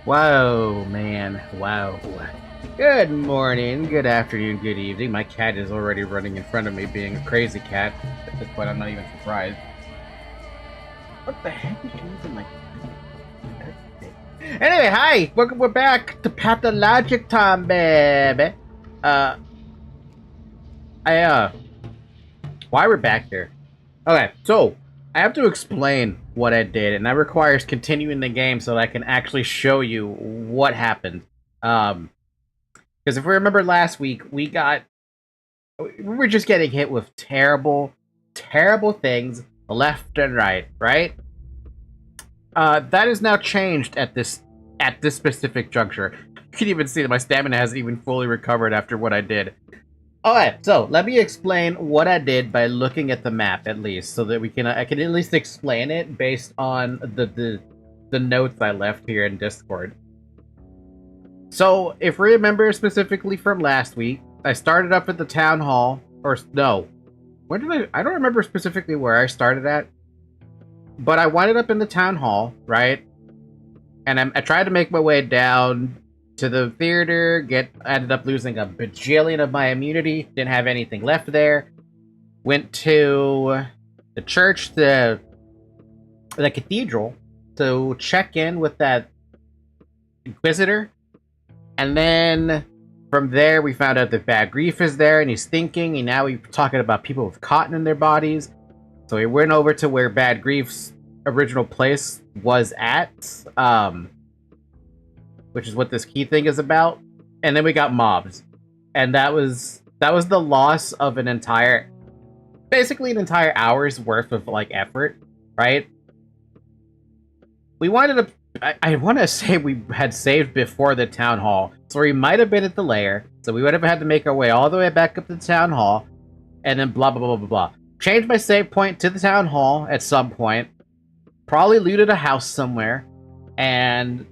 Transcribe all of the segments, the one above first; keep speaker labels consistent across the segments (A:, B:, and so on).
A: Whoa, man. Wow. Good morning, good afternoon, good evening. My cat is already running in front of me, being a crazy cat. At this point, I'm not even surprised. What the heck is using my... Anyway, hi! We're back to Pathologic time, baby! Why we're back here? Okay, so, I have to explain what I did, and that requires continuing the game so that I can actually show you what happened. Because if we remember last week, we were just getting hit with terrible, terrible things left and right? That is now changed at this specific juncture. You can even see that my stamina hasn't even fully recovered after what I did. Alright, so let me explain what I did by looking at the map at least, so that I can at least explain it based on the notes I left here in Discord. So, if we remember specifically from last week, I started up at the town hall, or no, where did I don't remember specifically where I started at, but I winded up in the town hall, right? And I tried to make my way down to the theater, ended up losing a bajillion of my immunity, didn't have anything left there, went to the church, the cathedral, to check in with that inquisitor. And then from there, we found out that Bad Grief is there, and he's thinking, and now we're talking about people with cotton in their bodies. So we went over to where Bad Grief's original place was at, which is what this key thing is about. And then we got mobbed, and that was the loss of basically an entire hour's worth of like effort, right? We wanted to. I want to say we had saved before the town hall, so we might have been at the lair, so we would have had to make our way all the way back up to the town hall, and then blah blah blah blah blah. Changed my save point to the town hall at some point, probably looted a house somewhere, and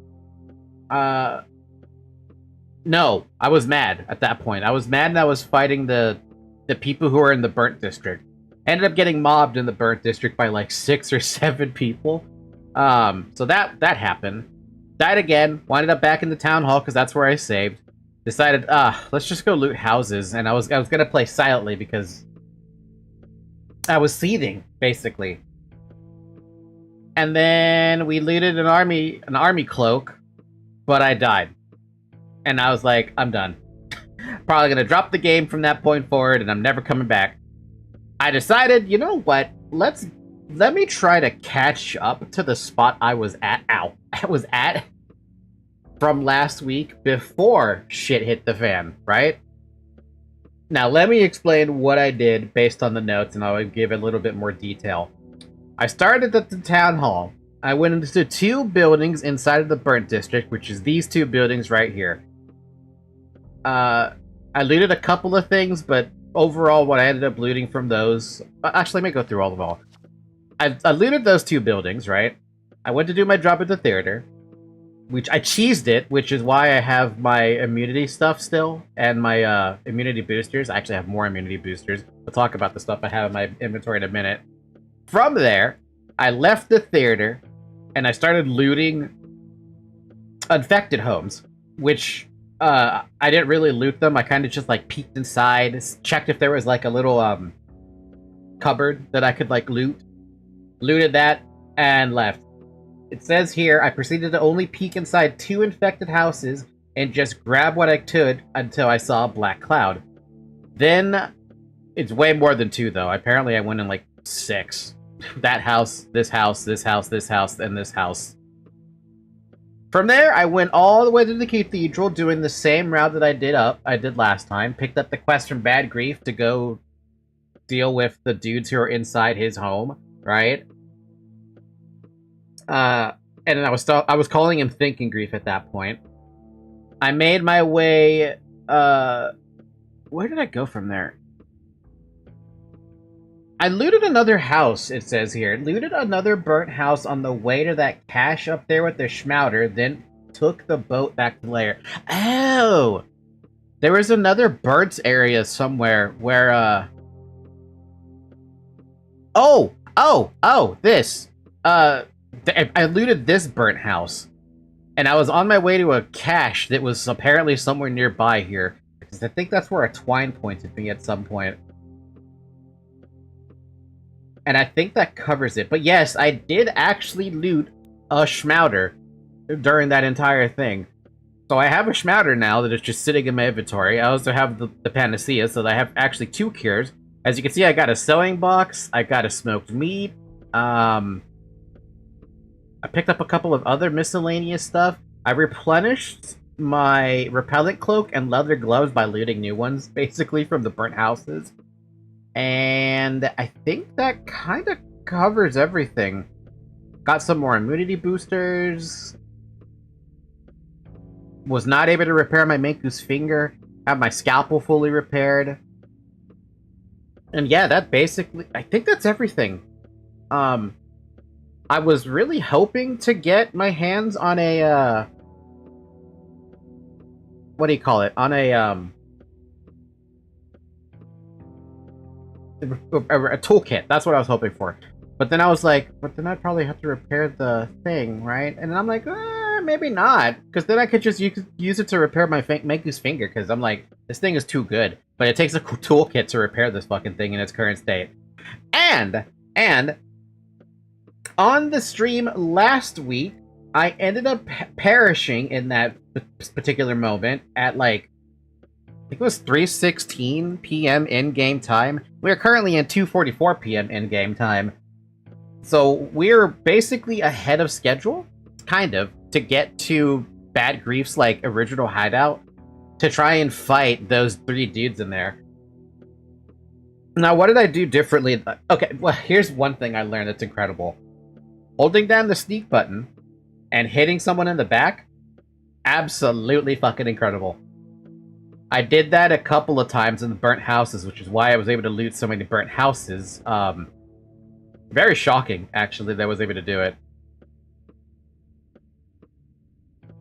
A: no, I was mad at that point. I was mad and I was fighting the people who were in the burnt district. Ended up getting mobbed in the burnt district by like 6 or 7 people. So that happened. Died again, winded up back in the town hall because that's where I saved. Decided, let's just go loot houses, and I was gonna play silently because I was seething, basically. And then we looted an army cloak, but I died. And I was like, I'm done. Probably gonna drop the game from that point forward, and I'm never coming back. I decided, you know what? Let me try to catch up to the spot I was at. I was at from last week before shit hit the fan, right? Now, let me explain what I did based on the notes, and I'll give a little bit more detail. I started at the town hall. I went into 2 buildings inside of the burnt district, which is these 2 buildings right here. I looted a couple of things, but overall, what I ended up looting from those... Actually, let me go through all of them. I looted those 2 buildings, right? I went to do my job at the theater, which I cheesed it, which is why I have my immunity stuff still, and my immunity boosters. I actually have more immunity boosters. We'll talk about the stuff I have in my inventory in a minute. From there, I left the theater, and I started looting infected homes, which I didn't really loot them. I kind of just like peeked inside, checked if there was like a little cupboard that I could like loot. Looted that, and left. It says here, I proceeded to only peek inside 2 infected houses and just grab what I could until I saw a black cloud. Then, it's way more than 2 though. Apparently I went in like 6. That house, this house, this house, this house, and this house. From there, I went all the way to the cathedral, doing the same route that I did last time. Picked up the quest from Bad Grief to go deal with the dudes who are inside his home. Right? And then I was calling him Thinking Grief at that point. I made my way, where did I go from there? I looted another house, it says here. Looted another burnt house on the way to that cache up there with the schmouter, then took the boat back to the lair. Oh! There was another burnt area somewhere where, this. I looted this burnt house. And I was on my way to a cache that was apparently somewhere nearby here. Because I think that's where a twine pointed me at some point. And I think that covers it. But yes, I did actually loot a Schmouder during that entire thing. So I have a Schmouder now that is just sitting in my inventory. I also have the Panacea, so I have actually 2 cures. As you can see, I got a sewing box, I got a smoked meat, I picked up a couple of other miscellaneous stuff. I replenished my repellent cloak and leather gloves by looting new ones, basically, from the burnt houses. And I think that kind of covers everything. Got some more immunity boosters. Was not able to repair my Menku's finger. Have my scalpel fully repaired. And yeah, that basically... I think that's everything. I was really hoping to get my hands on a, what do you call it? On a toolkit. That's what I was hoping for. But then I was like, but then I'd probably have to repair the thing, right? And I'm like, maybe not. Because then I could just use it to repair my Menku's finger. Because I'm like, this thing is too good. But it takes a toolkit to repair this fucking thing in its current state. And on the stream last week, I ended up perishing in that particular moment at like, I think it was 3:16 p.m. in-game time. We are currently in 2:44 p.m. in-game time. So we're basically ahead of schedule, kind of, to get to Bad Grief's like original hideout to try and fight those 3 dudes in there. Now, what did I do differently? Okay, well, here's one thing I learned that's incredible. Holding down the sneak button and hitting someone in the back, absolutely fucking incredible. I did that a couple of times in the burnt houses, which is why I was able to loot so many burnt houses. Very shocking, actually, that I was able to do it.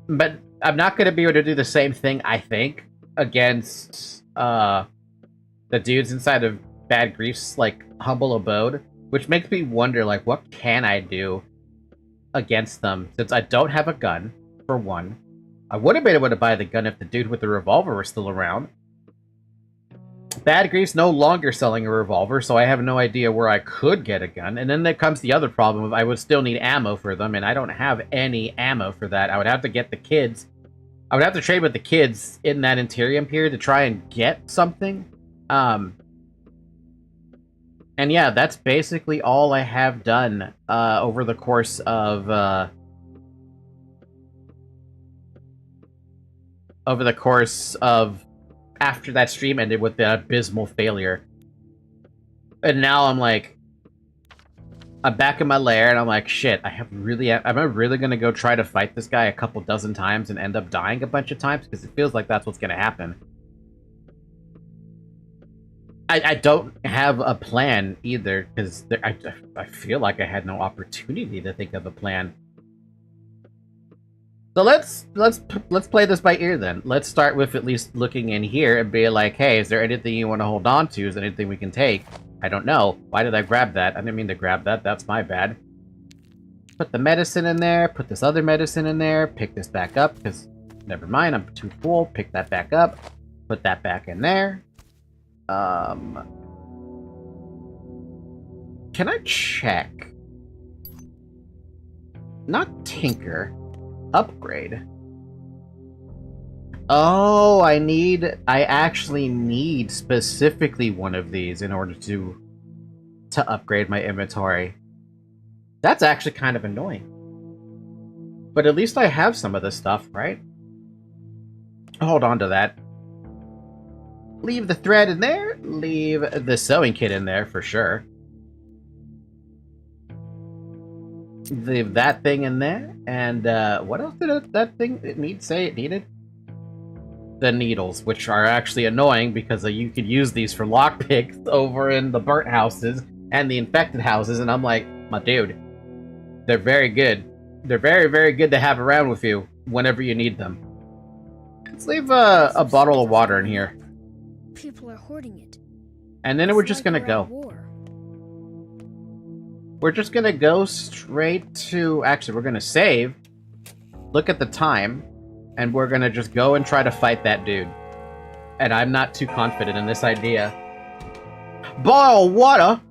A: But I'm not going to be able to do the same thing, I think, against the dudes inside of Bad Grief's, like, humble abode. Which makes me wonder, like, what can I do against them? Since I don't have a gun, for one. I would have been able to buy the gun if the dude with the revolver were still around. Bad Grief's no longer selling a revolver, so I have no idea where I could get a gun. And then there comes the other problem of I would still need ammo for them, and I don't have any ammo for that. I would have to get the kids. I would have to trade with the kids in that Interium period to try and get something. And yeah, that's basically all I have done over the course of after that stream ended with the abysmal failure. And now I'm like, I'm back in my lair, and I'm like, shit, am I really gonna go try to fight this guy a couple dozen times and end up dying a bunch of times? Because it feels like that's what's gonna happen. I don't have a plan either, because I feel like I had no opportunity to think of a plan. So let's play this by ear then. Let's start with at least looking in here and be like, hey, is there anything you want to hold on to? Is there anything we can take? I don't know. Why did I grab that? I didn't mean to grab that. That's my bad. Put the medicine in there. Put this other medicine in there. Pick this back up, because never mind, I'm too full. Pick that back up. Put that back in there. Can I check? Not tinker. Upgrade. Oh, I actually need specifically one of these in order to upgrade my inventory. That's actually kind of annoying. But at least I have some of this stuff, right? Hold on to that. Leave the thread in there. Leave the sewing kit in there for sure. Leave that thing in there. And what else did that thing say it needed? The needles, which are actually annoying because you could use these for lockpicks over in the burnt houses and the infected houses. And I'm like, my dude, they're very good. They're very, very good to have around with you whenever you need them. Let's leave a bottle of water in here.
B: People are hoarding it.
A: And then we're just gonna go. We're just gonna go straight to... Actually, we're gonna save. look at the time, and we're gonna just go and try to fight that dude. And I'm not too confident in this idea. Bottle of water?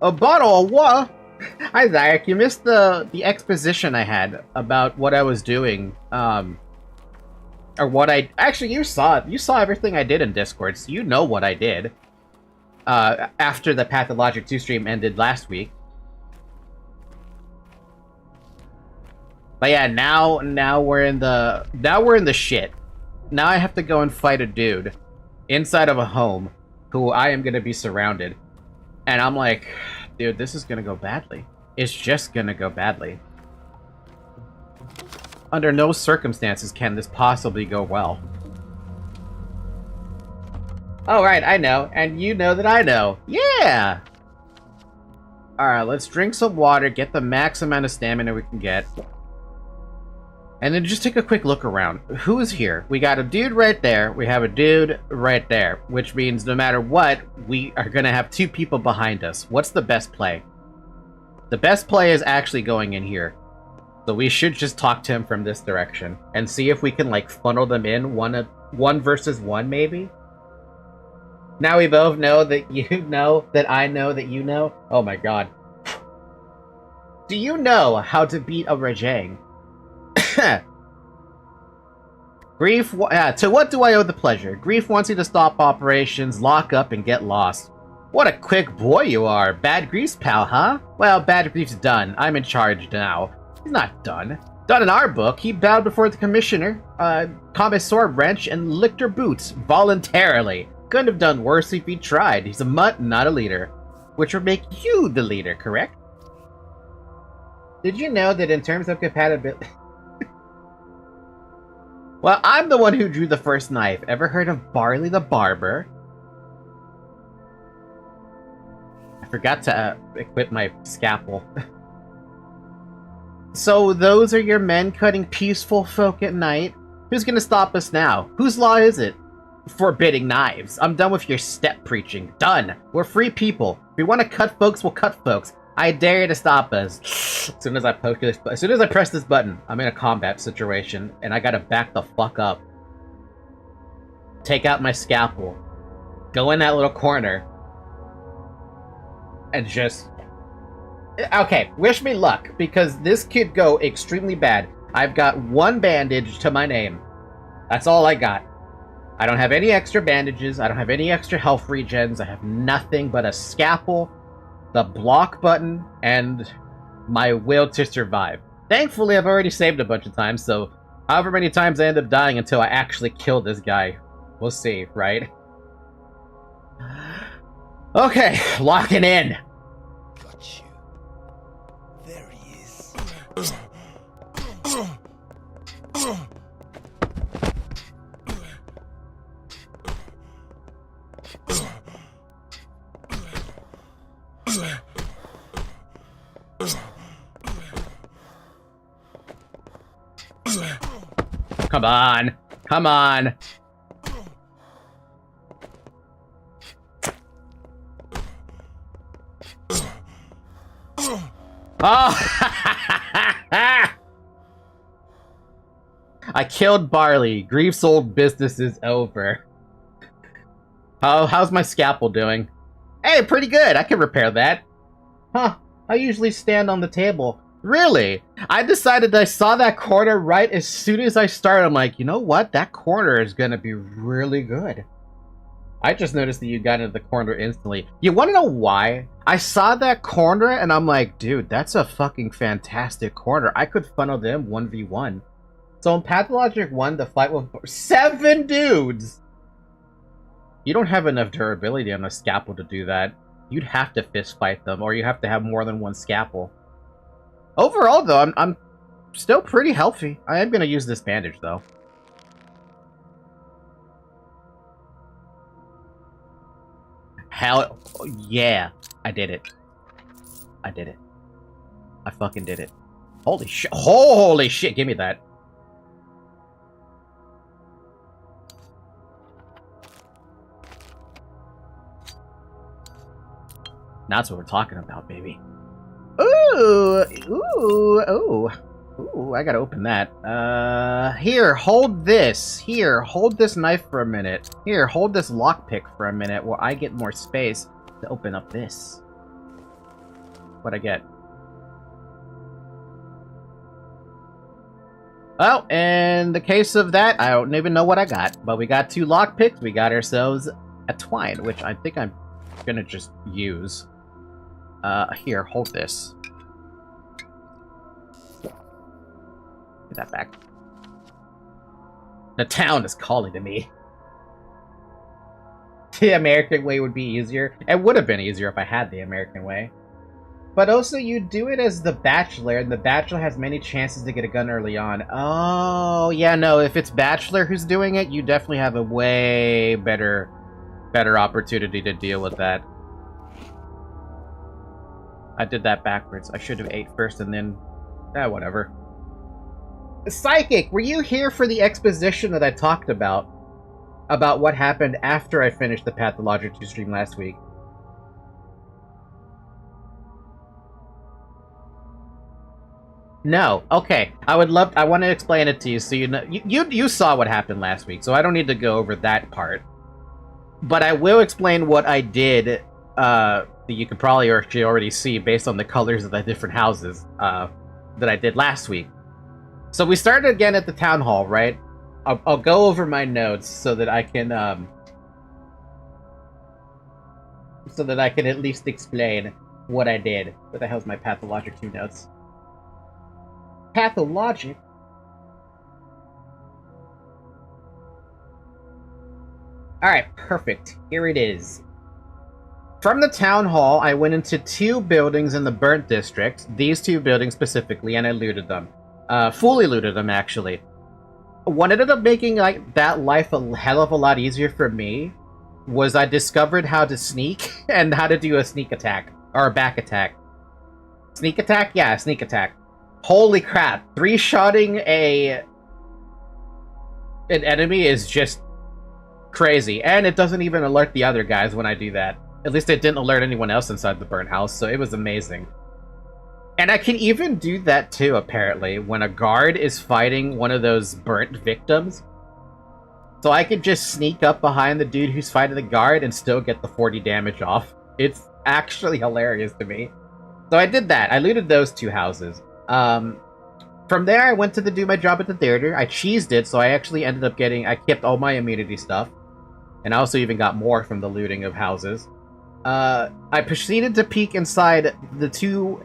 A: A bottle of water? Hi, Zach. You missed the exposition I had about what I was doing. Or what I... Actually, you saw it. You saw everything I did in Discord, so you know what I did. After the Pathologic 2 stream ended last week. But yeah, now we're in the shit. Now I have to go and fight a dude inside of a home who I am gonna be surrounded. And I'm like, dude, this is gonna go badly. It's just gonna go badly. Under no circumstances can this possibly go well. Oh, right, I know. And you know that I know. Yeah! Alright, let's drink some water, get the max amount of stamina we can get. And then just take a quick look around. Who's here? We got a dude right there. We have a dude right there. Which means no matter what, we are gonna have 2 people behind us. What's the best play? The best play is actually going in here. So we should just talk to him from this direction. And see if we can, like, funnel them in one versus one, maybe? Now we both know that you know that I know that you know. Oh my god. Do you know how to beat a Rajang? Grief, to what do I owe the pleasure? Grief wants you to stop operations, lock up, and get lost. What a quick boy you are. Bad Grief's pal, huh? Well, Bad Grief's done. I'm in charge now. He's not done. Done in our book. He bowed before the commissioner, Commissar Wrench, and licked her boots voluntarily. Couldn't have done worse if he tried. He's a mutt, not a leader. Which would make you the leader, correct? Did you know that in terms of compatibility... Well, I'm the one who drew the first knife. Ever heard of Barley the Barber? I forgot to equip my scalpel. So those are your men cutting peaceful folk at night? Who's gonna stop us now? Whose law is it? Forbidding knives. I'm done with your step preaching. Done. We're free people. If we want to cut folks, we'll cut folks. I dare you to stop us. As soon as I press this button, I'm in a combat situation, and I gotta back the fuck up. Take out my scalpel. Go in that little corner. And just... Okay, wish me luck, because this could go extremely bad. I've got 1 bandage to my name. That's all I got. I don't have any extra bandages, I don't have any extra health regens, I have nothing but a scalpel, the block button, and my will to survive. Thankfully, I've already saved a bunch of times, so however many times I end up dying until I actually kill this guy. We'll see, right? Okay, locking in.
C: Got you. There he is.
A: Come on. Come on. Oh! I killed Barley. Grief's old business is over. How's my scalpel doing? Hey, pretty good. I can repair that. Huh. I usually stand on the table. Really? I decided I saw that corner right as soon as I started. I'm like, you know what? That corner is gonna be really good. I just noticed that you got into the corner instantly. You wanna know why? I saw that corner and I'm like, dude, that's a fucking fantastic corner. I could funnel them 1v1. So in Pathologic 1, the fight with 7 dudes! You don't have enough durability on a scalpel to do that. You'd have to fist fight them, or you have to have more than 1 scalpel. Overall, though, I'm still pretty healthy. I am gonna use this bandage, though. Hell yeah, I did it. I did it. I fucking did it. Holy shit! Holy shit! Give me that. That's what we're talking about, baby. Ooh, ooh, ooh. Ooh, I gotta open that. Here, hold this. Here, hold this knife for a minute. Here, hold this lockpick for a minute while I get more space to open up this. What'd I get? Oh, in the case of that, I don't even know what I got. But we got 2 lockpicks. We got ourselves a twine, which I think I'm gonna just use. Here, hold this. Get that back. The town is calling to me. The American way would be easier. It would have been easier if I had the American way. But also, you do it as the Bachelor, and the Bachelor has many chances to get a gun early on. Oh, yeah, no, if it's Bachelor who's doing it, you definitely have a way better opportunity to deal with that. I did that backwards. I should have ate first and then... whatever. Psychic, were you here for the exposition that I talked about? About what happened after I finished the Pathologic 2 stream last week? No. Okay. I want to explain it to you so you know. You saw what happened last week, so I don't need to go over that part. But I will explain what I did, that you could probably actually already see based on the colors of the different houses, that I did last week. So we started again at the town hall, right? I'll go over my notes so that I can at least explain what I did. What the hell's my Pathologic 2 notes? Pathologic? Alright, perfect. Here it is. From the town hall, I went into 2 buildings in the burnt district. These 2 buildings specifically, and I looted them. Fully looted them, actually. What ended up making that life a hell of a lot easier for me was I discovered how to sneak and how to do a sneak attack. Or a back attack. Sneak attack? Yeah, sneak attack. Holy crap. 3-shotting an enemy is just crazy. And it doesn't even alert the other guys when I do that. At least it didn't alert anyone else inside the burnt house, so it was amazing. And I can even do that too, apparently, when a guard is fighting one of those burnt victims. So I could just sneak up behind the dude who's fighting the guard and still get the 40 damage off. It's actually hilarious to me. So I did that. I looted those 2 houses. From there, I went to do my job at the theater. I cheesed it, so I actually ended up I kept all my immunity stuff. And I also even got more from the looting of houses. I proceeded to peek inside the 2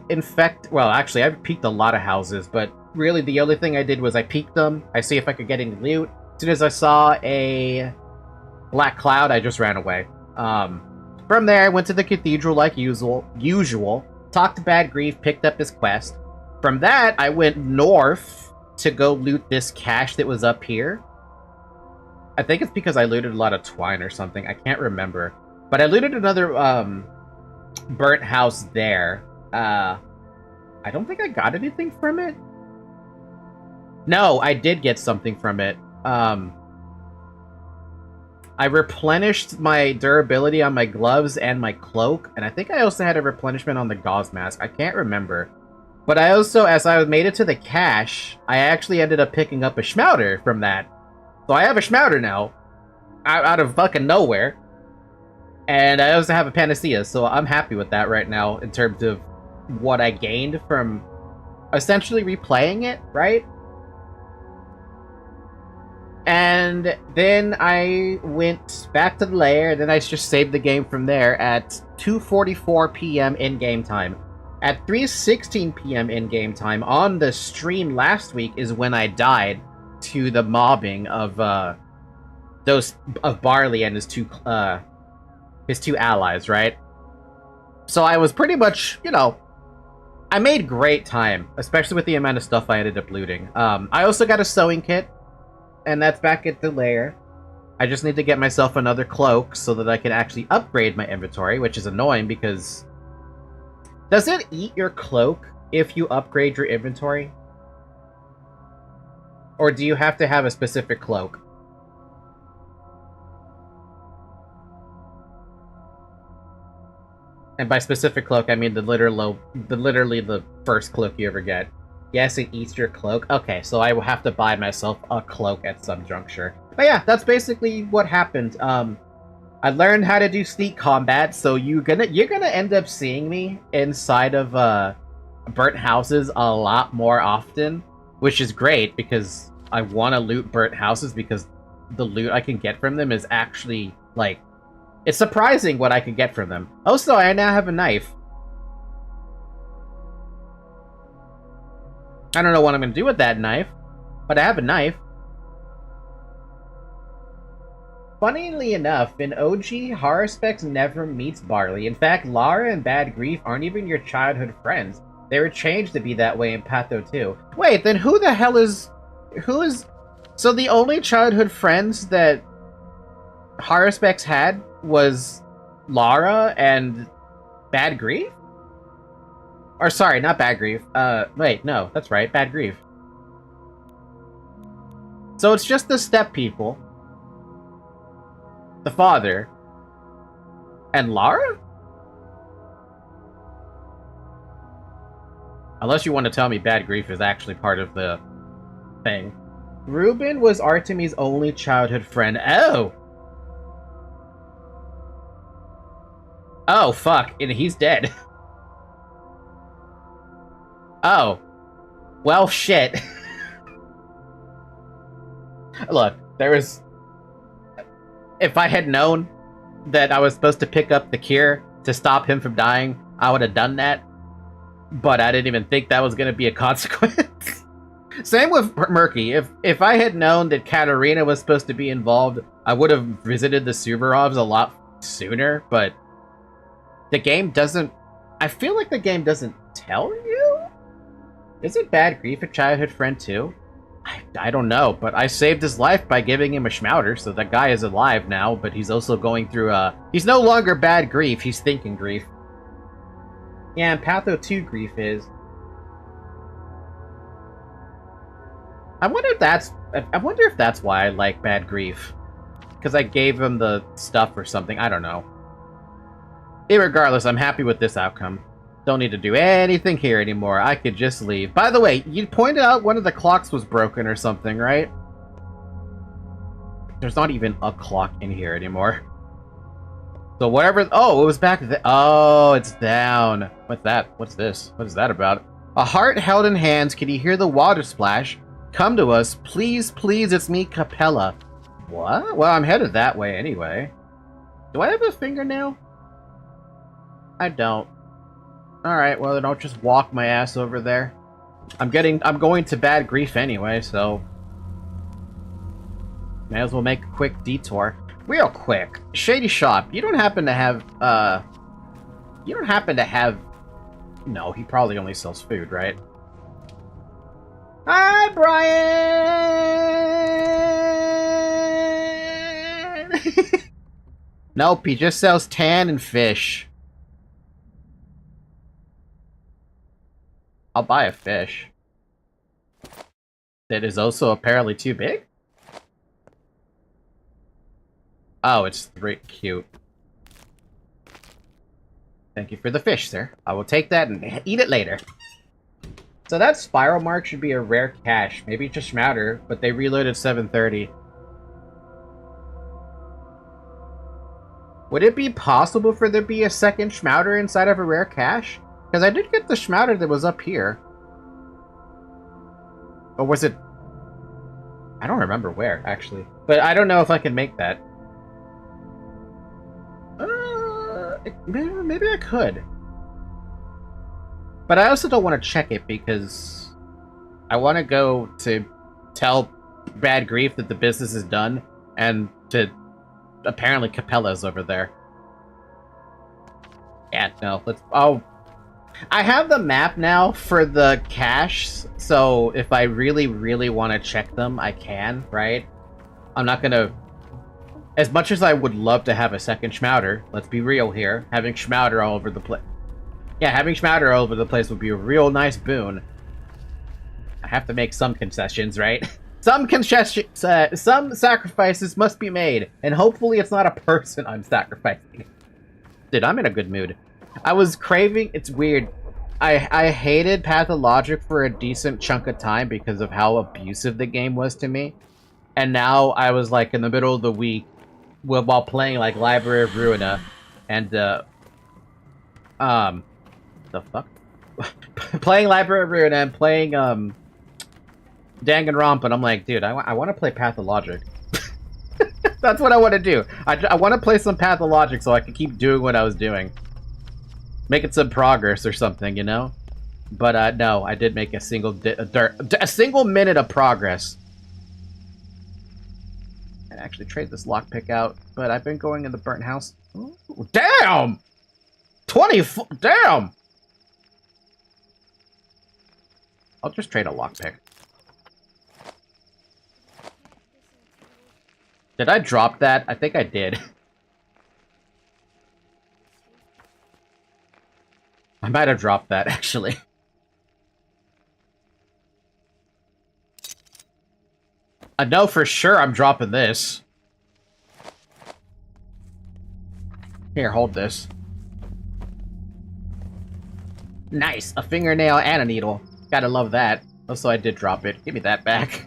A: well, actually, I peeked a lot of houses, but really the only thing I did was I peeked them. I see if I could get any loot. As soon as I saw a black cloud, I just ran away. From there, I went to the cathedral like usual, talked to Bad Grief, picked up his quest. From that, I went north to go loot this cache that was up here. I think it's because I looted a lot of twine or something. I can't remember. But I looted another burnt house there. I don't think I got anything from it. No, I did get something from it. I replenished my durability on my gloves and my cloak, and I think I also had a replenishment on the gauze mask. I can't remember. But I also, as I made it to the cache, I actually ended up picking up a Schmouder from that. So I have a Schmouder now, out of fucking nowhere. And I also have a Panacea, so I'm happy with that right now in terms of what I gained from essentially replaying it, right? And then I went back to the lair, and then I just saved the game from there at 2:44 p.m. in-game time. At 3:16 p.m. in-game time on the stream last week is when I died to the mobbing of Barley and his two allies, right? So I was pretty much, I made great time, especially with the amount of stuff I ended up looting. I also got a sewing kit, and that's back at the lair. I just need to get myself another cloak so that I can actually upgrade my inventory, which is annoying because... Does it eat your cloak if you upgrade your inventory? Or do you have to have a specific cloak? And by specific cloak, I mean literally the first cloak you ever get. Yes, an Easter cloak. Okay, so I will have to buy myself a cloak at some juncture. But yeah, that's basically what happened. I learned how to do sneak combat, so you're gonna end up seeing me inside of burnt houses a lot more often, which is great because I want to loot burnt houses because the loot I can get from them is actually like it's surprising what I can get from them. Also, I now have a knife. I don't know what I'm gonna do with that knife, but I have a knife. Funnily enough, in OG, Haruspex never meets Barley. In fact, Lara and Bad Grief aren't even your childhood friends. They were changed to be that way in Patho 2. Wait, then who the hell is... Who is... So the only childhood friends that Haruspex had was Lara and Bad Grief? Or sorry, not Bad Grief. Wait, no, that's right, Bad Grief. So it's just the step people, the father, and Lara? Unless you want to tell me Bad Grief is actually part of the thing. Ruben was Artemy's only childhood friend. Oh! Oh, fuck. And he's dead. Oh. Well, shit. Look, there was... If I had known that I was supposed to pick up the cure to stop him from dying, I would have done that. But I didn't even think that was going to be a consequence. Same with Murky. If I had known that Katarina was supposed to be involved, I would have visited the Suvorovs a lot sooner, but the game doesn't... I feel like the game doesn't tell you? Isn't Bad Grief a childhood friend too? I don't know, but I saved his life by giving him a Schmouter, so that guy is alive now, but he's also going through he's no longer Bad Grief, he's Thinking Grief. Yeah, and Patho 2 Grief is... I wonder if that's why I like Bad Grief. Because I gave him the stuff or something, I don't know. Irregardless, I'm happy with this outcome. Don't need to do anything here anymore. I could just leave. By the way, you pointed out one of the clocks was broken or something, right? There's not even a clock in here anymore. So whatever... Oh, it was back there. Oh, it's down. What's that? What's this? What is that about? A heart held in hands. Can you hear the water splash? Come to us. Please, please, it's me, Capella. What? Well, I'm headed that way anyway. Do I have a fingernail? I don't. Alright, well, then I'll just walk my ass over there. I'm going to Bad Grief anyway, so... May as well make a quick detour. Real quick. Shady Shop, you don't happen to have, You don't happen to have... No, he probably only sells food, right? Hi, Brian! Nope, he just sells tan and fish. I'll buy a fish. That is also apparently too big? Oh, it's cute. Thank you for the fish, sir. I will take that and eat it later. So that spiral mark should be a rare cache. Maybe it's a Schmouter, but they reloaded 730. Would it be possible for there to be a second Schmouter inside of a rare cache? Because I did get the Schmouter that was up here. Or was it... I don't remember where, actually. But I don't know if I can make that. Maybe I could. But I also don't want to check it because I want to go to tell Bad Grief that the business is done and to... Apparently Capella's over there. Yeah, no, let's... Oh... I have the map now for the caches, so if I really, really want to check them, I can, right? I'm not gonna... As much as I would love to have a second Schmouter, let's be real here, having Schmouter all over the place... Yeah, having Schmouter all over the place would be a real nice boon. I have to make some concessions, right? Some sacrifices must be made, and hopefully it's not a person I'm sacrificing. Dude, I'm in a good mood. I was craving... It's weird. I hated Pathologic for a decent chunk of time because of how abusive the game was to me. And now I was like in the middle of the week while playing like Library of Ruina and the fuck? Playing Library of Ruina and playing Danganronpa, and I'm like, dude, I want to play Pathologic. That's what I want to do. I want to play some Pathologic so I can keep doing what I was doing. Making some progress or something, you know? But no, I did make a single minute of progress. I'd actually trade this lockpick out, but I've been going in the burnt house. Ooh, damn! 24, damn! I'll just trade a lockpick. Did I drop that? I think I did. I might have dropped that, actually. I know for sure I'm dropping this. Here, hold this. Nice! A fingernail and a needle. Gotta love that. Also, I did drop it. Give me that back.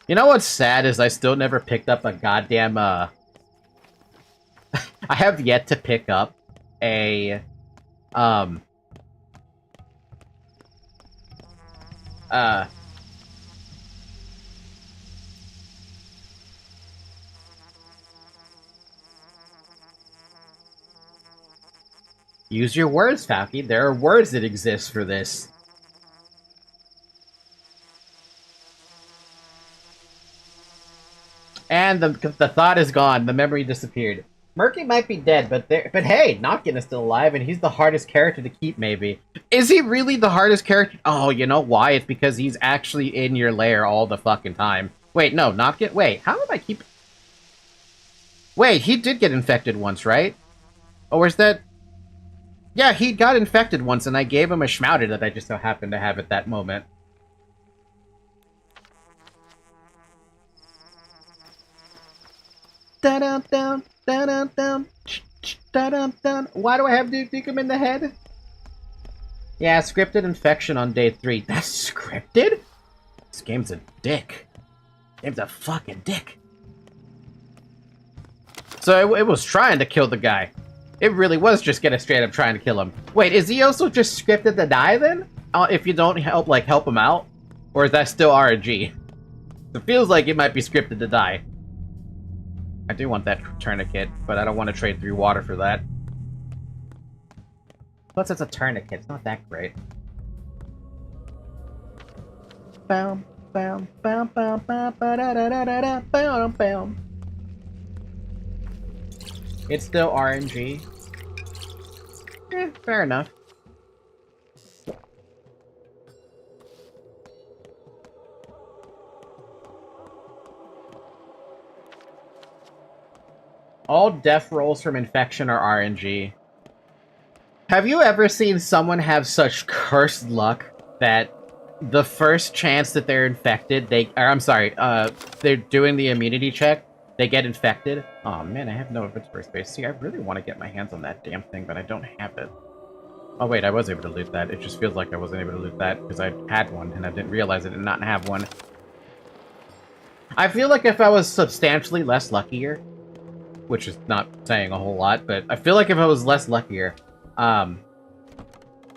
A: You know what's sad is I still never picked up a goddamn, I have yet to pick up a, use your words, Falky. There are words that exist for this. And the thought is gone. The memory disappeared. Murky might be dead, but hey, Noggin is still alive, and he's the hardest character to keep, maybe. Is he really the hardest character? Oh, you know why? It's because he's actually in your lair all the fucking time. Wait, no, Noggin. Wait, how did I keep... Wait, he did get infected once, right? Or is that... Yeah, he got infected once, and I gave him a Schmouter that I just so happened to have at that moment. Da-dum-dum, da-dum-dum, da-dum-dum. Why do I have to kick him in the head? Yeah, scripted infection on day 3. That's scripted? This game's a dick. This game's a fucking dick. So it was trying to kill the guy. It really was just gonna straight up trying to kill him. Wait, is he also just scripted to die then? If you don't help him out? Or is that still RNG? It feels like it might be scripted to die. I do want that tourniquet, but I don't want to trade 3 water for that. Plus it's a tourniquet, it's not that great. Bam, bam, bam, bam, bam, ba da da da da da, bam, bam. It's still RNG. Fair enough. All death rolls from infection are RNG. Have you ever seen someone have such cursed luck that the first chance that they're infected, they're doing the immunity check, they get infected? Oh man, I have no inventory space. See, I really want to get my hands on that damn thing, but I don't have it. Oh wait, I was able to loot that. It just feels like I wasn't able to loot that because I had one and I didn't realize I did not have one. I feel like if I was substantially less luckier, which is not saying a whole lot, but I feel like if I was less luckier,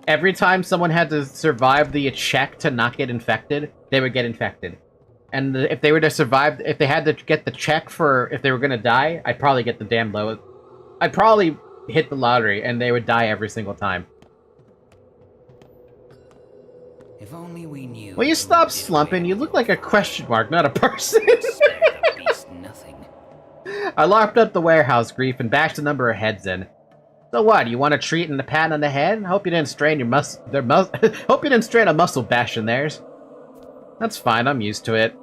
A: every time someone had to survive the check to not get infected, they would get infected. And if they were to survive, if they had to get the check for if they were gonna die, I'd probably get the damn lowest. I'd probably hit the lottery, and they would die every single time.
C: If only we knew.
A: Will you stop slumping? You look like a question mark, not a person. I locked up the warehouse, Grief, and bashed a number of heads in. So what? You want a treat and a pat on the head? Hope you didn't strain your hope you didn't strain a muscle bash in theirs. That's fine. I'm used to it.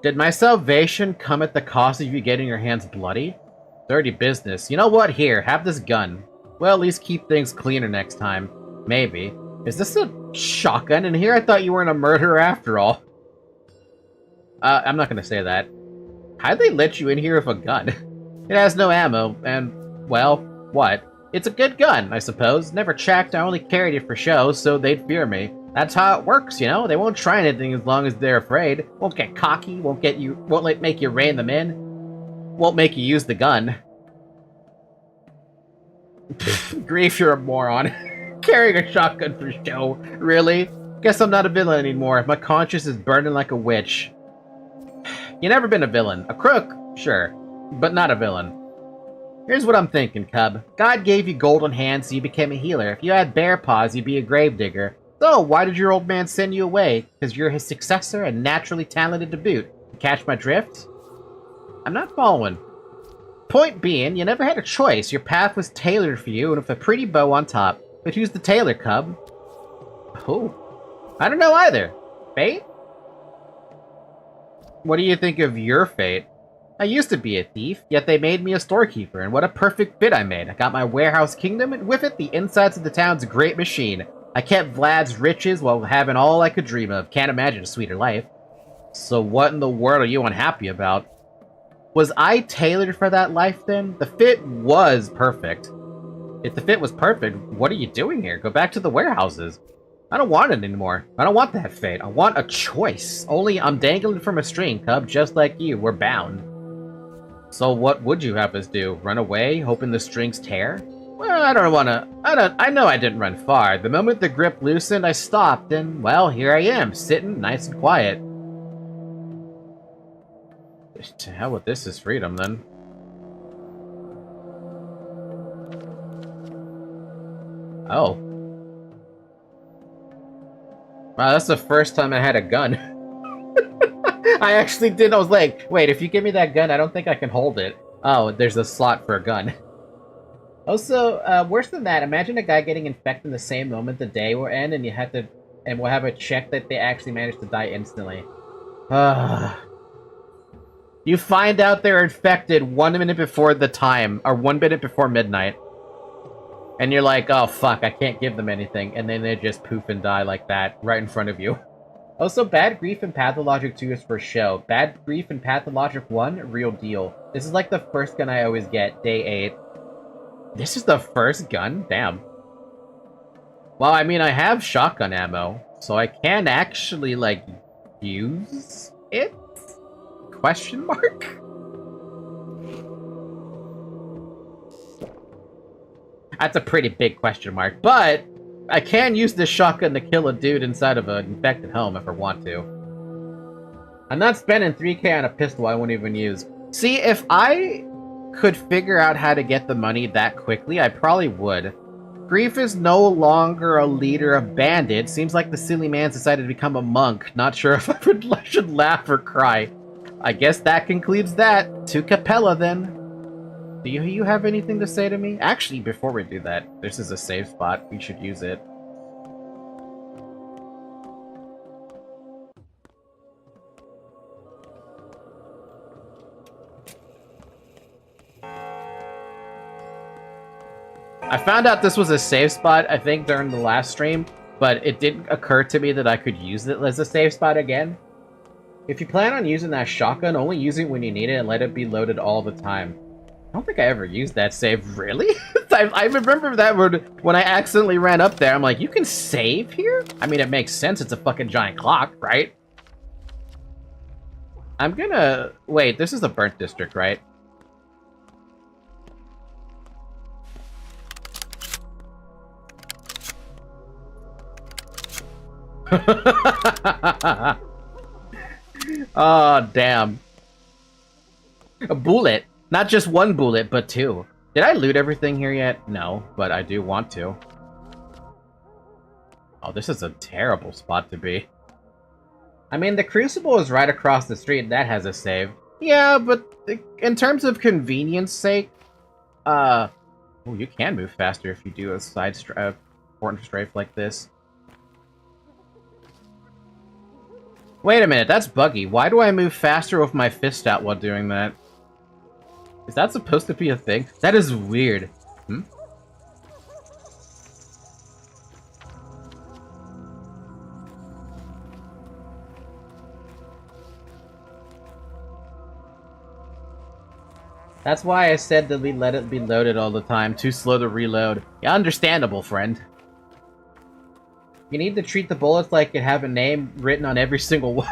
A: Did my salvation come at the cost of you getting your hands bloody? Dirty business. You know what? Here, have this gun. Well, at least keep things cleaner next time. Maybe. Is this a shotgun in here? I thought you weren't a murderer after all. I'm not gonna say that. How'd they let you in here with a gun? It has no ammo, and, well, what? It's a good gun, I suppose. Never checked, I only carried it for show, so they'd fear me. That's how it works, you know? They won't try anything as long as they're afraid. Won't get cocky, won't make you rein them in. Won't make you use the gun. Grief, you're a moron. Carrying a shotgun for show. Really? Guess I'm not a villain anymore. My conscience is burning like a witch. You never been a villain. A crook? Sure. But not a villain. Here's what I'm thinking, Cub. God gave you golden hands, so you became a healer. If you had bear paws, you'd be a gravedigger. So, why did your old man send you away? Because you're his successor and naturally talented to boot. You catch my drift? I'm not following. Point being, you never had a choice. Your path was tailored for you, and with a pretty bow on top. But who's the tailor, Cub? Who? I don't know either. Fate? What do you think of your fate? I used to be a thief, yet they made me a storekeeper, and what a perfect fit I made. I got my warehouse kingdom, and with it, the insides of the town's great machine. I kept Vlad's riches while having all I could dream of. Can't imagine a sweeter life. So what in the world are you unhappy about? Was I tailored for that life then? The fit was perfect. If the fit was perfect, what are you doing here? Go back to the warehouses. I don't want it anymore. I don't want that fate. I want a choice. Only I'm dangling from a string, Cub, just like you. We're bound. So what would you have us do? Run away, hoping the strings tear? Well, I know I didn't run far. The moment the grip loosened, I stopped, and, well, here I am, sitting nice and quiet. To hell with this is freedom, then. Oh. Wow, that's the first time I had a gun. I actually did. I was like, wait, if you give me that gun, I don't think I can hold it. Oh, there's a slot for a gun. Also, worse than that, imagine a guy getting infected in the same moment the day will end, and we'll have a check that they actually managed to die instantly. You find out they're infected 1 minute before the time, or 1 minute before midnight. And you're like, oh fuck, I can't give them anything, and then they just poof and die like that, right in front of you. Also, Bad Grief and Pathologic 2 is for show. Bad Grief and Pathologic 1, real deal. This is like the first gun I always get, day 8. This is the first gun? Damn. Well, I mean, I have shotgun ammo, so I can actually, like, use it? Question mark? That's a pretty big question mark, but I can use this shotgun to kill a dude inside of an infected home if I want to. I'm not spending 3k on a pistol I won't even use. See, if I could figure out how to get the money that quickly, I probably would. Grief is no longer a leader of bandits. Seems like the silly man's decided to become a monk. Not sure if I should laugh or cry. I guess that concludes that. To Capella, then. Do you have anything to say to me? Actually, before we do that, this is a safe spot. We should use it. I found out this was a safe spot, I think, during the last stream, but it didn't occur to me that I could use it as a safe spot again. If you plan on using that shotgun, only use it when you need it and let it be loaded all the time. I don't think I ever used that save, really? I remember that when I accidentally ran up there, I'm like, you can save here? I mean, it makes sense, it's a fucking giant clock, right? I'm gonna... Wait, this is the burnt district, right? Oh, damn. A bullet. Not just one bullet, but 2. Did I loot everything here yet? No, but I do want to. Oh, this is a terrible spot to be. I mean, the Crucible is right across the street, and that has a save. Yeah, but in terms of convenience sake, oh, you can move faster if you do a side important strafe like this. Wait a minute, that's buggy. Why do I move faster with my fist out while doing that? Is that supposed to be a thing? That is weird. Hmm? That's why I said that we let it be loaded all the time. Too slow to reload. Yeah, understandable, friend. You need to treat the bullets like it have a name written on every single one.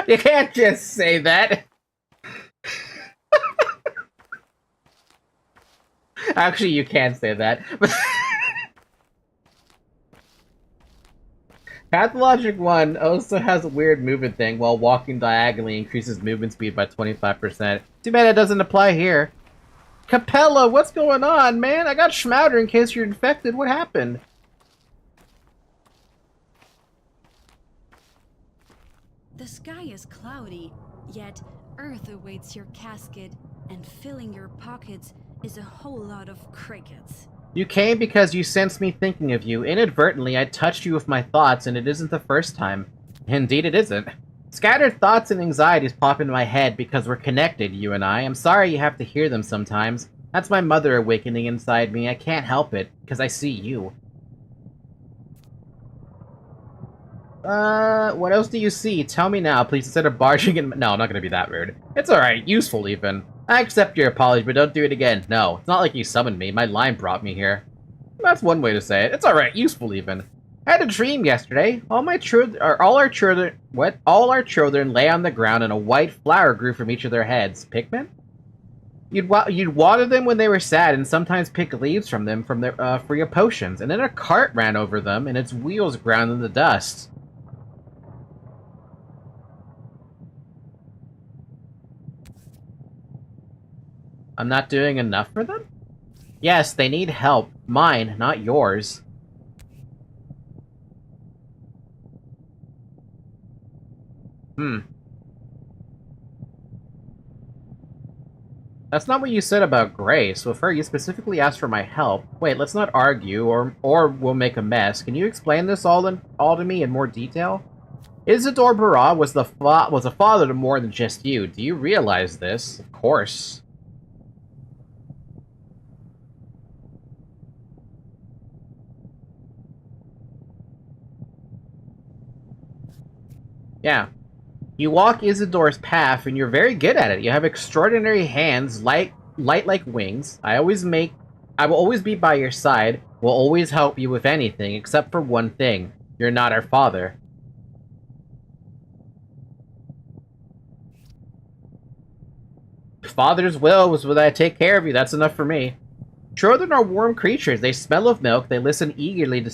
A: You can't just say that. Actually, you can say that. Pathologic 1 also has a weird movement thing. While walking diagonally increases movement speed by 25%. Too bad it doesn't apply here. Capella, what's going on, man? I got Schmouder in case you're infected. What happened?
D: The sky is cloudy, yet Earth awaits your casket, and filling your pockets is a whole lot of crickets.
A: You came because you sensed me thinking of you. Inadvertently, I touched you with my thoughts, and it isn't the first time. Indeed it isn't. Scattered thoughts and anxieties pop into my head because we're connected, you and I. I'm sorry you have to hear them sometimes. That's my mother awakening inside me. I can't help it, because I see you. What else do you see? Tell me now, please, instead of barging in— No, I'm not gonna be that rude. It's alright, useful even. I accept your apology, but don't do it again. No, it's not like you summoned me. My line brought me here. That's one way to say it. It's alright, useful even. I had a dream yesterday. All our children lay on the ground and a white flower grew from each of their heads. Pigmen? You'd water them when they were sad and sometimes pick leaves from them for your potions. And then a cart ran over them and its wheels ground in the dust. I'm not doing enough for them? Yes, they need help. Mine, not yours. That's not what you said about Grace. With her, you specifically asked for my help. Wait, let's not argue, or we'll make a mess. Can you explain this all to me in more detail? Isidore Barra was a father to more than just you. Do you realize this? Of course. Yeah. You walk Isidore's path, and you're very good at it. You have extraordinary hands, light like wings. I will always be by your side, will always help you with anything, except for one thing. You're not our father. Father's will was that I take care of you. That's enough for me. Children are warm creatures. They smell of milk. They listen eagerly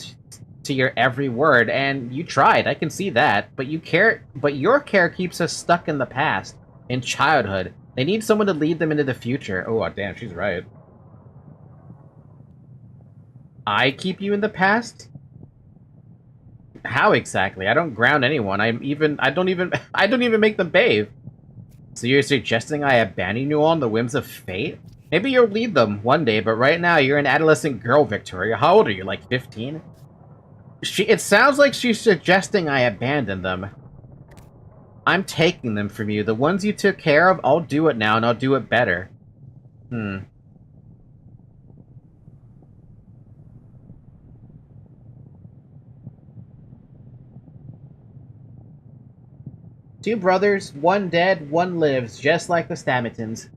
A: to your every word, and you tried. I can see that. But your care keeps us stuck in the past, in childhood. They need someone to lead them into the future. Oh, damn, she's right. I keep you in the past? How exactly? I don't ground anyone. I don't even make them bathe. So you're suggesting I abandon you on the whims of fate? Maybe you'll lead them one day, but right now you're an adolescent girl, Victoria. How old are you, like 15? It sounds like she's suggesting I abandon them. I'm taking them from you. The ones you took care of, I'll do it now, and I'll do it better. Two brothers, one dead, one lives, just like the Stamatons.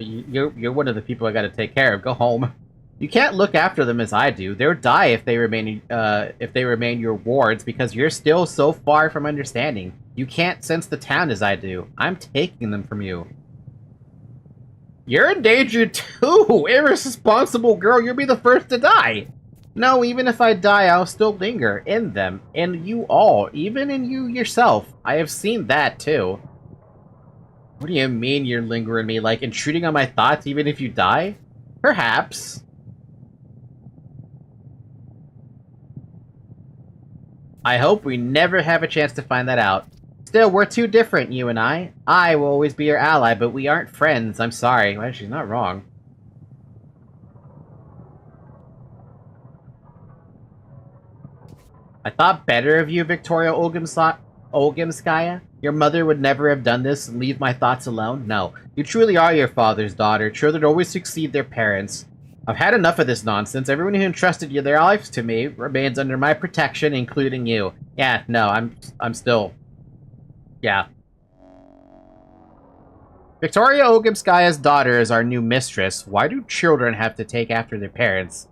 A: You're one of the people I gotta take care of. Go home. You can't look after them as I do. They'll die if they remain your wards, because you're still so far from understanding. You can't sense the town as I do. I'm taking them from you. You're in danger too! Irresponsible girl, you'll be the first to die! No, even if I die, I'll still linger in them. In you all. Even in you yourself. I have seen that too. What do you mean you're lingering me? Like, intruding on my thoughts even if you die? Perhaps. I hope we never have a chance to find that out. Still, we're too different, you and I. I will always be your ally, but we aren't friends. I'm sorry. Well, she's not wrong. I thought better of you, Victoria Olgimskaya. Your mother would never have done this, leave my thoughts alone. No, you truly are your father's daughter. Children always succeed their parents. I've had enough of this nonsense. Everyone who entrusted their lives to me remains under my protection, including you. Yeah, no, I'm still... Yeah. Victoria Oghamskaya's daughter is our new mistress. Why do children have to take after their parents?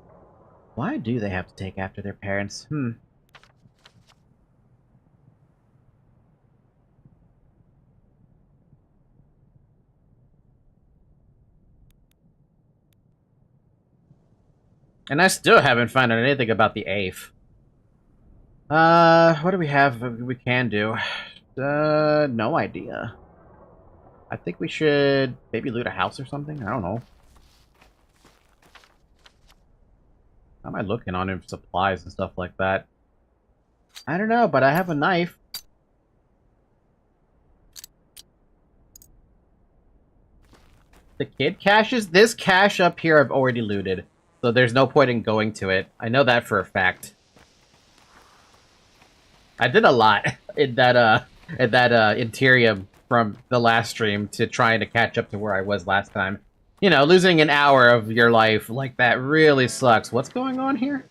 A: Why do they have to take after their parents? And I still haven't found out anything about the eighth. What do we have we can do? No idea. I think we should maybe loot a house or something? I don't know. How am I looking on supplies and stuff like that? I don't know, but I have a knife. The kid caches? This cache up here I've already looted. So there's no point in going to it. I know that for a fact. I did a lot in that Interium from the last stream to trying to catch up to where I was last time. You know, losing an hour of your life like that really sucks. What's going on here?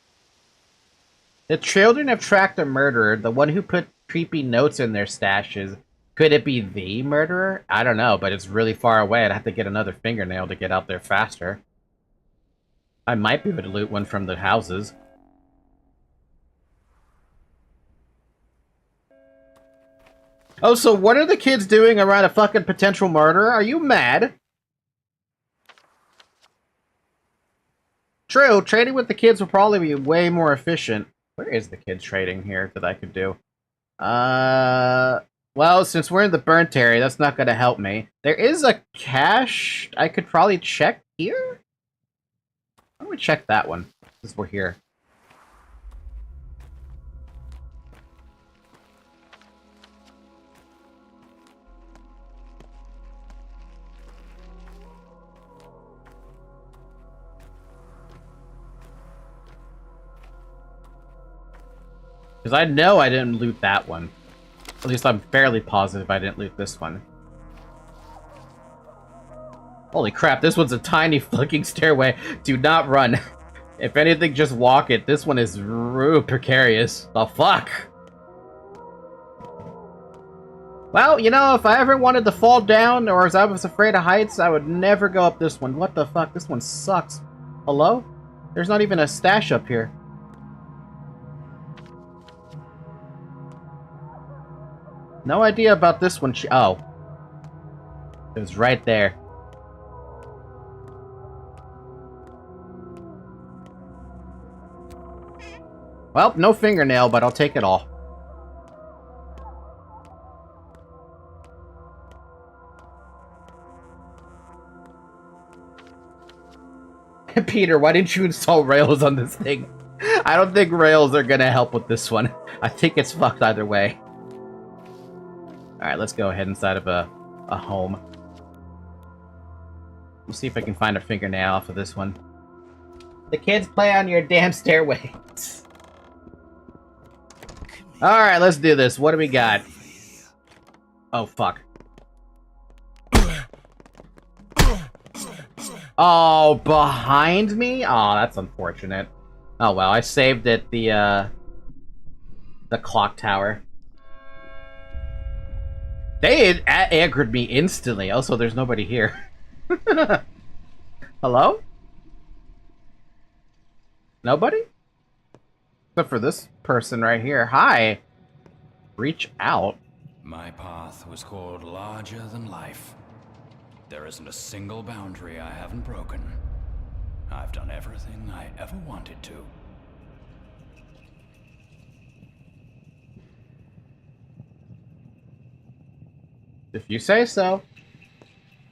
A: The children have tracked a murderer, the one who put creepy notes in their stashes. Could it be the murderer? I don't know, but it's really far away. I'd have to get another fingernail to get out there faster. I might be able to loot one from the houses. Oh, so what are the kids doing around a fucking potential murderer? Are you mad? True, trading with the kids will probably be way more efficient. Where is the kids trading here that I could do? Well, since we're in the burnt area, that's not gonna help me. There is a cache I could probably check here? Why don't we check that one, since we're here? Because I know I didn't loot that one. At least I'm fairly positive I didn't loot this one. Holy crap, this one's a tiny fucking stairway. Do not run. If anything, just walk it. This one is real precarious. The fuck? Well, you know, if I ever wanted to fall down or as I was afraid of heights, I would never go up this one. What the fuck? This one sucks. Hello? There's not even a stash up here. No idea about this one. Oh. It was right there. Well, no fingernail, but I'll take it all. Peter, why didn't you install rails on this thing? I don't think rails are gonna help with this one. I think it's fucked either way. Alright, let's go ahead inside of a home. Let's see if I can find a fingernail off of this one. The kids play on your damn stairway. Alright, let's do this. What do we got? Oh, fuck. Oh, behind me? Oh, that's unfortunate. Oh, well, I saved it, the clock tower. They aggroed me instantly. Also, there's nobody here. Hello? Nobody? Except for this person right here. Hi. Reach out.
C: My path was called larger than life. There isn't a single boundary I haven't broken. I've done everything I ever wanted to.
A: If you say so.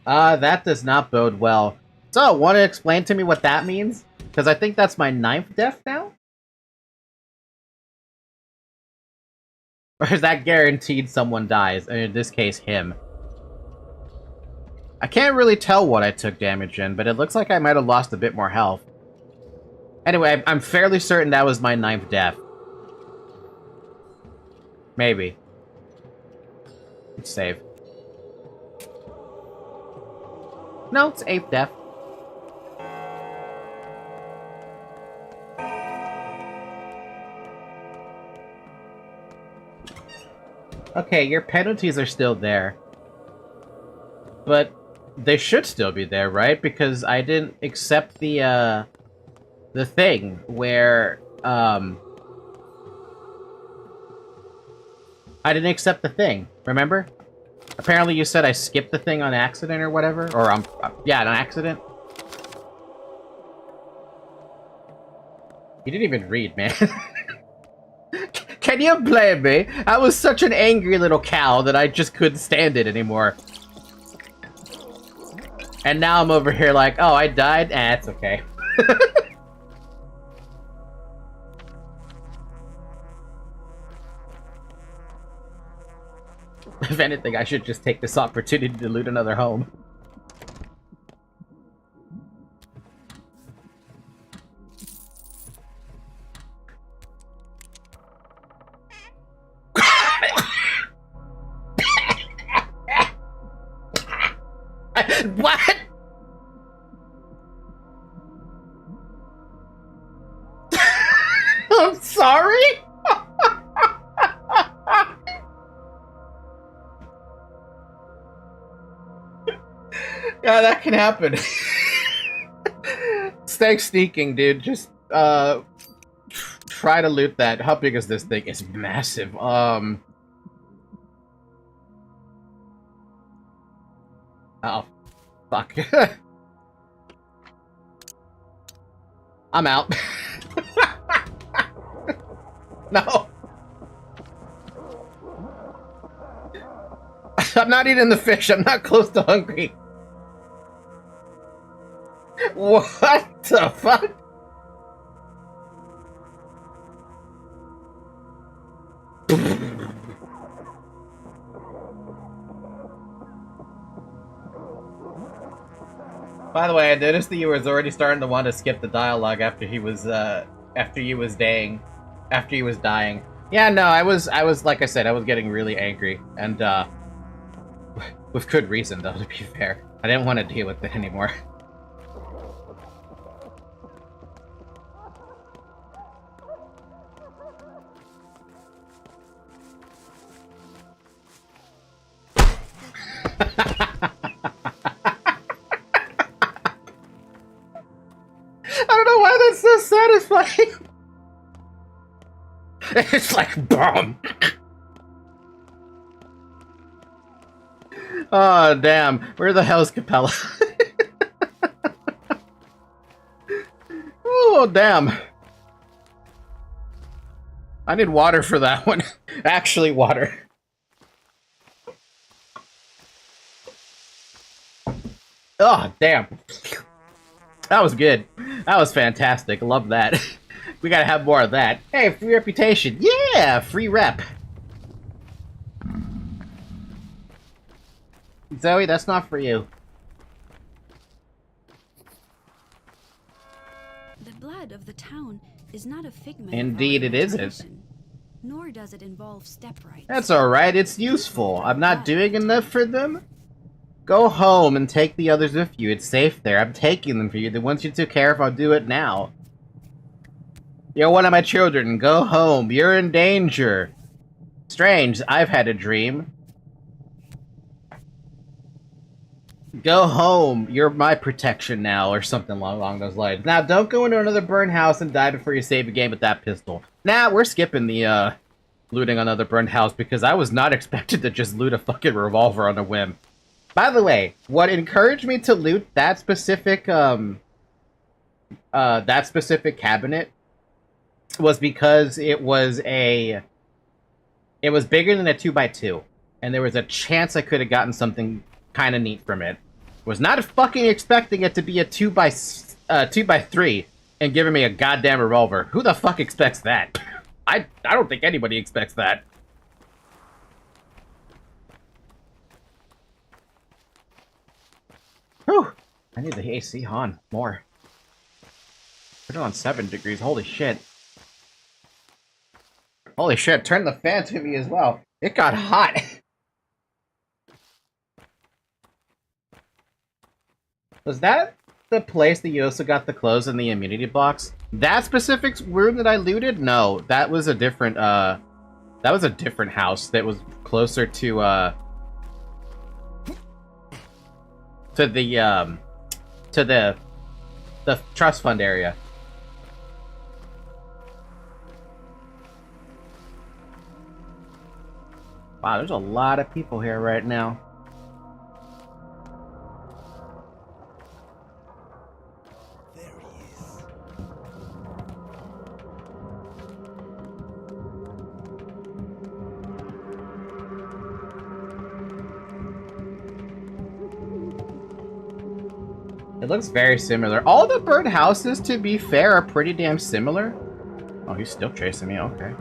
A: That does not bode well. So, want to explain to me what that means? Because I think that's my 9th death now? Or is that guaranteed someone dies? And in this case, him. I can't really tell what I took damage in, but it looks like I might have lost a bit more health. Anyway, I'm fairly certain that was my 9th death. Maybe. Let's save. No, it's 8th death. Okay, your penalties are still there. But they should still be there, right? Because I didn't accept the thing where, I didn't accept the thing, remember? Apparently you said I skipped the thing on accident or whatever, or, yeah, on accident. You didn't even read, man. Can you blame me? I was such an angry little cow that I just couldn't stand it anymore. And now I'm over here like, oh, I died? It's okay. If anything, I should just take this opportunity to loot another home. What? I'm sorry? Yeah, that can happen. Stay sneaking, dude. Just, try to loot that. How big is this thing? It's massive. Oh, fuck. I'm out. No. I'm not eating the fish. I'm not close to hungry. What the fuck? By the way, I noticed that you was already starting to want to skip the dialogue after he was dying. Yeah, no, I was like I said, I was getting really angry, and with good reason, though. To be fair, I didn't want to deal with it anymore. I don't know why that's so satisfying. It's like bomb. Oh damn! Where the hell's Capella? Oh damn! I need water for that one. Actually, water. Oh damn! That was good. That was fantastic. Love that. We gotta have more of that. Hey, free reputation. Yeah, free rep. Zoe, that's not for you.
D: The blood of the town is not a figment.
A: Indeed, it isn't.
D: Nor does it involve step rights.
A: That's alright, it's useful. I'm not doing enough for them. Go home and take the others with you. It's safe there. I'm taking them for you. The ones you took care of, I'll do it now. You're one of my children. Go home. You're in danger. Strange. I've had a dream. Go home. You're my protection now, or something along those lines. Now, don't go into another burned house and die before you save a game with that pistol. Nah, we're skipping the, looting another burned house, because I was not expected to just loot a fucking revolver on a whim. By the way, what encouraged me to loot that specific cabinet was because it was bigger than a 2x2, and there was a chance I could have gotten something kind of neat from it. Was not fucking expecting it to be a 2x3 and giving me a goddamn revolver. Who the fuck expects that? I don't think anybody expects that. Whew! I need the AC on more. Put it on 7 degrees. Holy shit. Holy shit, turn the fan to me as well. It got hot. Was that the place that you also got the clothes in the immunity box? That specific room that I looted? No, that was a different That was a different house that was closer to the trust fund area. Wow, there's a lot of people here right now.
E: There he is.
A: It looks very similar. All the bird houses, to be fair, are pretty damn similar. Oh, he's still chasing me. Okay.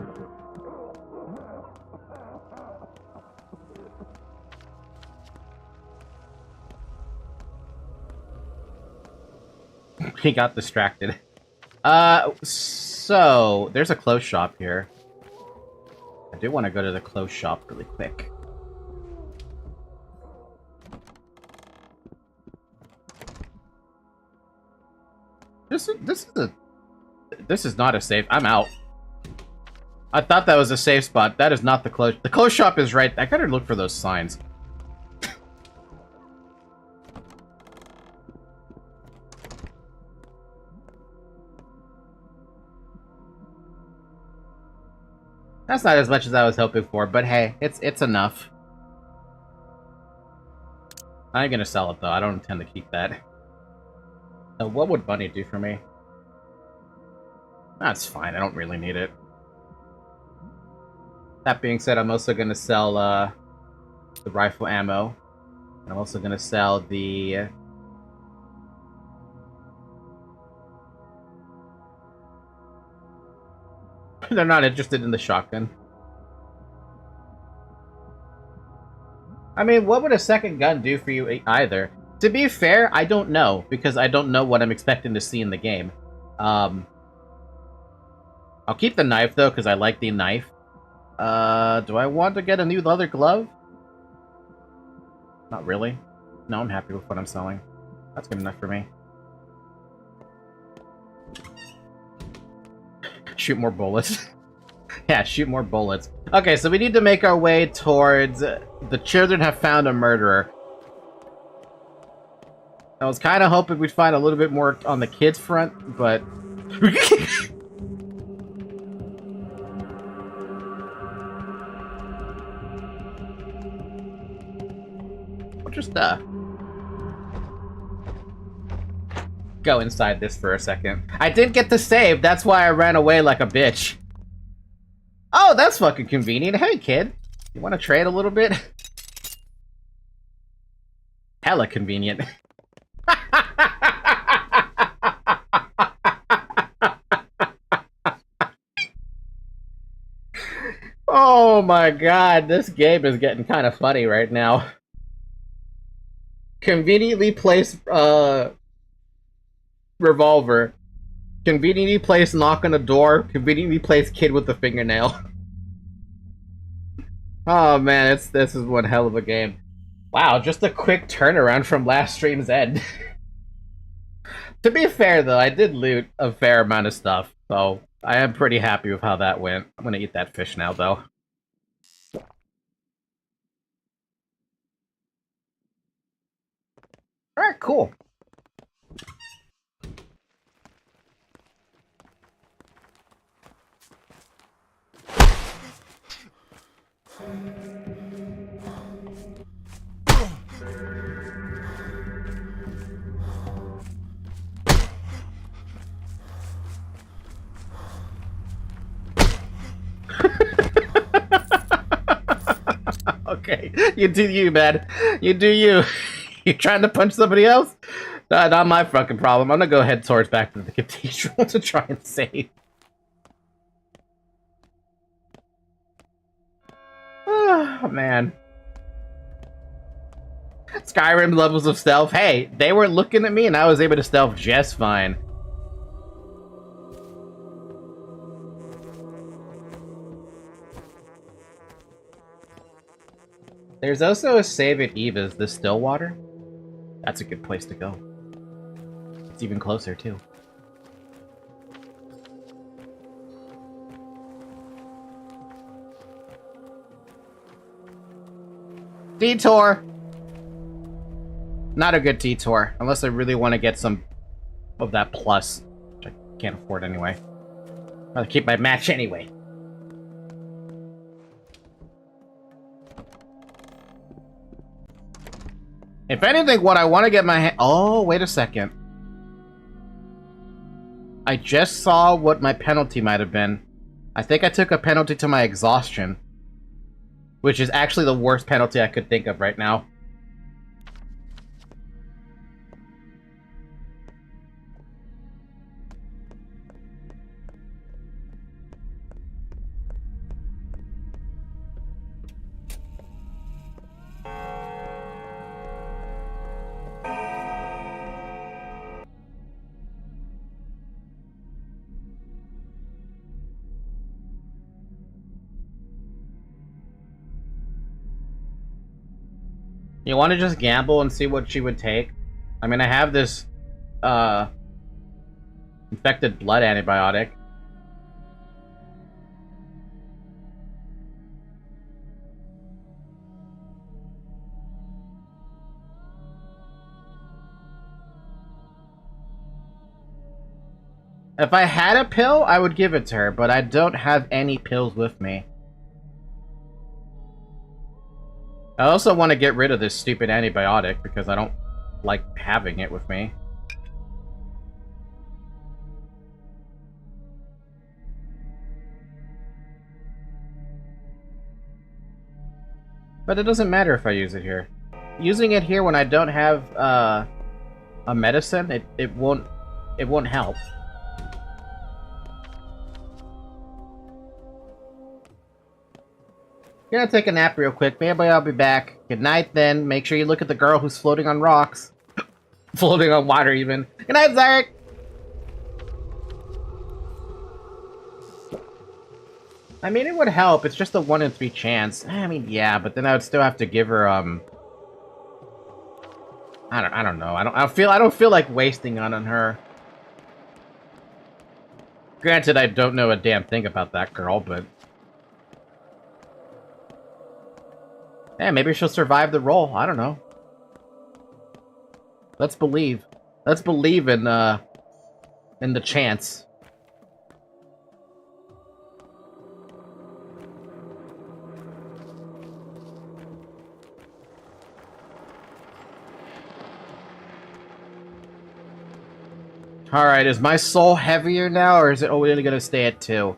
A: He got distracted. So there's a clothes shop here. I do want to go to the clothes shop really quick. This is not a safe. I'm out. I thought that was a safe spot. That is not the clothes. The clothes shop is right. I gotta look for those signs. That's not as much as I was hoping for, but hey, it's enough. I ain't gonna sell it though. I don't intend to keep that. What would Bunny do for me? That's fine. I don't really need it. That being said, I'm also gonna sell the rifle ammo, and I'm also gonna sell the. They're not interested in the shotgun. I mean, what would a second gun do for you either? To be fair, I don't know, because I don't know what I'm expecting to see in the game. I'll keep the knife, though, because I like the knife. Do I want to get a new leather glove? Not really. No, I'm happy with what I'm selling. That's good enough for me. Shoot more bullets. Yeah, shoot more bullets. Okay, so we need to make our way towards the children have found a murderer. I was kind of hoping we'd find a little bit more on the kids front, but... We'll just, go inside this for a second. I didn't get to save, that's why I ran away like a bitch. Oh, that's fucking convenient. Hey, kid. You want to trade a little bit? Hella convenient. Oh my god, this game is getting kind of funny right now. Conveniently placed, revolver. Conveniently placed knock on a door. Conveniently placed kid with a fingernail. Oh man, this is one hell of a game. Wow, just a quick turnaround from last stream's end. To be fair though, I did loot a fair amount of stuff, so I am pretty happy with how that went. I'm gonna eat that fish now though. Alright, cool. Okay, you do you, man. You do you. You trying to punch somebody else? Not my fucking problem. I'm gonna go head towards back to the cathedral to try and save. Oh, man. Skyrim levels of stealth. Hey, they weren't looking at me and I was able to stealth just fine. There's also a save at Eva's, the Stillwater. That's a good place to go. It's even closer, too. Detour! Not a good detour, unless I really want to get some of that plus, which I can't afford anyway. I'll rather keep my match anyway. If anything, what I want to get my hand... Oh, wait a second. I just saw what my penalty might have been. I think I took a penalty to my exhaustion. Which is actually the worst penalty I could think of right now. You want to just gamble and see what she would take? I mean, I have this, infected blood antibiotic. If I had a pill, I would give it to her, but I don't have any pills with me. I also want to get rid of this stupid antibiotic because I don't like having it with me. But it doesn't matter if I use it here. Using it here when I don't have a medicine, it won't help. Gonna take a nap real quick. Maybe I'll be back. Good night, then. Make sure you look at the girl who's floating on rocks. Floating on water, even. Good night, Zarek! I mean, it would help. It's just a 1 in 3 chance. I mean, yeah, but then I would still have to give her, I don't know. I don't feel like wasting on her. Granted, I don't know a damn thing about that girl, but... yeah, maybe she'll survive the roll. I don't know. Let's believe. Let's believe in the chance. Alright, is my soul heavier now, or is it only gonna stay at 2?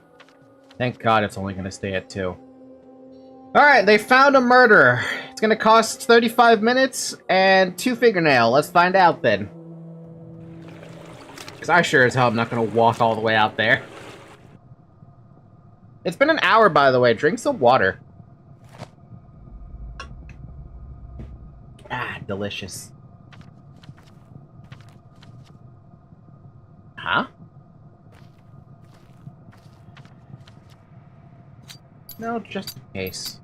A: Thank God it's only gonna stay at 2. Alright, they found a murderer. It's gonna cost 35 minutes and 2 fingernail. Let's find out then. Because I sure as hell am not gonna walk all the way out there. It's been an hour, by the way. Drink some water. Ah, delicious. Huh? No, just in case.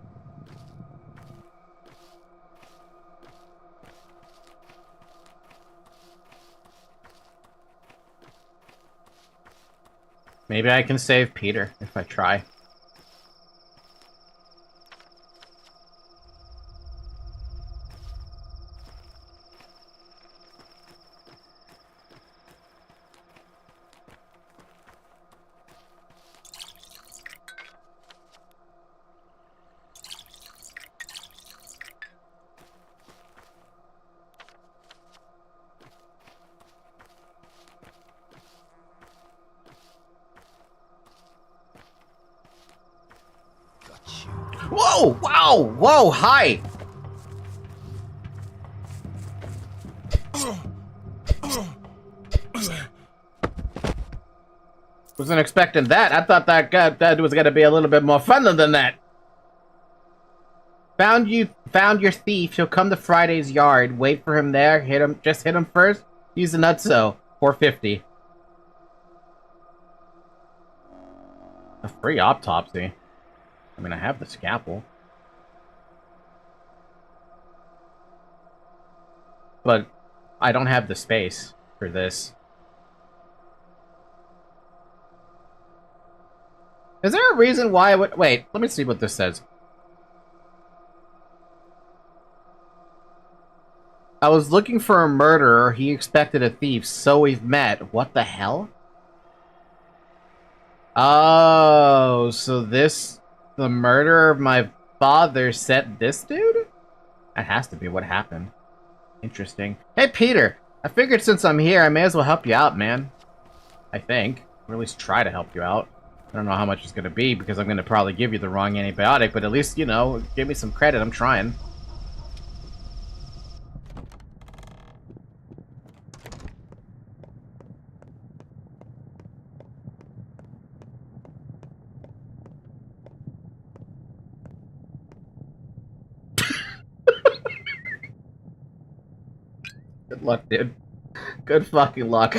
A: Maybe I can save Peter if I try. Whoa! Wow! Whoa! Hi! Wasn't expecting that. I thought that was gonna be a little bit more fun than that. Found your thief. He'll come to Friday's yard. Wait for him there. Hit him. Just hit him first. Use the nutso. 450. A free autopsy. I mean, I have the scalpel. But I don't have the space for this. Is there a reason why I would... wait, let me see what this says. I was looking for a murderer. He expected a thief, so we've met. What the hell? Oh, so this... The murderer of my father set this dude? That has to be what happened. Interesting. Hey, Peter! I figured since I'm here, I may as well help you out, man. I think. Or at least try to help you out. I don't know how much it's gonna be, because I'm gonna probably give you the wrong antibiotic, but at least, you know, give me some credit. I'm trying. Good luck, dude. Good fucking luck.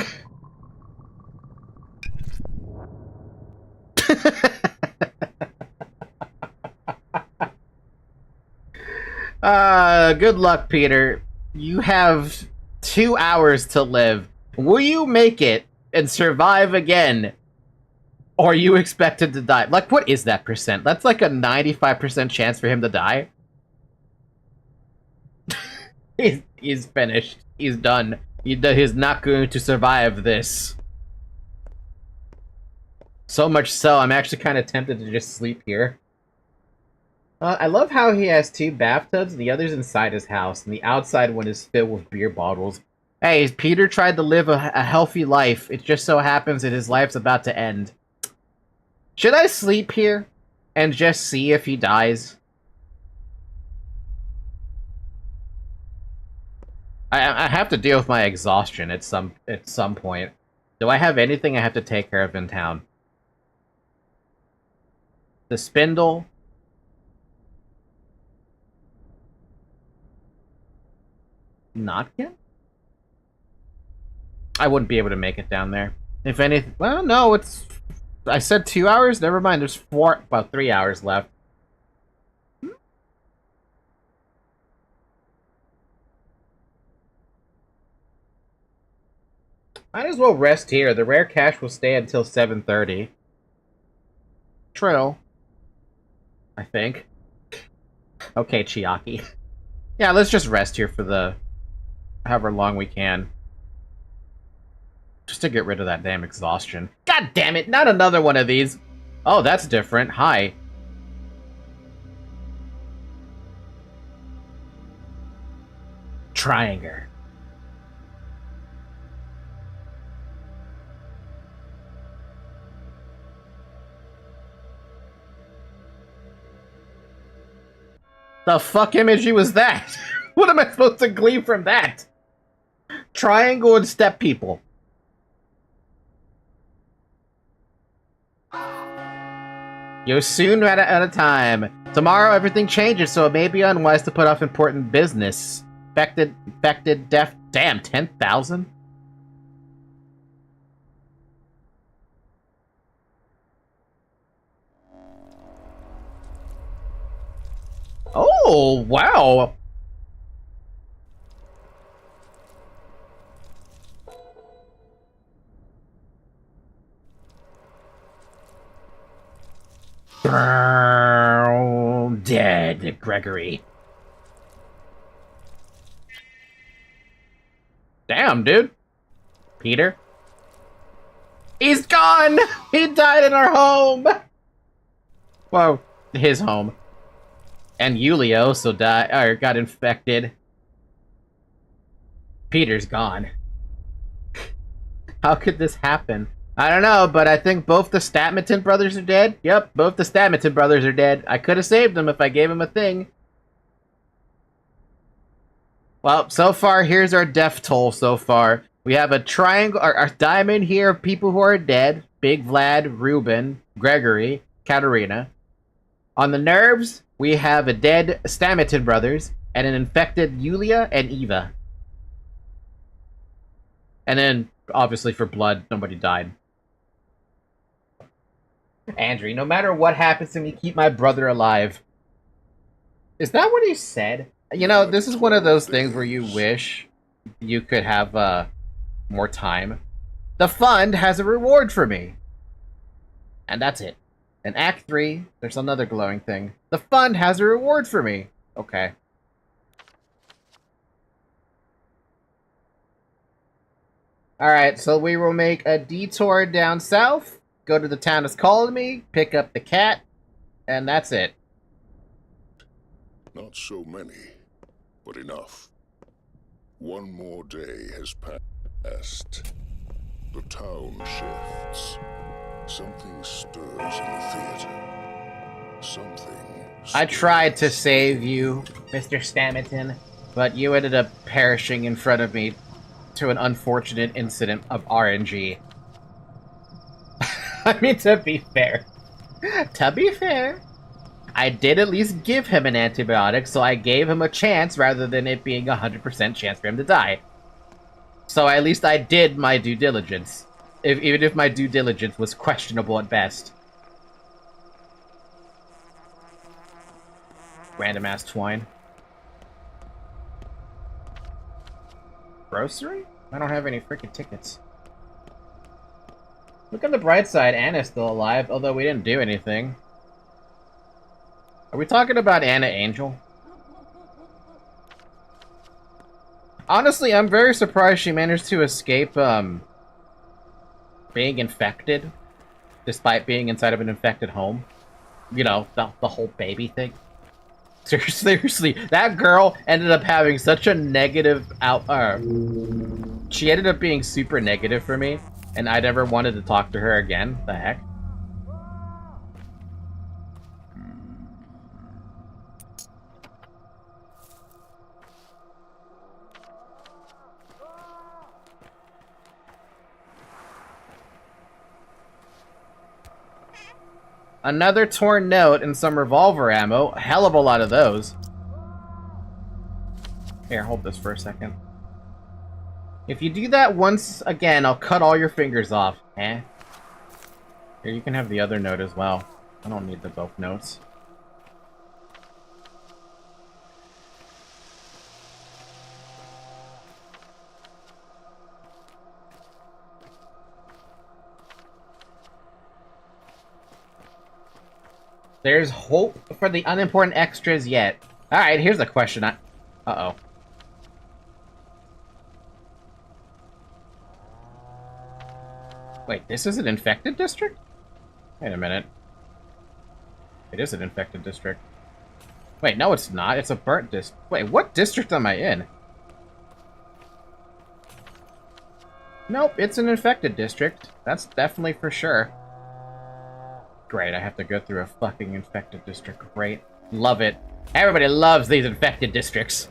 A: Good luck, Peter. You have 2 hours to live. Will you make it and survive again? Or are you expected to die? Like, what is that percent? That's like a 95% chance for him to die. He's finished. He's done. He's not going to survive this. So much so, I'm actually kind of tempted to just sleep here. I love how he has 2 bathtubs, and the other's inside his house, and the outside one is filled with beer bottles. Hey, Peter tried to live a healthy life. It just so happens that his life's about to end. Should I sleep here and just see if he dies? I have to deal with my exhaustion at some point. Do I have anything I have to take care of in town? The spindle. Notkin? I wouldn't be able to make it down there. If anything, well, no, it's... I said 2 hours? Never mind, there's about 3 hours left. Might as well rest here. The rare cache will stay until 7:30. True. I think. Okay, Chiaki. Yeah, let's just rest here for the... however long we can. Just to get rid of that damn exhaustion. God damn it, not another one of these! Oh, that's different. Hi. Trianger. The fuck imagery was that? What am I supposed to glean from that? Triangle and step people. You're soon out of time. Tomorrow everything changes, so it may be unwise to put off important business. Infected, death. Damn, 10,000? Oh, wow. Dead, Gregory. Damn, dude. Peter? He's gone! He died in our home! Well, his home. And Yulia also died, or got infected. Peter's gone. How could this happen? I don't know, but I think both the Statmaton brothers are dead. Yep, both the Statmaton brothers are dead. I could have saved them if I gave him a thing. Well, so far, here's our death toll so far. We have a triangle, our diamond here of people who are dead. Big Vlad, Ruben, Gregory, Katerina. On the nerves, we have a dead Statmaton brothers, and an infected Yulia and Eva. And then, obviously for blood, nobody died. Andrew, no matter what happens to me, keep my brother alive. Is that what he said? You know, this is one of those things where you wish you could have more time. The fund has a reward for me. And that's it. In Act 3, there's another glowing thing. The fund has a reward for me. Okay. Alright, so we will make a detour down south, go to the town that's calling me, pick up the cat, and that's it.
F: Not so many, but enough. One more day has passed. The town shifts. Something stirs in the theater. Something.
A: I tried to save you, Mr. Stamington, but you ended up perishing in front of me to an unfortunate incident of RNG. I mean, to be fair, I did at least give him an antibiotic, so I gave him a chance rather than it being 100% chance for him to die. So at least I did my due diligence, even if my due diligence was questionable at best. Random ass twine. Grocery? I don't have any freaking tickets. Look on the bright side, Anna's still alive, although we didn't do anything. Are we talking about Anna Angel? Honestly, I'm very surprised she managed to escape, being infected, despite being inside of an infected home. You know, the whole baby thing. Seriously, that girl ended up having such a negative she ended up being super negative for me, and I never wanted to talk to her again. The heck? Another torn note and some revolver ammo. A hell of a lot of those. Here, hold this for a second. If you do that once again, I'll cut all your fingers off. Eh? Here, you can have the other note as well. I don't need the both notes. There's hope for the unimportant extras yet. Alright, here's a question. Uh-oh. Wait, this is an infected district? Wait a minute. It is an infected district. Wait, no it's not. It's a burnt district. Wait, what district am I in? Nope, it's an infected district. That's definitely for sure. Great, I have to go through a fucking infected district. Great. Love it. Everybody loves these infected districts.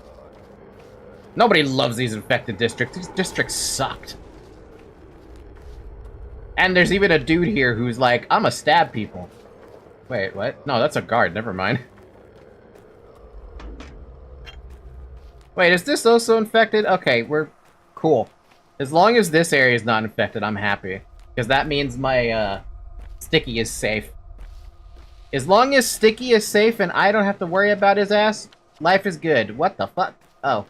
A: Nobody loves these infected districts. These districts sucked. And there's even a dude here who's like, I'ma stab people. Wait, what? No, that's a guard. Never mind. Wait, is this also infected? Okay, we're cool. As long as this area is not infected, I'm happy. Because that means my, Sticky is safe. As long as Sticky is safe and I don't have to worry about his ass, life is good. What the fuck? Oh.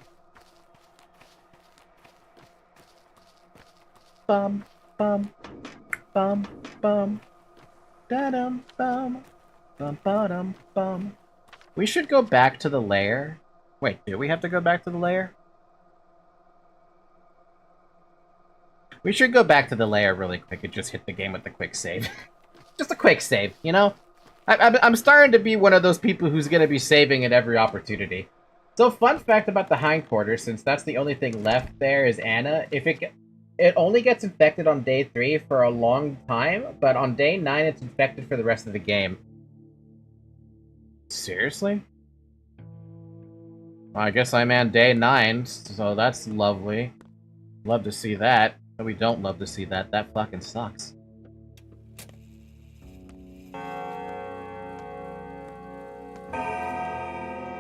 A: Bum, bum, bum, bum. Da-dum, bum. Bum, ba-dum, bum. We should go back to the lair. Wait, do we have to go back to the lair? We should go back to the lair really quick and just hit the game with the quick save. Just a quick save, you know? I'm starting to be one of those people who's going to be saving at every opportunity. So, fun fact about the hindquarters, since that's the only thing left there, is Anna. If it only gets infected on day 3 for a long time, but on day 9 it's infected for the rest of the game. Seriously? Well, I guess I'm on day 9, so that's lovely. Love to see that. But we don't love to see that. That fucking sucks.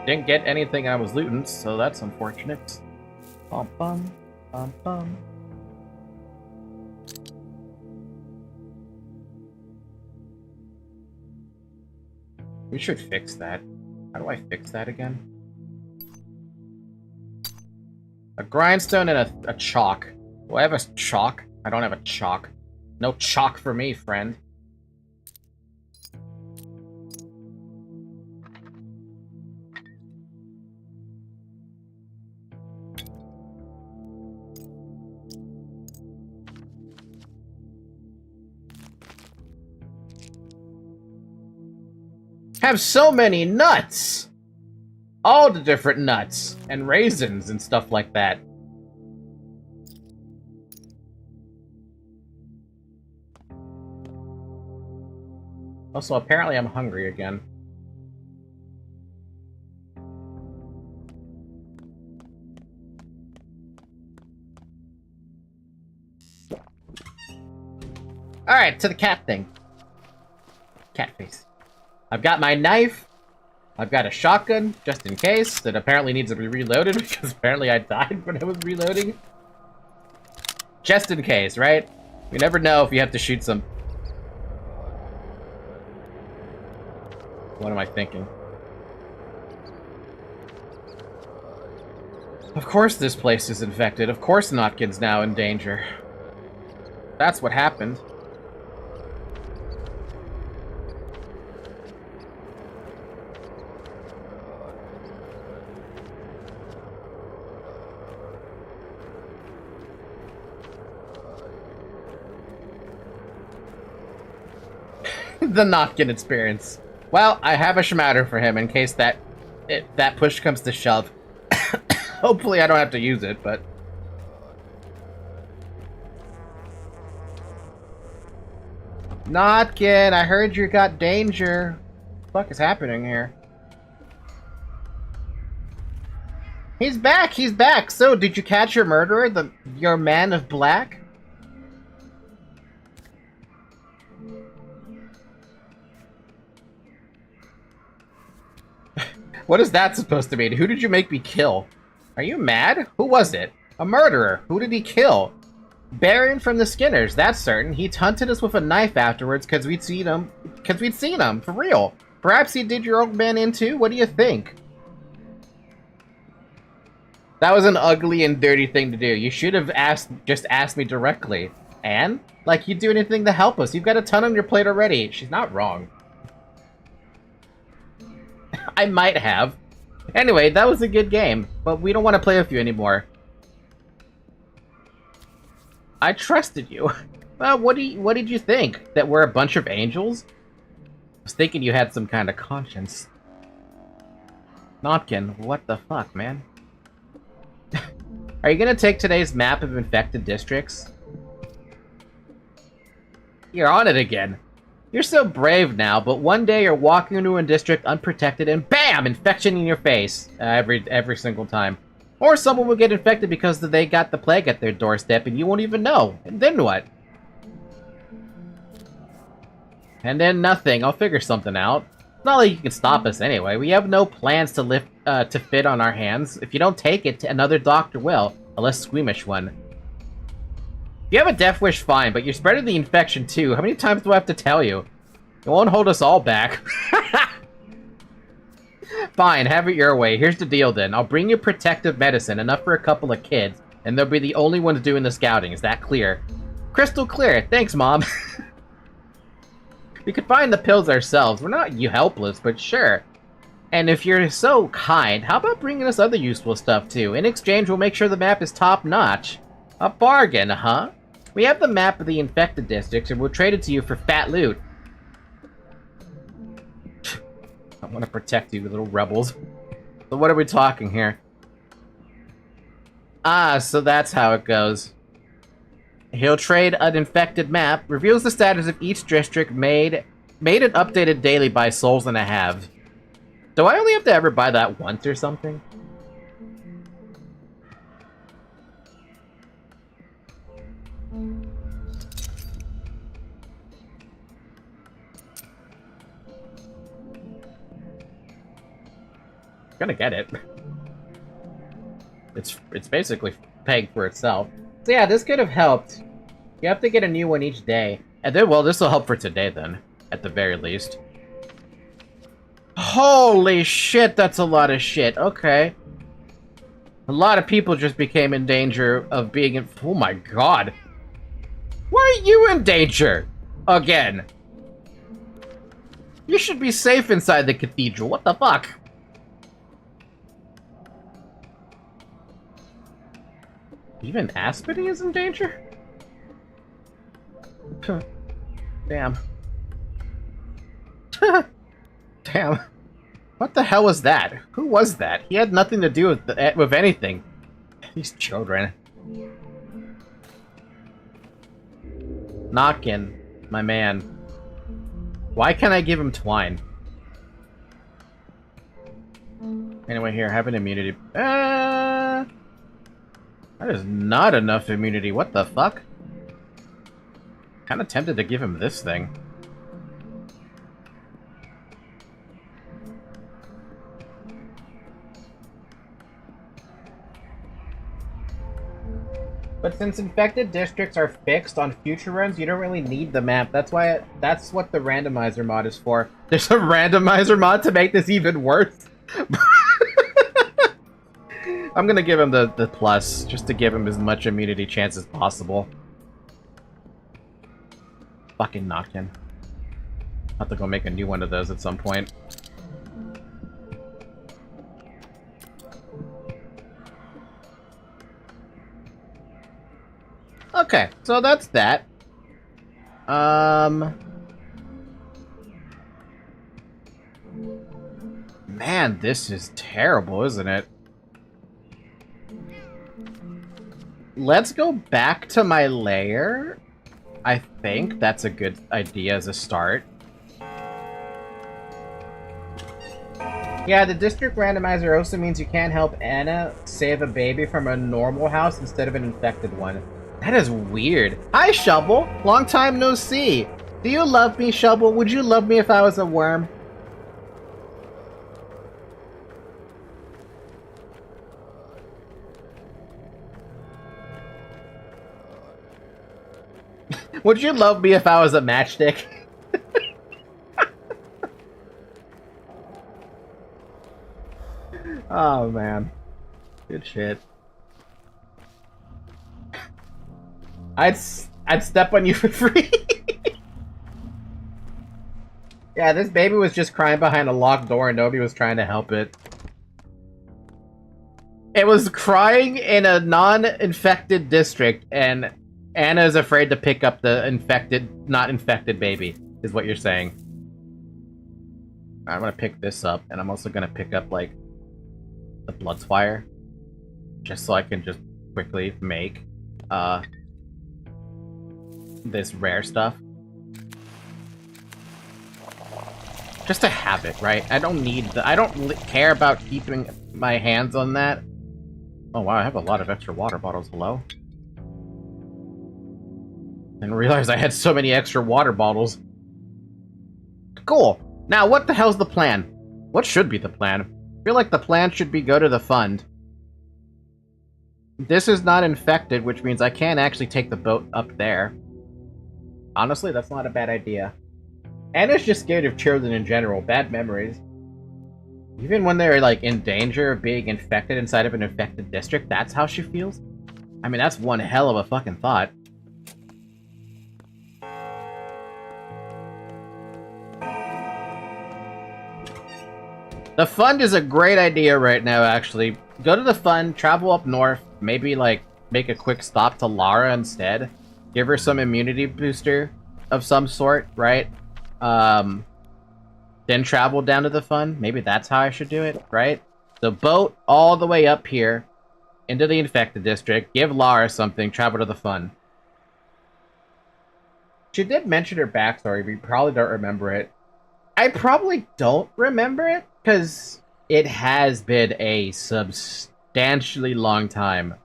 A: Didn't get anything I was looting, so that's unfortunate. Bum bum, bum bum. We should fix that. How do I fix that again? A grindstone and a chalk. Do I have a chalk? I don't have a chalk. No chalk for me, friend. have so many nuts! All the different nuts and raisins and stuff like that. Also, apparently I'm hungry again. Alright, to the cat thing. Cat face. I've got my knife. I've got a shotgun, just in case, that apparently needs to be reloaded, because apparently I died when I was reloading. Just in case, right? You never know if you have to shoot some... What am I thinking? Of course this place is infected. Of course Notkin's now in danger. That's what happened. The Notkin experience. Well, I have a schmatter for him in case that push comes to shove. Hopefully I don't have to use it, but... Notkin, I heard you got danger. What the fuck is happening here? He's back, he's back! So, did you catch your murderer, your man of black? What is that supposed to mean? Who did you make me kill? Are you mad? Who was it? A murderer. Who did he kill? Baron from the Skinners, that's certain. He hunted us with a knife afterwards because we'd seen him. For real. Perhaps he did your old man in too? What do you think? That was an ugly and dirty thing to do. You should have just asked me directly. And? Like you'd do anything to help us. You've got a ton on your plate already. She's not wrong. I might have. Anyway, that was a good game, but we don't want to play with you anymore. I trusted you. Well, what did you think? That we're a bunch of angels? I was thinking you had some kind of conscience. Notkin, what the fuck, man? Are you gonna take today's map of infected districts? You're on it again. You're so brave now, but one day you're walking into a district unprotected and BAM! Infection in your face. Every single time. Or someone will get infected because they got the plague at their doorstep and you won't even know. And then what? And then nothing. I'll figure something out. It's not like you can stop us anyway. We have no plans to fit on our hands. If you don't take it, another doctor will. A less squeamish one. If you have a death wish, fine, but you're spreading the infection too. How many times do I have to tell you? It won't hold us all back. Fine, have it your way. Here's the deal then. I'll bring you protective medicine, enough for a couple of kids, and they'll be the only ones doing the scouting. Is that clear? Crystal clear. Thanks, Mom. We could find the pills ourselves. We're not you helpless, but sure. And if you're so kind, how about bringing us other useful stuff too? In exchange, we'll make sure the map is top-notch. A bargain, huh? We have the map of the infected districts, and we'll trade it to you for fat loot. I want to protect you, little rebels. So what are we talking here? Ah, so that's how it goes. He'll trade an infected map, reveals the status of each district made and updated daily by souls and a half. Do I only have to ever buy that once or something? Gonna get it. It's basically pegged for itself. So yeah, this could have helped. You have to get a new one each day. And then, well, this will help for today then, at the very least. Holy shit, that's a lot of shit. Okay. A lot of people just became in danger of being in... Oh my god. Why are you in danger? Again. You should be safe inside the cathedral. What the fuck? Even Aspity is in danger? Damn. Damn. What the hell was that? Who was that? He had nothing to do with anything. These children. Knockin', my man. Why can't I give him twine? Anyway, here, have an immunity. That is not enough immunity. What the fuck? Kinda tempted to give him this thing. But since infected districts are fixed on future runs, you don't really need the map. That's what the randomizer mod is for. There's a randomizer mod to make this even worse. I'm gonna give him the plus, just to give him as much immunity chance as possible. Fucking Knockin'. I'll have to go make a new one of those at some point. Okay, so that's that. Man, this is terrible, isn't it? Let's go back to my lair. I think that's a good idea as a start. Yeah, the district randomizer also means you can't help Anna save a baby from a normal house instead of an infected one. That is weird. Hi, Shovel! Long time no see! Do you love me, Shovel? Would you love me if I was a worm? Would you love me if I was a matchstick? Oh, man. Good shit. I'd step on you for free. Yeah, this baby was just crying behind a locked door and nobody was trying to help it. It was crying in a non-infected district, and Anna's afraid to pick up the not infected baby, is what you're saying. I'm gonna pick this up, and I'm also gonna pick up, like, the Bloodspire. Just so I can just quickly make, this rare stuff. Just to have it, right? I don't need I don't care about keeping my hands on that. Oh wow, I have a lot of extra water bottles, hello? Didn't realize I had so many extra water bottles. Cool. Now, what the hell's the plan? What should be the plan? I feel like the plan should be go to the fund. This is not infected, which means I can't actually take the boat up there. Honestly, that's not a bad idea. Anna's just scared of children in general. Bad memories. Even when they're, like, in danger of being infected inside of an infected district, that's how she feels? I mean, that's one hell of a fucking thought. The fund is a great idea right now, actually. Go to the fund, travel up north, maybe, like, make a quick stop to Lara instead. Give her some immunity booster of some sort, right? Then travel down to the fund. Maybe that's how I should do it, right? The boat all the way up here into the infected district. Give Lara something, travel to the fund. She did mention her backstory, but you probably don't remember it. I probably don't remember it, because it has been a substantially long time.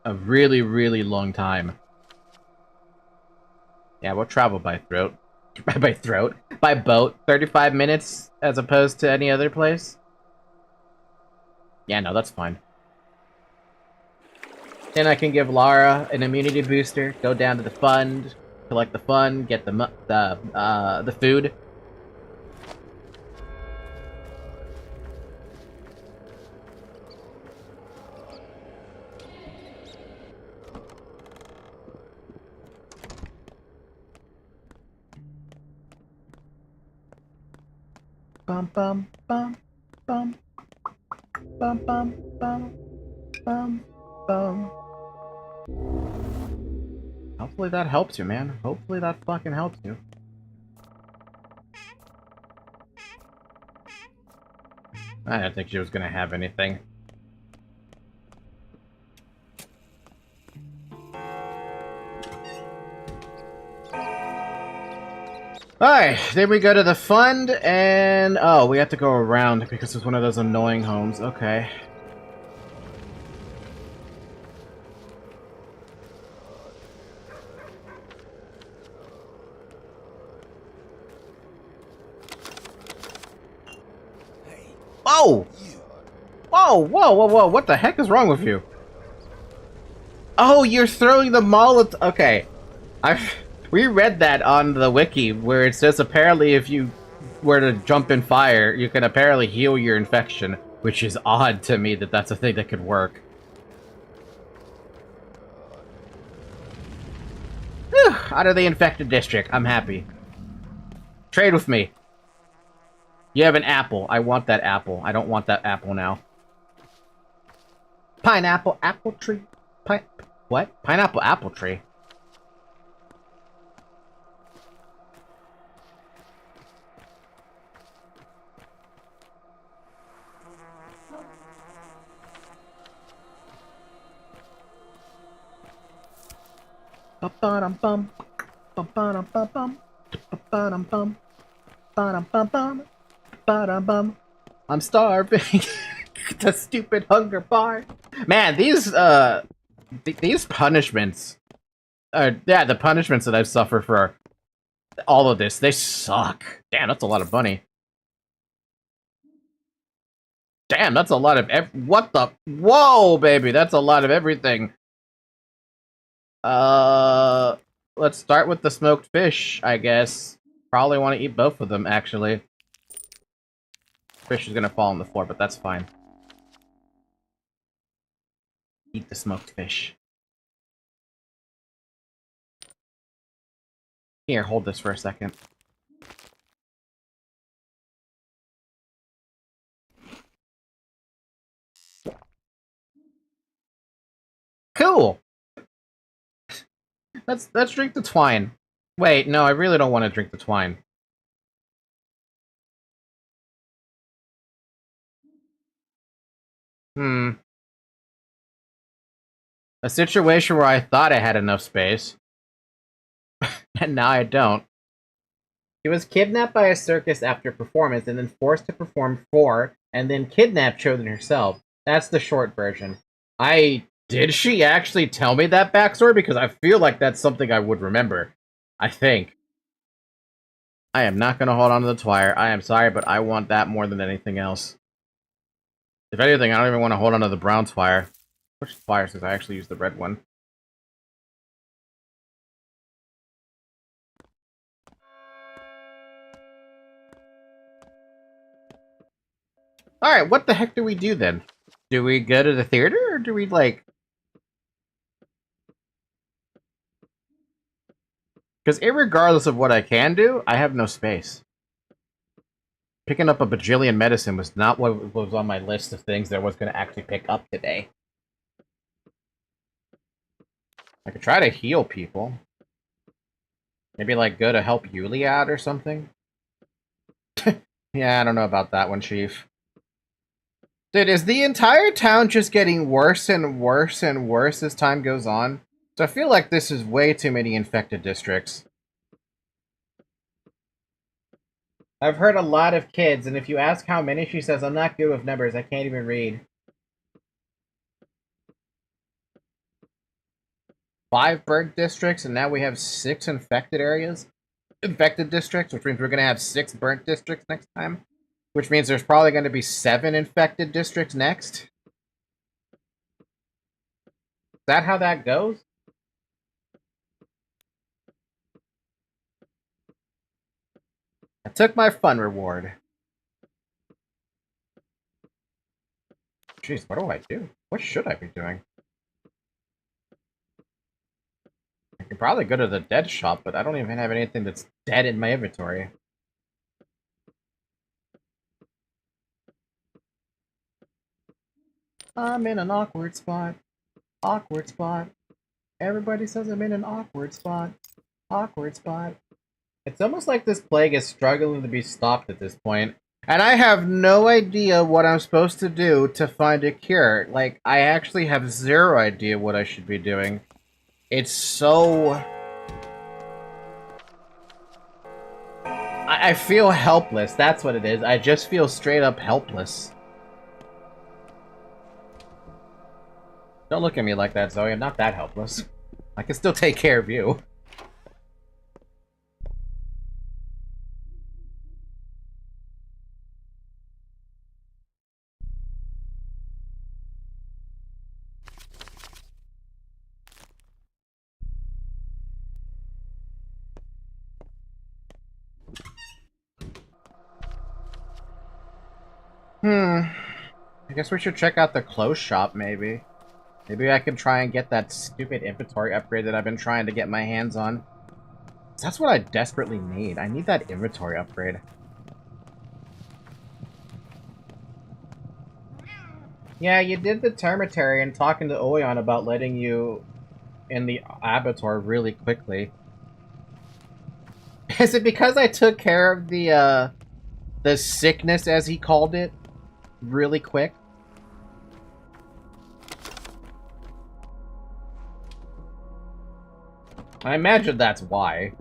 A: A really, really long time. Yeah, we'll travel by throat. By boat. 35 minutes as opposed to any other place. Yeah, no, that's fine. Then I can give Lara an immunity booster, go down to the fund, collect the fund, get the food. Bum bum bum bum bum bum bum bum bum. Hopefully that helps you, man. Hopefully that fucking helps you. I didn't think she was gonna have anything. Alright, then we go to the fund, and... oh, we have to go around because it's one of those annoying homes. Okay. Whoa! Whoa, whoa, whoa, whoa, what the heck is wrong with you? Oh, you're throwing the Molotov... okay. We read that on the wiki, where it says apparently if you were to jump in fire, you can apparently heal your infection, which is odd to me that that's a thing that could work. Whew, out of the infected district. I'm happy. Trade with me. You have an apple. I want that apple. I don't want that apple now. Pineapple apple tree. What? Pineapple apple tree? Ba-ba-dum-bum. Ba-ba-dum-bum-bum. Ba-ba-dum-bum. Ba-dum-bum-bum. Ba-dum-bum. I'm starving. The stupid hunger bar. Man, these punishments, yeah, the punishments that I've suffered for all of this, they suck. Damn, that's a lot of money. Damn, that's a lot of what the? Whoa, baby, that's a lot of everything. Let's start with the smoked fish, I guess. Probably want to eat both of them, actually. Fish is gonna fall on the floor, but that's fine. Eat the smoked fish. Here, hold this for a second. Cool! Let's drink the twine. Wait, no, I really don't want to drink the twine. A situation where I thought I had enough space. And now I don't. She was kidnapped by a circus after a performance and then forced to perform for, and then kidnapped children herself. That's the short version. Did she actually tell me that backstory? Because I feel like that's something I would remember. I think. I am not going to hold on to the twire. I am sorry, but I want that more than anything else. If anything, I don't even want to hold on to the brown twire. Which twire, since I actually used the red one. Alright, what the heck do we do then? Do we go to the theater, or do we, like... because irregardless of what I can do, I have no space. Picking up a bajillion medicine was not what was on my list of things that I was going to actually pick up today. I could try to heal people. Maybe, like, go to help Yuli out or something? Yeah, I don't know about that one, Chief. Dude, is the entire town just getting worse and worse and worse as time goes on? So I feel like this is way too many infected districts. I've heard a lot of kids, and if you ask how many, she says, I'm not good with numbers, I can't even read. 5 burnt districts, and now we have 6 infected areas. Infected districts, which means we're going to have 6 burnt districts next time. Which means there's probably going to be 7 infected districts next. Is that how that goes? I took my fun reward. Jeez, what do I do? What should I be doing? I could probably go to the dead shop, but I don't even have anything that's dead in my inventory. I'm in an awkward spot. Awkward spot. Everybody says I'm in an awkward spot. Awkward spot. It's almost like this plague is struggling to be stopped at this point. And I have no idea what I'm supposed to do to find a cure. Like, I actually have zero idea what I should be doing. It's so... I feel helpless. That's what it is. I just feel straight up helpless. Don't look at me like that, Zoe. I'm not that helpless. I can still take care of you. I guess we should check out the clothes shop, maybe. Maybe I can try and get that stupid inventory upgrade that I've been trying to get my hands on. That's what I desperately need. I need that inventory upgrade. Yeah, you did the termitary and talking to Oyan about letting you in the abattoir really quickly. Is it because I took care of the sickness, as he called it, really quick? I imagine that's why.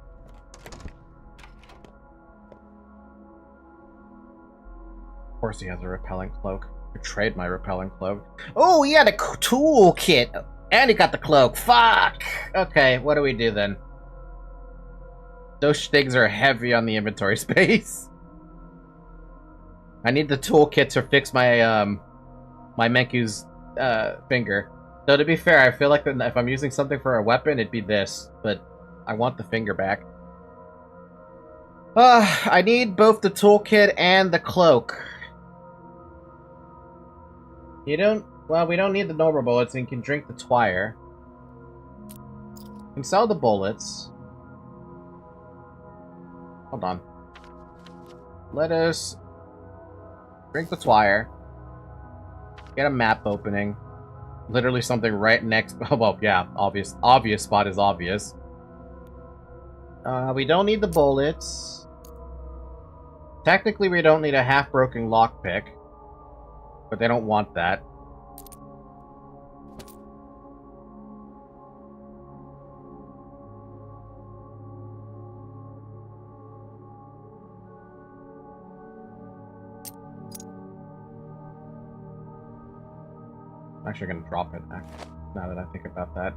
A: Of course he has a repelling cloak. Betrayed my repelling cloak. Oh, he had a tool kit! And he got the cloak. Fuck! Okay, what do we do then? Those things are heavy on the inventory space. I need the toolkit to fix my, my Menku's, finger. Though, to be fair, I feel like if I'm using something for a weapon, it'd be this. But I want the finger back. I need both the toolkit and the cloak. You don't... Well, we don't need the normal bullets, and you can drink the twire. You can sell the bullets. Hold on. Let us drink the twire. Get a map opening. Literally something right next... Well, yeah, obvious spot is obvious. We don't need the bullets. Technically, we don't need a half-broken lockpick. But they don't want that. I'm actually gonna drop it now that I think about that.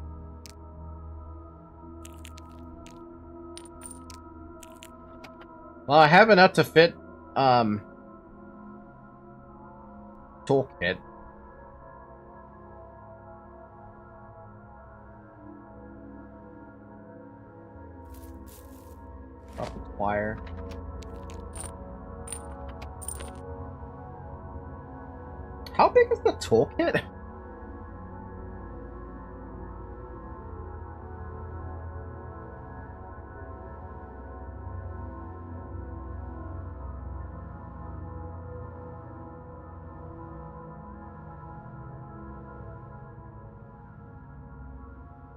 A: Well, I have enough to fit, toolkit. Drop the wire. How big is the toolkit?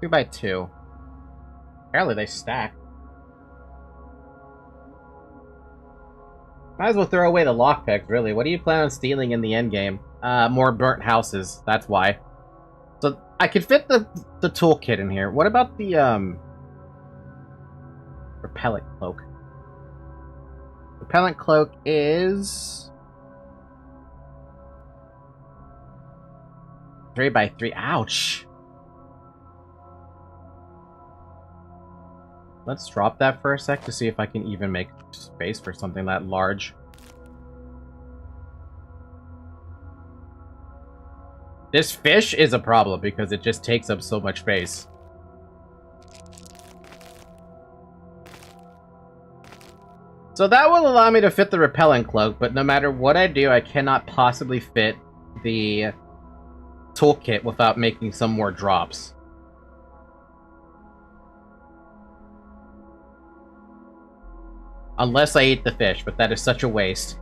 A: Two by two. Apparently they stack. Might as well throw away the lockpicks, really. What do you plan on stealing in the endgame? More burnt houses, that's why. So, I could fit the toolkit in here. What about the, repellent cloak? Repellent cloak is... 3 by 3. Ouch! Let's drop that for a sec to see if I can even make space for something that large. This fish is a problem because it just takes up so much space. So that will allow me to fit the repellent cloak, but no matter what I do, I cannot possibly fit the toolkit without making some more drops. Unless I eat the fish, but that is such a waste.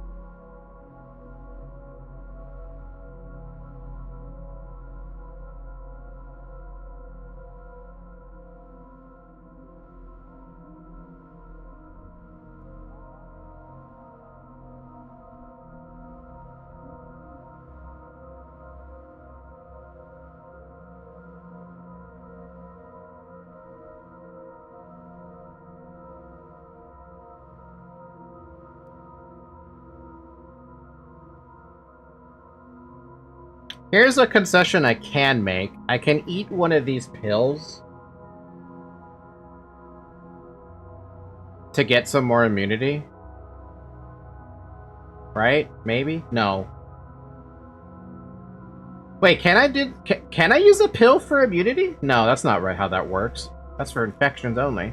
A: Here's a concession I can make. I can eat one of these pills to get some more immunity. Right? Maybe? No. Wait, can I use a pill for immunity? No, that's not right how that works. That's for infections only.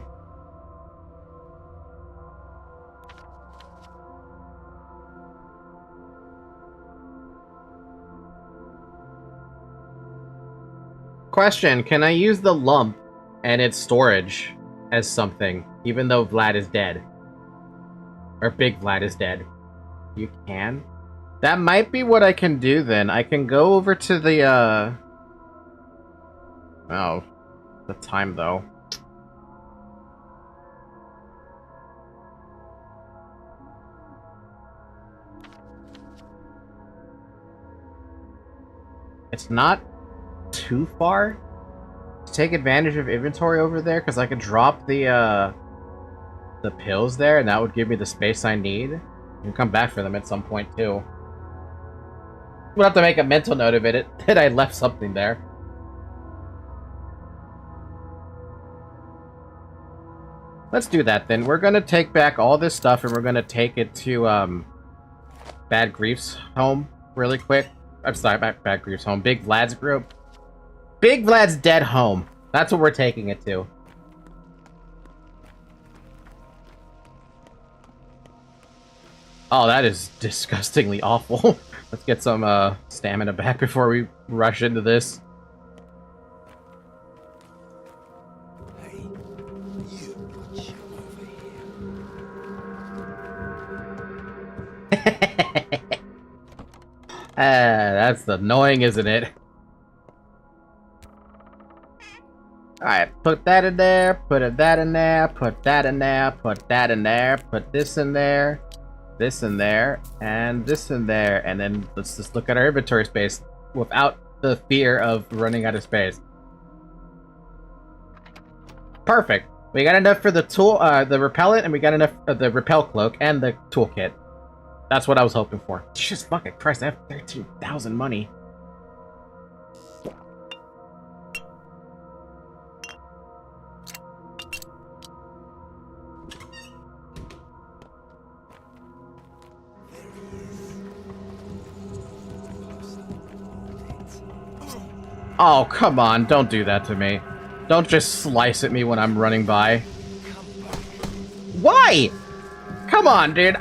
A: Question, can I use the lump and its storage as something, even though Vlad is dead? Or Big Vlad is dead? You can? That might be what I can do then. I can go over to the, oh, the time though. It's not too far to take advantage of inventory over there, because I could drop the pills there, and that would give me the space I need. And come back for them at some point too. We'll have to make a mental note of it that I left something there. Let's do that then. We're gonna take back all this stuff and we're gonna take it to Bad Grief's home really quick. I'm sorry, Bad Grief's home. Big Vlad's group. Big Vlad's dead home. That's what we're taking it to. Oh, that is disgustingly awful. Let's get some stamina back before we rush into this.
E: Hey, you put you over here.
A: That's annoying, isn't it? Alright, put that in there, put that in there, put that in there, put that in there, put this in there, this in there, and this in there, and then let's just look at our inventory space without the fear of running out of space. Perfect. We got enough for the tool, the repellent, and we got enough of the repel cloak and the toolkit. That's what I was hoping for. Jesus fucking Christ, I have 13,000 money. Oh, come on, don't do that to me. Don't just slice at me when I'm running by. Why? Come on, dude,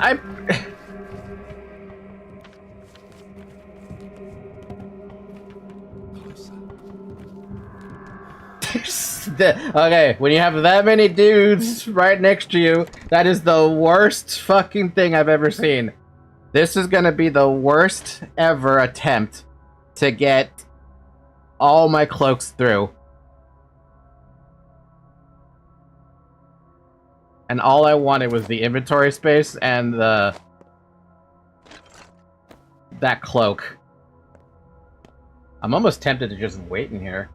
A: Okay, when you have that many dudes right next to you, that is the worst fucking thing I've ever seen. This is gonna be the worst ever attempt to get all my cloaks through. And all I wanted was the inventory space and that cloak. I'm almost tempted to just wait in here.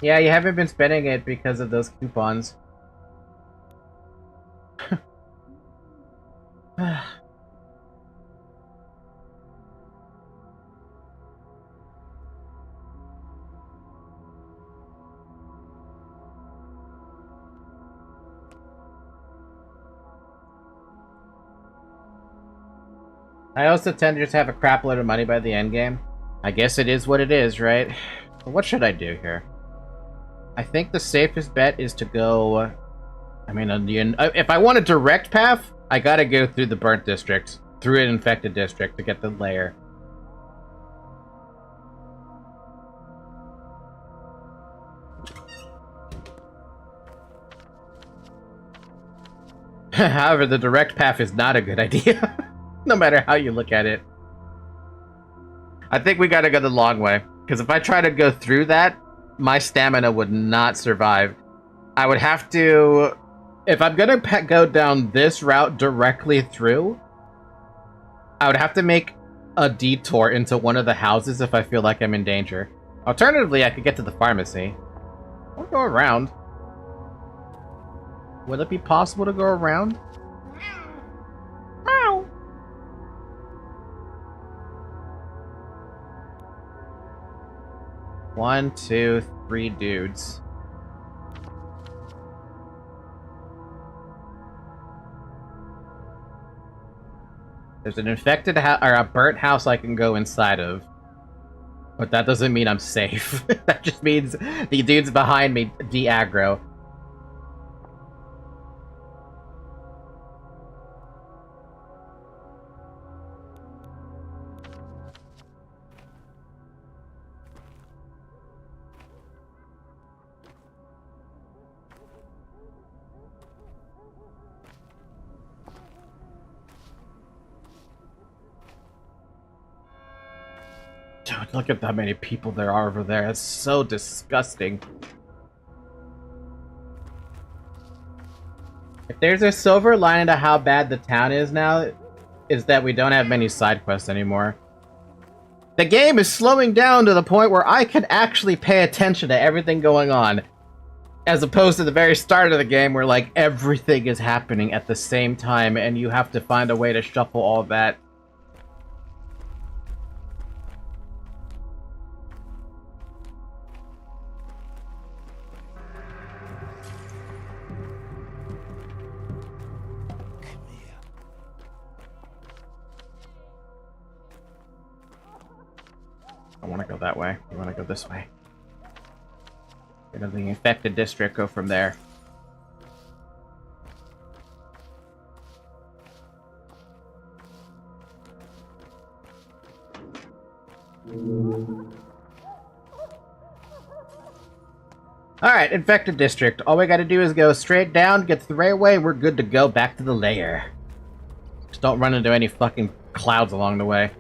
A: Yeah, you haven't been spending it because of those coupons. I also tend to just have a crap load of money by the end game. I guess it is what it is, right? What should I do here? I think the safest bet is to go... I mean, if I want a direct path, I gotta go through the burnt district, through an infected district to get the lair. However, the direct path is not a good idea, no matter how you look at it. I think we gotta go the long way, because if I try to go through that, my stamina would not survive. I would have to... If I'm gonna go down this route directly through, I would have to make a detour into one of the houses if I feel like I'm in danger. Alternatively, I could get to the pharmacy. Or go around. Would it be possible to go around? Meow. 1, 2, 3 dudes. There's an infected house, or a burnt house I can go inside of. But that doesn't mean I'm safe. That just means the dudes behind me de-aggro. Dude, look at how many people there are over there. It's so disgusting. If there's a silver lining to how bad the town is now, is that we don't have many side quests anymore. The game is slowing down to the point where I can actually pay attention to everything going on. As opposed to the very start of the game where, like, everything is happening at the same time and you have to find a way to shuffle all that. I want to go that way. You want to go this way. Get to the infected district, go from there. Alright, infected district. All we gotta do is go straight down, get to the railway, we're good to go back to the lair. Just don't run into any fucking clouds along the way.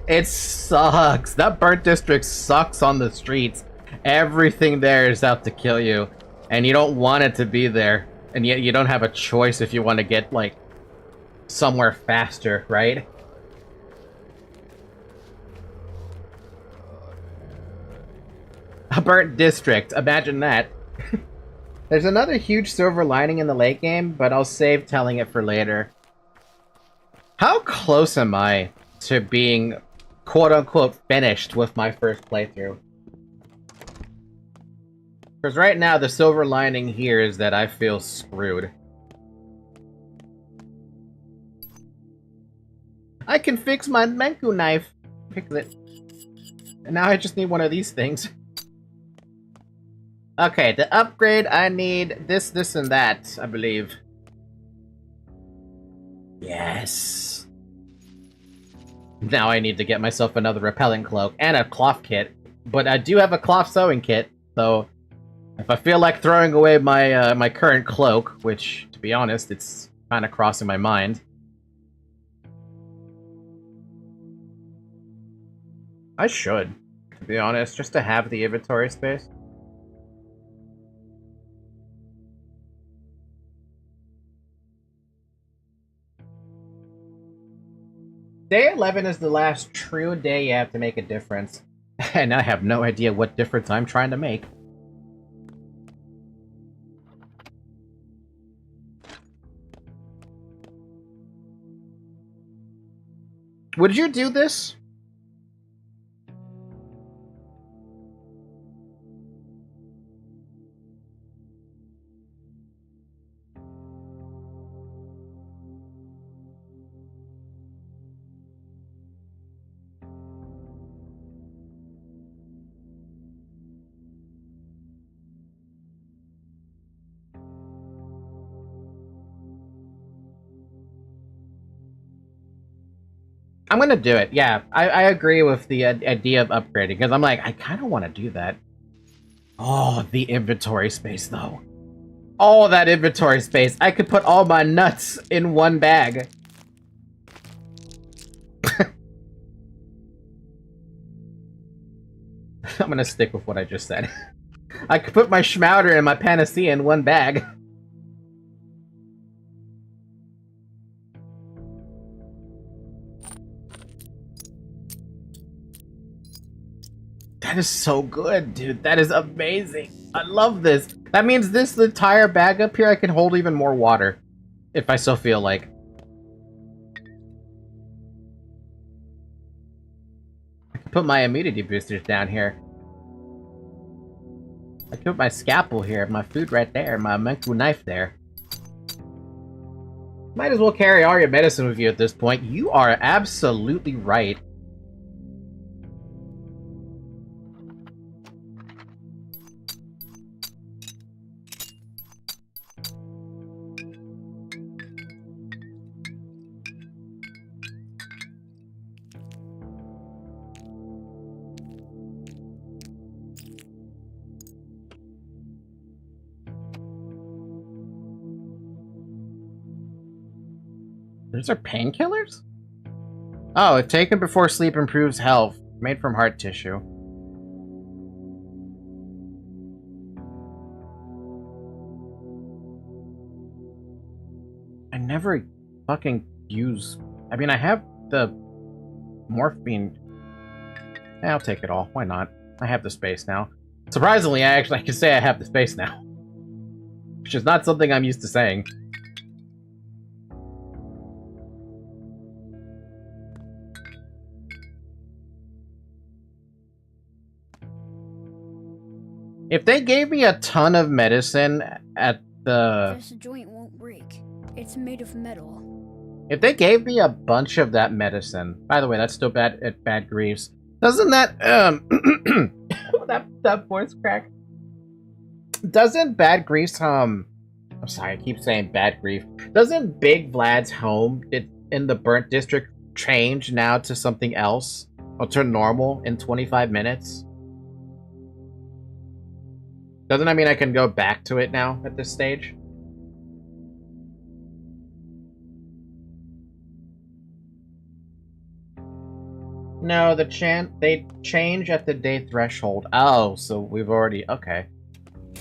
A: It sucks. That burnt district sucks on the streets. Everything there is out to kill you. And you don't want it to be there. And yet you don't have a choice if you want to get, like, somewhere faster, right? A burnt district. Imagine that. There's another huge silver lining in the late game, but I'll save telling it for later. How close am I to being quote-unquote finished with my first playthrough? Because right now, the silver lining here is that I feel screwed. I can fix my Menku knife! Fix it. And now I just need one of these things. Okay, to upgrade, I need this, this, and that, I believe. Yes. Now I need to get myself another repellent cloak and a cloth kit. But I do have a cloth sewing kit, so if I feel like throwing away my my current cloak, which, to be honest, it's kind of crossing my mind. I should, to be honest, just to have the inventory space. Day 11 is the last true day you have to make a difference. And I have no idea what difference I'm trying to make. Would you do this? I'm gonna do it, yeah. I agree with the idea of upgrading, because I'm like, I kind of want to do that. Oh, the inventory space, though. Oh, that inventory space. I could put all my nuts in one bag. I'm gonna stick with what I just said. I could put my Schmouder and my Panacea in one bag. That is so good, dude. That is amazing. I love this. That means this entire bag up here, I can hold even more water. If I so feel like. I can put my immunity boosters down here. I can put my scalpel here, my food right there, my Menku knife there. Might as well carry all your medicine with you at this point. You are absolutely right. Those are painkillers? Oh, if taken before sleep improves health. Made from heart tissue. I never fucking use... I mean, I have the morphine. I'll take it all. Why not? I have the space now. Surprisingly, I can say I have the space now. Which is not something I'm used to saying. If they gave me a ton of medicine at the...
B: This joint won't break. It's made of metal.
A: If they gave me a bunch of that medicine... By the way, that's still bad at Bad Griefs. Doesn't that... that voice crack. Doesn't Bad Griefs, I'm sorry, I keep saying Bad Grief. Doesn't Big Vlad's home in the Burnt District change now to something else? Or to normal in 25 minutes? Doesn't that mean I can go back to it now at this stage? No, they change at the day threshold. Oh, so we've already... Okay.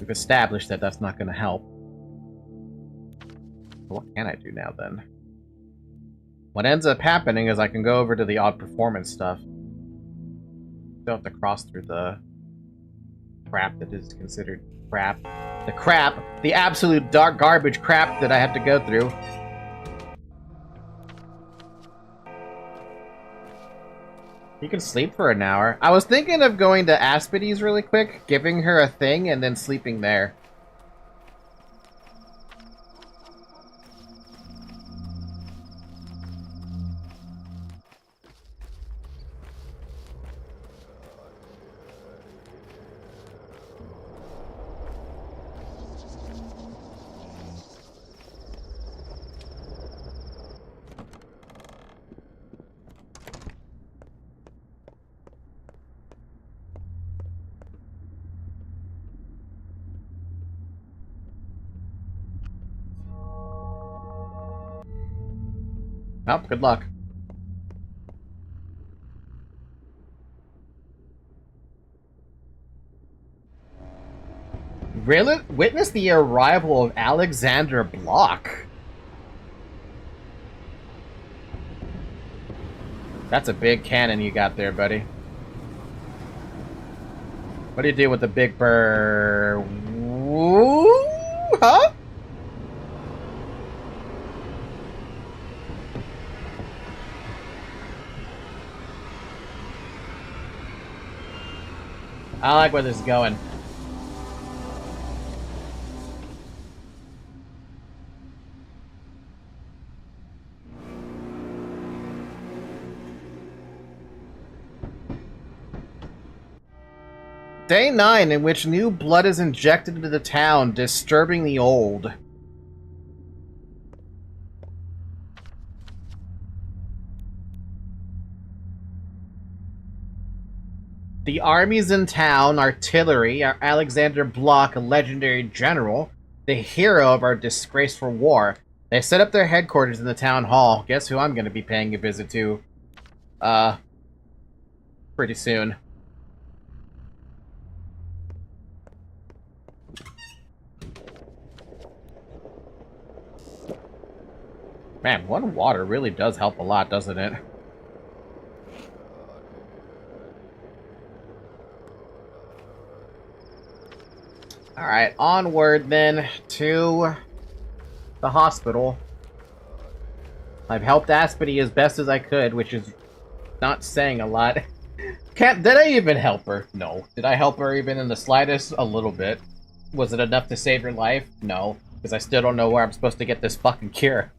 A: We've established that that's not going to help. What can I do now, then? What ends up happening is I can go over to the odd performance stuff. Still have to cross through the... crap that is considered crap. The absolute dark garbage crap that I have to go through. You can sleep for an hour. I was thinking of going to Aspides really quick, giving her a thing, and then sleeping there. Oh, good luck. Really? Witness the arrival of Alexander Block. That's a big cannon you got there, buddy. What do you do with the big bird? Huh? I like where this is going. Day 9, in which new blood is injected into the town, disturbing the old. The armies in town, artillery, our Alexander Block, a legendary general, the hero of our disgraceful war. They set up their headquarters in the town hall. Guess who I'm going to be paying a visit to? Pretty soon. Man, one water really does help a lot, doesn't it? Alright, onward then to the hospital. I've helped Aspity as best as I could, which is not saying a lot. Did I even help her? No. Did I help her even in the slightest? A little bit. Was it enough to save her life? No. Because I still don't know where I'm supposed to get this fucking cure.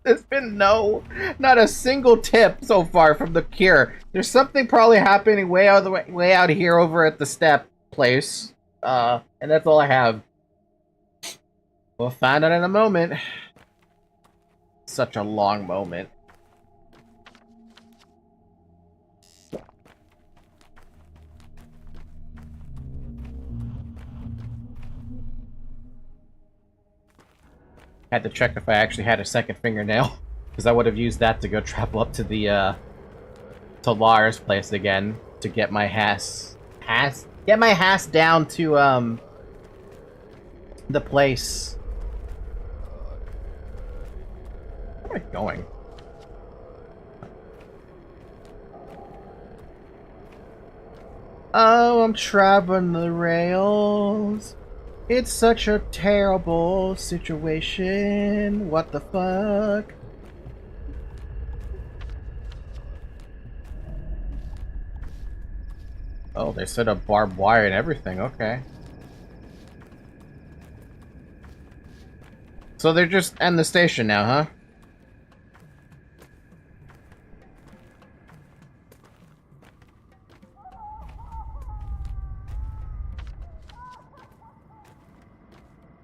A: There's been not a single tip so far from the cure. There's something probably happening way out here over at the step place. And that's all I have. We'll find out in a moment. Such a long moment. Had to check if I actually had a second fingernail, because I would have used that to go travel up to the to Lara's place again to get my get my Hass down to the place. Where am I going? Oh, I'm traveling the rails. It's such a terrible situation. What the fuck? Oh, they set up barbed wire and everything. Okay. So they're just in the station now, huh?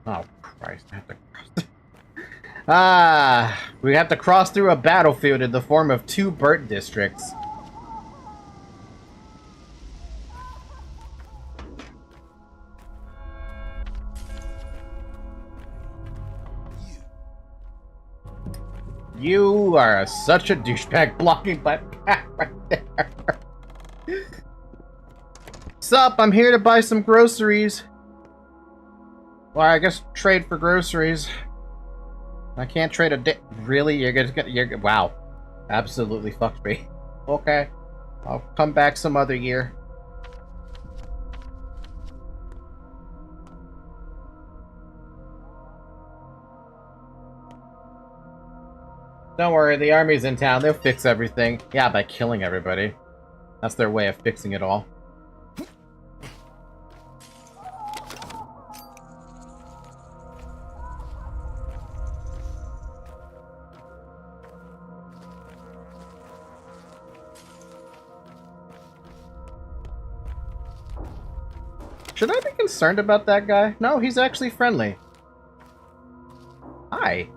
A: Oh, Christ, I have to cross. We have to cross through a battlefield in the form of 2 burnt districts. You are such a douchebag blocking my path right there. Sup, I'm here to buy some groceries. Well, I guess trade for groceries. I can't trade a really? You're wow. Absolutely fucked me. Okay. I'll come back some other year. Don't worry, the army's in town. They'll fix everything. Yeah, by killing everybody. That's their way of fixing it all. Should I be concerned about that guy? No, he's actually friendly. Hi.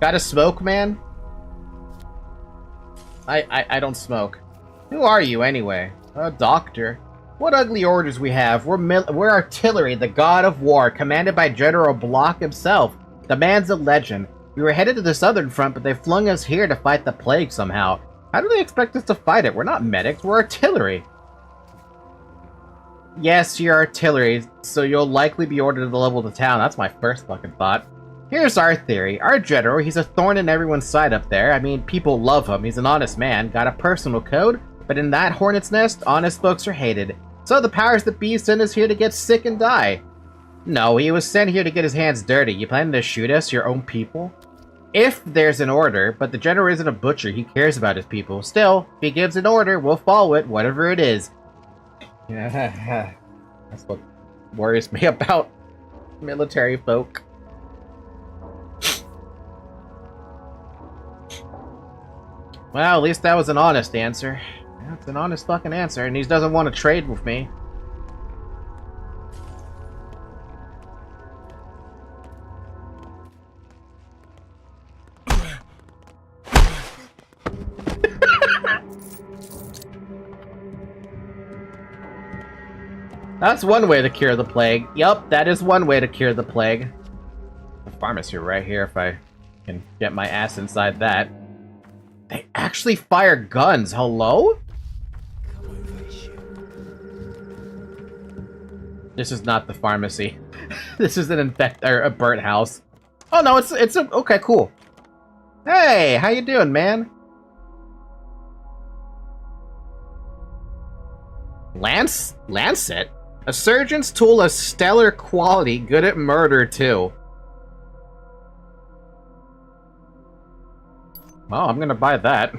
A: Got a smoke, man? I don't smoke. Who are you, anyway? A doctor. What ugly orders we have. We're artillery, the god of war, commanded by General Block himself. The man's a legend. We were headed to the southern front, but they flung us here to fight the plague somehow. How do they expect us to fight it? We're not medics, we're artillery. Yes, you're artillery, so you'll likely be ordered to level the town. That's my first fucking thought. Here's our theory. Our general, he's a thorn in everyone's side up there. I mean, people love him. He's an honest man, got a personal code, but in that hornet's nest, honest folks are hated. So the powers that be sent us here to get sick and die. No, he was sent here to get his hands dirty. You planning to shoot us, your own people? If there's an order, but the general isn't a butcher, he cares about his people. Still, if he gives an order, we'll follow it, whatever it is. Yeah, that's what worries me about military folk. Well, at least that was an honest answer. That's an honest fucking answer, and he doesn't want to trade with me. That's one way to cure the plague. Yup, that is one way to cure the plague. The pharmacy right here, if I can get my ass inside that. They actually fire guns. Hello? This is not the pharmacy. This is an a burnt house. Oh no, it's a okay, cool. Hey, how you doing, man? Lancet? A surgeon's tool of stellar quality, good at murder, too. Well, I'm gonna buy that.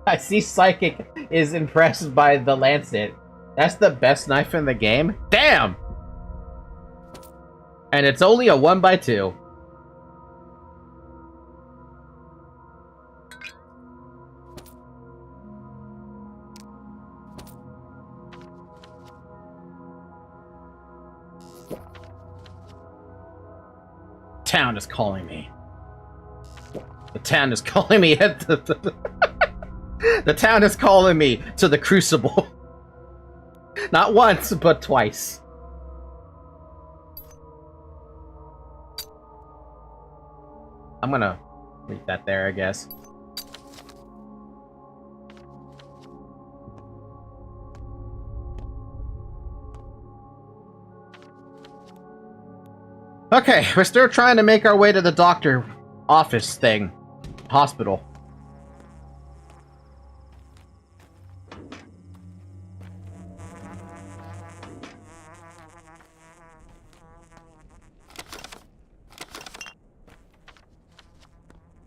A: I see Psychic is impressed by the Lancet. That's the best knife in the game? Damn! And it's only a 1x2. Town is calling me. The town is calling me at the town is calling me to the Crucible. Not once, but twice. I'm gonna leave that there, I guess. Okay, we're still trying to make our way to the doctor office thing. Hospital.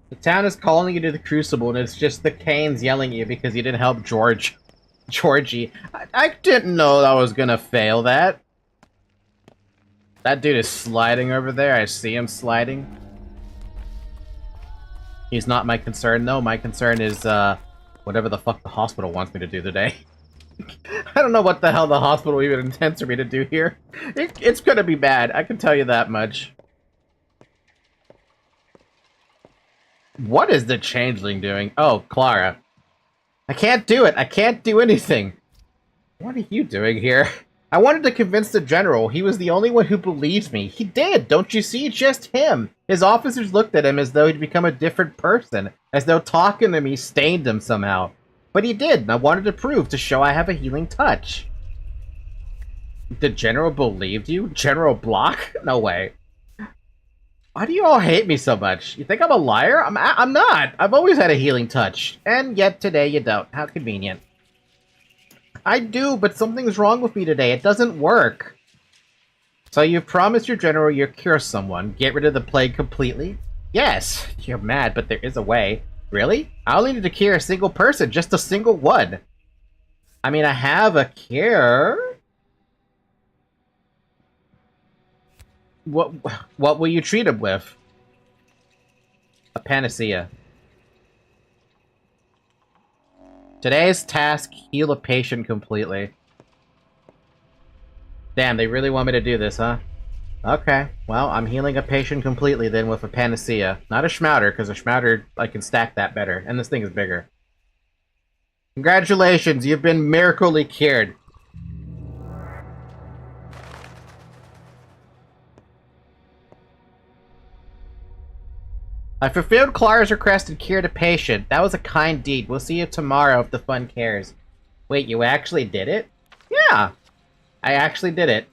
A: The town is calling you to the Crucible, and it's just the Canes yelling at you because you didn't help Georgie. I didn't know I was gonna fail that. That dude is sliding over there. I see him sliding. He's not my concern, though. My concern is, whatever the fuck the hospital wants me to do today. I don't know what the hell the hospital even intends for me to do here. It's gonna be bad, I can tell you that much. What is the changeling doing? Oh, Clara. I can't do it. I can't do anything. What are you doing here? I wanted to convince the general. He was the only one who believes me. He did, don't you see? Just him. His officers looked at him as though he'd become a different person, as though talking to me stained him somehow. But he did, and I wanted to prove, to show I have a healing touch. The general believed you? General Block? No way. Why do you all hate me so much? You think I'm a liar? I'm not. I've always had a healing touch. And yet today you don't. How convenient. I do, but something's wrong with me today. It doesn't work. So you've promised your general you'll cure someone, get rid of the plague completely? Yes. You're mad, but there is a way. Really? I only need to cure a single person, just a single one. I mean, I have a cure. What will you treat him with? A panacea. Today's task, heal a patient completely. Damn, they really want me to do this, huh? Okay, well, I'm healing a patient completely then with a panacea. Not a schmouter, because a schmouter, I can stack that better. And this thing is bigger. Congratulations, you've been miraculously cured. I fulfilled Clara's request and cured a patient. That was a kind deed. We'll see you tomorrow if the fun cares. Wait, you actually did it? Yeah! I actually did it.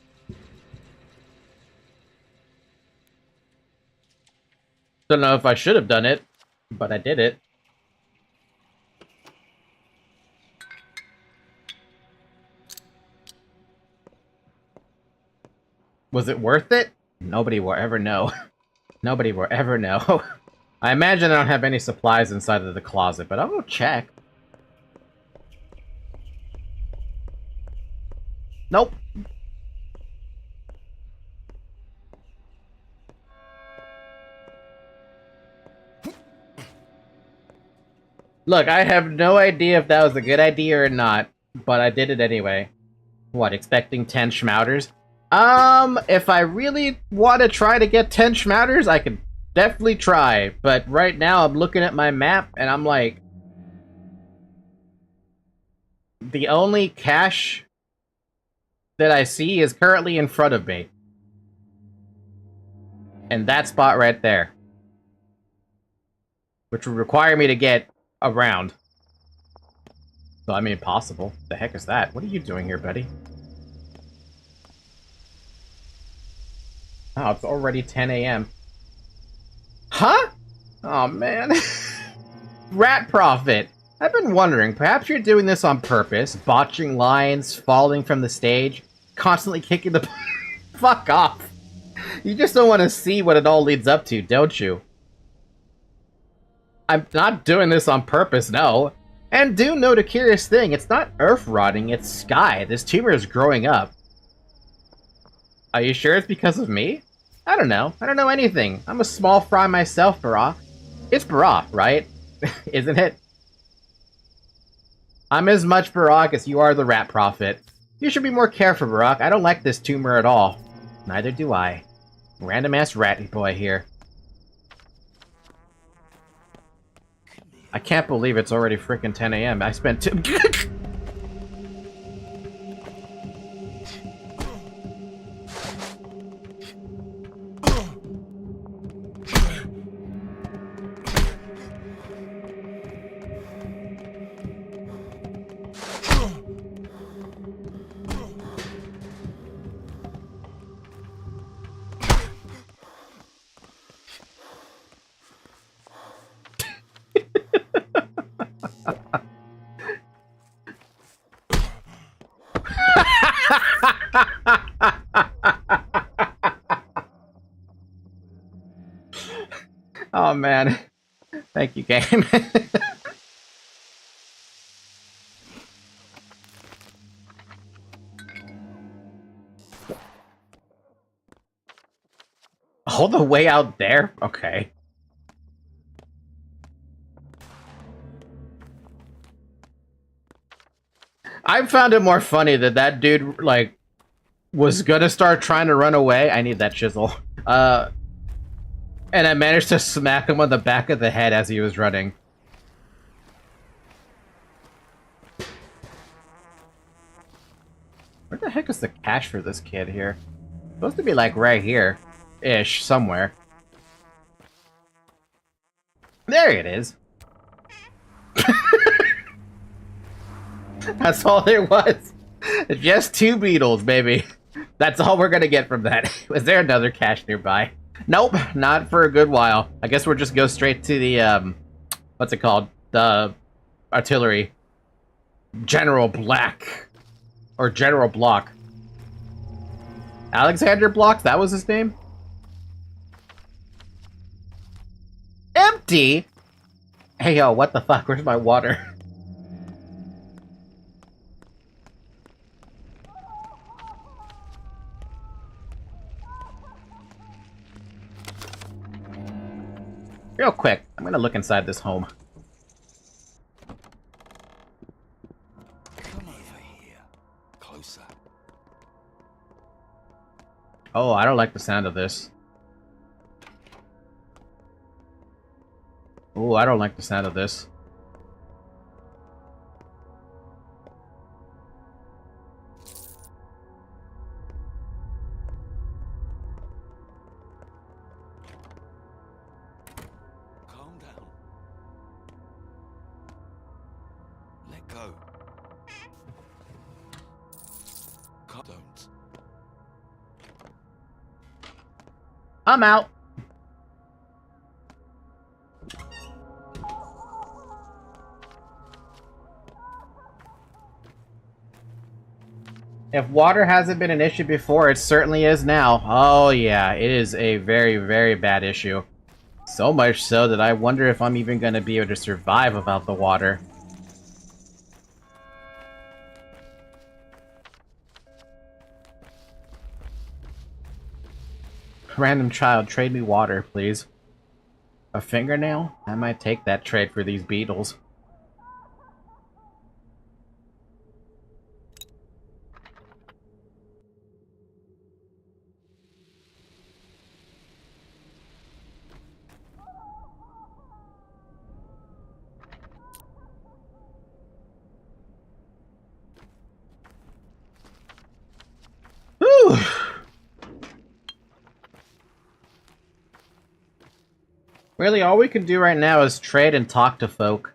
A: Don't know if I should have done it, but I did it. Was it worth it? Nobody will ever know. Nobody will ever know. I imagine I don't have any supplies inside of the closet, but I'll go check. Nope. Look, I have no idea if that was a good idea or not, but I did it anyway. What, expecting 10 schmouters? If I really want to try to get 10 schmouters, I could definitely try, but right now I'm looking at my map and I'm like, the only cache that I see is currently in front of me. And that spot right there. Which would require me to get around. So, I mean, possible. The heck is that? What are you doing here, buddy? Oh, it's already 10 a.m. Huh? Oh man. Rat Prophet. I've been wondering, perhaps you're doing this on purpose, botching lines, falling from the stage, constantly kicking the... Fuck off. You just don't want to see what it all leads up to, don't you? I'm not doing this on purpose, no. And do note a curious thing, it's not earth rotting, it's sky. This tumor is growing up. Are you sure it's because of me? I don't know. I don't know anything. I'm a small fry myself, Barack. It's Barack, right? Isn't it? I'm as much Barack as you are the Rat Prophet. You should be more careful, Barack. I don't like this tumor at all. Neither do I. Random-ass ratty boy here. I can't believe it's already frickin' 10 a.m. I spent two... Oh man. Thank you, game. All the way out there? Okay. I found it more funny that that dude, like, was gonna start trying to run away. I need that chisel. And I managed to smack him on the back of the head as he was running. Where the heck is the cache for this kid here? It's supposed to be, like, right here-ish, somewhere. There it is. That's all there was. Just 2 beetles, baby. That's all we're gonna get from that. Was there another cache nearby? Nope, not for a good while. I guess we'll just go straight to the, what's it called? The artillery. General Black. Or General Block. Alexander Block? That was his name? Empty? Hey, yo, what the fuck? Where's my water? Real quick, I'm gonna look inside this home.
E: Come over here. Closer.
A: Oh, I don't like the sound of this. Oh, I don't like the sound of this.
E: Calm down. Let go. Don't.
A: I'm out. If water hasn't been an issue before, it certainly is now. Oh yeah, it is a very, very bad issue. So much so that I wonder if I'm even going to be able to survive without the water. Random child, trade me water, please. A fingernail? I might take that trade for these beetles. Whew! Really, all we can do right now is trade and talk to folk.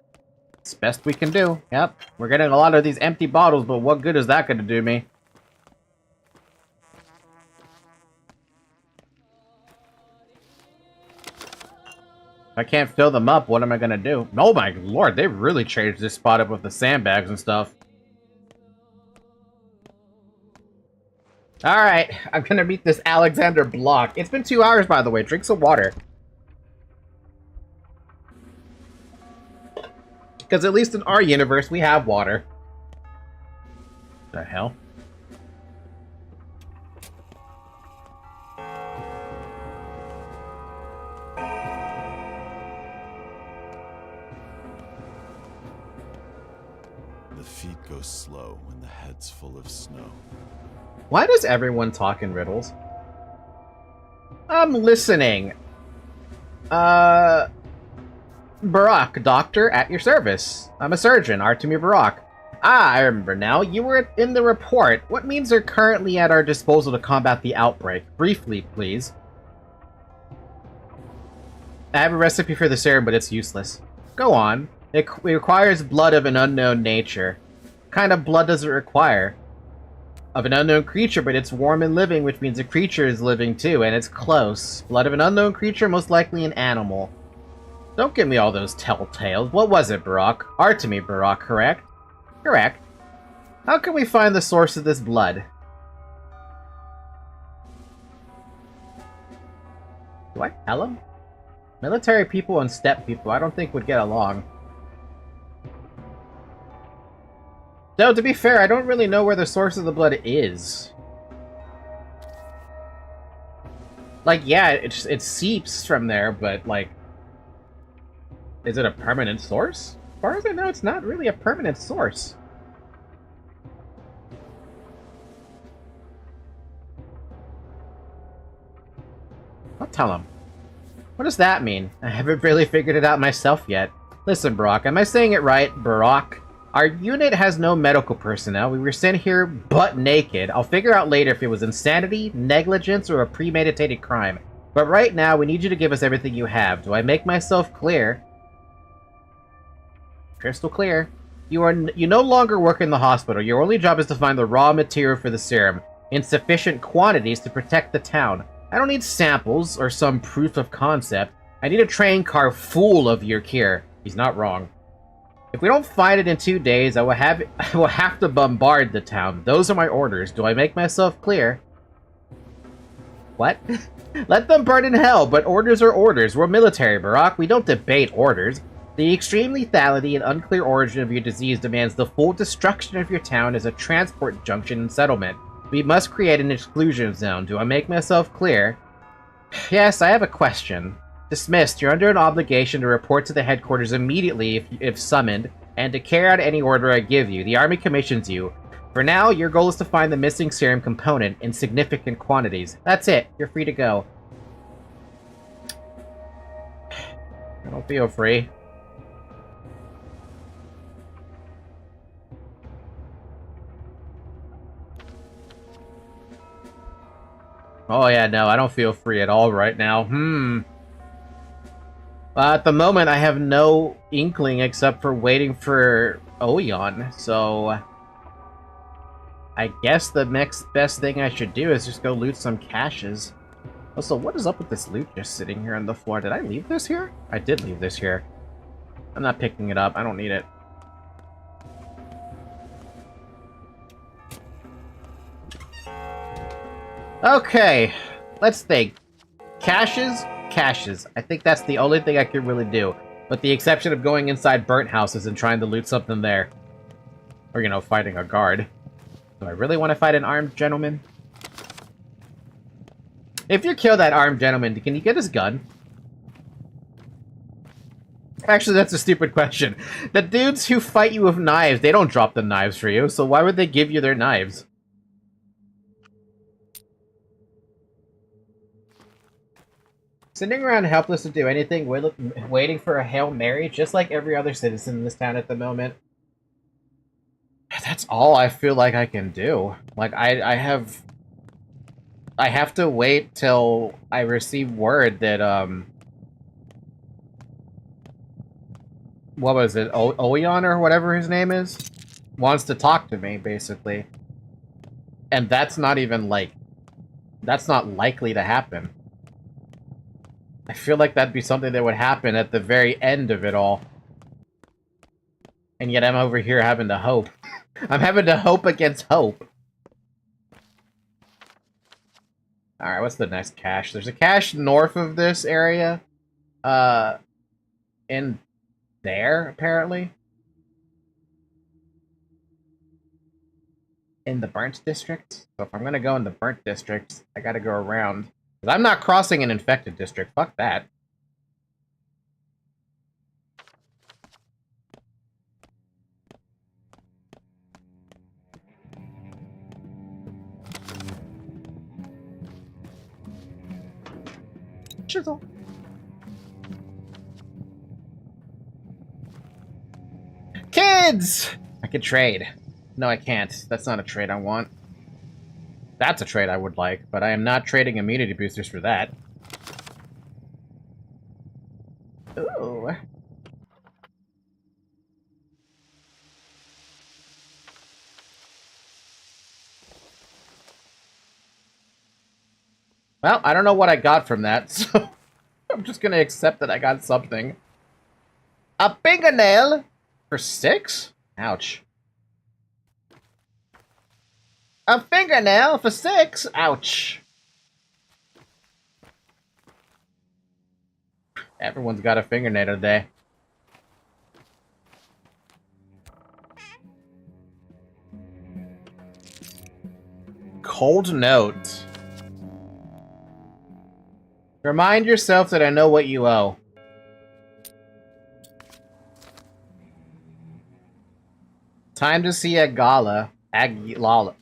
A: It's best we can do. Yep, we're getting a lot of these empty bottles, but what good is that going to do me? If I can't fill them up, what am I gonna do? Oh my lord, they really changed this spot up with the sandbags and stuff. Alright, I'm gonna meet this Alexander Block. It's been 2 hours, by the way. Drink some water. Because at least in our universe, we have water. The hell?
G: The feet go slow when the head's full of snow.
A: Why does everyone talk in riddles? I'm listening. Barak, doctor, at your service. I'm a surgeon, Artemi Barak. Ah, I remember now. You were in the report. What means are currently at our disposal to combat the outbreak? Briefly, please. I have a recipe for the serum, but it's useless. Go on. It requires blood of an unknown nature. What kind of blood does it require? Of an unknown creature, but it's warm and living, which means the creature is living too, and it's close. Blood of an unknown creature, most likely an animal. Don't give me all those telltales. What was it, Barak? Artemi Barak, correct? Correct. How can we find the source of this blood? Do I tell him? Military people and steppe people I don't think would get along. Though, to be fair, I don't really know where the source of the blood is. Like, yeah, it seeps from there, but, like... Is it a permanent source? As far as I know, it's not really a permanent source. I'll tell him. What does that mean? I haven't really figured it out myself yet. Listen, Barak, am I saying it right? Barak? Our unit has no medical personnel. We were sent here butt naked. I'll figure out later if it was insanity, negligence, or a premeditated crime. But right now, we need you to give us everything you have. Do I make myself clear? Crystal clear. You no longer work in the hospital. Your only job is to find the raw material for the serum in sufficient quantities to protect the town. I don't need samples or some proof of concept. I need a train car full of your cure. He's not wrong. If we don't find it in 2 days, I will have to bombard the town. Those are my orders. Do I make myself clear? What? Let them burn in hell, but orders are orders. We're military, Barak. We don't debate orders. The extreme lethality and unclear origin of your disease demands the full destruction of your town as a transport junction and settlement. We must create an exclusion zone. Do I make myself clear? Yes, I have a question. Dismissed. You're under an obligation to report to the headquarters immediately if summoned, and to carry out any order I give you. The army commissions you. For now, your goal is to find the missing serum component in significant quantities. That's it. You're free to go. I don't feel free. Oh yeah, no, I don't feel free at all right now. At the moment, I have no inkling except for waiting for Oyon, so... I guess the next best thing I should do is just go loot some caches. Also, what is up with this loot just sitting here on the floor? Did I leave this here? I did leave this here. I'm not picking it up. I don't need it. Okay, let's think. Caches? Caches. I think that's the only thing I can really do. With the exception of going inside burnt houses and trying to loot something there. Or, you know, fighting a guard. Do I really want to fight an armed gentleman? If you kill that armed gentleman, can you get his gun? Actually, that's a stupid question. The dudes who fight you with knives, they don't drop the knives for you, so why would they give you their knives? Sitting around helpless to do anything, waiting for a Hail Mary, just like every other citizen in this town at the moment. That's all I feel like I can do. Like, I have to wait till I receive word that, what was it, Oyon or whatever his name is? Wants to talk to me, basically. And that's not even, like, that's not likely to happen. I feel like that'd be something that would happen at the very end of it all. And yet I'm over here having to hope. I'm having to hope against hope. Alright, what's the next cache? There's a cache north of this area. In there, apparently. In the Burnt District. So if I'm gonna go in the Burnt District, I gotta go around. Because I'm not crossing an infected district. Fuck that. Chisel. Kids! I can trade. No, I can't. That's not a trade I want. That's a trade I would like, but I am not trading immunity boosters for that. Ooh. Well, I don't know what I got from that, so I'm just gonna accept that I got something. A fingernail for 6? Ouch. A fingernail for 6? Ouch. Everyone's got a fingernail today. Cold note. Remind yourself that I know what you owe. Time to see a gala. Agyala.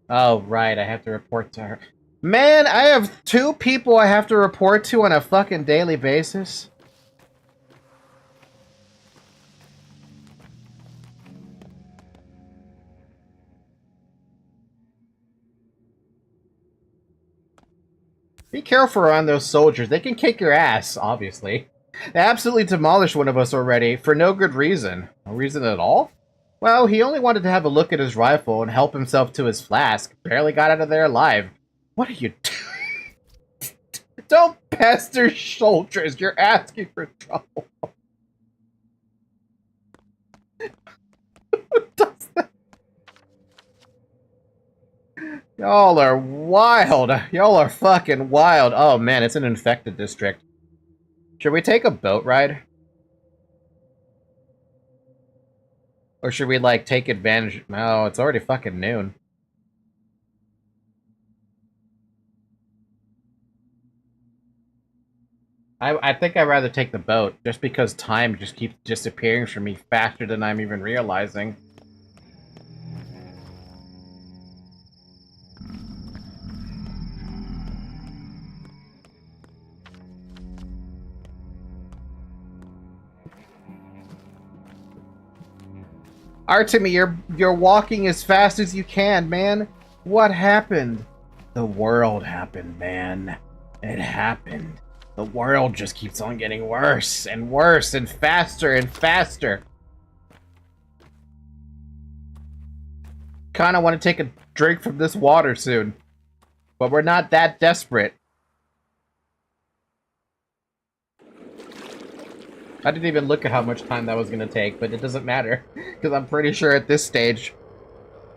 A: Oh, right, I have to report to her. Man, I have 2 people I have to report to on a fucking daily basis. Be careful around those soldiers. They can kick your ass, obviously. They absolutely demolished one of us already, for no good reason. No reason at all? Well, he only wanted to have a look at his rifle and help himself to his flask. Barely got out of there alive. What are you doing? Don't pester soldiers. You're asking for trouble. Who does that? Y'all are wild. Y'all are fucking wild. Oh man, it's an infected district. Should we take a boat ride? Or should we, like, take advantage? No, it's already fucking noon. I think I'd rather take the boat, just because time just keeps disappearing from me faster than I'm even realizing. Artemi, you're walking as fast as you can, man. What happened? The world happened, man. It happened. The world just keeps on getting worse and worse and faster and faster. Kinda want to take a drink from this water soon. But we're not that desperate. I didn't even look at how much time that was going to take, but it doesn't matter. Because I'm pretty sure at this stage,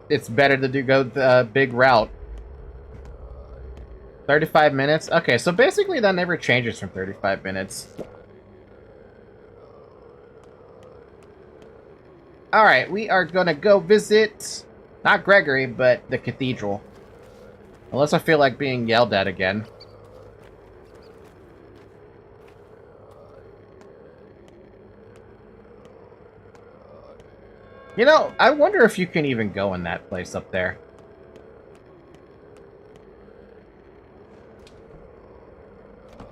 A: it's better to go the big route. 35 minutes? Okay, so basically that never changes from 35 minutes. Alright, we are going to go visit, not Gregory, but the cathedral. Unless I feel like being yelled at again. You know, I wonder if you can even go in that place up there.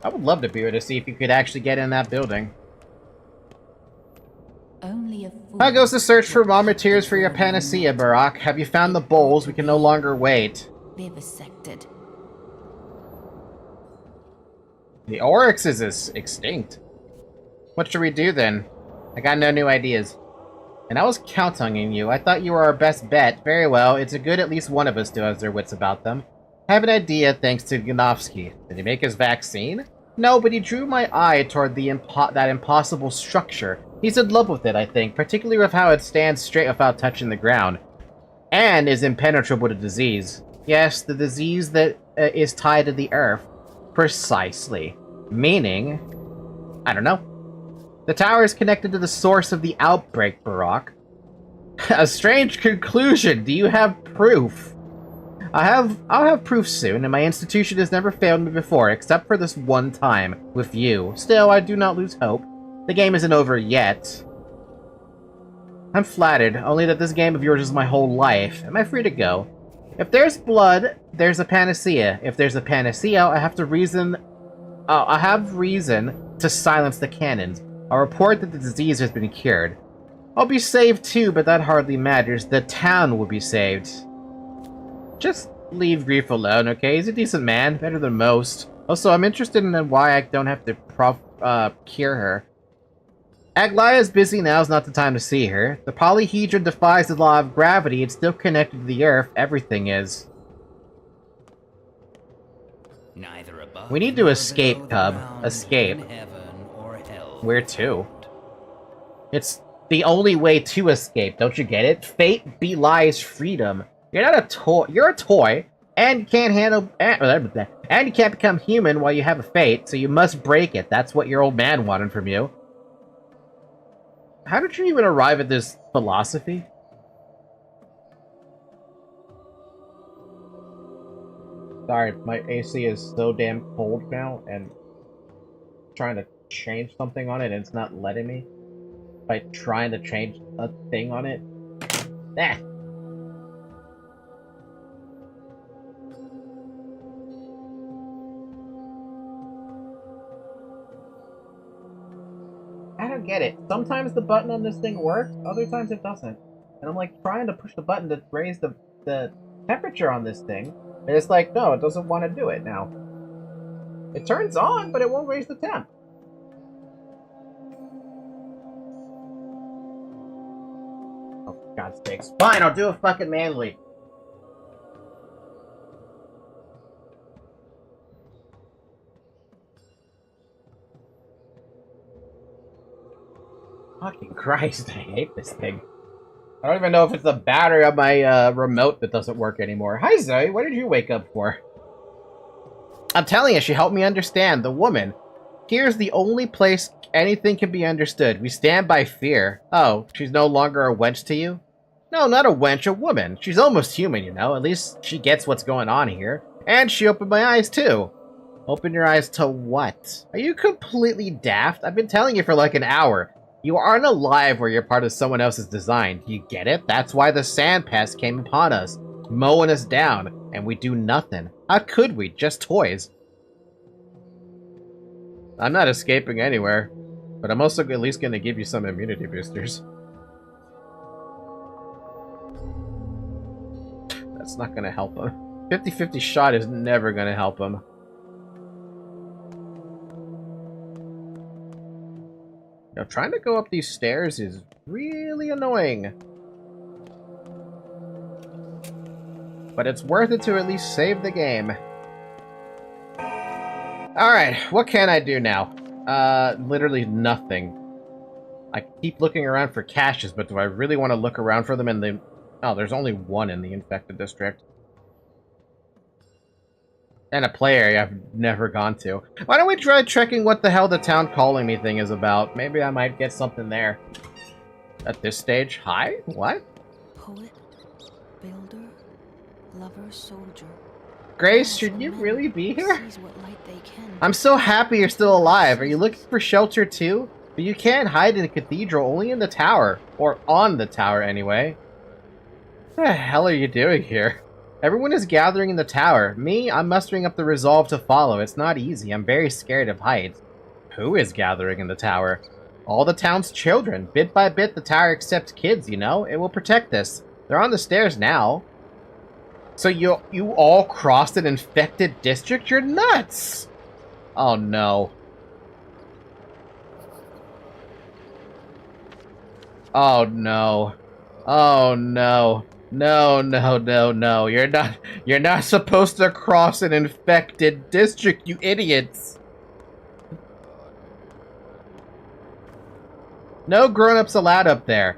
A: I would love to be able to see if you could actually get in that building.
H: Only a fool.
A: How goes the search for Marmoteers for your panacea, Barack? Have you found the bowls? We can no longer wait.
H: Vivisected.
A: The Oryx is extinct. What should we do then? I got no new ideas. And I was counting on you. I thought you were our best bet. Very well, it's a good at least one of us still has their wits about them. I have an idea thanks to Gnovsky. Did he make his vaccine? No, but he drew my eye toward that impossible structure. He's in love with it, I think, particularly with how it stands straight without touching the ground. And is impenetrable to disease. Yes, the disease that is tied to the Earth. Precisely. Meaning... I don't know. The tower is connected to the source of the outbreak, Barack. A strange conclusion. Do you have proof? I'll have proof soon, and my institution has never failed me before, except for this one time, with you. Still, I do not lose hope. The game isn't over yet. I'm flattered, only that this game of yours is my whole life. Am I free to go? If there's blood, there's a panacea. If there's a panacea, I have reason to silence the cannons. I'll report that the disease has been cured. I'll be saved too, but that hardly matters. The town will be saved. Just leave Grief alone, okay? He's a decent man, better than most. Also, I'm interested in why I don't have to cure her. Aglaya's busy, now's not the time to see her. The polyhedron defies the law of gravity, it's still connected to the Earth, everything is.
C: Neither above
A: We need to
C: nor
A: escape,
C: below
A: Cub.
C: the ground,
A: Escape.
C: in heaven or hell.
A: Where to? It's the only way to escape, don't you get it? Fate belies freedom. You're not a toy. You're a toy, and you can't handle, and you can't become human while you have a fate. So you must break it. That's what your old man wanted from you. How did you even arrive at this philosophy? Sorry, my AC is so damn cold now, and trying to change something on it, and it's not letting me. By trying to change a thing on it. Ah. I don't get it. Sometimes the button on this thing works, other times it doesn't. And I'm like trying to push the button to raise the temperature on this thing, and it's like, no, it doesn't want to do it now. It turns on, but it won't raise the temp. Oh, for God's sakes. Fine, I'll do it fucking manually. Fucking Christ, I hate this thing. I don't even know if it's the battery on my remote that doesn't work anymore. Hi, Zoe. What did you wake up for? I'm telling you, she helped me understand. The woman. Here's the only place anything can be understood. We stand by fear. Oh, she's no longer a wench to you? No, not a wench, a woman. She's almost human, you know. At least she gets what's going on here. And she opened my eyes, too. Open your eyes to what? Are you completely daft? I've been telling you for like an hour. You aren't alive where you're part of someone else's design. Do you get it? That's why the sand pest came upon us, mowing us down, and we do nothing. How could we? Just toys. I'm not escaping anywhere, but I'm also at least going to give you some immunity boosters. That's not going to help him. 50-50 shot is never going to help him. Now, trying to go up these stairs is really annoying. But it's worth it to at least save the game. Alright, what can I do now? Literally nothing. I keep looking around for caches, but do I really want to look around for them in the... Oh, there's only one in the infected district. And a play area I've never gone to. Why don't we try checking what the hell the town calling me thing is about? Maybe I might get something there. At this stage? Hi? What?
H: Poet, builder, lover, soldier.
A: Grace, should you really be here?
H: Sees what light they can.
A: I'm so happy you're still alive. Are you looking for shelter too? But you can't hide in a cathedral, only in the tower. Or on the tower, anyway. What the hell are you doing here? Everyone is gathering in the tower. Me, I'm mustering up the resolve to follow. It's not easy. I'm very scared of heights. Who is gathering in the tower? All the town's children. Bit by bit, the tower accepts kids, you know? It will protect us. They're on the stairs now. So you all crossed an infected district? You're nuts! Oh no. Oh no. Oh no. No, no, no, no. You're not supposed to cross an infected district, you idiots. No grown-ups allowed up there.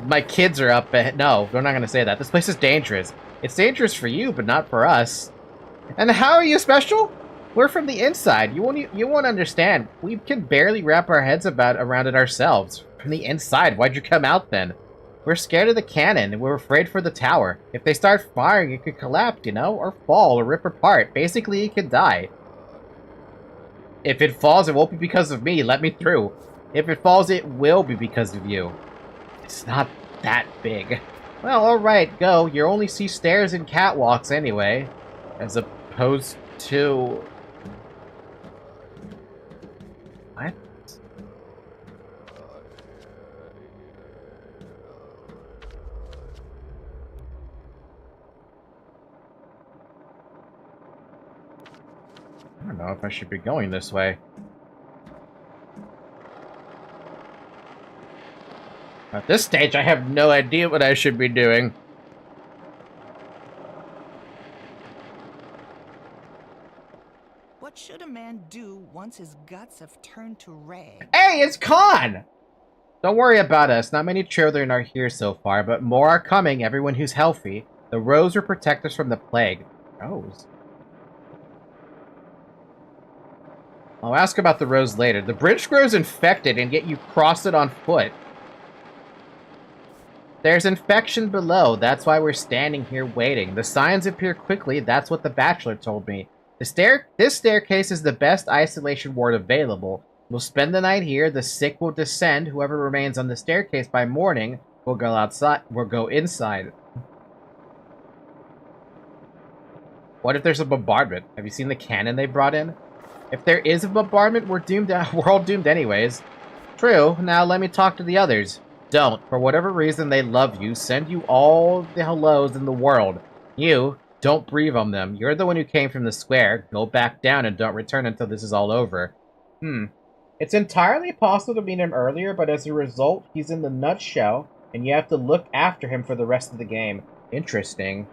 A: My kids are up ahead. No, we're not gonna say that. This place is dangerous. It's dangerous for you, but not for us. And how are you special? We're from the inside. You won't understand. We can barely wrap our heads around it ourselves. From the inside, why'd you come out then? We're scared of the cannon, and we're afraid for the tower. If they start firing, it could collapse, you know? Or fall, or rip apart. Basically, it could die. If it falls, it won't be because of me. Let me through. If it falls, it will be because of you. It's not that big. Well, alright, go. You only see stairs and catwalks anyway. As opposed to... What? I don't know if I should be going this way. At this stage, I have no idea what I should be doing.
I: What should a man do once his guts have turned to rags?
A: Hey, it's Khan! Don't worry about us. Not many children are here so far, but more are coming, everyone who's healthy. The rose will protect us from the plague. Rose? I'll ask about the rose later. The bridge grows infected, and yet you cross it on foot. There's infection below. That's why we're standing here waiting. The signs appear quickly. That's what the bachelor told me. This staircase is the best isolation ward available. We'll spend the night here. The sick will descend. Whoever remains on the staircase by morning will go outside. Will go inside. What if there's a bombardment? Have you seen the cannon they brought in? If there is a bombardment, we're doomed. We're all doomed anyways. True. Now let me talk to the others. Don't. For whatever reason, they love you. Send you all the hellos in the world. You, don't breathe on them. You're the one who came from the square. Go back down and don't return until this is all over. It's entirely possible to meet him earlier, but as a result, he's in the nutshell, and you have to look after him for the rest of the game. Interesting.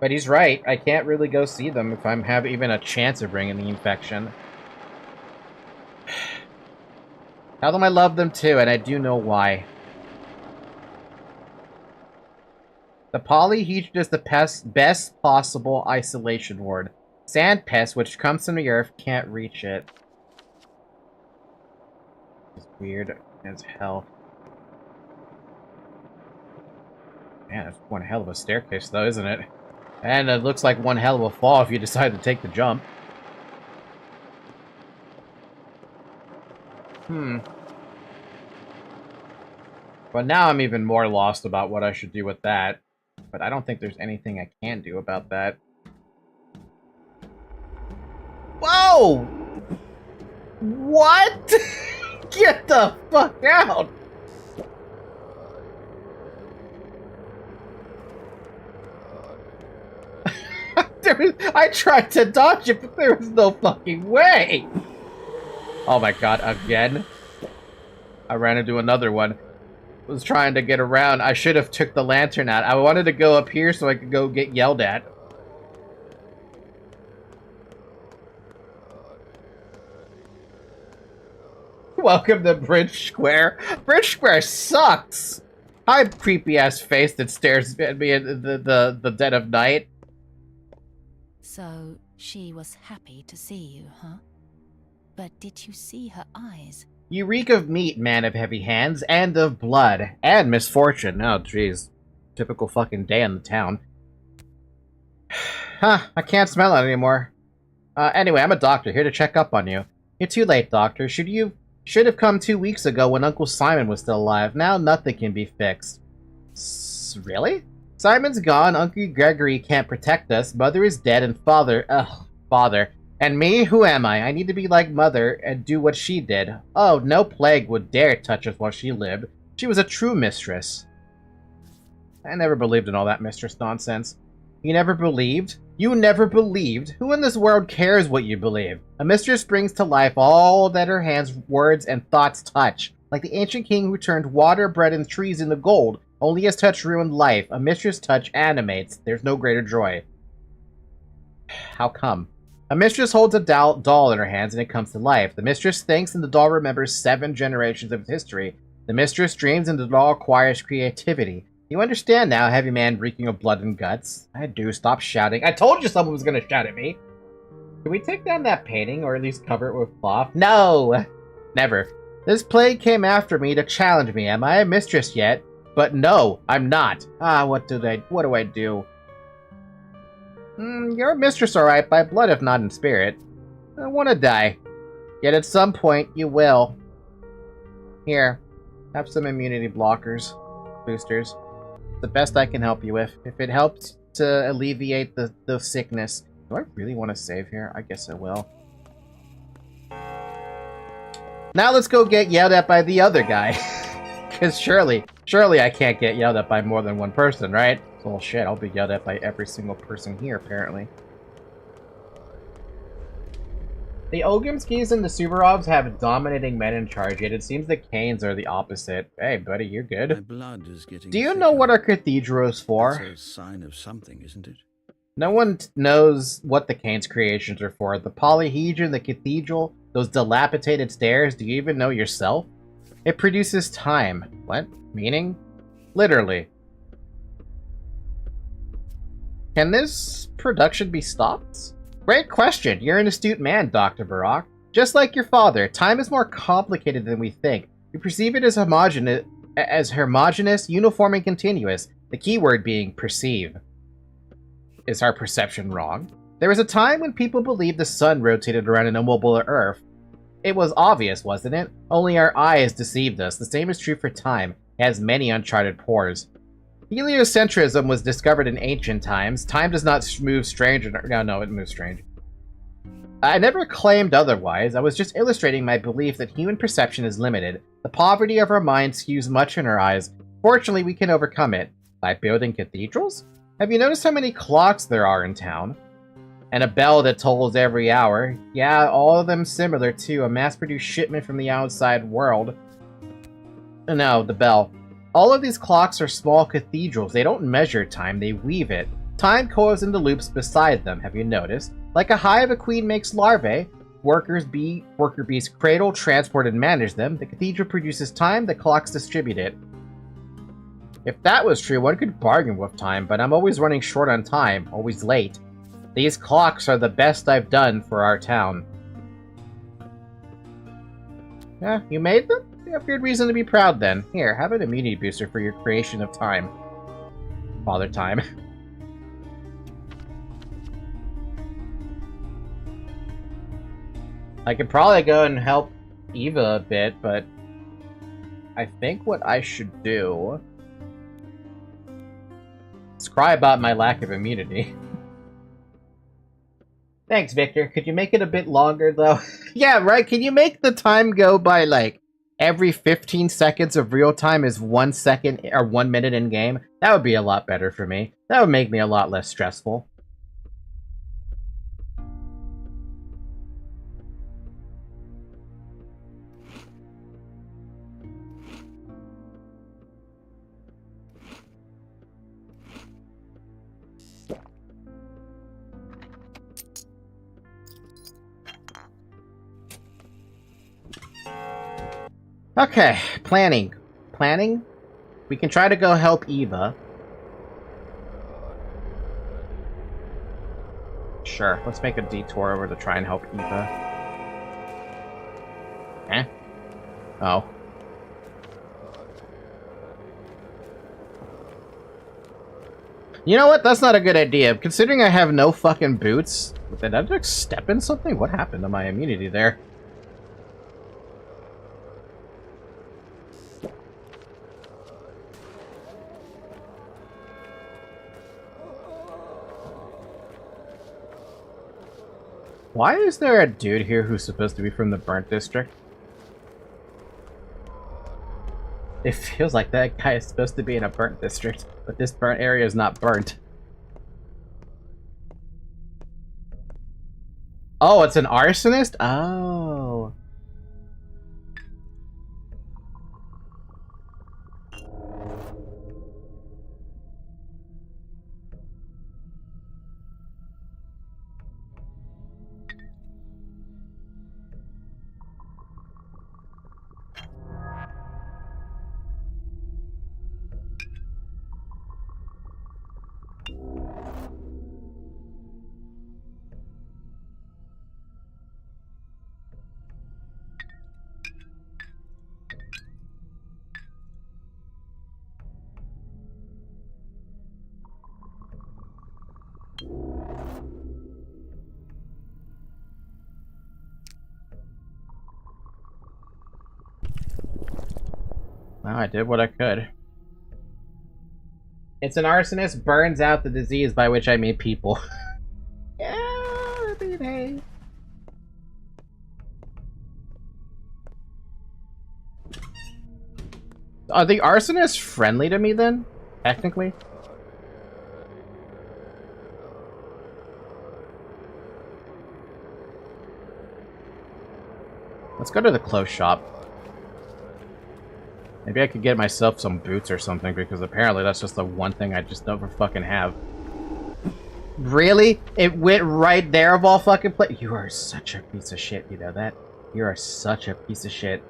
A: But he's right. I can't really go see them if I have even a chance of bringing the infection. Tell them I love them too, and I do know why. The polyhedron is the best possible isolation ward. Sand pest, which comes from the earth, can't reach it. It's weird as hell. Man, it's one hell of a staircase though, isn't it? And it looks like one hell of a fall if you decide to take the jump. But now I'm even more lost about what I should do with that. But I don't think there's anything I can do about that. Whoa! What? Get the fuck out! I tried to dodge it, but there was no fucking way! Oh my god, again? I ran into another one. Was trying to get around. I should have took the lantern out. I wanted to go up here so I could go get yelled at. Welcome to Bridge Square. Bridge Square sucks! Hi, creepy-ass face that stares at me in the dead of night.
H: So, she was happy to see you, huh? But did you see her eyes?
A: You reek of meat, man of heavy hands, and of blood, and misfortune. Oh, jeez. Typical fucking day in the town. Huh, I can't smell it anymore. Anyway, I'm a doctor, here to check up on you. You're too late, doctor. Should have come 2 weeks ago when Uncle Simon was still alive. Now nothing can be fixed. Really? Simon's gone, Uncle Gregory can't protect us, Mother is dead, and Father... Father. And me? Who am I? I need to be like Mother and do what she did. Oh, no plague would dare touch us while she lived. She was a true mistress. I never believed in all that mistress nonsense. You never believed? You never believed? Who in this world cares what you believe? A mistress brings to life all that her hands, words, and thoughts touch. Like the ancient king who turned water, bread, and trees into gold. Only his touch ruined life. A mistress' touch animates. There's no greater joy. How come? A mistress holds a doll in her hands and it comes to life. The mistress thinks and the doll remembers 7 generations of its history. The mistress dreams and the doll acquires creativity. You understand now, heavy man reeking of blood and guts? I do. Stop shouting. I told you someone was gonna shout at me! Can we take down that painting, or at least cover it with cloth? No! Never. This plague came after me to challenge me. Am I a mistress yet? But no, I'm not. What do I do? You're a mistress, alright, by blood if not in spirit. I wanna die. Yet at some point, you will. Here, have some immunity blockers. Boosters. The best I can help you with. If it helps to alleviate the sickness. Do I really want to save here? I guess I will. Now let's go get yelled at by the other guy. Because surely I can't get yelled at by more than one person, right? Well, shit, I'll be yelled at by every single person here, apparently. The Oghumskis and the Suvorovs have dominating men in charge, yet it seems the Kanes are the opposite. Hey, buddy, you're good.
J: My blood is getting
A: Do you know what our cathedral is for?
J: That's a sign of something, isn't it?
A: No one knows what the Kane's creations are for. The polyhedron, the cathedral, those dilapidated stairs. Do you even know yourself? It produces time. What? Meaning? Literally. Can this production be stopped? Great question. You're an astute man, Dr. Barak. Just like your father, time is more complicated than we think. We perceive it as homogeneous, uniform, and continuous. The key word being perceive. Is our perception wrong? There was a time when people believed the sun rotated around an immobile Earth. It was obvious, wasn't it? Only our eyes deceived us. The same is true for time. It has many uncharted pores. Heliocentrism was discovered in ancient times. Time does not move strange. No, it moves strange. I never claimed otherwise. I was just illustrating my belief that human perception is limited. The poverty of our minds skews much in our eyes. Fortunately, we can overcome it. By building cathedrals? Have you noticed how many clocks there are in town? And a bell that tolls every hour. Yeah, all of them similar to a mass-produced shipment from the outside world. No, the bell. All of these clocks are small cathedrals. They don't measure time, they weave it. Time coils into loops beside them, have you noticed? Like a hive, a queen makes larvae. Worker bees cradle, transport, and manage them. The cathedral produces time, the clocks distribute it. If that was true, one could bargain with time, but I'm always running short on time, always late. These clocks are the best I've done for our town. Yeah, you made them? You have good reason to be proud then. Here, have an immunity booster for your creation of time. Father Time. I could probably go and help Eva a bit, but I think what I should do is cry about my lack of immunity. Thanks, Victor. Could you make it a bit longer, though? Yeah, right? Can you make the time go by, like, every 15 seconds of real time is 1 second or 1 minute in game? That would be a lot better for me. That would make me a lot less stressful. Okay, planning. Planning? We can try to go help Eva. Sure, let's make a detour over to try and help Eva. Eh? Oh. You know what? That's not a good idea. Considering I have no fucking boots. Did I just step in something? What happened to my immunity there? Why is there a dude here who's supposed to be from the burnt district? It feels like that guy is supposed to be in a burnt district, but this burnt area is not burnt. Oh, it's an arsonist? Oh. Well, I did what I could. It's an arsonist, burns out the disease, by which I mean people. Yeah, I mean, hey. Are the arsonists friendly to me then? Technically? Let's go to the clothes shop. Maybe I could get myself some boots or something, because apparently that's just the one thing I just never fucking have. Really? It went right there of all fucking play. You are such a piece of shit, you know that? You are such a piece of shit.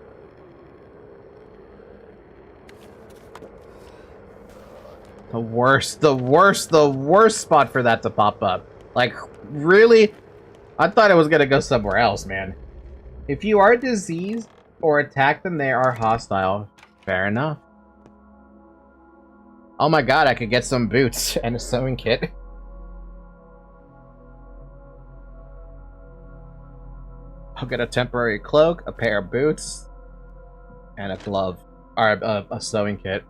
A: The worst spot for that to pop up. Like, really? I thought it was gonna go somewhere else, man. If you are diseased or attacked and they are hostile, fair enough. Oh my god, I could get some boots and a sewing kit. I'll get a temporary cloak, a pair of boots, and a glove. Or a sewing kit.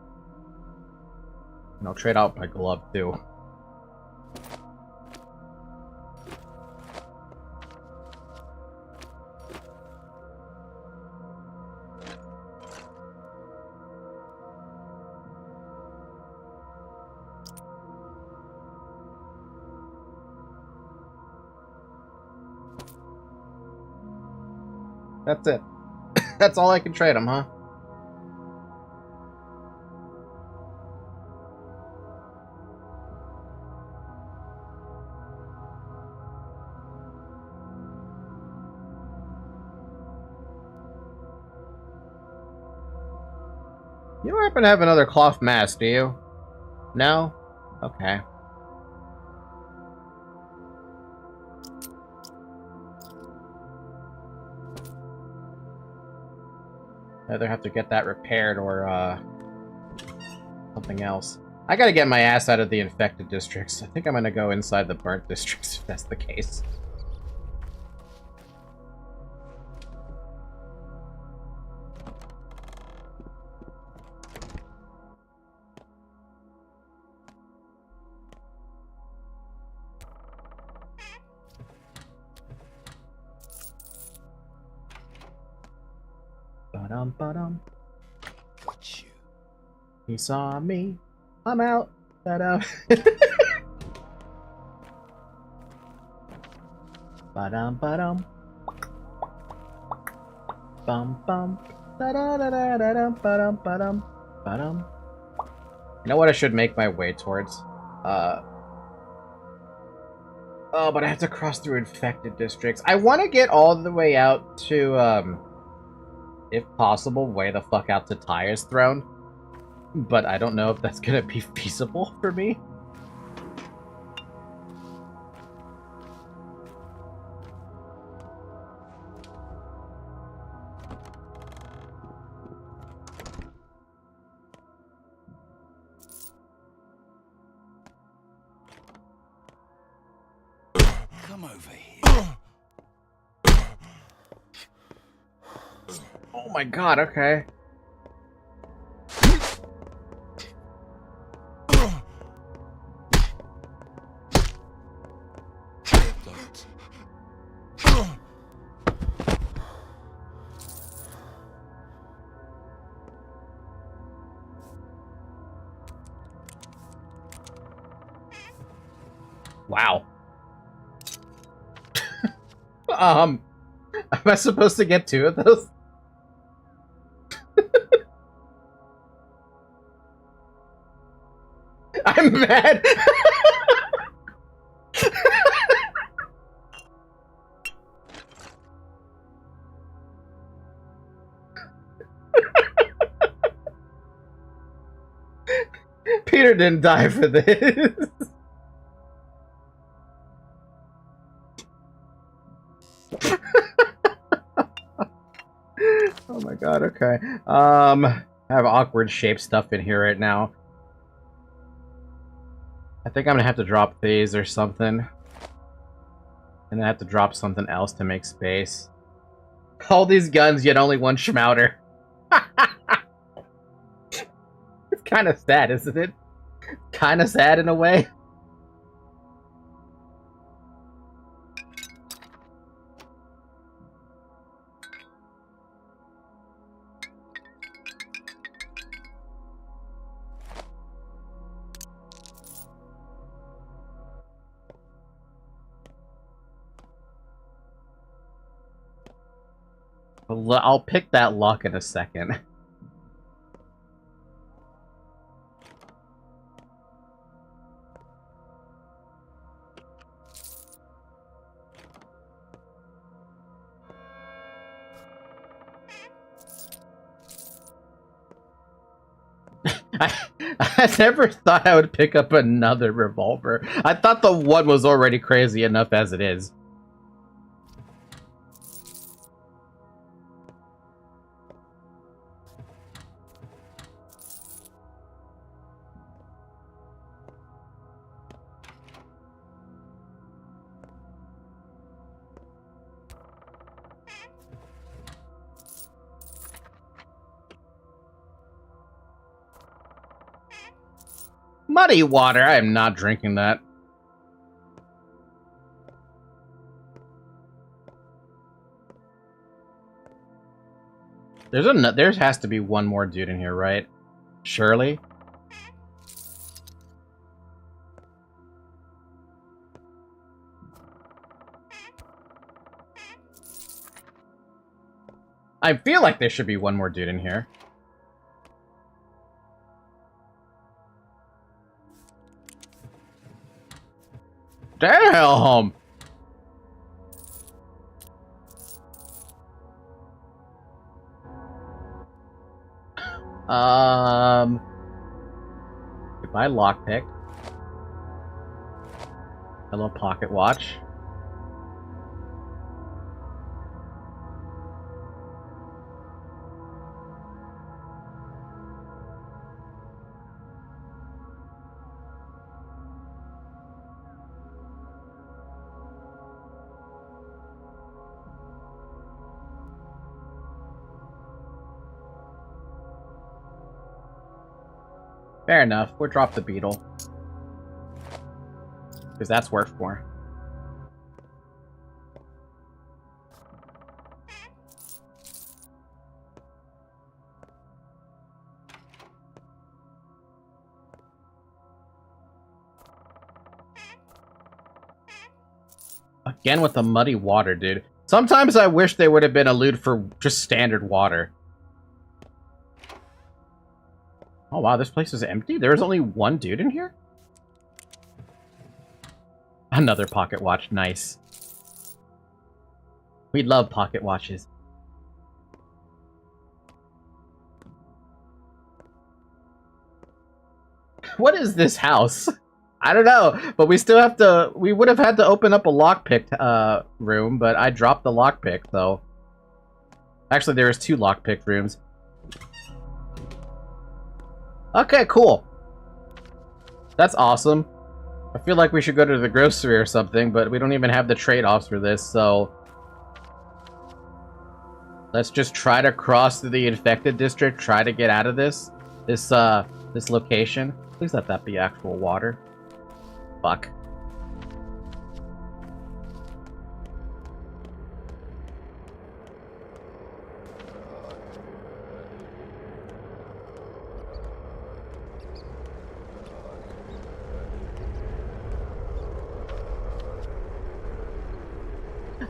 A: And I'll trade out my glove too. That's it. That's all I can trade him, huh? You don't happen to have another cloth mask, do you? No? Okay. Either have to get that repaired or, something else. I gotta get my ass out of the infected districts. I think I'm gonna go inside the burnt districts if that's the case. Ba-dum.
E: Got you.
A: He saw me. I'm out. Ta-da. Ba-dum. Bum. Da-da-da-da-da-dum. Ba-dum. You know what I should make my way towards? Oh, but I have to cross through infected districts. I want to get all the way out to, if possible, way the fuck out to Tyre's throne. But I don't know if that's gonna be feasible for me.
E: Come over here.
A: Oh my god, okay.
E: Don't.
A: Wow. Am I supposed to get 2 of those? I'm mad. Peter didn't die for this. Oh my god, okay. I have awkward shape stuff in here right now. I think I'm gonna have to drop these or something. And I have to drop something else to make space. All these guns, yet only one schmouter. It's kind of sad, isn't it? Kind of sad in a way. I'll pick that lock in a second. I never thought I would pick up another revolver. I thought the one was already crazy enough as it is. Muddy water. I am not drinking that. There has to be one more dude in here, right? Surely. I feel like there should be one more dude in here. Damn! Goodbye, lockpick. Hello, pocket watch. Fair enough. We'll drop the beetle. Because that's worth more. Again with the muddy water, dude. Sometimes I wish they would have been a loot for just standard water. Oh wow, this place is empty? There was only one dude in here? Another pocket watch, nice. We love pocket watches. What is this house? I don't know, but we still have to... We would have had to open up a lockpicked room, but I dropped the lockpick, though. Actually, there was 2 lockpicked rooms. Okay, cool. That's awesome. I feel like we should go to the grocery or something, but we don't even have the trade-offs for this, so... Let's just try to cross to the infected district, try to get out of this location. Please let that be actual water. Fuck.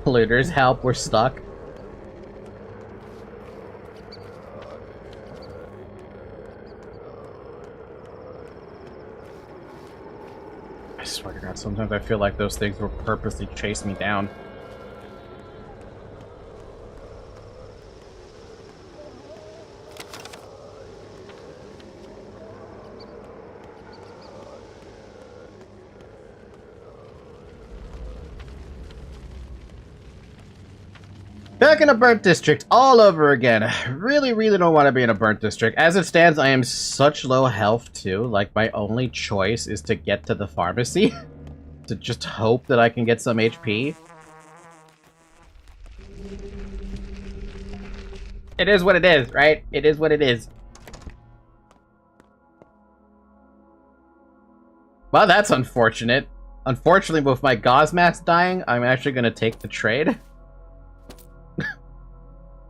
A: Looters, help, we're stuck. I swear to God, sometimes I feel like those things will purposely chase me down. Back in a burnt district all over again. Really, really don't want to be in a burnt district. As it stands, I am such low health too. Like, my only choice is to get to the pharmacy. To just hope that I can get some HP. It is what it is, right? It is what it is. Well, that's unfortunate. Unfortunately, with my gauze mask dying, I'm actually going to take the trade.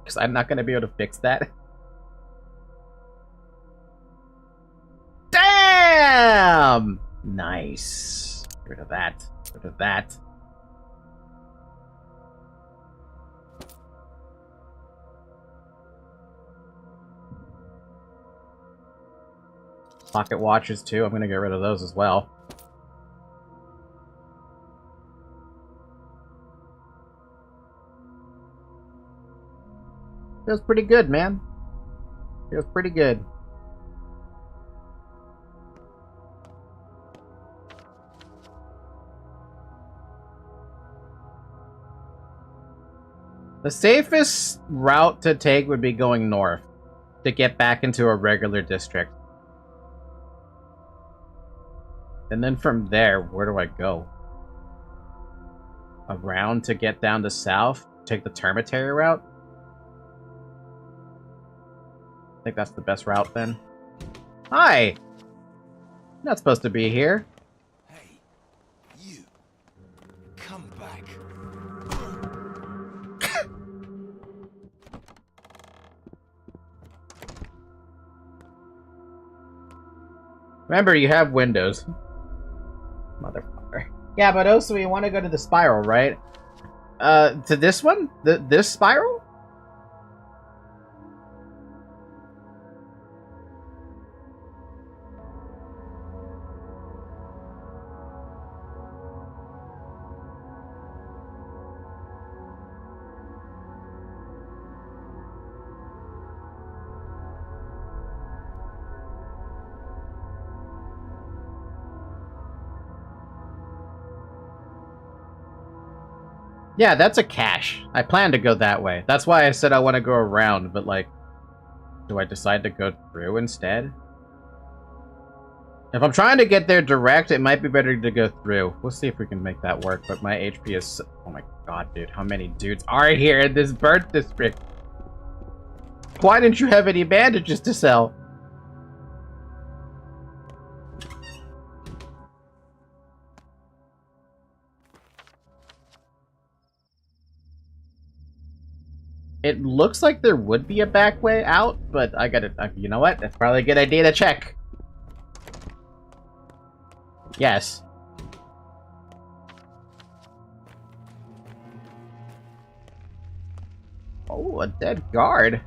A: Because I'm not going to be able to fix that. Damn! Nice. Get rid of that. Get rid of that. Pocket watches, too. I'm going to get rid of those as well. Feels pretty good, man. Feels pretty good. The safest route to take would be going north to get back into a regular district. And then from there, where do I go? Around to get down to south? Take the Termitary route? I think that's the best route then. Hi! You're not supposed to be here.
E: Hey, you. Come back.
A: Remember, you have windows. Motherfucker. Yeah, but also you want to go to the spiral, right? To this one? This spiral? Yeah, that's a cache. I plan to go that way. That's why I said I want to go around, but like, do I decide to go through instead? If I'm trying to get there direct, it might be better to go through. We'll see if we can make that work, but my HP is... Oh my god, dude. How many dudes are here in this burnt district? Why didn't you have any bandages to sell? It looks like there would be a back way out, but I gotta... you know what? That's probably a good idea to check. Yes. Oh, a dead guard.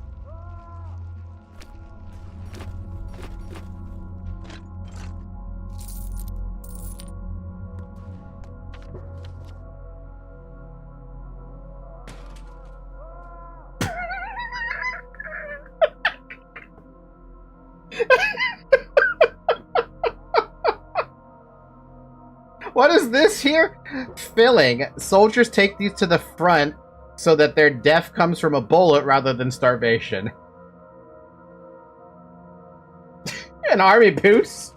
A: What is this here? Filling. Soldiers take these to the front so that their death comes from a bullet rather than starvation. An army boost?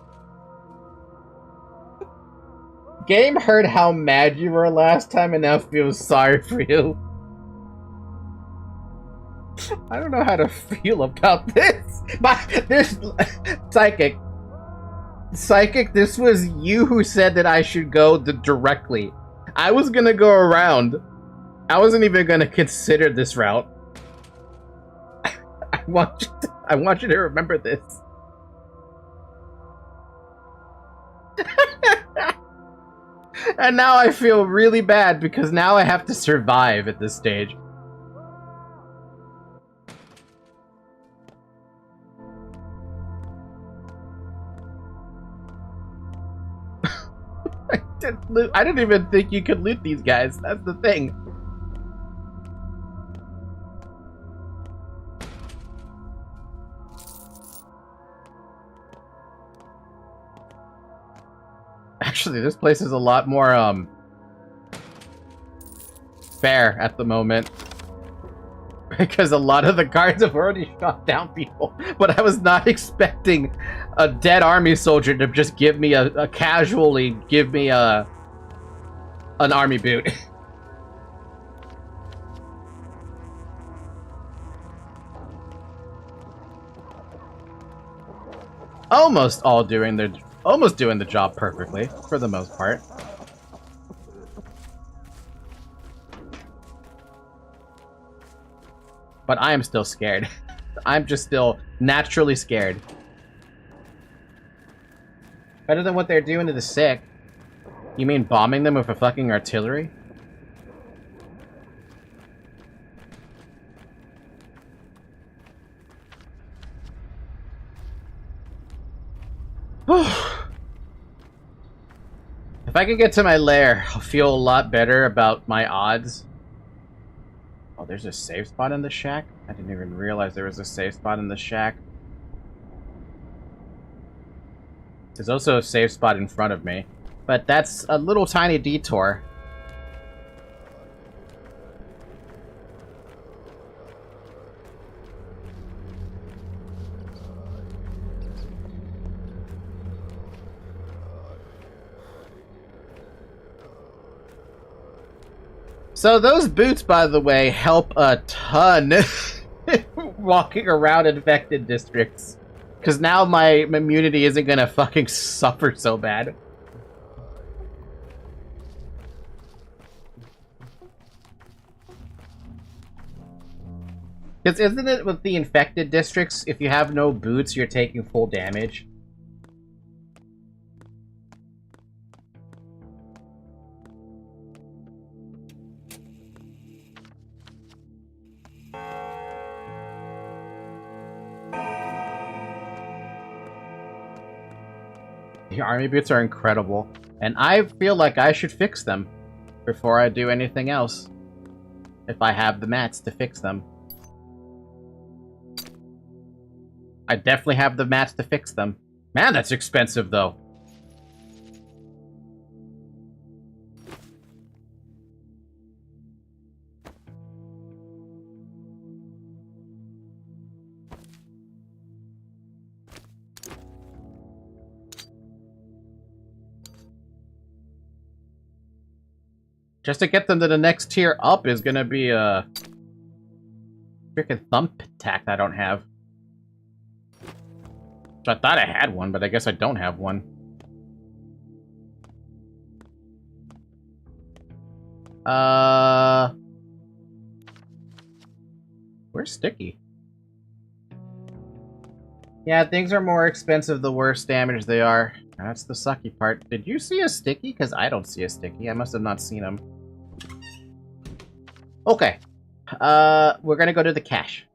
A: Game heard how mad you were last time and now feels sorry for you. I don't know how to feel about this. But this... Psychic, this was you who said that I should go directly. I was gonna go around. I wasn't even gonna consider this route. I want you to remember this. And now I feel really bad because now I have to survive at this stage. I didn't even think you could loot these guys. That's the thing. Actually, this place is a lot more, fair at the moment. Because a lot of the guards have already shot down people. But I was not expecting a dead army soldier to just give me casually give me an army boot. Almost doing the job perfectly, for the most part. But I am still scared. I'm just still naturally scared. Better than what they're doing to the sick. You mean bombing them with a fucking artillery? If I can get to my lair, I'll feel a lot better about my odds. Oh, there's a safe spot in the shack? I didn't even realize there was a safe spot in the shack. There's also a safe spot in front of me. But that's a little tiny detour. So those boots, by the way, help a ton walking around infected districts. Because now my immunity isn't gonna fucking suffer so bad. Because isn't it with the infected districts, if you have no boots, you're taking full damage? The army boots are incredible, and I feel like I should fix them before I do anything else. If I have the mats to fix them. I definitely have the mats to fix them. Man, that's expensive, though. Just to get them to the next tier up is gonna be a freaking thumbtack I don't have. So I thought I had one, but I guess I don't have one. Where's Sticky? Yeah, things are more expensive the worse damage they are. That's the sucky part. Did you see a Sticky? Because I don't see a Sticky. I must have not seen him. Okay. We're gonna go to the cache.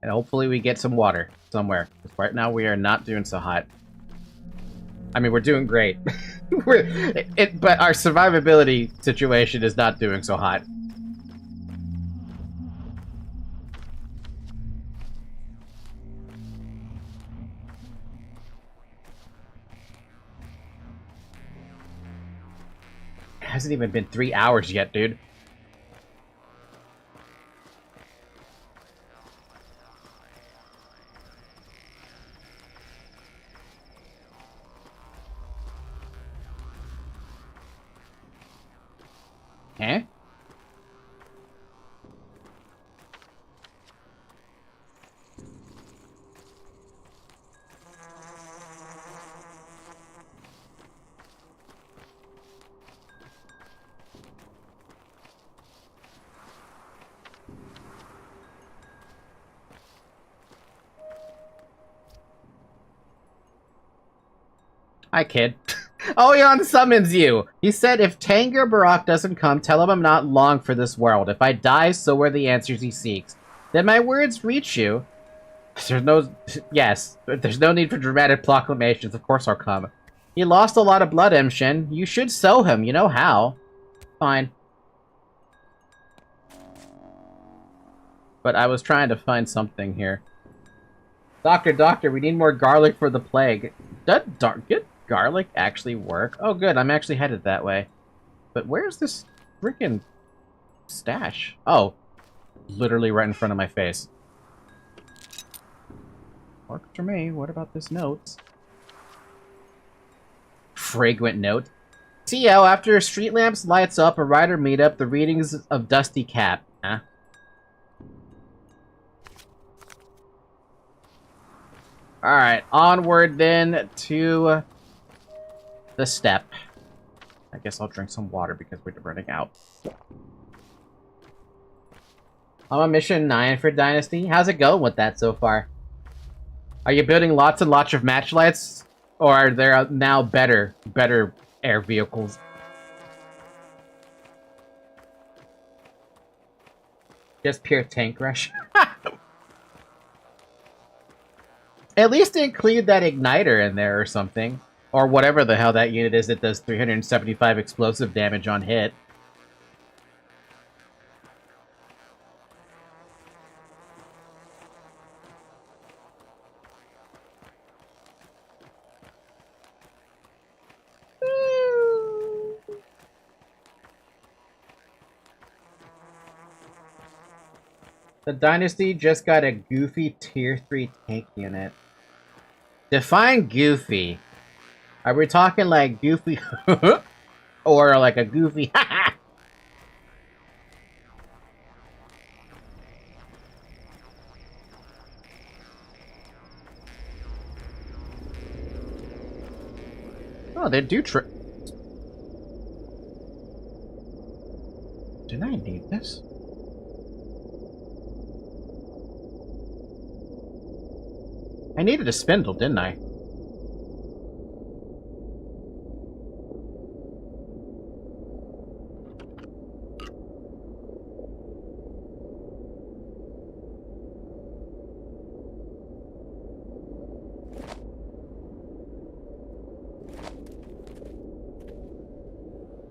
A: And hopefully we get some water somewhere. Because right now we are not doing so hot. I mean, we're doing great. But our survivability situation is not doing so hot. It hasn't even been 3 hours yet, dude. Huh? Hi, kid. Oyon summons you! He said if Tanger Barak doesn't come, tell him I'm not long for this world. If I die, so are the answers he seeks. Did my words reach you? There's no... Yes, there's no need for dramatic proclamations. Of course I'll come. He lost a lot of blood, Imshin. You should sow him. You know how. Fine. But I was trying to find something here. Doctor, we need more garlic for the plague. Does garlic actually work? Oh, good. I'm actually headed that way. But where's this freaking stash? Oh. Literally right in front of my face. Works for me. What about this note? Fragrant note. TL, after street lamps lights up, a rider meet up, the readings of Dusty Cap. Huh? Alright, onward then to the step. I guess I'll drink some water because we're running out. I'm on mission 9 for Dynasty. How's it going with that so far? Are you building lots and lots of match lights? Or are there now better air vehicles? Just pure tank rush. At least include that igniter in there or something. Or whatever the hell that unit is that does 375 explosive damage on hit. The Dynasty just got a goofy tier 3 tank unit. Define goofy. Are we talking like goofy or like a goofy haha? Oh, they do Didn't I need this? I needed a spindle, didn't I?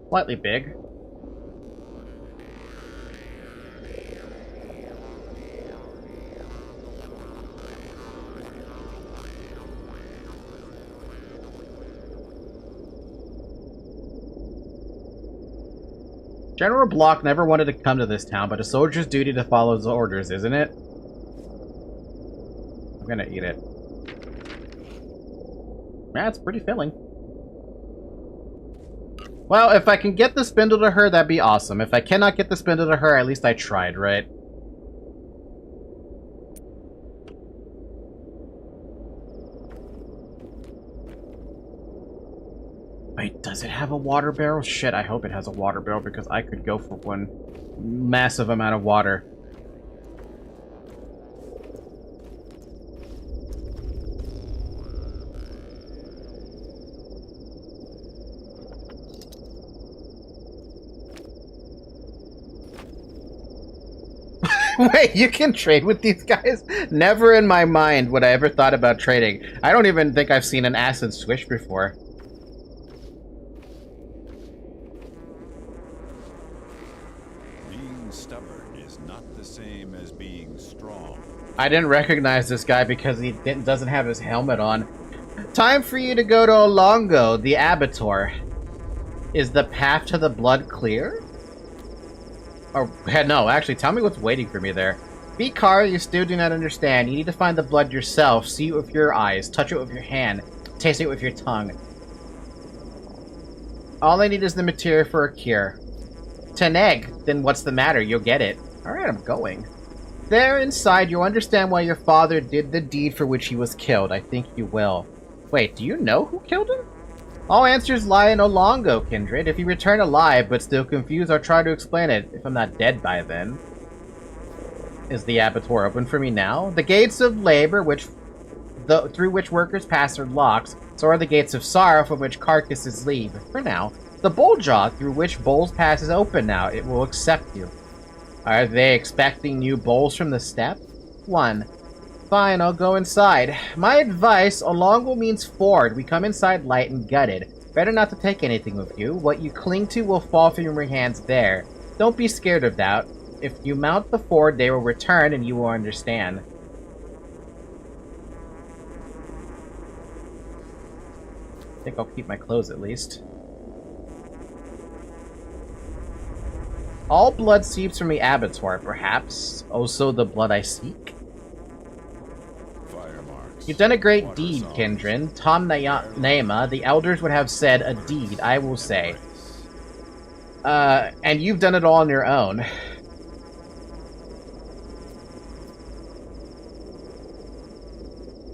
A: Slightly big. General Block never wanted to come to this town, but a soldier's duty to follow his orders, isn't it? I'm gonna eat it. Yeah, it's pretty filling. Well, if I can get the spindle to her, that'd be awesome. If I cannot get the spindle to her, at least I tried, right? Wait, does it have a water barrel? Shit, I hope it has a water barrel because I could go for one massive amount of water. Wait, you can trade with these guys? Never in my mind would I ever thought about trading. I don't even think I've seen an acid swish before.
G: Being stubborn is not the same as being strong.
A: I didn't recognize this guy because he doesn't have his helmet on. Time for you to go to Olongo, the Abattoir. Is the path to the blood clear? Oh, no, actually, tell me what's waiting for me there. Vikar, you still do not understand. You need to find the blood yourself, see it with your eyes, touch it with your hand, taste it with your tongue. All I need is the material for a cure. Teneg, then what's the matter? You'll get it. Alright, I'm going. There inside, you'll understand why your father did the deed for which he was killed. I think you will. Wait, do you know who killed him? All answers lie in Olongo, Kindred. If you return alive, but still confused, I'll try to explain it, if I'm not dead by then. Is the abattoir open for me now? The gates of labor, which through which workers pass are locked, so are the gates of sorrow from which carcasses leave. For now, the bull jaw through which bulls pass is open now. It will accept you. Are they expecting new bulls from the steppe? 1. Fine, I'll go inside. My advice, alongo means forward. We come inside light and gutted. Better not to take anything with you. What you cling to will fall from your hands there. Don't be scared of that. If you mount the ford, they will return and you will understand. I think I'll keep my clothes at least. All blood seeps from the abattoir, perhaps. Also the blood I seek.
F: Fire marks.
A: You've done a great deed, Kindred. Tom Naima, the elders would have said a deed, I will say. And you've done it all on your own.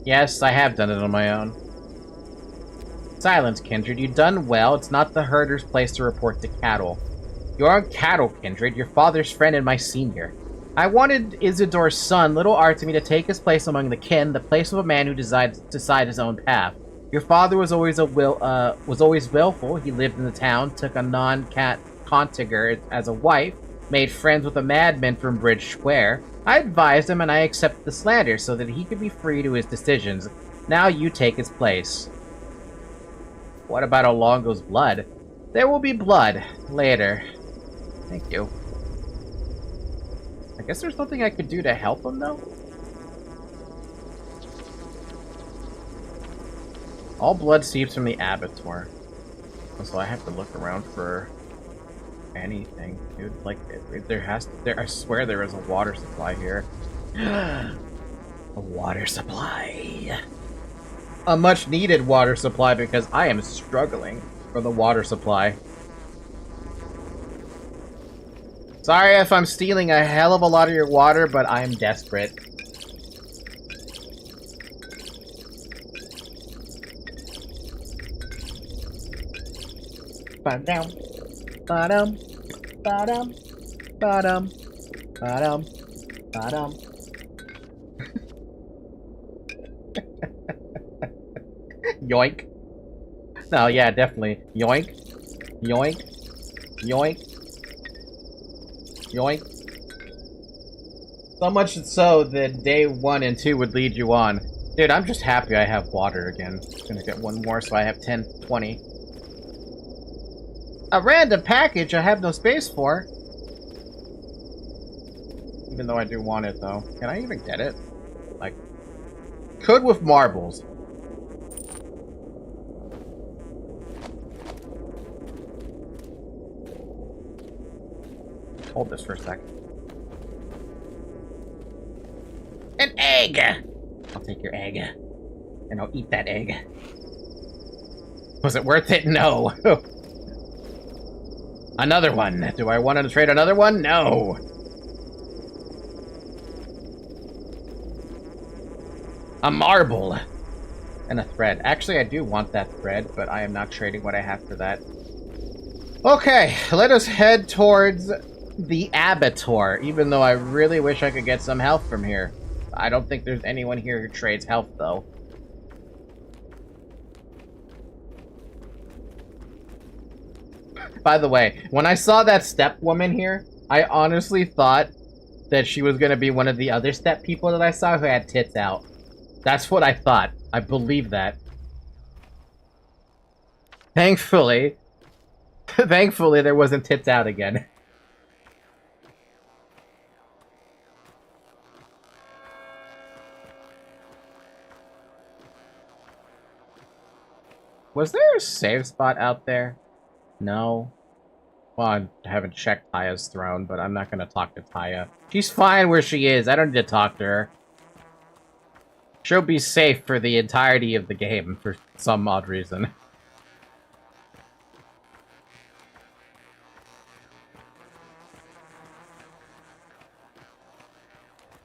A: Yes, I have done it on my own. Silence, Kindred. You've done well. It's not the herder's place to report to cattle. You aren't cattle, Kindred. Your father's friend and my senior. I wanted Isidor's son, little Artemy, to take his place among the kin, the place of a man who decides to decide his own path. Your father was always willful. He lived in the town, took a non-cat contiger as a wife, made friends with a madman from Bridge Square. I advised him, and I accepted the slander so that he could be free to his decisions. Now you take his place. What about Olongo's blood? There will be blood later. Thank you. I guess there's nothing I could do to help him, though? All blood seeps from the abattoir. So I have to look around for anything, dude. Like, I swear there is a water supply here. A water supply. A much needed water supply because I am struggling for the water supply. Sorry if I'm stealing a hell of a lot of your water, but I am desperate. Ba-dum, ba-dum, ba-dum, ba-dum, ba-dum, ba-dum. Yoink. No, yeah, definitely. Yoink. Yoink. Yoink. Yoink. So much so that day 1 and 2 would lead you on. Dude, I'm just happy I have water again. Gonna get one more so I have 10, 20. A random package I have no space for. Even though I do want it, though. Can I even get it? Like, could with marbles. Hold this for a sec. An egg! I'll take your egg. And I'll eat that egg. Was it worth it? No. Another one. Do I want to trade another one? No. A marble. And a thread. Actually, I do want that thread, but I am not trading what I have for that. Okay, let us head towards the abattoir, even though I really wish I could get some health from here. I don't think there's anyone here who trades health, though. By the way, when I saw that step woman here, I honestly thought that she was going to be one of the other step people that I saw who had tits out. That's what I thought. I believe that. Thankfully, thankfully there wasn't tits out again. Was there a save spot out there? No. Well, I haven't checked Taya's throne, but I'm not gonna talk to Taya. She's fine where she is. I don't need to talk to her. She'll be safe for the entirety of the game, for some odd reason.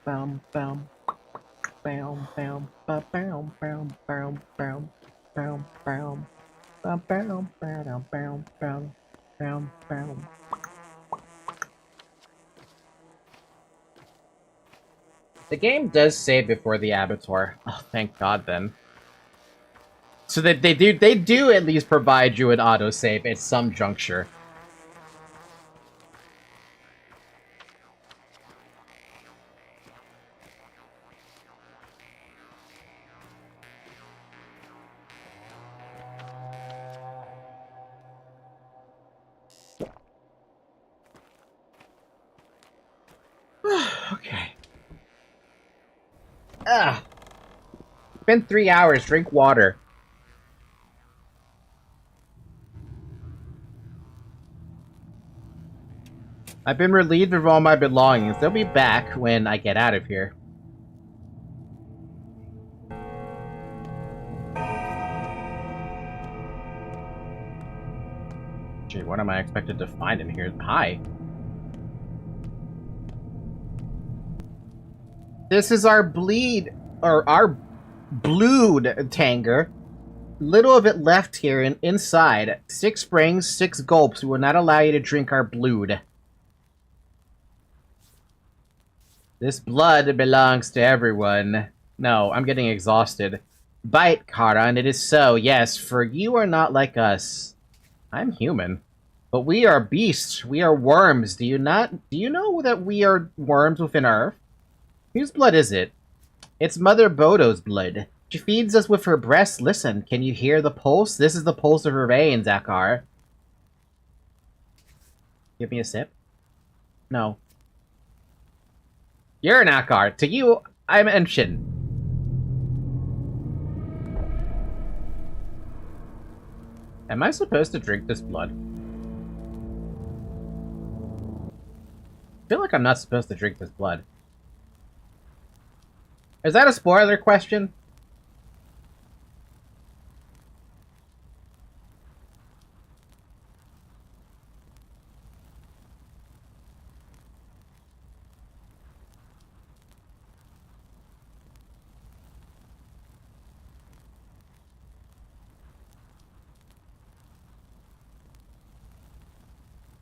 A: Bam, bam. Bam, bam, ba, bam, bam, bam, bam, bam, bam. Bam, bam, bam, bam, bam, bam, bam. The game does save before the abattoir. Oh, thank God then. So that they do at least provide you an autosave at some juncture. Okay. Ah. It's been 3 hours. Drink water. I've been relieved of all my belongings. They'll be back when I get out of here. Gee, what am I expected to find in here? Hi. This is our our blood tanger. Little of it left here and inside. 6 springs, 6 gulps. We will not allow you to drink our blood. This blood belongs to everyone. No, I'm getting exhausted. Bite, Karan, it is so. Yes, for you are not like us. I'm human. But we are beasts. We are worms. Do you know that we are worms within Earth? Whose blood is it? It's Mother Bodo's blood. She feeds us with her breast. Listen, can you hear the pulse? This is the pulse of her veins, Akar. Give me a sip? No. You're an Akar. To you, I'm Enshin. Am I supposed to drink this blood? I feel like I'm not supposed to drink this blood. Is that a spoiler question?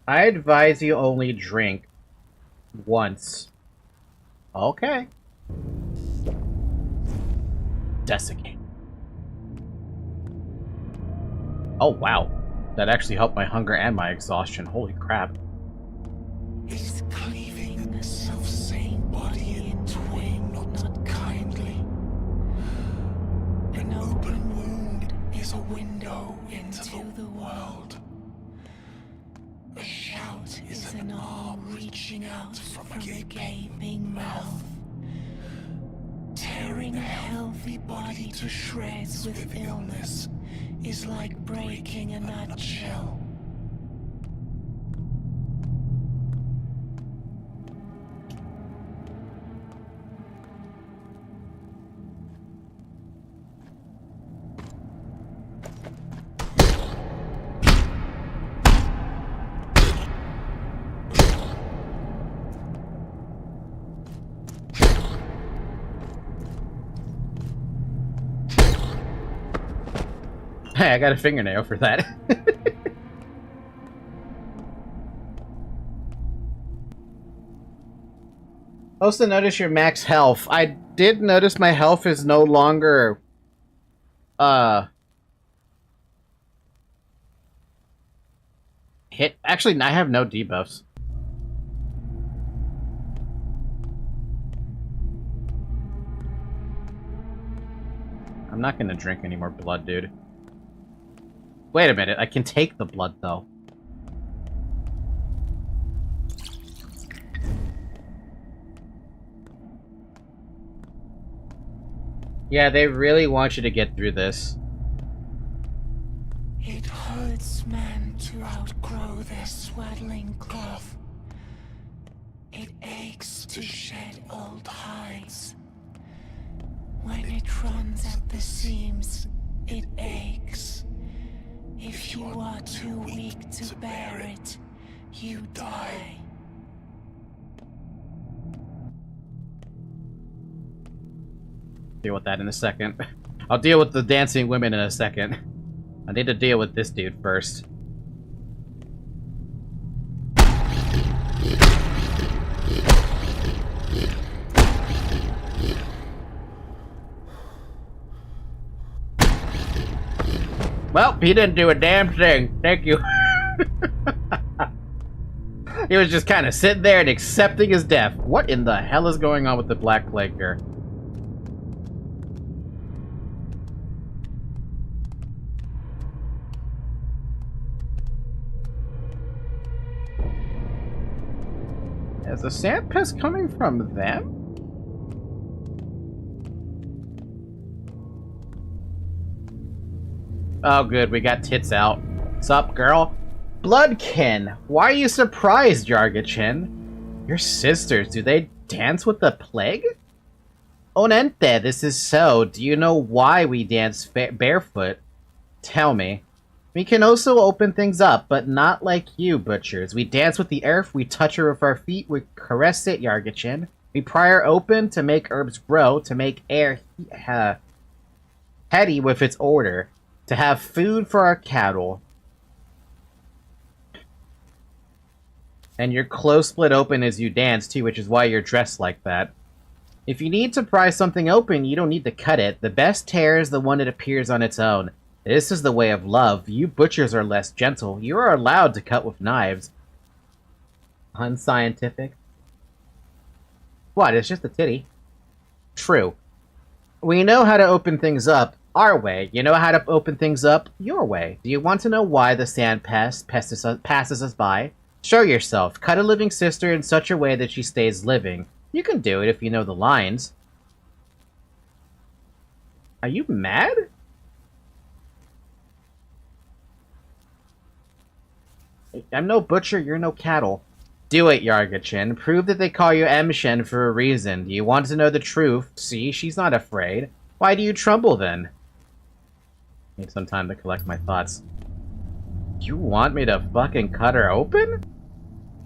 A: I advise you only drink once. Okay. Desiccate. Oh, wow. That actually helped my hunger and my exhaustion. Holy crap.
E: Is cleaving the self-same body in twain not kindly? An open wound is a window into the world. A shout is an arm reaching out from a gaping mouth. Tearing a healthy body to shreds with illness is like breaking a nutshell.
A: Hey, I got a fingernail for that. Also notice your max health. I did notice my health is no longer hit. Actually, I have no debuffs. I'm not gonna drink any more blood, dude. Wait a minute, I can take the blood, though. Yeah, they really want you to get through this.
E: It hurts men to outgrow their swaddling cloth. It aches to shed old hides. When it runs at the seams, it aches. If you are too weak to bear it, you die.
A: Deal with that in a second. I'll deal with the dancing women in a second. I need to deal with this dude first. Well, he didn't do a damn thing. Thank you. He was just kind of sitting there and accepting his death. What in the hell is going on with the Black Plague here? Is the sand pest coming from them? Oh good, we got tits out. Sup, girl? Bloodkin! Why are you surprised, Yargachin? Your sisters, do they dance with the plague? Onente, this is so. Do you know why we dance barefoot? Tell me. We can also open things up, but not like you, butchers. We dance with the earth, we touch her with our feet, we caress it, Yargachin. We pry her open to make herbs grow, to make air heady with its odor, to have food for our cattle. And your clothes split open as you dance, too, which is why you're dressed like that. If you need to pry something open, you don't need to cut it. The best tear is the one that appears on its own. This is the way of love. You butchers are less gentle. You are allowed to cut with knives. Unscientific. What? It's just a titty. True. We know how to open things up our way. You know how to open things up your way. Do you want to know why the sand pest passes us by? Show yourself. Cut a living sister in such a way that she stays living. You can do it if you know the lines. Are you mad? I'm no butcher, you're no cattle. Do it, Yargachin. Prove that they call you Mshen for a reason. Do you want to know the truth? See, she's not afraid. Why do you tremble, then? Need some time to collect my thoughts. You want me to fucking cut her open?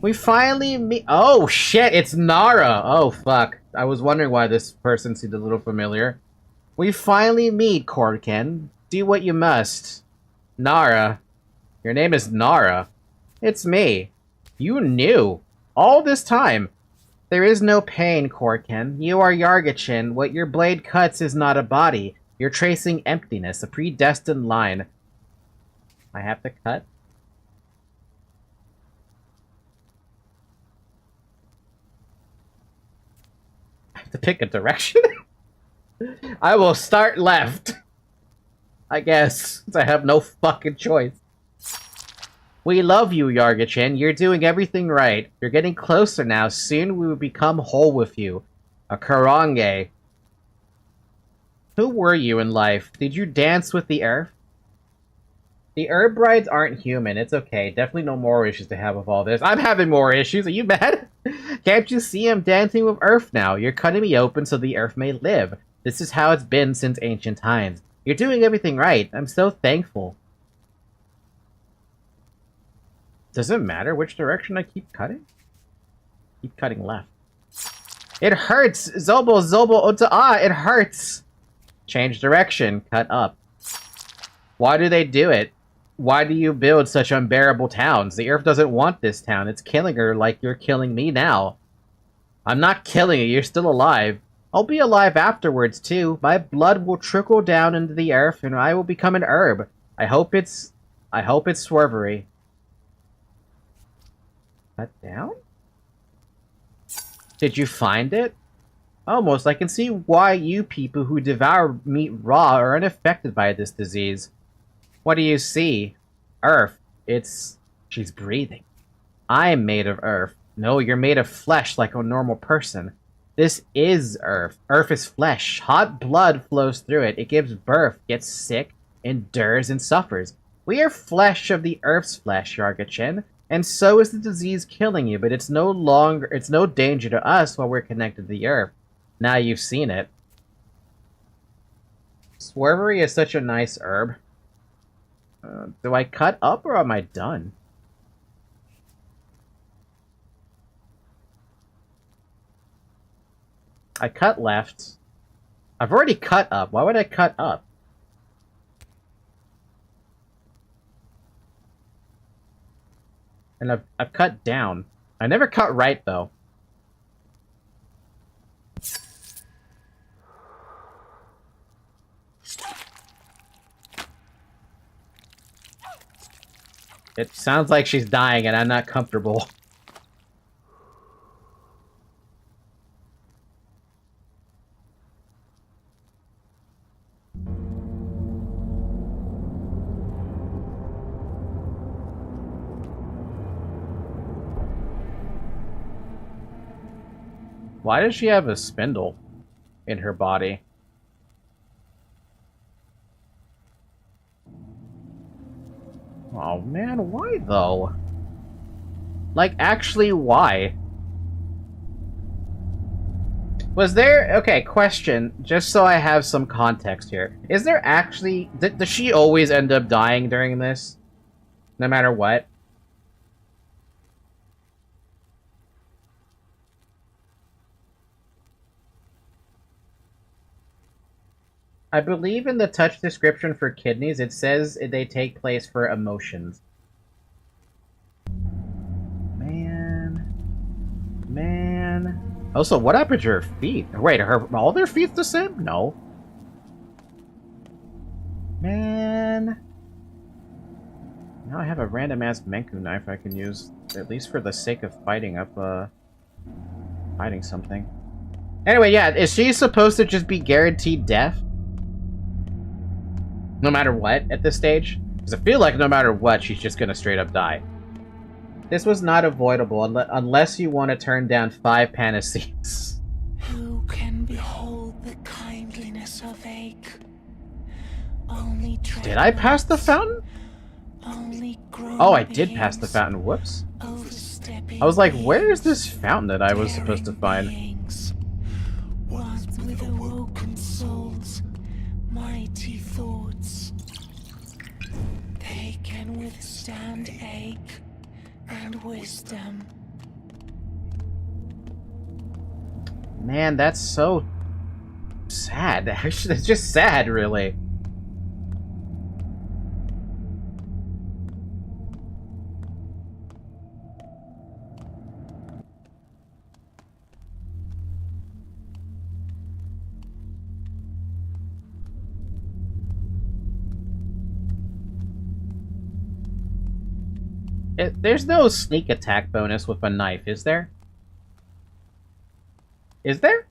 A: We finally meet— oh, shit, it's Nara! Oh, fuck. I was wondering why this person seemed a little familiar. We finally meet, Korken. Do what you must. Nara. Your name is Nara. It's me. You knew. All this time. There is no pain, Korken. You are Yargachin. What your blade cuts is not a body. You're tracing emptiness, a predestined line. I have to cut? I have to pick a direction? I will start left. I guess, since I have no fucking choice. We love you, Yargachin. You're doing everything right. You're getting closer now. Soon we will become whole with you. A Karange. Who were you in life? Did you dance with the earth? The herb brides aren't human. It's okay. Definitely no more issues to have with all this. I'm having more issues. Are you mad? Can't you see I'm dancing with earth now? You're cutting me open so the earth may live. This is how it's been since ancient times. You're doing everything right. I'm so thankful. Does it matter which direction I keep cutting? Keep cutting left. It hurts! Zobo, Ota, it hurts! Change direction, cut up. Why do they do it? Why do you build such unbearable towns? The earth doesn't want this town. It's killing her like you're killing me now. I'm not killing you, you're still alive. I'll be alive afterwards, too. My blood will trickle down into the earth, and I will become an herb. I hope it's swervery. Cut down? Did you find it? Almost, I can see why you people who devour meat raw are unaffected by this disease. What do you see? Earth. She's breathing. I'm made of earth. No, you're made of flesh like a normal person. This is earth. Earth is flesh. Hot blood flows through it. It gives birth, gets sick, endures, and suffers. We are flesh of the earth's flesh, Yargachin. And so is the disease killing you, but it's no danger to us while we're connected to the earth. Now you've seen it. Swervery is such a nice herb. Do I cut up or am I done? I cut left. I've already cut up. Why would I cut up? And I've cut down. I never cut right, though. It sounds like she's dying and I'm not comfortable. Why does she have a spindle in her body? Oh man, why though? Like, actually, why? Was there... Okay, question, just so I have some context here. Is there actually... Does she always end up dying during this? No matter what? I believe in the touch description for kidneys, it says they take place for emotions. Man. Also, what happened to her feet? Wait, all their feet's the same? No. Man. Now I have a random-ass Menku knife I can use, at least for the sake of fighting something. Anyway, yeah, is she supposed to just be guaranteed death? No matter what, at this stage? Because I feel like no matter what, she's just gonna straight up die. This was not avoidable unless you want to turn down 5 panaceas.
E: Who can behold the kindliness of ache? Only
A: Did I pass the fountain? Oh, I did pass the fountain. Whoops. I was like, where is this fountain that I was supposed to find?
E: Ones with awoken souls, mighty thoughts. They can withstand ache and wisdom.
A: Man, that's so sad. Actually, it's just sad, really. There's no sneak attack bonus with a knife, is there? Is there?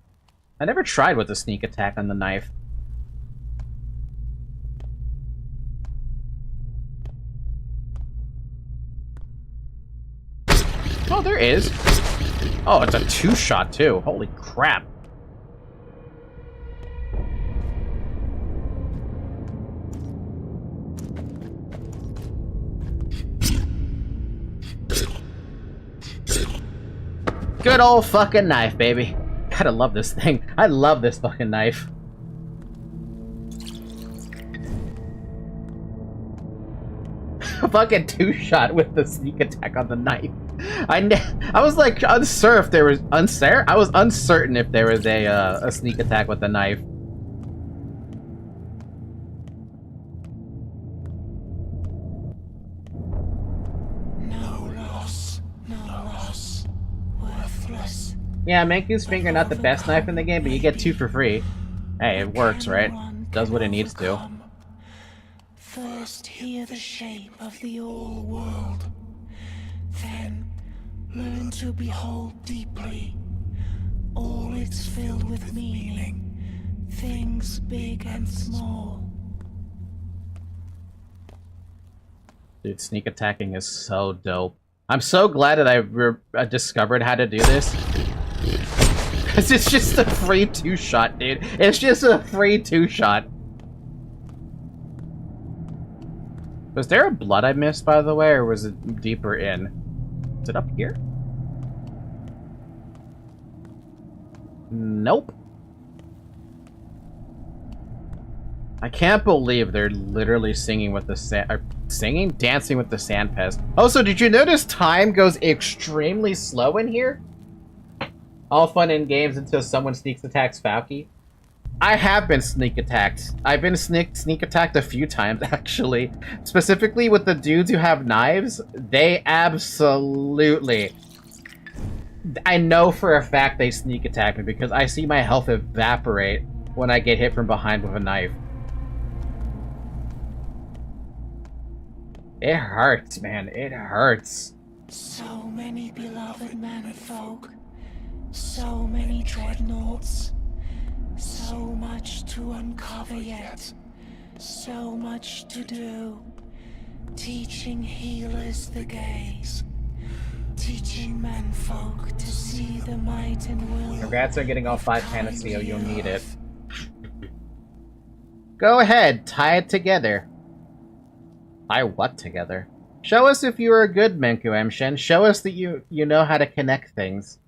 A: I never tried with a sneak attack on the knife. Oh, there is. Oh, it's a 2-shot too. Holy crap. Good old fucking knife, baby. Gotta love this thing. I love this fucking knife. Fucking 2-shot with the sneak attack on the knife. I was like unsure if there was I was uncertain if there was a sneak attack with the knife. Yeah, Manku's finger not the best knife in the game, but you get 2 for free. Hey, it works, right? Does what it needs to.
E: First hear the shape of the old world, then learn to behold deeply. All it's filled with meaning, things big and small.
A: Dude, sneak attacking is so dope. I'm so glad that I discovered how to do this. Because it's just a free 2-shot, dude. It's just a free 2-shot. Was there a blood I missed, by the way, or was it deeper in? Is it up here? Nope. I can't believe they're literally singing with the dancing with the sand pest. Also, did you notice time goes extremely slow in here? All fun in games until someone sneak attacks Falky. I have been sneak attacked. I've been sneak attacked a few times, actually. Specifically with the dudes who have knives. They absolutely... I know for a fact they sneak attack me because I see my health evaporate when I get hit from behind with a knife. It hurts, man. It hurts.
E: So many beloved menfolk, so many dreadnoughts, so much to uncover yet, so much to do. Teaching healers the gaze, teaching menfolk to see the might and will.
A: Congrats on getting all 5 Panacea, you'll need it. Go ahead, tie it together. Tie what together? Show us if you are a good Menku Emshin. Show us that you know how to connect things.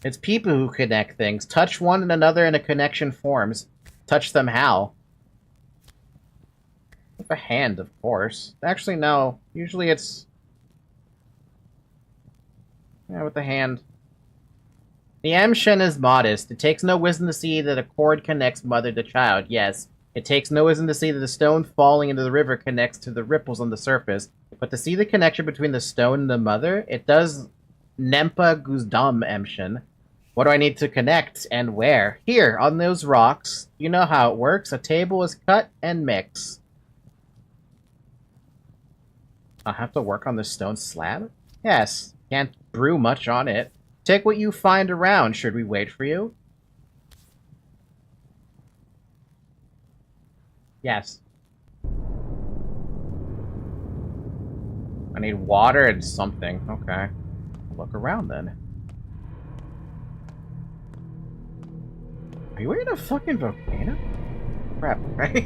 A: It's people who connect things. Touch one another and a connection forms. Touch them how? With a hand, of course. Actually, no. Usually it's... yeah, with the hand. The Emshin is modest. It takes no wisdom to see that a cord connects mother to child. Yes. It takes no wisdom to see that the stone falling into the river connects to the ripples on the surface. But to see the connection between the stone and the mother, it does Nempa Guzdam Emshin. What do I need to connect, and where? Here, on those rocks. You know how it works. A table is cut and mix. I'll have to work on the stone slab? Yes. Can't brew much on it. Take what you find around. Should we wait for you? Yes. I need water and something. Okay. Look around then. Are you in a fucking volcano? Crap, right?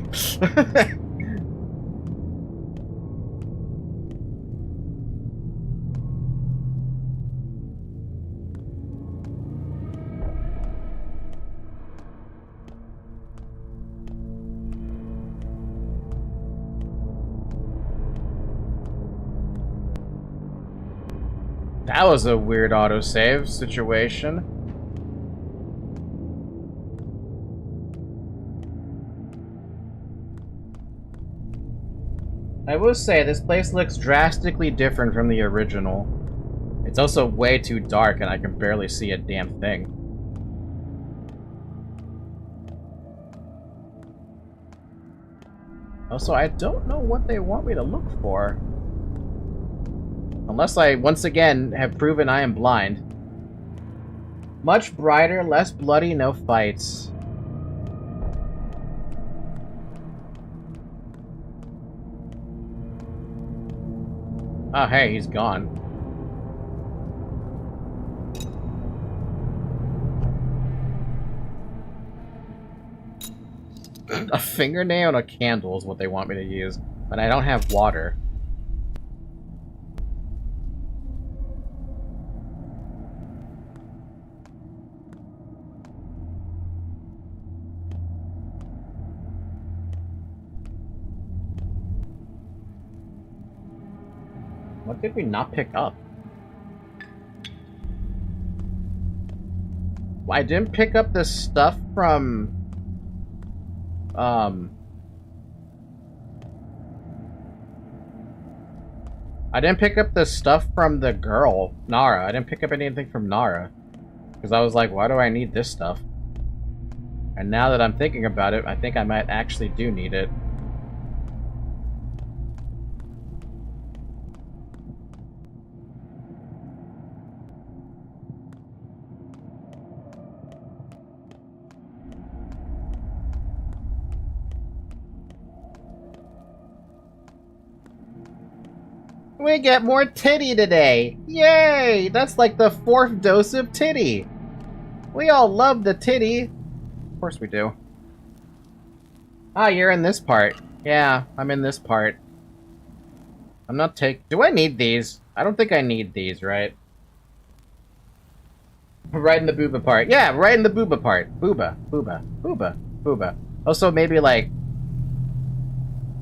A: That was a weird autosave situation. I will say, this place looks drastically different from the original. It's also way too dark and I can barely see a damn thing. Also, I don't know what they want me to look for. Unless I, once again, have proven I am blind. Much brighter, less bloody, no fights. Oh, hey, he's gone. A fingernail and a candle is what they want me to use, but I don't have water. What did we not pick up? Well, I didn't pick up the stuff from... I didn't pick up the stuff from the girl, Nara. I didn't pick up anything from Nara. Because I was like, why do I need this stuff? And now that I'm thinking about it, I think I might actually do need it. We get more titty today! Yay! That's like the 4th dose of titty! We all love the titty! Of course we do. Ah, you're in this part. Yeah, I'm in this part. I'm not do I need these? I don't think I need these, right? Right in the booba part. Yeah, right in the booba part. Booba, booba, booba, booba. Also, maybe like...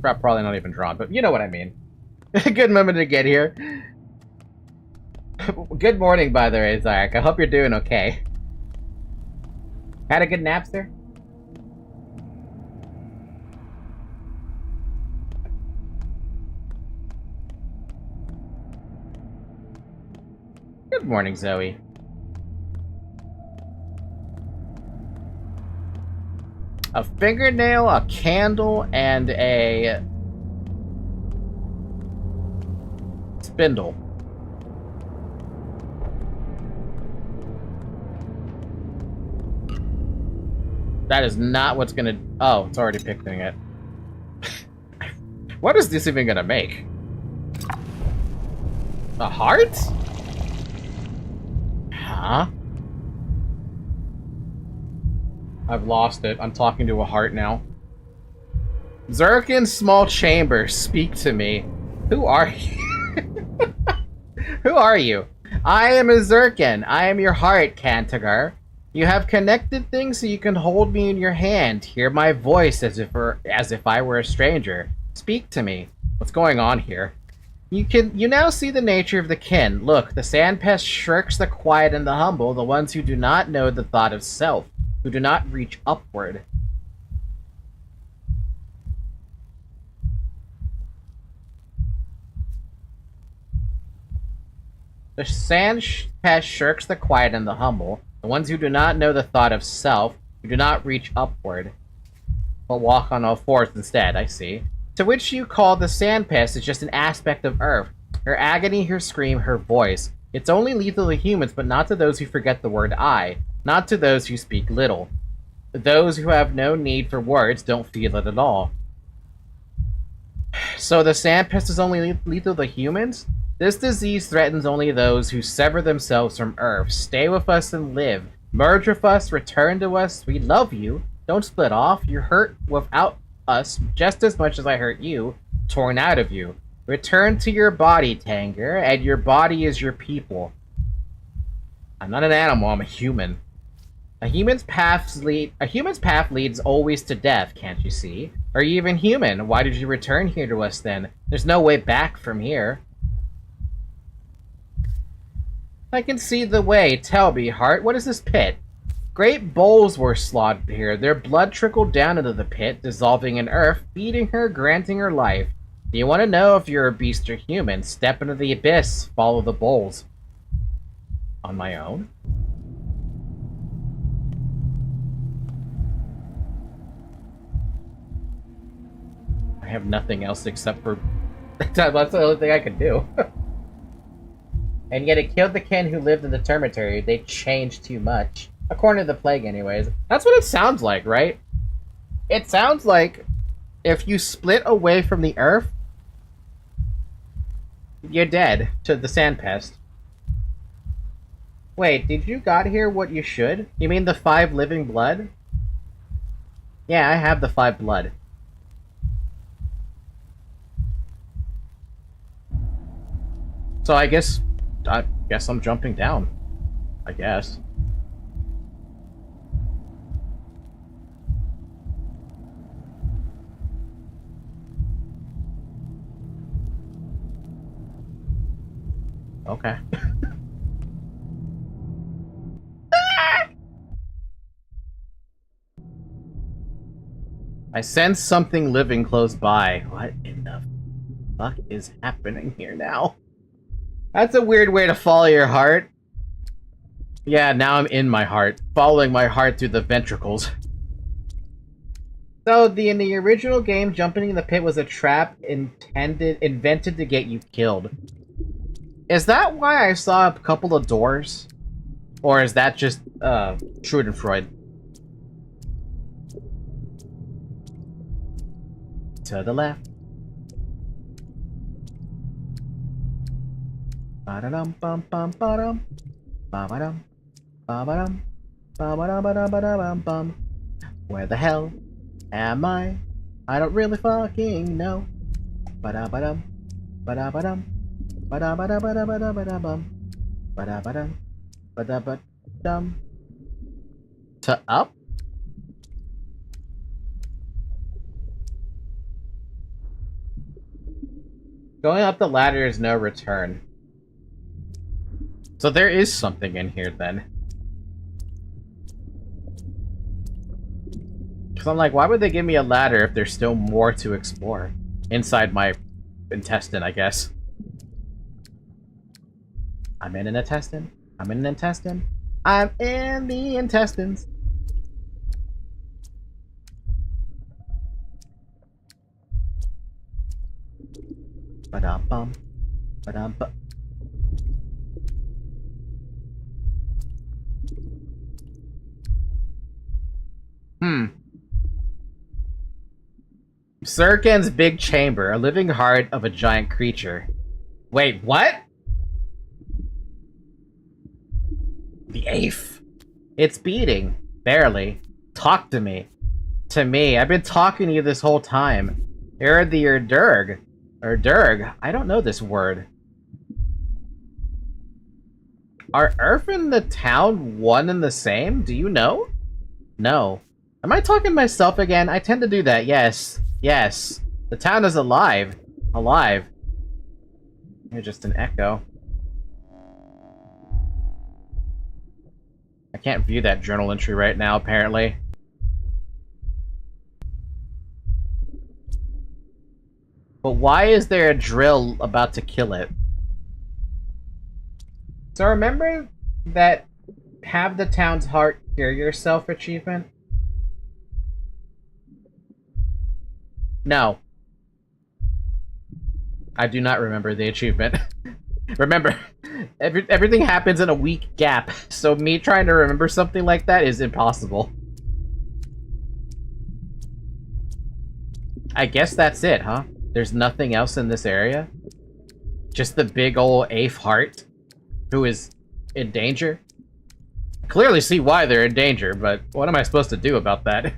A: probably not even drawn, but you know what I mean. Good moment to get here. Good morning, by the way, Zarek. I hope you're doing okay. Had a good nap, sir? Good morning, Zoe. A fingernail, a candle, and a spindle. That is not what's gonna... Oh, it's already picking it. What is this even gonna make? A heart? Huh? I've lost it. I'm talking to a heart now. Zirkin's small chamber, speak to me. Who are you? Who are you? I am a Zirkin. I am your heart, Cantagar. You have connected things so you can hold me in your hand, hear my voice as if I were a stranger. Speak to me. What's going on here? You now see the nature of the kin. Look, the sandpest shirks the quiet and the humble, the ones who do not know the thought of self, who do not reach upward. The sandpest shirks the quiet and the humble, the ones who do not know the thought of self, who do not reach upward, but walk on all fours instead, I see. To which you call the sandpest is just an aspect of Earth. Her agony, her scream, her voice. It's only lethal to humans, but not to those who forget the word I, not to those who speak little. Those who have no need for words don't feel it at all. So the sandpest is only lethal to humans? This disease threatens only those who sever themselves from Earth. Stay with us and live. Merge with us, return to us. We love you. Don't split off. You're hurt without us just as much as I hurt you, torn out of you. Return to your body, Tanger, and your body is your people. I'm not an animal, I'm a human. A human's path leads always to death, can't you see? Are you even human? Why did you return here to us then? There's no way back from here. I can see the way. Tell me, heart, what is this pit? Great bowls were slaughtered here. Their blood trickled down into the pit, dissolving in earth, feeding her, granting her life. Do you want to know if you're a beast or human? Step into the abyss, follow the bowls. On my own? I have nothing else except for... That's the only thing I could do. And yet it killed the kin who lived in the termitary. They changed too much. According to the plague, anyways. That's what it sounds like, right? It sounds like if you split away from the earth, you're dead to the sandpest. Wait, did you got here what you should? You mean the 5 living blood? Yeah, I have the 5 blood. So I guess I'm jumping down. I guess. Okay. I sense something living close by. What in the fuck is happening here now? That's a weird way to follow your heart. Yeah, now I'm in my heart, following my heart through the ventricles. So, in the original game, jumping in the pit was a trap invented to get you killed. Is that why I saw a couple of doors? Or is that just, Schadenfreude? To the left. Ba-da-dum bum bum ba-dum. Ba-ba-dum. Ba-ba-dum. Ba-ba-dum ba-dum ba-dum bum. Where the hell am I? I don't really fucking know. Ba-da-ba-dum. Ba-da-ba-dum. Ba-da-ba-da-ba-da-ba-da-ba-da-bum. Ba-da-ba-dum. Ba-da-ba-dum. To up? Going up the ladder is no return. So there is something in here then. Because I'm like, why would they give me a ladder if there's still more to explore? Inside my intestine, I guess. I'm in an intestine. I'm in an intestine. I'm in the intestines. Ba-dum-bum. Ba-dum-bum. Sirken's big chamber, a living heart of a giant creature. Wait, what? The Ape. It's beating. Barely. Talk to me. To me. I've been talking to you this whole time. You're the Durg. Or Durg. I don't know this word. Are Earth and the town one and the same? Do you know? No. Am I talking to myself again? I tend to do that, yes. Yes. The town is alive. Alive. You're just an echo. I can't view that journal entry right now, apparently. But why is there a drill about to kill it? So remember that have the town's heart hear yourself achievement? No. I do not remember the achievement. Remember, everything happens in a week gap, so me trying to remember something like that is impossible. I guess that's it, huh? There's nothing else in this area? Just the big ol' Ape heart, who is in danger? I clearly see why they're in danger, but what am I supposed to do about that?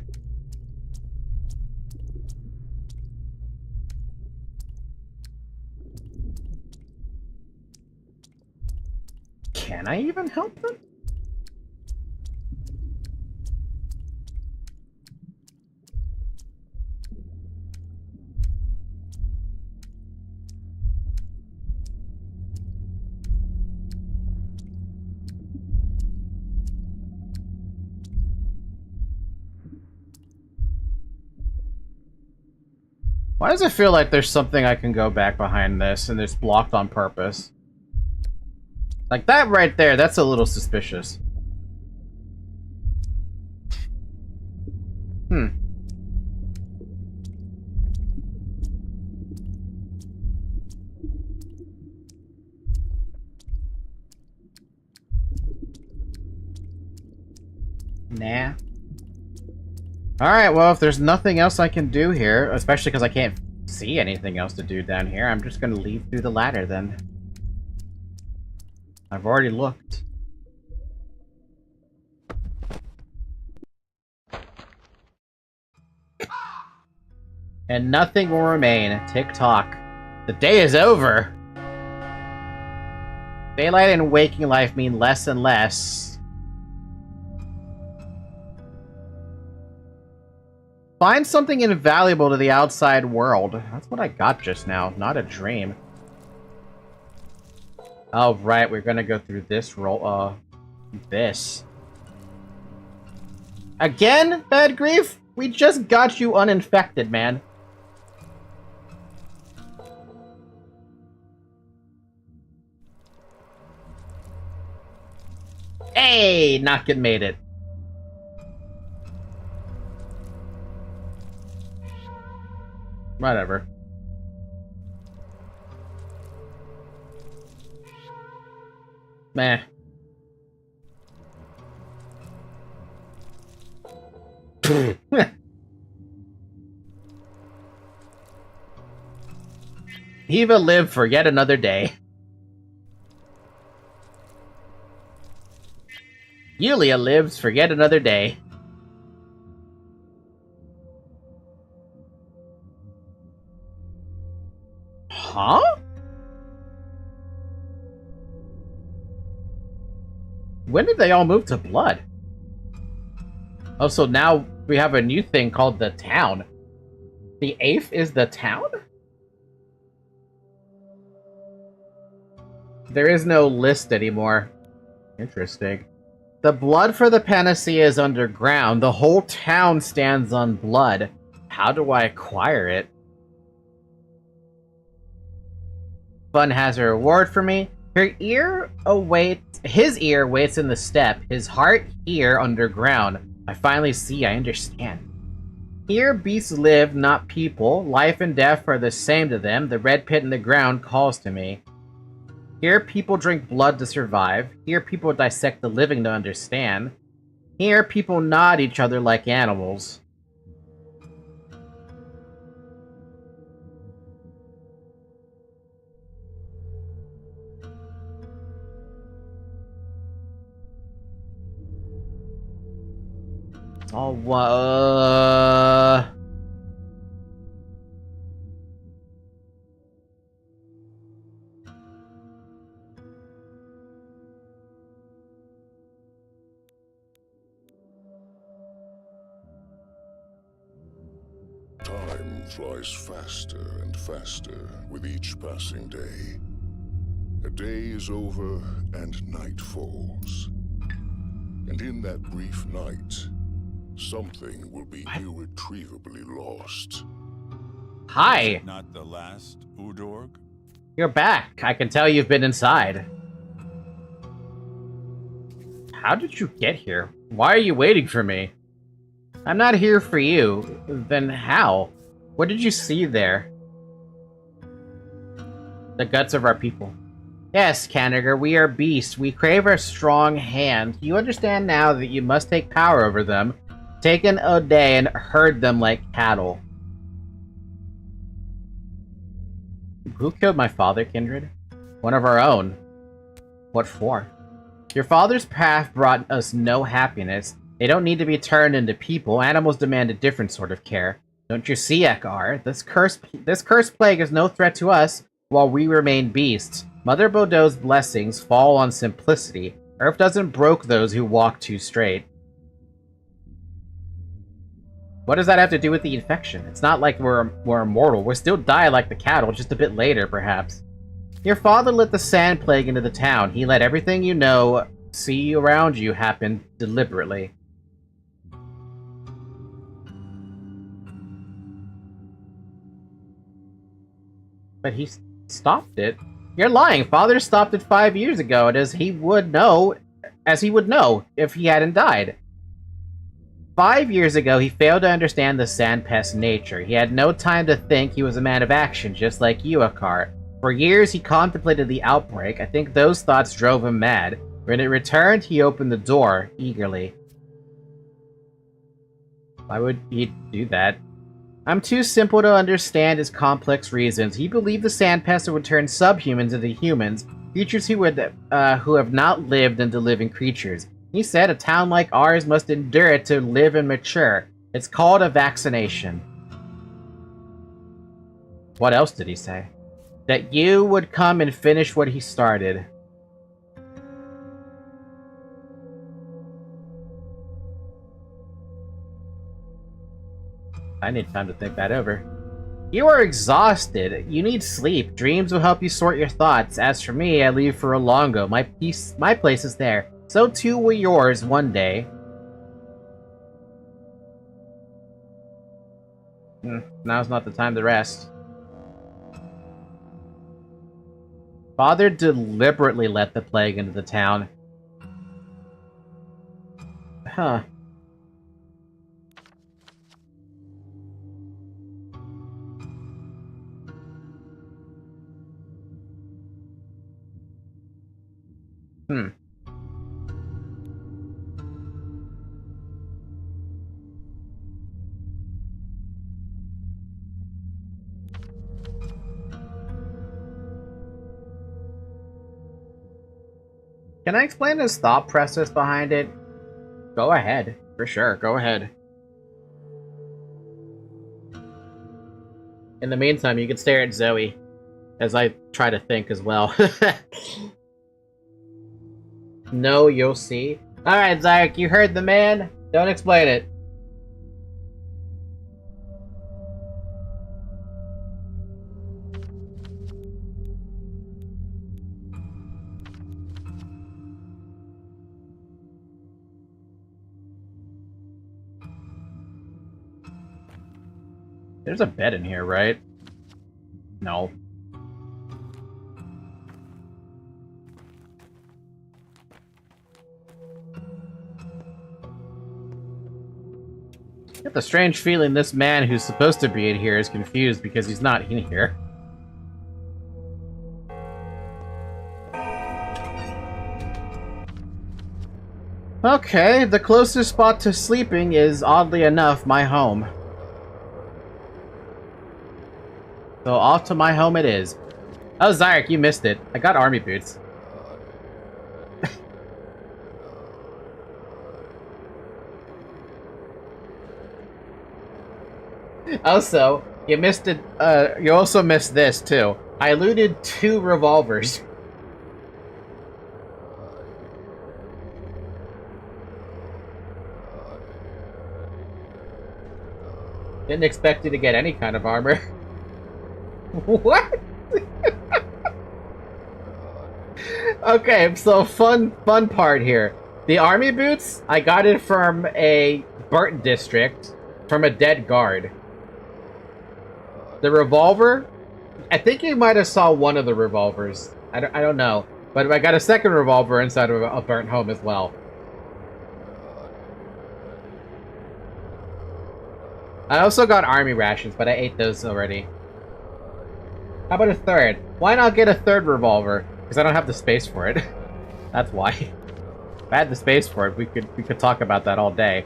A: Can I even help them? Why does it feel like there's something I can go back behind this and it's blocked on purpose? Like that right there, that's a little suspicious. Nah. Alright, well, if there's nothing else I can do here, especially because I can't see anything else to do down here, I'm just gonna leave through the ladder then. I've already looked. And nothing will remain. Tick-tock. The day is over! Daylight and waking life mean less and less. Find something invaluable to the outside world. That's what I got just now, not a dream. Oh, right, we're gonna go through this this. Again, Bad Grief? We just got you uninfected, man. Hey, Knockin' made it. Whatever. Meh. Eva lived for yet another day. Yulia lives for yet another day. Huh? When did they all move to blood? Oh, so now we have a new thing called the town. The Ape is the town? There is no list anymore. Interesting. The blood for the panacea is underground. The whole town stands on blood. How do I acquire it? Fun has a reward for me. His ear waits in the steppe. His heart here underground. I finally see, I understand. Here beasts live, not people. Life and death are the same to them. The red pit in the ground calls to me. Here people drink blood to survive. Here people dissect the living to understand. Here people nod each other like animals. Oh,
F: Time flies faster and faster with each passing day. A day is over and night falls. And in that brief night, something will be irretrievably lost.
A: Hi!
G: Not the last Udorg?
A: You're back. I can tell you've been inside. How did you get here? Why are you waiting for me? I'm not here for you. Then how? What did you see there? The guts of our people. Yes, Kanigher, we are beasts. We crave a strong hand. You understand now that you must take power over them, take an Ode and herd them like cattle. Who killed my father, Kindred? One of our own. What for? Your father's path brought us no happiness. They don't need to be turned into people. Animals demand a different sort of care. Don't you see, Ekar? This cursed plague is no threat to us, while we remain beasts. Mother Bodeaux's blessings fall on simplicity. Earth doesn't broke those who walk too straight. What does that have to do with the infection? It's not like we're immortal. We'll still die like the cattle, just a bit later, perhaps. Your father let the sand plague into the town. He let everything you know, see around you happen deliberately. But he stopped it. You're lying. Father stopped it 5 years ago, and as he would know if he hadn't died. 5 years ago, he failed to understand the sand pest's nature. He had no time to think. He was a man of action, just like you, Ekar. For years, he contemplated the outbreak. I think those thoughts drove him mad. When it returned, he opened the door, eagerly. Why would he do that? I'm too simple to understand his complex reasons. He believed the sand pest would turn subhumans into humans, creatures who have not lived into living creatures. He said a town like ours must endure it to live and mature. It's called a vaccination. What else did he say? That you would come and finish what he started. I need time to think that over. You are exhausted. You need sleep. Dreams will help you sort your thoughts. As for me, I leave for Olongo. My place is there. So too will yours one day. Now's not the time to rest. Father deliberately let the plague into the town. Huh. Can I explain his thought process behind it? Go ahead. For sure, go ahead. In the meantime, you can stare at Zoe as I try to think as well. No, you'll see. Alright, Zayek, you heard the man. Don't explain it. There's a bed in here, right? No. I get the strange feeling this man who's supposed to be in here is confused because he's not in here. Okay, the closest spot to sleeping is, oddly enough, my home. So off to my home it is. Oh, Zyrek, you missed it. I got army boots. Also, you missed it. You also missed this too. I looted 2 revolvers. Didn't expect you to get any kind of armor. What? Okay, so fun part here. The army boots, I got it from a burnt district, from a dead guard. The revolver, I think you might have saw one of the revolvers. I don't know. But I got a second revolver inside of a burnt home as well. I also got army rations, but I ate those already. How about a third? Why not get a third revolver? Because I don't have the space for it. That's why. If I had the space for it, we could talk about that all day.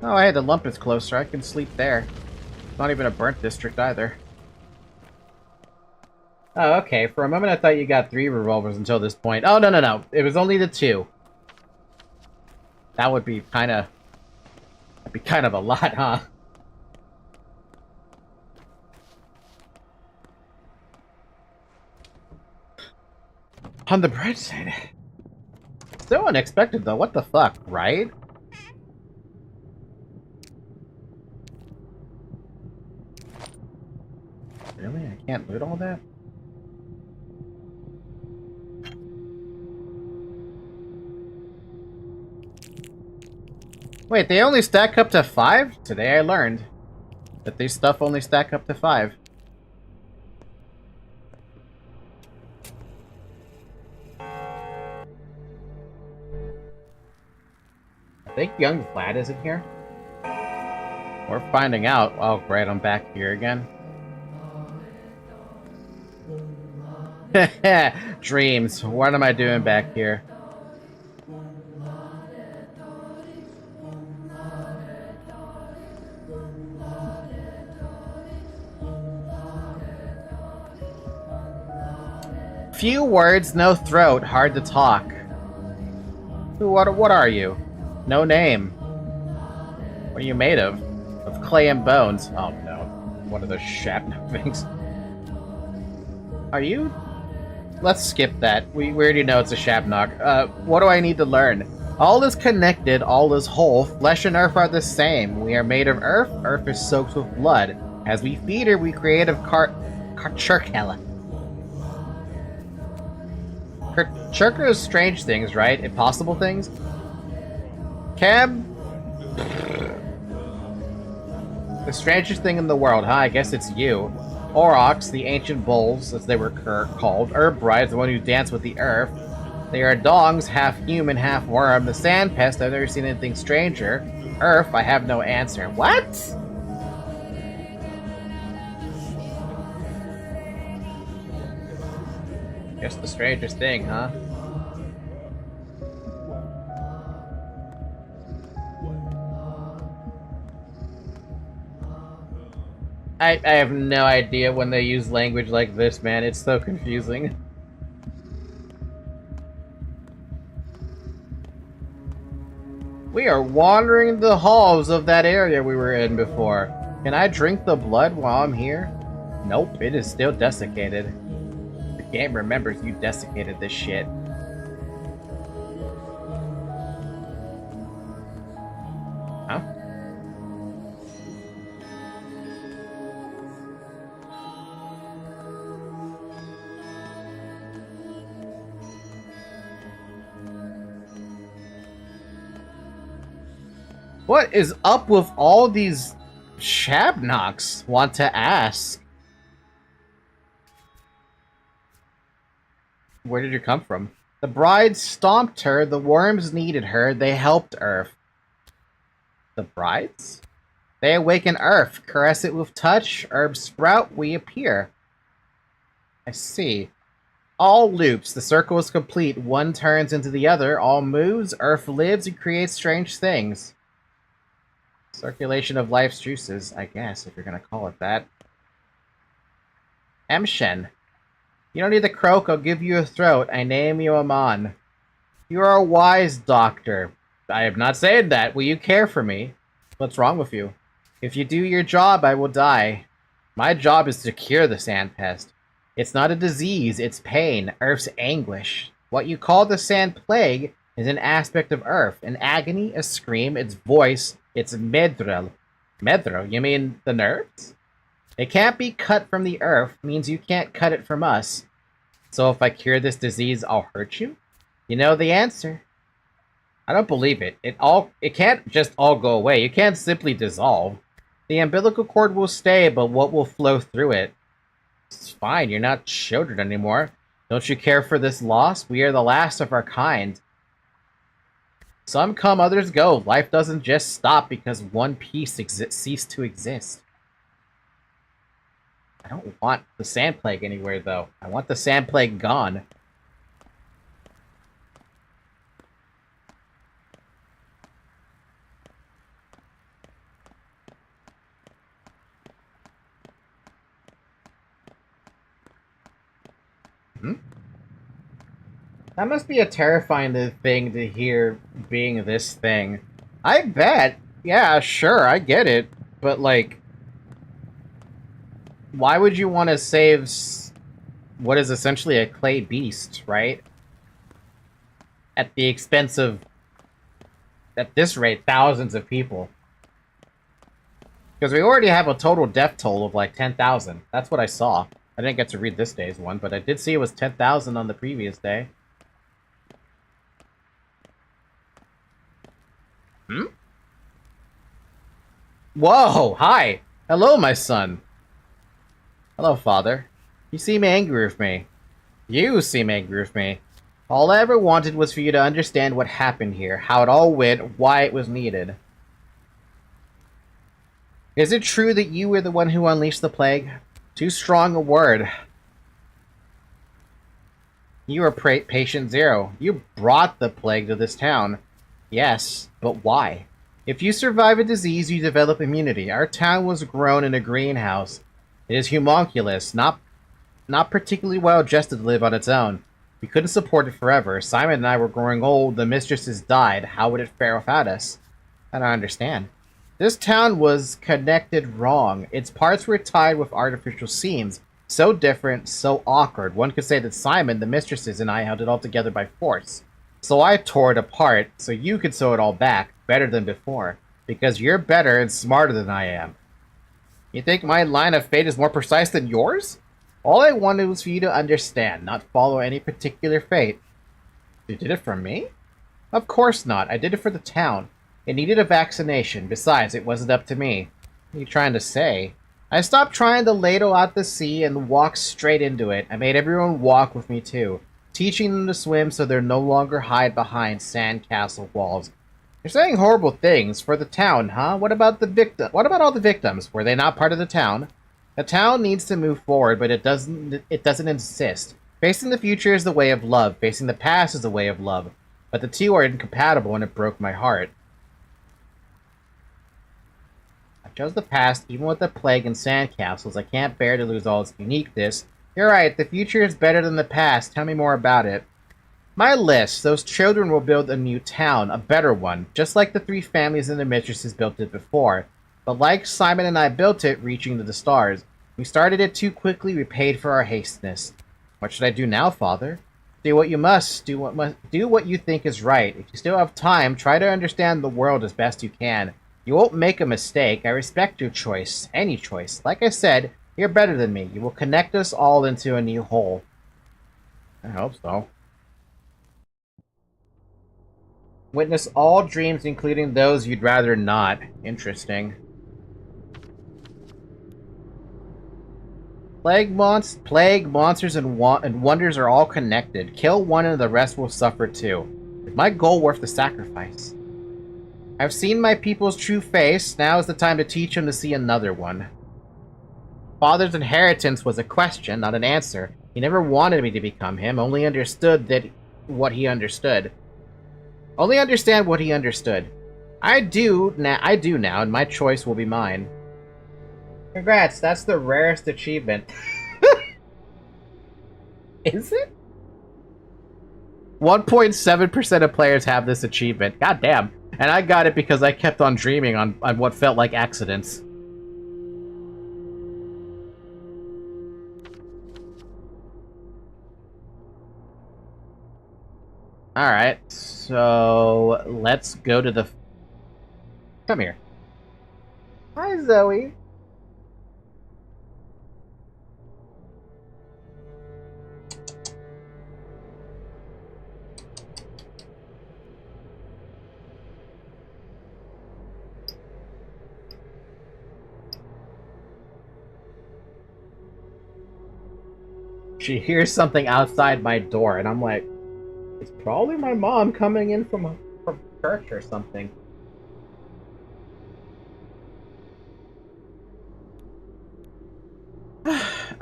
A: Oh, hey, the lump is closer. I can sleep there. Not even a burnt district either. Oh, okay. For a moment I thought you got 3 revolvers until this point. Oh, no. It was only the 2. That would be kind of... That'd be kind of a lot, huh? On the bright side... So unexpected, though. What the fuck, right? Really? I can't loot all that? Wait, they only stack up to 5? Today I learned that these stuff only stack up to 5. I think young Vlad is in here. We're finding out. Oh, great, I'm back here again. Dreams. What am I doing back here? Few words, no throat, hard to talk. What are you? No name. What are you made of? Of clay and bones. Oh no. One of those shrapnel things. Are you? Let's skip that. We already know it's a Shabnog. What do I need to learn? All is connected, all is whole. Flesh and earth are the same. We are made of earth. Earth is soaked with blood. As we feed her, we create of Churkella. Churka is strange things, right? Impossible things? Cam? The strangest thing in the world, huh? I guess it's you. Aurochs, the ancient bulls, as they were called. Herb brides, the one who danced with the earth. They are dongs, half human, half worm. The sand pest, I've never seen anything stranger. Earth, I have no answer. What? Guess the strangest thing, huh? I have no idea when they use language like this, man. It's so confusing. We are wandering the halls of that area we were in before. Can I drink the blood while I'm here? Nope, it is still desiccated. The game remembers you desiccated this shit. Huh? What is up with all these Shabnox want to ask. Where did you come from? The bride stomped her, the worms needed her, they helped Earth. The brides? They awaken Earth, caress it with touch, herbs sprout, we appear. I see. All loops, the circle is complete, one turns into the other, all moves, Earth lives and creates strange things. Circulation of life's juices, I guess, if you're gonna call it that. Emshen. You don't need the croak, I'll give you a throat, I name you Amon. You are a wise doctor. I am not saying that, will you care for me? What's wrong with you? If you do your job, I will die. My job is to cure the sand pest. It's not a disease, it's pain, Earth's anguish. What you call the sand plague is an aspect of Earth, an agony, a scream, its voice, its medrel. Medrel? You mean the nerves? It can't be cut from the Earth, means you can't cut it from us. So if I cure this disease, I'll hurt you? You know the answer. I don't believe it. It can't just all go away. You can't simply dissolve. The umbilical cord will stay, but what will flow through it? It's fine, you're not children anymore. Don't you care for this loss? We are the last of our kind. Some come, others go. Life doesn't just stop because one piece ceased to exist. I don't want the sand plague anywhere, though. I want the sand plague gone. That must be a terrifying thing to hear being this thing. I bet. Yeah, sure, I get it. But, like, why would you want to save what is essentially a clay beast, right? At the expense of, at this rate, thousands of people. Because we already have a total death toll of like 10,000. That's what I saw. I didn't get to read this day's one, but I did see it was 10,000 on the previous day. Whoa! Hi! Hello, my son! Hello, father. You seem angry with me. You seem angry with me. All I ever wanted was for you to understand what happened here, how it all went, why it was needed. Is it true that you were the one who unleashed the plague? Too strong a word. You were patient zero. You brought the plague to this town. Yes, but why? If you survive a disease, you develop immunity. Our town was grown in a greenhouse. It is homunculus, not particularly well adjusted to live on its own. We couldn't support it forever. Simon and I were growing old. The mistresses died. How would it fare without us? I don't understand. This town was connected wrong. Its parts were tied with artificial seams. So different, so awkward. One could say that Simon, the mistresses, and I held it all together by force. So I tore it apart, so you could sew it all back, better than before. Because you're better and smarter than I am. You think my line of fate is more precise than yours? All I wanted was for you to understand, not follow any particular fate. You did it for me? Of course not. I did it for the town. It needed a vaccination. Besides, it wasn't up to me. What are you trying to say? I stopped trying to ladle out the sea and walked straight into it. I made everyone walk with me too, teaching them to swim so they're no longer hide behind sandcastle walls. You're saying horrible things for the town, huh? What about all the victims? Were they not part of the town? The town needs to move forward, but it doesn't insist. Facing the future is the way of love. Facing the past is the way of love. But the two are incompatible, and it broke my heart. I chose the past, even with the plague and sandcastles. I can't bear to lose all its uniqueness. You're right, the future is better than the past. Tell me more about it. My list. Those children will build a new town, a better one, just like the three families and their mistresses built it before. But like Simon and I built it, reaching to the stars. We started it too quickly, we paid for our hastiness. What should I do now, Father? Do what you must. Do what you think is right. If you still have time, try to understand the world as best you can. You won't make a mistake. I respect your choice. Any choice. Like I said, you're better than me. You will connect us all into a new whole. I hope so. Witness all dreams, including those you'd rather not. Interesting. Plague, monsters, and wonders are all connected. Kill one and the rest will suffer too. Is my goal worth the sacrifice? I've seen my people's true face. Now is the time to teach him to see another one. Father's inheritance was a question, not an answer. He never wanted me to become him, only understood what he understood. Only understand what he understood. I do now, and my choice will be mine. Congrats, that's the rarest achievement. Is it? 1.7% of players have this achievement. God damn. And I got it because I kept on dreaming on what felt like accidents. Alright, so let's go to the... Come here. Hi, Zoe. She hears something outside my door, and I'm like, it's probably my mom coming in from church or something.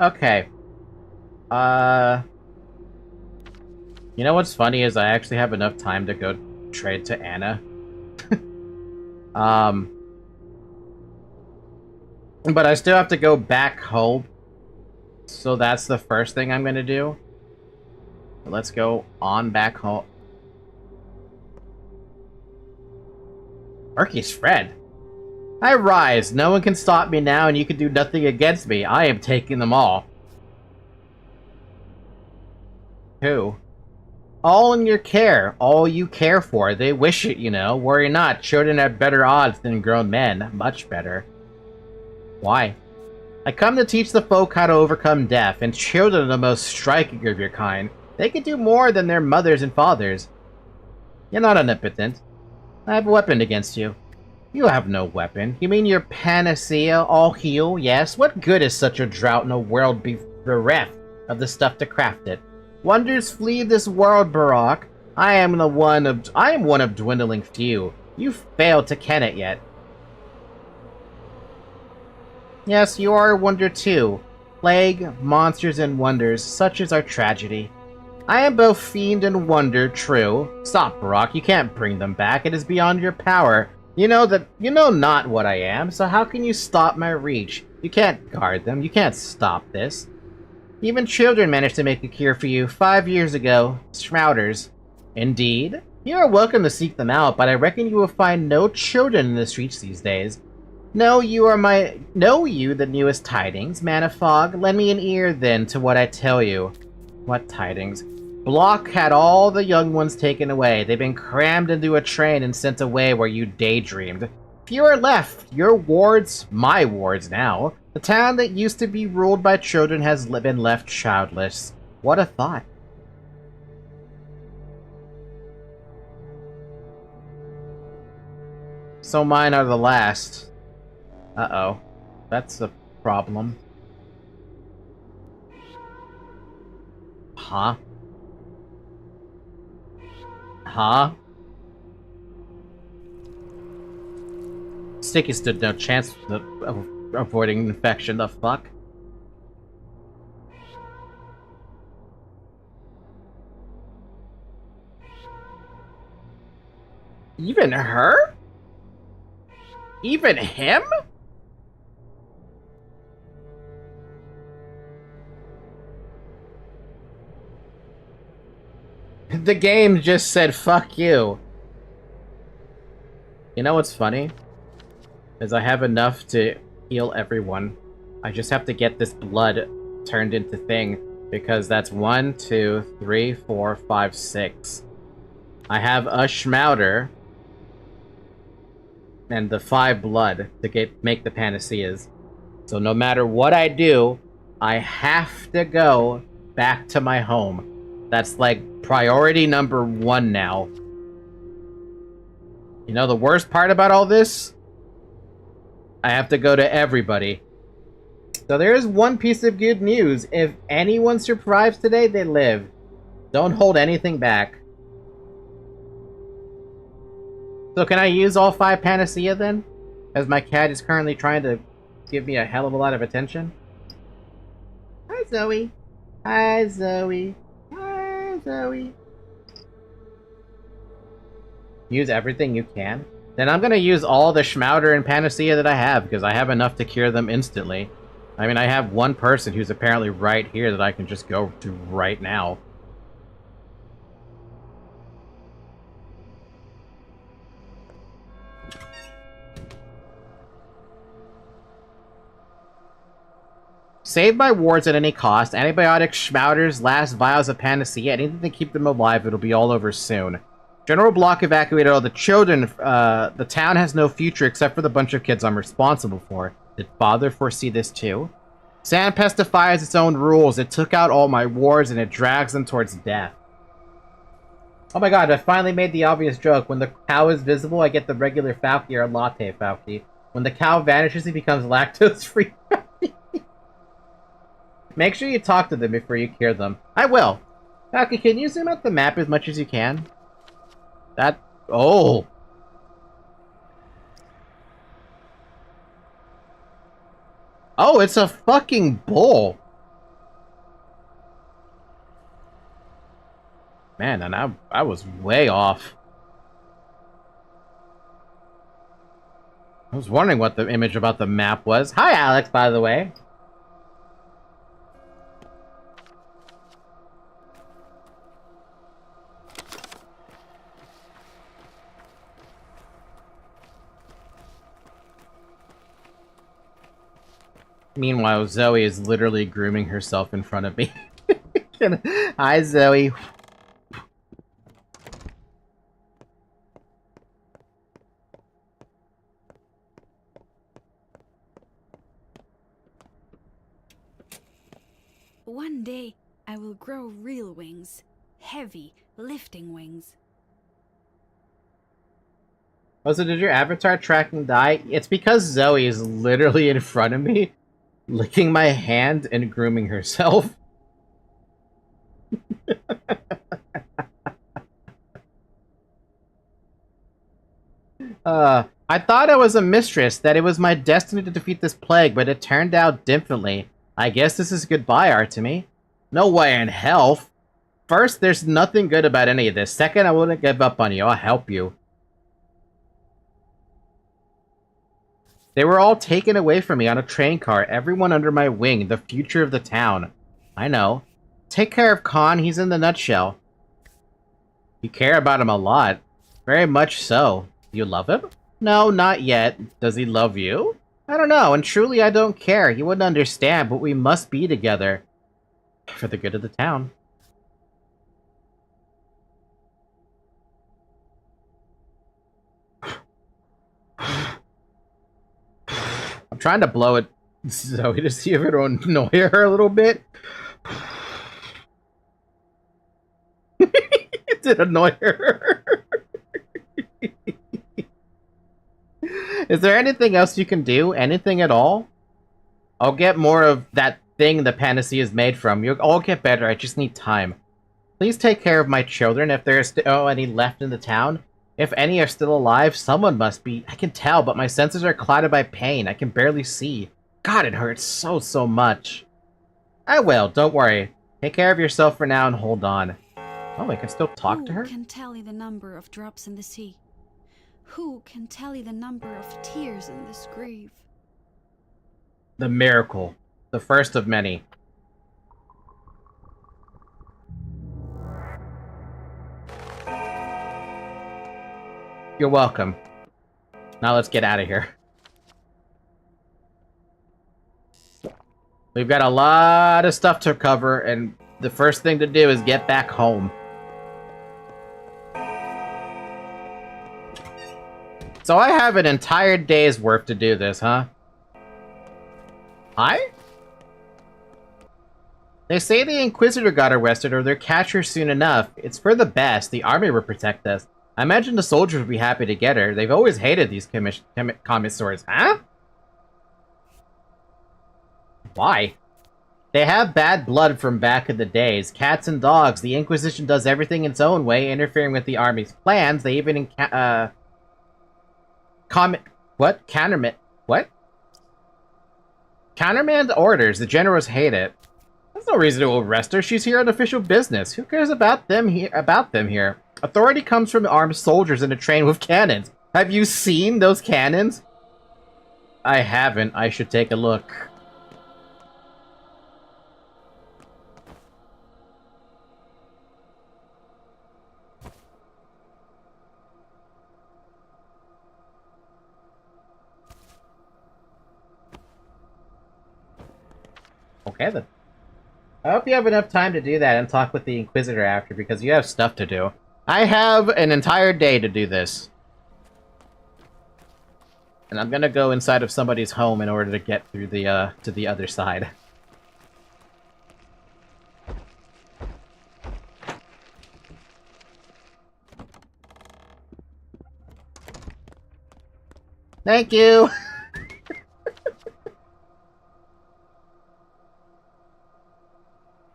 A: Okay. You know what's funny is I actually have enough time to go trade to Anna. But I still have to go back home. So that's the first thing I'm gonna do. Let's go on back home. Murky's friend. I rise. No one can stop me now, and you can do nothing against me. I am taking them all. Who? All in your care. All you care for. They wish it, you know. Worry not. Children have better odds than grown men. Much better. Why? I come to teach the folk how to overcome death, and children are the most striking of your kind. They can do more than their mothers and fathers. You're not omnipotent. I have a weapon against you. You have no weapon. You mean your panacea, all heal? Yes. What good is such a drought in a world bereft of the stuff to craft it? Wonders flee this world, Barak. I am one of dwindling few. You failed to ken it yet. Yes, you are a wonder too. Plague, monsters, and wonders, such is our tragedy. I am both fiend and wonder, true. Stop, Barak, you can't bring them back, it is beyond your power. You know not what I am, so how can you stop my reach? You can't guard them, you can't stop this. Even children managed to make a cure for you 5 years ago. Shrouders. Indeed? You are welcome to seek them out, but I reckon you will find no children in the streets these days. Know you the newest tidings, man of fog? Lend me an ear, then, to what I tell you. What tidings? Block had all the young ones taken away. They've been crammed into a train and sent away where you daydreamed. Few are left. Your wards, my wards now. The town that used to be ruled by children has been left childless. What a thought. So mine are the last. Uh-oh. That's a problem. Huh? Huh? Sticky stood no chance of avoiding infection, the fuck? Even her? Even him? The game just said, fuck you. You know what's funny? Is I have enough to heal everyone. I just have to get this blood turned into thing, because that's 1, 2, 3, 4, 5, 6. I have a Schmouder and the 5 blood to make the panaceas. So no matter what I do, I have to go back to my home. That's like priority number 1 now. You know the worst part about all this? I have to go to everybody. So there's one piece of good news. If anyone survives today, they live. Don't hold anything back. So can I use all 5 Panacea then? As my cat is currently trying to give me a hell of a lot of attention. Hi, Zoe. Hi, Zoe. Hi, Zoe. Use everything you can? Then I'm gonna use all the Schmouder and Panacea that I have, because I have enough to cure them instantly. I mean, I have one person who's apparently right here that I can just go to right now. Save my wards at any cost. Antibiotics, Schmouders, last vials of Panacea, anything to keep them alive, it'll be all over soon. General Block evacuated all the children. The town has no future except for the bunch of kids I'm responsible for. Did Father foresee this too? Sandpest defies its own rules. It took out all my wards and it drags them towards death. Oh my god, I finally made the obvious joke. When the cow is visible, I get the regular Falky or latte Falky. When the cow vanishes, he becomes lactose-free. Make sure you talk to them before you cure them. I will. Falky, can you zoom out the map as much as you can? That... Oh! Oh, it's a fucking bull! Man, and I was way off. I was wondering what the image about the map was. Hi, Alex, by the way. Meanwhile, Zoe is literally grooming herself in front of me. Hi, Zoe.
D: One day, I will grow real wings. Heavy, lifting wings.
A: Oh, so did your avatar tracking die? It's because Zoe is literally in front of me, licking my hand and grooming herself. I thought I was a mistress, that it was my destiny to defeat this plague, but it turned out differently. I guess this is goodbye art to me. No way in hell. First, there's nothing good about any of this. Second, I wouldn't give up on you. I'll help you. They were all taken away from me on a train car, everyone under my wing, the future of the town. I know. Take care of Khan, he's in the nutshell. You care about him a lot. Very much so. You love him? No, not yet. Does he love you? I don't know, and truly I don't care. He wouldn't understand, but we must be together. For the good of the town. I'm trying to blow it, Zoe, to see if it'll annoy her a little bit. It did annoy her. Is there anything else you can do? Anything at all? I'll get more of that thing the Panacea is made from. You'll all get better, I just need time. Please take care of my children if there are still any left in the town. If any are still alive, someone must be. I can tell, but my senses are clouded by pain. I can barely see. God, it hurts so much. I will, don't worry. Take care of yourself for now and hold on. Oh, I can still talk to her?
D: Who can tally the number of drops in the sea? Who can tally the number of tears in this grave?
A: The miracle. The first of many. You're welcome. Now let's get out of here. We've got a lot of stuff to cover, and the first thing to do is get back home. So I have an entire day's worth to do this, huh? Hi? They say the Inquisitor got arrested or they'll catch her soon enough. It's for the best. The army will protect us. I imagine the soldiers would be happy to get her. They've always hated these commissars, huh? Why? They have bad blood from back in the days. Cats and dogs. The Inquisition does everything its own way, interfering with the army's plans. They even countermand orders. The generals hate it. There's no reason to arrest her. She's here on official business. Who cares about them here? Authority comes from armed soldiers in a train with cannons. Have you seen those cannons? I haven't. I should take a look. Okay, then. I hope you have enough time to do that and talk with the Inquisitor after, because you have stuff to do. I have an entire day to do this. And I'm gonna go inside of somebody's home in order to get through the, to the other side. Thank you!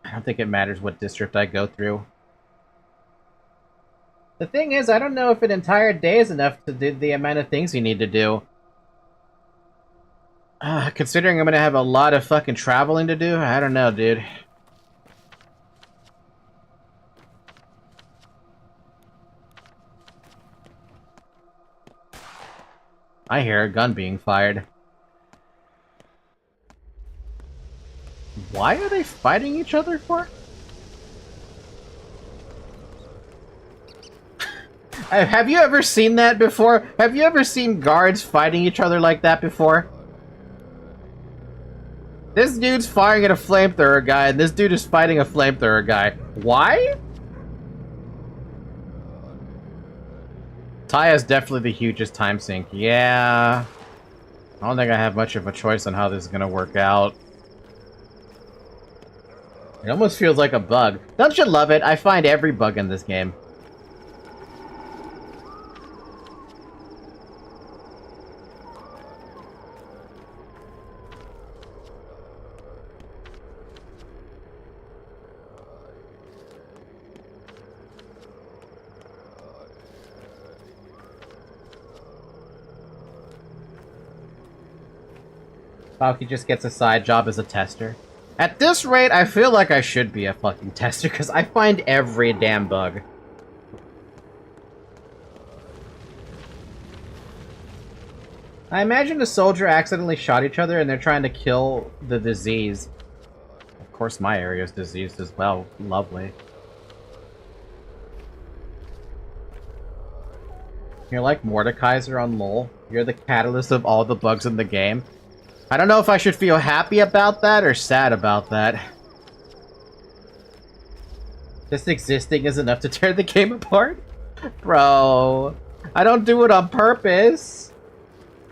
A: I don't think it matters what district I go through. The thing is, I don't know if an entire day is enough to do the amount of things you need to do. Considering I'm gonna have a lot of fucking traveling to do, I don't know, dude. I hear a gun being fired. Why are they fighting each other for? Have you ever seen that before? Have you ever seen guards fighting each other like that before? This dude's firing at a flamethrower guy, and this dude is fighting a flamethrower guy. Why? Taya's definitely the hugest time sink. Yeah. I don't think I have much of a choice on how this is gonna work out. It almost feels like a bug. Don't you love it? I find every bug in this game. Falky just gets a side job as a tester. At this rate, I feel like I should be a fucking tester, because I find every damn bug. I imagine a soldier accidentally shot each other and they're trying to kill the disease. Of course my area is diseased as well. Lovely. You're like Mordekaiser on LoL. You're the catalyst of all the bugs in the game. I don't know if I should feel happy about that or sad about that. Just existing is enough to tear the game apart? Bro, I don't do it on purpose.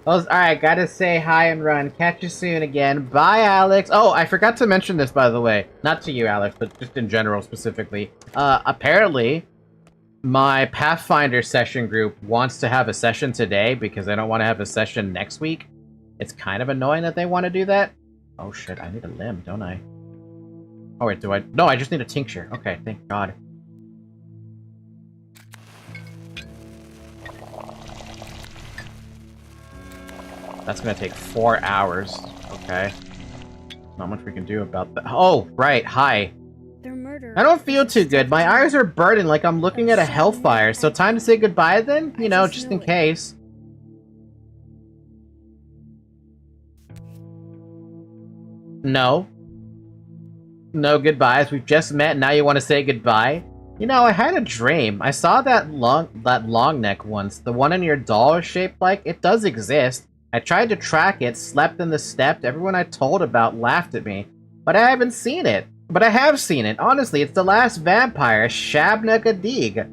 A: Alright, gotta say hi and run. Catch you soon again. Bye, Alex. Oh, I forgot to mention this, by the way. Not to you, Alex, but just in general, specifically. Apparently, my Pathfinder session group wants to have a session today because they don't want to have a session next week. It's kind of annoying that they want to do that. Oh shit, I need a limb, don't I? Oh wait, do I? No, I just need a tincture. Okay, thank God. That's gonna take 4 hours. Okay. Not much we can do about that. Oh, right, hi.
B: Their murder.
A: I don't feel too good. My eyes are burning like I'm looking at a hellfire. So time to say goodbye then? You know, just in case. No. No goodbyes. We've just met, now you want to say goodbye? You know, I had a dream. I saw that long neck once. The one in your doll is shaped like. It does exist. I tried to track it, slept in the steppe. Everyone I told about laughed at me. But I haven't seen it. But I have seen it. Honestly, it's the last vampire, Shabna Gadig.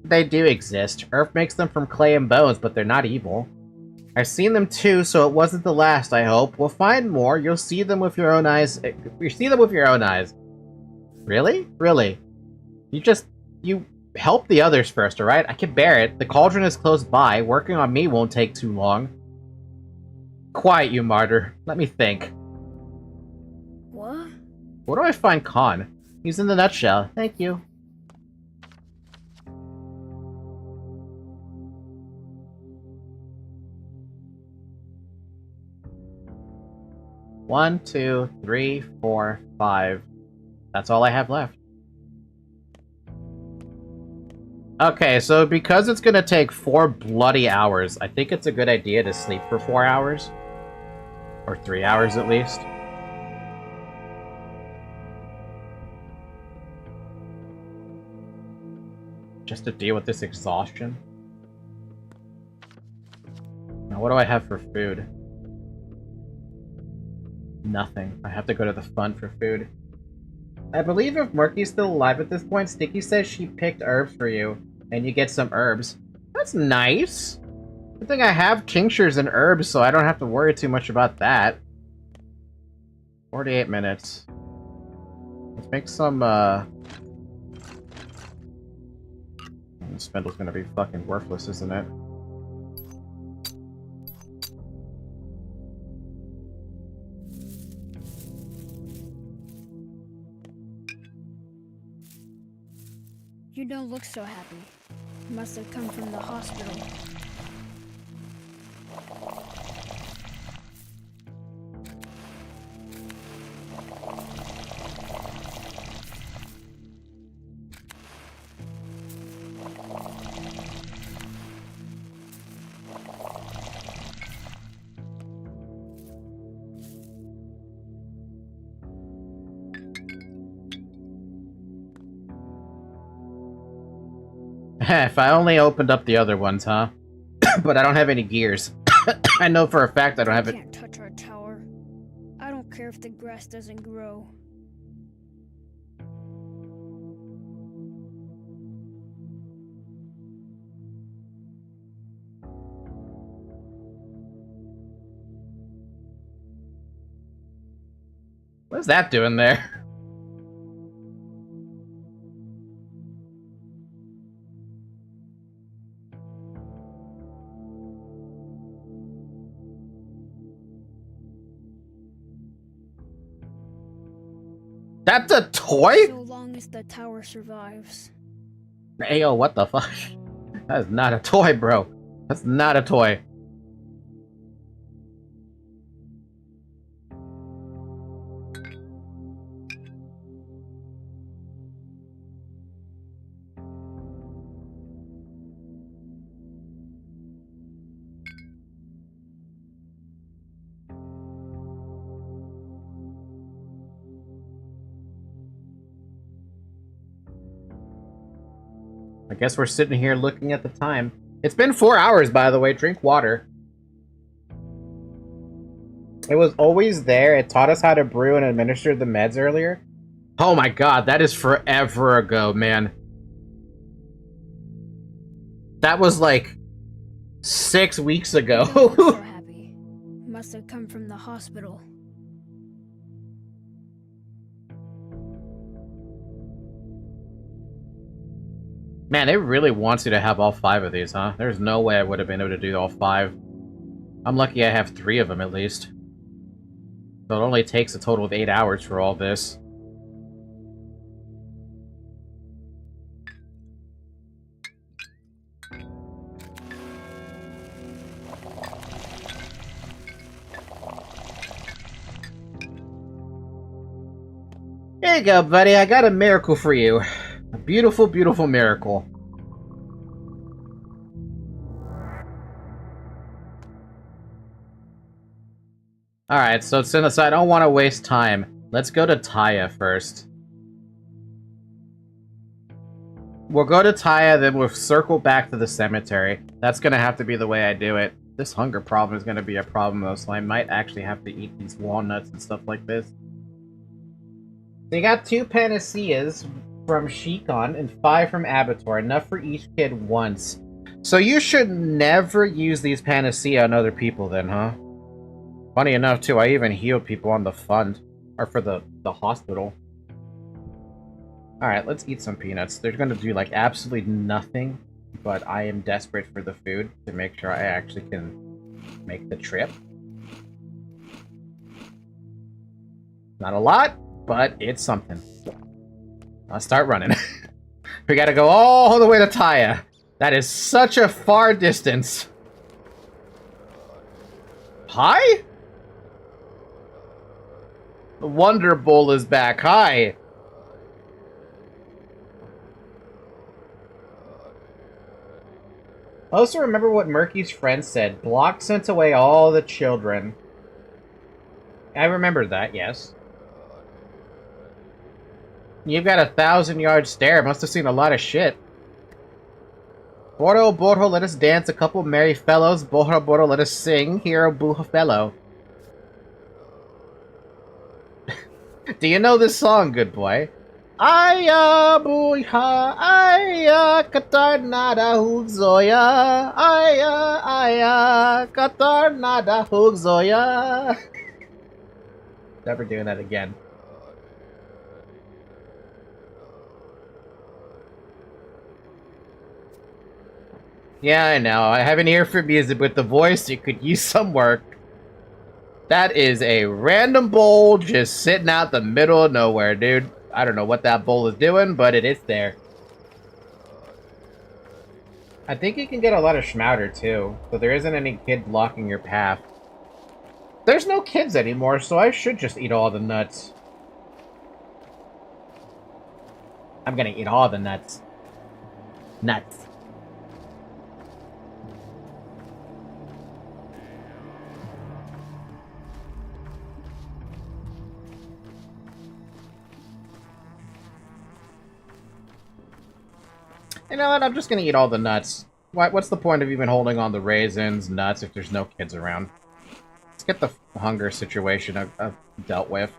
A: They do exist. Earth makes them from clay and bones, but they're not evil. I've seen them too, so it wasn't the last, I hope. We'll find more. You'll see them with your own eyes. You see them with your own eyes. Really? Really? You help the others first, alright? I can bear it. The cauldron is close by. Working on me won't take too long. Quiet, you martyr. Let me think.
B: What?
A: Where do I find Khan? He's in the nutshell. Thank you. One, two, three, four, five. That's all I have left. Okay, so because it's gonna take 4 bloody hours, I think it's a good idea to sleep for 4 hours. Or 3 hours at least. Just to deal with this exhaustion. Now, what do I have for food? Nothing. I have to go to the fund for food. I believe if Murky's still alive at this point, Sticky says she picked herbs for you, and you get some herbs. That's nice! Good thing I have tinctures and herbs, so I don't have to worry too much about that. 48 minutes. Let's make some, This spindle's gonna be fucking worthless, isn't it?
B: You don't look so happy. Must have come from the hospital.
A: If I only opened up the other ones, huh? But I don't have any gears. I know for a fact I don't have it.
B: Can't touch our tower. I don't care if the grass doesn't grow.
A: What's that doing there? That's a toy?
B: So long as the tower survives.
A: Ayo, what the fuck? That is not a toy, bro. That's not a toy. I guess we're sitting here looking at the time. It's been 4 hours, by the way. Drink water. It was always there. It taught us how to brew and administer the meds earlier. Oh my god, that is forever ago, man. That was like 6 weeks ago.
B: You don't look so happy. Must have come from the hospital.
A: Man, it really wants you to have all 5 of these, huh? There's no way I would have been able to do all 5. I'm lucky I have 3 of them at least. So it only takes a total of 8 hours for all this. Here you go, buddy. I got a miracle for you. A beautiful, beautiful miracle. Alright, so since I don't want to waste time, let's go to Taya first. We'll go to Taya, then we'll circle back to the cemetery. That's gonna have to be the way I do it. This hunger problem is gonna be a problem though, so I might actually have to eat these walnuts and stuff like this. So you got 2 panaceas from Shikon and 5 from Abator, enough for each kid once. So you should never use these panacea on other people then, huh? Funny enough too, I even healed people on the fund, or for the hospital. Alright, let's eat some peanuts. They're gonna do like absolutely nothing, but I am desperate for the food to make sure I actually can make the trip. Not a lot, but it's something. I'll start running. We gotta go all the way to Taya. That is such a far distance. Hi? The Wonder Bowl is back. Hi. I also remember what Murky's friend said. Block sent away all the children. I remember that, yes. You've got a 1,000-yard stare. Must have seen a lot of shit. Borro, Borro, let us dance. A couple merry fellows. Borro, Borro, let us sing. Hero, boo, fellow. Do you know this song, good boy? Aya, buha, aya, katar nada hugzoya. Aya, katar nada hugzoya. Never doing that again. Yeah, I know. I have an ear for music, but the voice, it could use some work. That is a random bowl just sitting out the middle of nowhere, dude. I don't know what that bowl is doing, but it is there. I think you can get a lot of schmouder, too. So there isn't any kid blocking your path. There's no kids anymore, so I should just eat all the nuts. I'm gonna eat all the nuts. Nuts. You know what? I'm just gonna eat all the nuts. What's the point of even holding on the raisins, nuts, if there's no kids around? Let's get the hunger situation dealt with.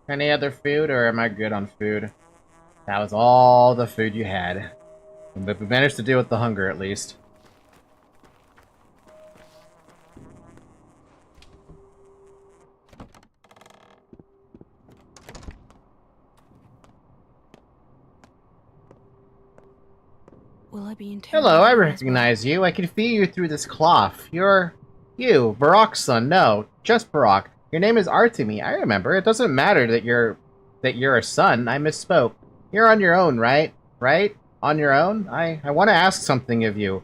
A: Any other food, or am I good on food? That was all the food you had. But we managed to deal with the hunger, at least.
D: Will I be
A: Hello, I
D: interrogated as well?
A: recognize you. I can feel you through this cloth. You're... you, Barak's son. No, just Barak. Your name is Artemi. I remember. It doesn't matter that you're a son. I misspoke. You're on your own, right? Right? On your own? I want to ask something of you.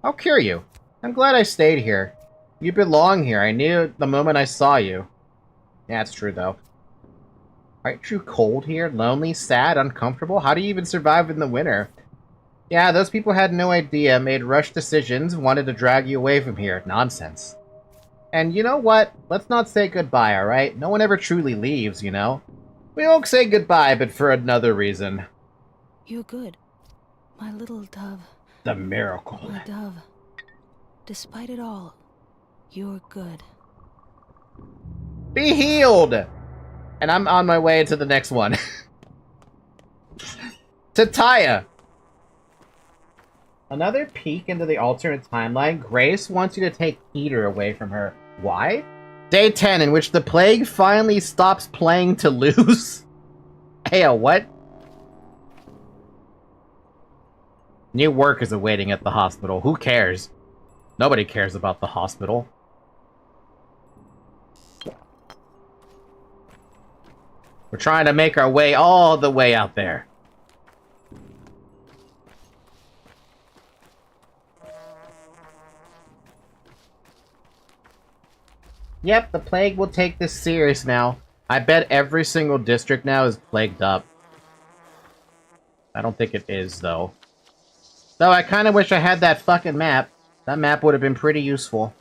A: I'll cure you. I'm glad I stayed here. You belong here. I knew it the moment I saw you. Yeah, it's true, though. Aren't you cold here? Lonely, sad, uncomfortable? How do you even survive in the winter? Yeah, those people had no idea, made rushed decisions, wanted to drag you away from here. Nonsense. And you know what? Let's not say goodbye, alright? No one ever truly leaves, you know? We won't say goodbye, but for another reason.
D: You're good. My little dove.
A: The miracle.
D: My dove. Despite it all, you're good.
A: Be healed! And I'm on my way to the next one. To Taya! Another peek into the alternate timeline. Grace wants you to take Peter away from her. Why? Day 10, in which the plague finally stops playing to lose. Hey, what? New work is awaiting at the hospital. Who cares? Nobody cares about the hospital. We're trying to make our way all the way out there. Yep, the plague will take this serious now. I bet every single district now is plagued up. I don't think it is, though. Though I kind of wish I had that fucking map. That map would have been pretty useful.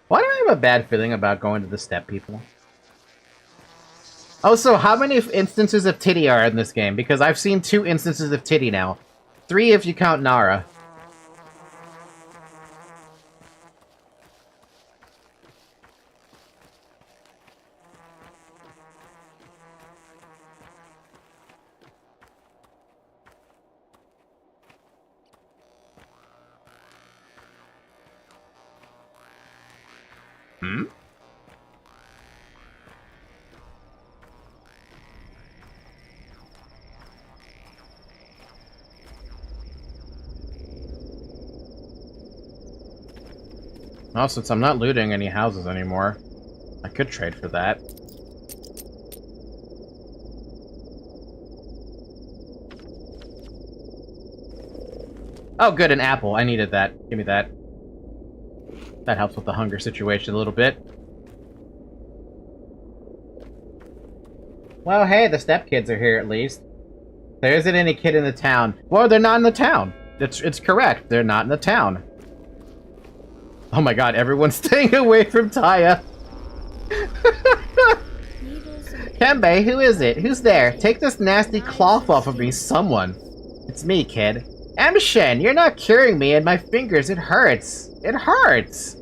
A: Why do I have a bad feeling about going to the Steppe People? Also, how many instances of titty are in this game? Because I've seen 2 instances of titty now. 3 if you count Nara. Hmm? Well, since I'm not looting any houses anymore, I could trade for that. Oh, good, an apple. I needed that. Give me that. That helps with the hunger situation a little bit. Well, hey, the stepkids are here at least. There isn't any kid in the town. Well, they're not in the town. It's correct. They're not in the town. Oh my god, everyone's staying away from Taya. Kembe, who is it? Who's there? Take this nasty cloth off of me, someone. It's me, kid. Amshen, you're not curing me and my fingers. It hurts. It hurts.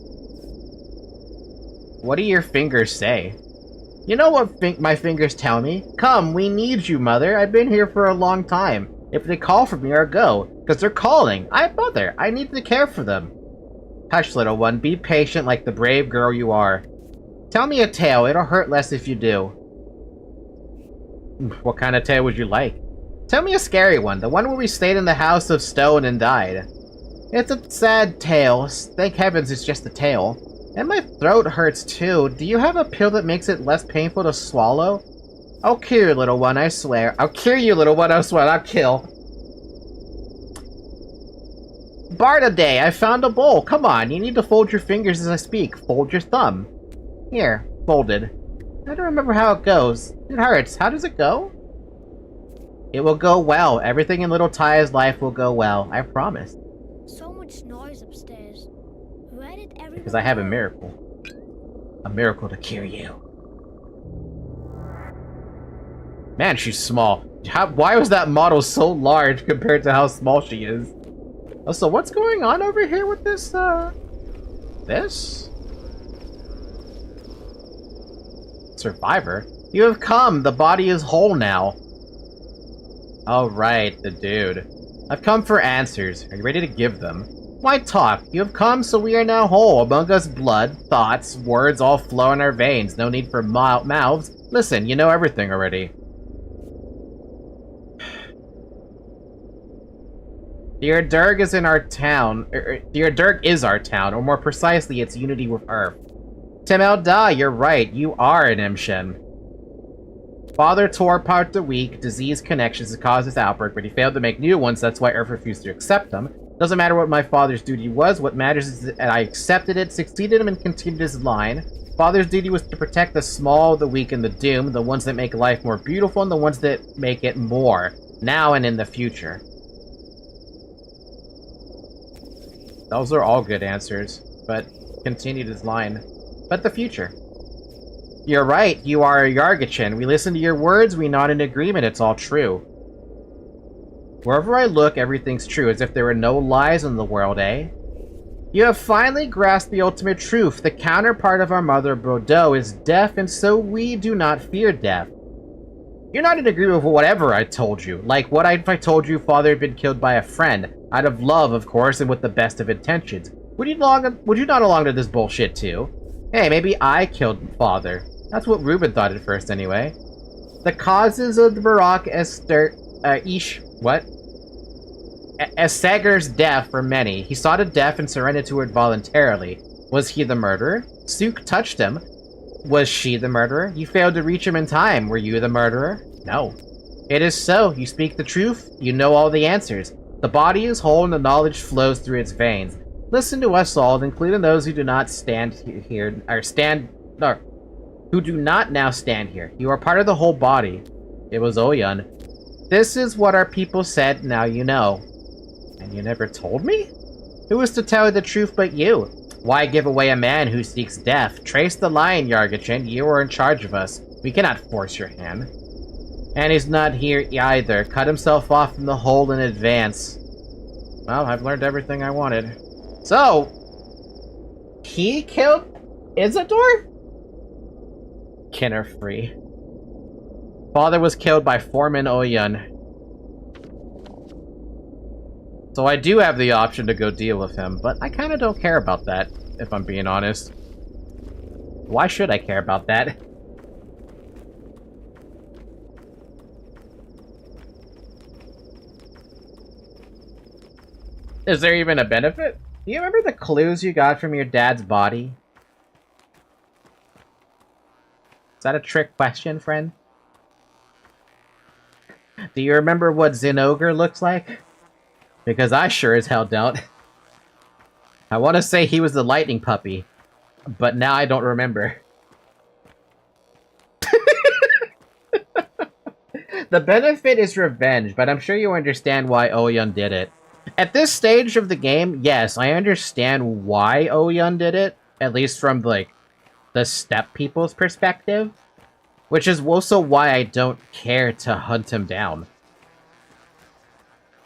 A: What do your fingers say? You know what my fingers tell me? Come, we need you, Mother. I've been here for a long time. If they call for me or go, because they're calling. Mother, I need to care for them. Hush, little one. Be patient like the brave girl you are. Tell me a tale. It'll hurt less if you do. What kind of tale would you like? Tell me a scary one. The one where we stayed in the house of stone and died. It's a sad tale. Thank heavens it's just a tale. And my throat hurts too. Do you have a pill that makes it less painful to swallow? I'll cure you, little one, I swear. I'll cure you, little one, I swear. I'll kill. Bardaday, I found a bowl. Come on, you need to fold your fingers as I speak. Fold your thumb. Here, folded. I don't remember how it goes. It hurts. How does it go? It will go well. Everything in little Taya's life will go well. I promise.
B: So much noise upstairs. Where did everyone
A: Because I have a
B: go?
A: miracle. A miracle to cure you. Man, she's small. Why was that model so large compared to how small she is? Oh, so what's going on over here with this, this? Survivor? You have come! The body is whole now. Oh, right, the dude. I've come for answers. Are you ready to give them? Why talk? You have come, so we are now whole. Among us blood, thoughts, words all flow in our veins. No need for mouths. Listen, you know everything already. The Yargachin is in our town. The Yargachin is our town, or more precisely, its unity with Earth. Temel Da, you're right. You are an Imshin. Father tore apart the weak, disease connections that caused this outbreak, but he failed to make new ones. That's why Earth refused to accept them. Doesn't matter what my father's duty was. What matters is that I accepted it, succeeded him, and continued his line. Father's duty was to protect the small, the weak, and the doomed, the ones that make life more beautiful, and the ones that make it more, now and in the future. Those are all good answers, but continued his line. But the future. You're right, you are a Yargachin. We listen to your words, we nod in agreement, it's all true. Wherever I look, everything's true, as if there were no lies in the world, eh? You have finally grasped the ultimate truth. The counterpart of our mother, Bordeaux, is deaf, and so we do not fear death. You're not in agreement with whatever I told you. Like, what if I told you father had been killed by a friend? Out of love, of course, and with the best of intentions. Would you not along to this bullshit, too? Hey, maybe I killed father. That's what Ruben thought at first, anyway. The causes of the Barak Esager's death were many. He sought a death and surrendered to it voluntarily. Was he the murderer? Suk touched him. Was she the murderer? You failed to reach him in time. Were you the murderer? No. It is so. You speak the truth. You know all the answers. The body is whole and the knowledge flows through its veins. Listen to us all, including those who do not stand here, who do not now stand here. You are part of the whole body. It was Oyan. This is what our people said, now you know. And you never told me? Who is to tell the truth but you? Why give away a man who seeks death? Trace the line, Yargachin. You are in charge of us. We cannot force your hand. And he's not here either. Cut himself off from the hole in advance. Well, I've learned everything I wanted. So, he killed Isidore? Kinner free. Father was killed by Foreman Oyan. So I do have the option to go deal with him, but I kind of don't care about that, if I'm being honest. Why should I care about that? Is there even a benefit? Do you remember the clues you got from your dad's body? Is that a trick question, friend? Do you remember what Zinogre looks like? Because I sure as hell don't. I want to say he was the lightning puppy, but now I don't remember. The benefit is revenge, but I'm sure you understand why Oyun did it. At this stage of the game, yes, I understand why Oyun did it, at least from, like, the steppe people's perspective, which is also why I don't care to hunt him down.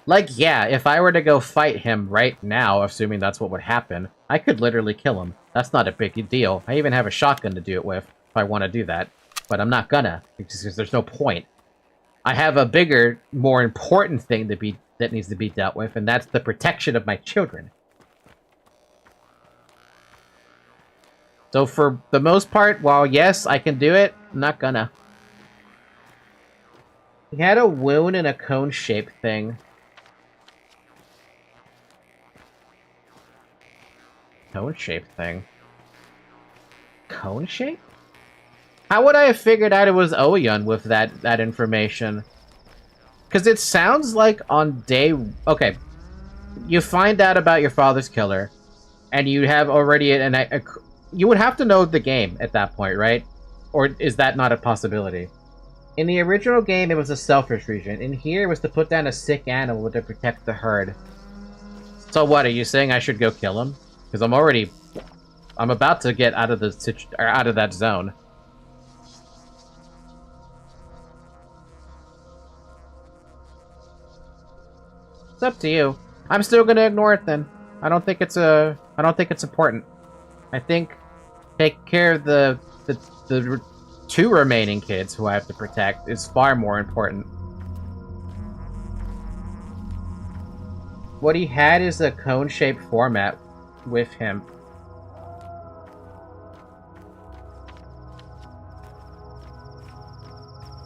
A: Like, yeah, if I were to go fight him right now, assuming that's what would happen, I could literally kill him. That's not a big deal. I even have a shotgun to do it with, if I want to do that. But I'm not gonna, because there's no point. I have a bigger, more important thing that needs to be dealt with, and that's the protection of my children. So for the most part, while yes, I can do it, I'm not gonna. He had a wound and a cone-shaped thing. Cone-shaped thing? Cone-shaped? How would I have figured out it was Oyun with that information? Because it sounds like on day... Okay. You find out about your father's killer, and you have already you would have to know the game at that point, right? Or is that not a possibility? In the original game, it was a selfish region. In here, it was to put down a sick animal to protect the herd. So what, are you saying I should go kill him? Because I'm about to get out of that zone. It's up to you. I'm still gonna ignore it then. I don't think it's important. I think take care of the two remaining kids who I have to protect is far more important. What he had is a cone-shaped format with him.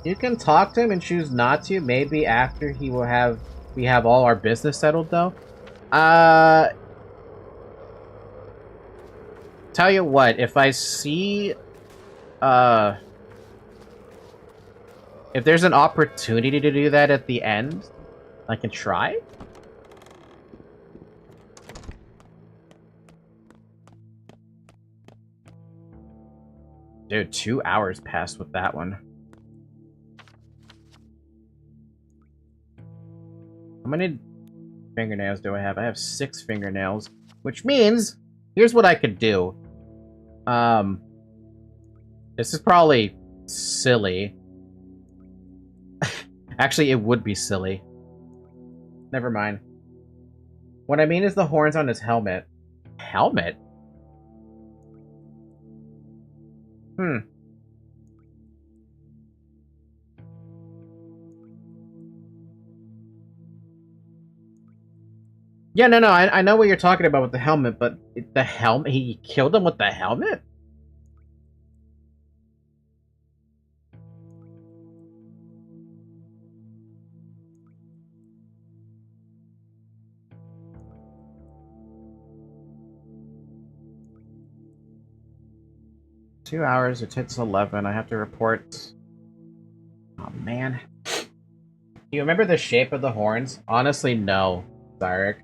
A: You can talk to him and choose not to. Maybe after we have all our business settled, though. Tell you what, if I see, if there's an opportunity to do that at the end, I can try. Dude, 2 hours passed with that one. How many fingernails do I have? I have 6 fingernails, which means here's what I could do. This is probably silly. Actually, it would be silly. Never mind. What I mean is the horns on his helmet. Helmet? Yeah, no, I know what you're talking about with the helmet, but the helmet? He killed him with the helmet? Two hours, it hits 11. I have to report. Oh, man. Do you remember the shape of the horns? Honestly, no, Zarek.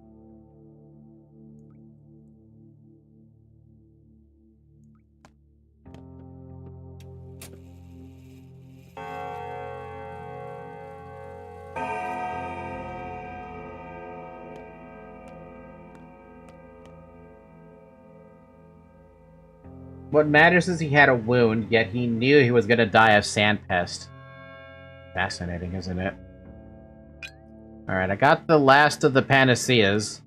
A: What matters is he had a wound, yet he knew he was gonna die of sand pest. Fascinating, isn't it? Alright, I got the last of the panaceas.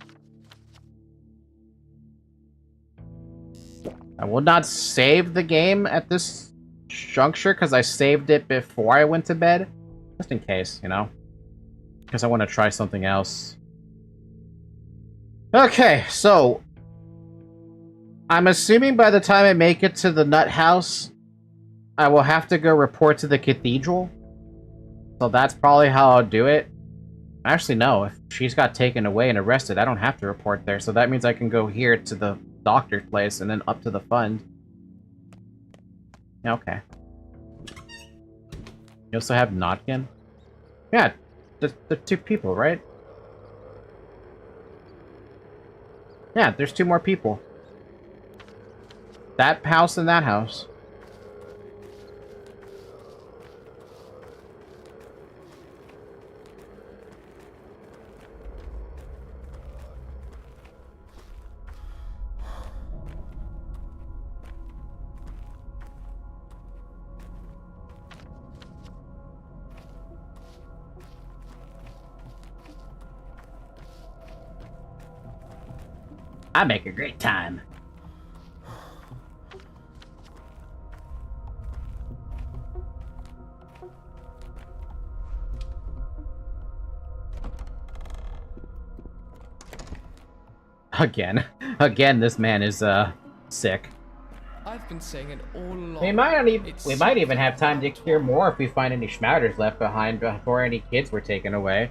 A: I will not save the game at this juncture, because I saved it before I went to bed. Just in case, you know? Because I want to try something else. Okay, so... I'm assuming by the time I make it to the nut house, I will have to go report to the cathedral. So that's probably how I'll do it. Actually, no. If she's got taken away and arrested, I don't have to report there. So that means I can go here to the doctor's place and then up to the fund. Okay. You also have Notkin? Yeah, the two people, right? Yeah, there's two more people. That house and that house. I make a great time. Again, this man is sick.
K: I've been saying it all along.
A: We might even have time to cure more if we find any schmouters left behind before any kids were taken away.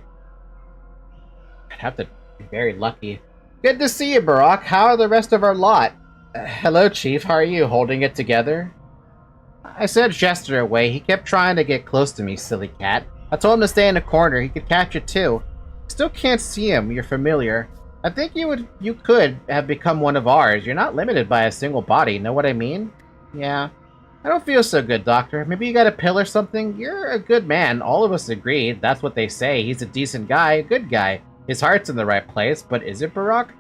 A: I'd have to be very lucky. Good to see you, Barack. How are the rest of our lot? Hello, Chief. How are you? Holding it together? I sent Jester away. He kept trying to get close to me, silly cat. I told him to stay in the corner. He could catch it too. Still can't see him. You're familiar. I think you could have become one of ours. You're not limited by a single body. Know what I mean? Yeah. I don't feel so good, Doctor. Maybe you got a pill or something? You're a good man. All of us agree. That's what they say. He's a decent guy, a good guy. His heart's in the right place, but is it, Barack?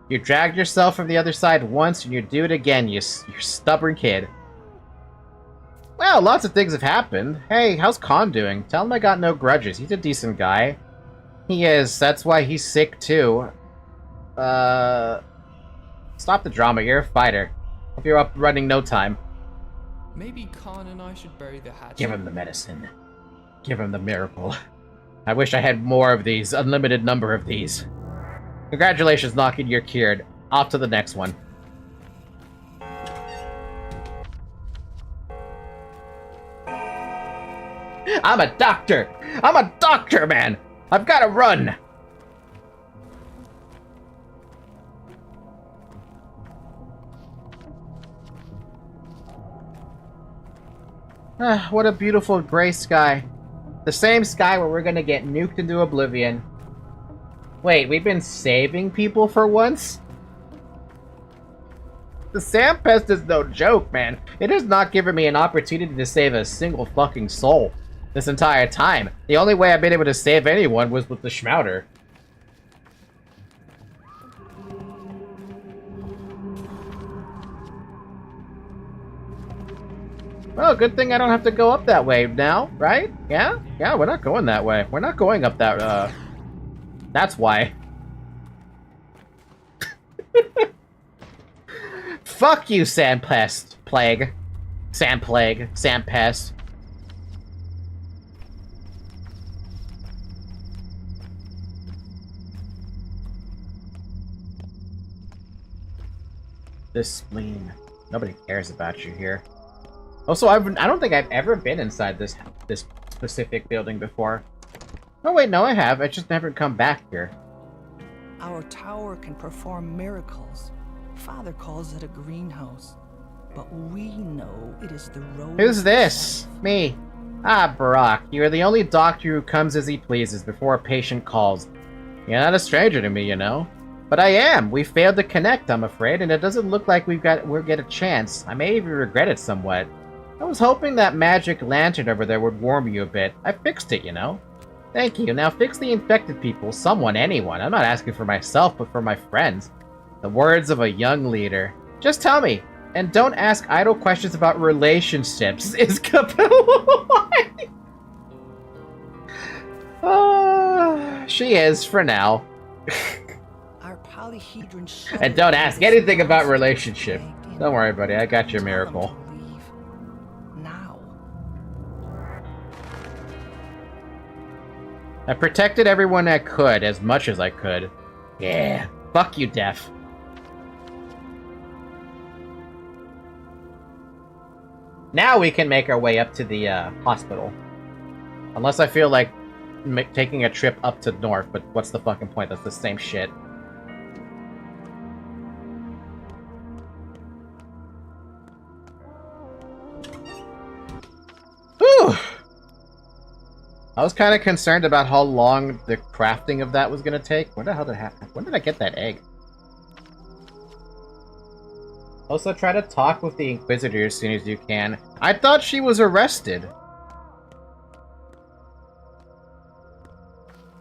A: You dragged yourself from the other side once, and you do it again, you stubborn kid. Well, lots of things have happened. Hey, how's Khan doing? Tell him I got no grudges. He's a decent guy. He is. That's why he's sick, too. Stop the drama. You're a fighter. Hope you're up running no time.
K: Maybe Khan and I should bury the hatchet.
A: Give him the medicine. Give him the miracle. I wish I had more of these. Unlimited number of these. Congratulations, Notkin. You're cured. Off to the next one. I'm a doctor! I'm a doctor, man! I've gotta run! What a beautiful gray sky. The same sky where we're gonna get nuked into oblivion. Wait, we've been saving people for once? The sand pest is no joke, man. It has not given me an opportunity to save a single fucking soul this entire time. The only way I've been able to save anyone was with the schmouter. Well, good thing I don't have to go up that way now, right? Yeah? Yeah, we're not going that way. We're not going up that, That's why. Fuck you, Sandpest. Plague. Sandplague. Sandpest. This spleen. Nobody cares about you here. Also, I don't think I've ever been inside this specific building before. Oh wait, no, I have. I just never come back here.
I: Our tower can perform miracles. Father calls it a greenhouse, but we know it is the road.
A: Who's this? Me. Ah, Barack. You are the only doctor who comes as he pleases before a patient calls. You're not a stranger to me, you know. But I am. We failed to connect, I'm afraid, and it doesn't look like we'll get a chance. I may even regret it somewhat. I was hoping that magic lantern over there would warm you a bit. I fixed it, you know. Thank you. Now fix the infected people. Someone, anyone. I'm not asking for myself, but for my friends. The words of a young leader. Just tell me. And don't ask idle questions about relationships. Is Capella she is, for now.
I: Our polyhedron
A: and don't ask anything about relationship. Don't worry, buddy. I got your miracle. I protected everyone I could, as much as I could. Yeah. Fuck you, Def. Now we can make our way up to the hospital. Unless I feel like taking a trip up to north, but what's the fucking point? That's the same shit. Whew! I was kind of concerned about how long the crafting of that was going to take. When the hell did it happen? When did I get that egg? Also, try to talk with the Inquisitor as soon as you can. I thought she was arrested.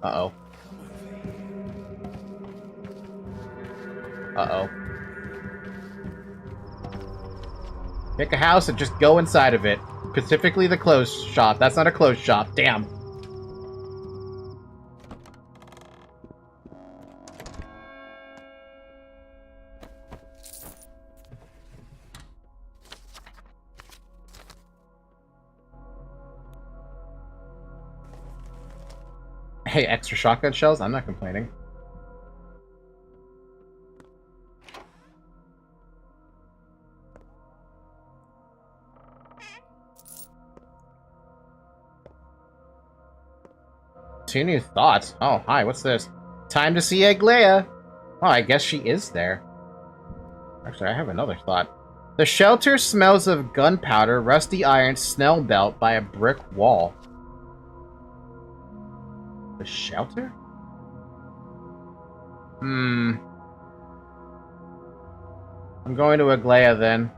A: Uh-oh. Uh-oh. Pick a house and just go inside of it. Specifically the clothes shop. That's not a clothes shop. Damn. Hey, extra shotgun shells? I'm not complaining. Two new thoughts. Oh, hi, what's this? Time to see Aglaya. Oh, I guess she is there. Actually, I have another thought. The shelter smells of gunpowder, rusty iron, snell belt by a brick wall. The shelter? I'm going to Aglaya then.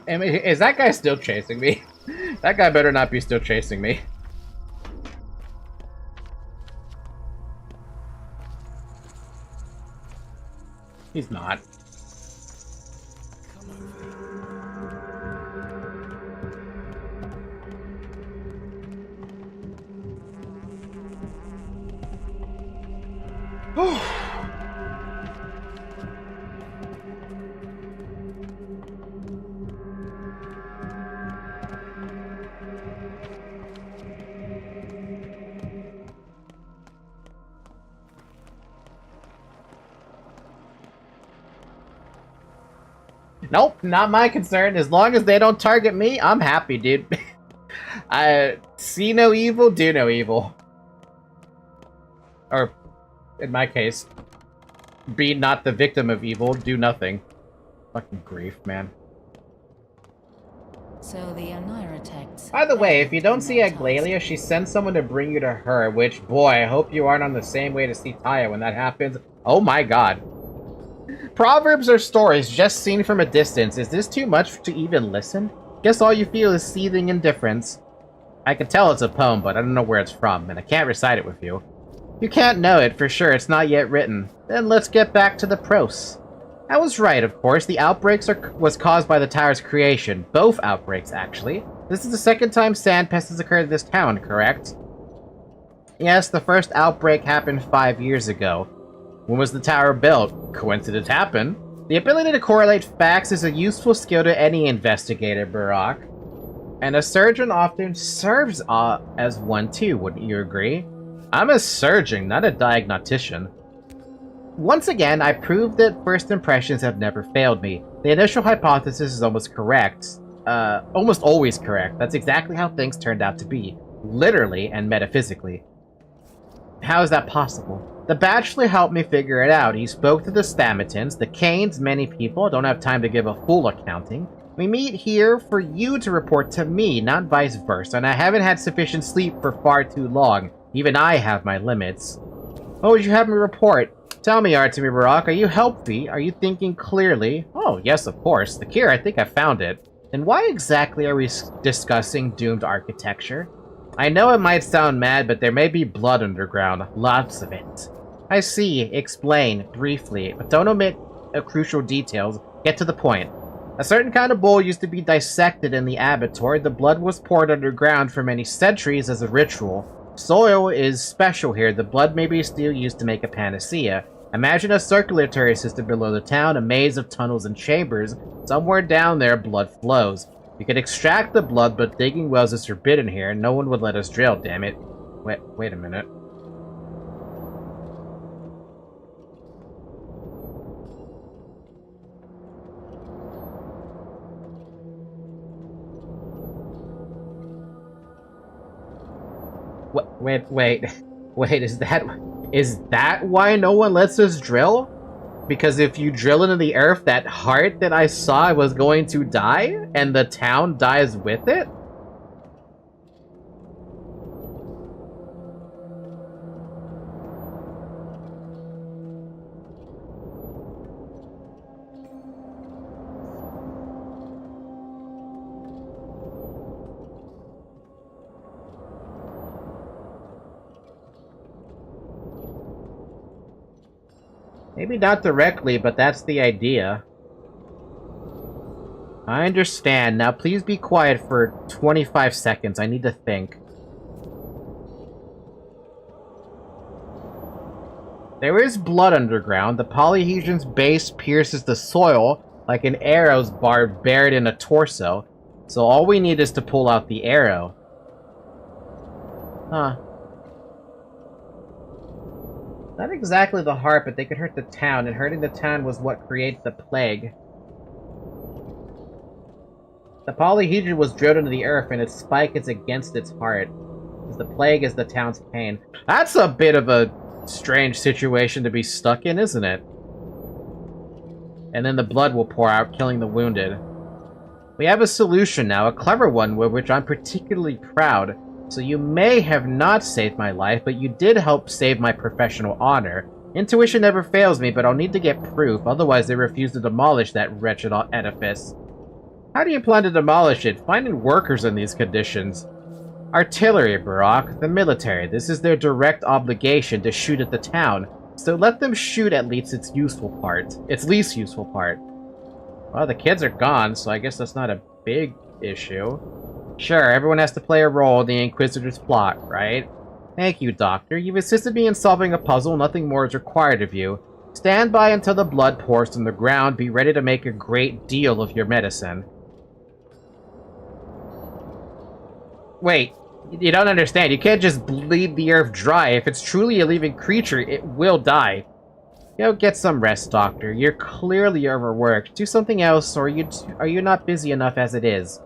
A: Is that guy still chasing me? That guy better not be still chasing me. He's not. Nope, not my concern. As long as they don't target me, I'm happy, dude. I see no evil, do no evil. Or, in my case, be not the victim of evil, do nothing. Fucking grief, man.
H: So the Onira texts.
A: By the way, if you don't see Aglaya, she sends someone to bring you to her, which, boy, I hope you aren't on the same way to see Taya when that happens. Oh my god. Proverbs or stories just seen from a distance. Is this too much to even listen? Guess all you feel is seething indifference. I can tell it's a poem, but I don't know where it's from, and I can't recite it with you. You can't know it for sure, it's not yet written. Then let's get back to the prose. I was right, of course. The outbreaks was caused by the tower's creation. Both outbreaks, actually. This is the second time sand pest has occurred in this town, correct? Yes, the first outbreak happened 5 years ago. When was the tower built? Coincidence happened. The ability to correlate facts is a useful skill to any investigator, Barak. And a surgeon often serves as one too, wouldn't you agree? I'm a surgeon, not a diagnostician. Once again, I proved that first impressions have never failed me. The initial hypothesis is almost correct. Almost always correct. That's exactly how things turned out to be. Literally and metaphysically. How is that possible? The Bachelor helped me figure it out. He spoke to the Stamatins, the Canes, many people. Don't have time to give a full accounting. We meet here for you to report to me, not vice versa, and I haven't had sufficient sleep for far too long. Even I have my limits. What would you have me report? Tell me, Artemi Barak, are you healthy? Are you thinking clearly? Oh, yes, of course. The cure, I think I found it. Then why exactly are we discussing doomed architecture? I know it might sound mad, but there may be blood underground. Lots of it. I see. Explain, briefly, but don't omit crucial details. Get to the point. A certain kind of bull used to be dissected in the abattoir. The blood was poured underground for many centuries as a ritual. Soil is special here. The blood may be still used to make a panacea. Imagine a circulatory system below the town, a maze of tunnels and chambers. Somewhere down there, blood flows. You could extract the blood, but digging wells is forbidden here. No one would let us drill, damn it. Wait a minute. Wait, is that why no one lets us drill? Because if you drill into the earth, that heart that I saw was going to die, and the town dies with it? Maybe not directly, but that's the idea. I understand. Now please be quiet for 25 seconds. I need to think. There is blood underground. The polyhedron's base pierces the soil like an arrow's barb buried in a torso. So all we need is to pull out the arrow. Huh. Not exactly the heart, but they could hurt the town, and hurting the town was what created the plague. The polyhedron was drilled into the earth, and its spike is against its heart. Because the plague is the town's pain. That's a bit of a strange situation to be stuck in, isn't it? And then the blood will pour out, killing the wounded. We have a solution now, a clever one, with which I'm particularly proud. So you may have not saved my life, but you did help save my professional honor. Intuition never fails me, but I'll need to get proof, otherwise they refuse to demolish that wretched edifice. How do you plan to demolish it? Finding workers in these conditions. Artillery, Barak, the military. This is their direct obligation to shoot at the town, so let them shoot at least its useful part. Its least useful part. Well, the kids are gone, so I guess that's not a big issue. Sure, everyone has to play a role in the Inquisitor's plot, right? Thank you, Doctor. You've assisted me in solving a puzzle. Nothing more is required of you. Stand by until the blood pours from the ground. Be ready to make a great deal of your medicine. Wait, you don't understand. You can't just bleed the earth dry. If it's truly a living creature, it will die. Go get some rest, Doctor. You're clearly overworked. Do something else, or are you not busy enough as it is?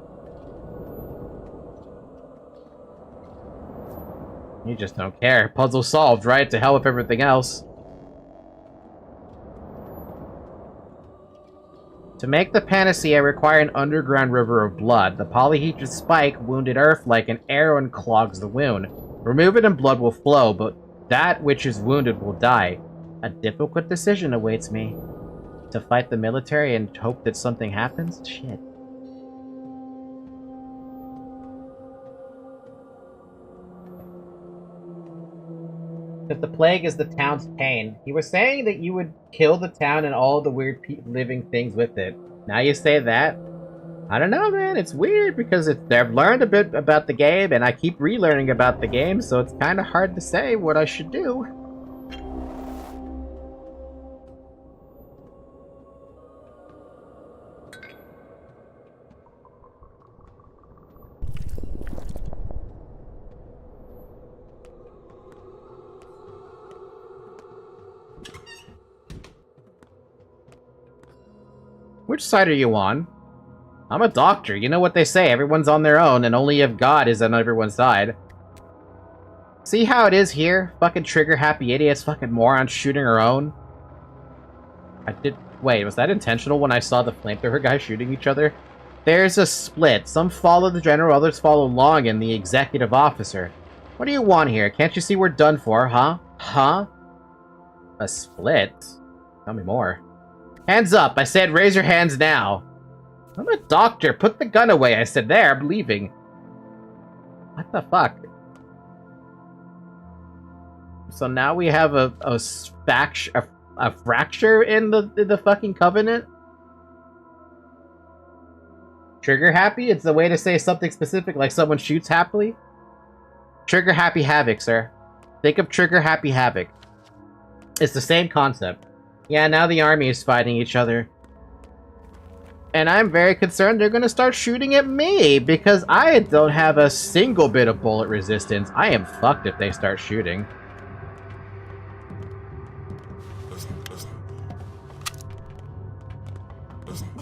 A: You just don't care. Puzzle solved, right? To hell with everything else. To make the panacea, require an underground river of blood. The polyhedron spike wounded Earth like an arrow and clogs the wound. Remove it and blood will flow, but that which is wounded will die. A difficult decision awaits me. To fight the military and hope that something happens? Shit. If the plague is the town's pain. You were saying that you would kill the town and all the weird living things with it. Now you say that? I don't know, man. It's weird because I've learned a bit about the game and I keep relearning about the game, so it's kind of hard to say what I should do. Which side are you on? I'm a doctor. You know what they say, everyone's on their own, and only if God is on everyone's side. See how it is here? Fucking trigger-happy idiots, fucking morons shooting our own. Wait, was that intentional when I saw the flamethrower guys shooting each other? There's a split. Some follow the general, others follow Longan, the executive officer. What do you want here? Can't you see we're done for, huh? Huh? A split? Tell me more. Hands up! I said raise your hands now! I'm a doctor! Put the gun away! I said there, I'm leaving. What the fuck? So now we have a fracture in the fucking Covenant? Trigger happy? It's a way to say something specific, like someone shoots happily? Trigger happy havoc, sir. Think of trigger happy havoc. It's the same concept. Yeah, now the army is fighting each other. And I'm very concerned they're gonna start shooting at me, because I don't have a single bit of bullet resistance. I am fucked if they start shooting.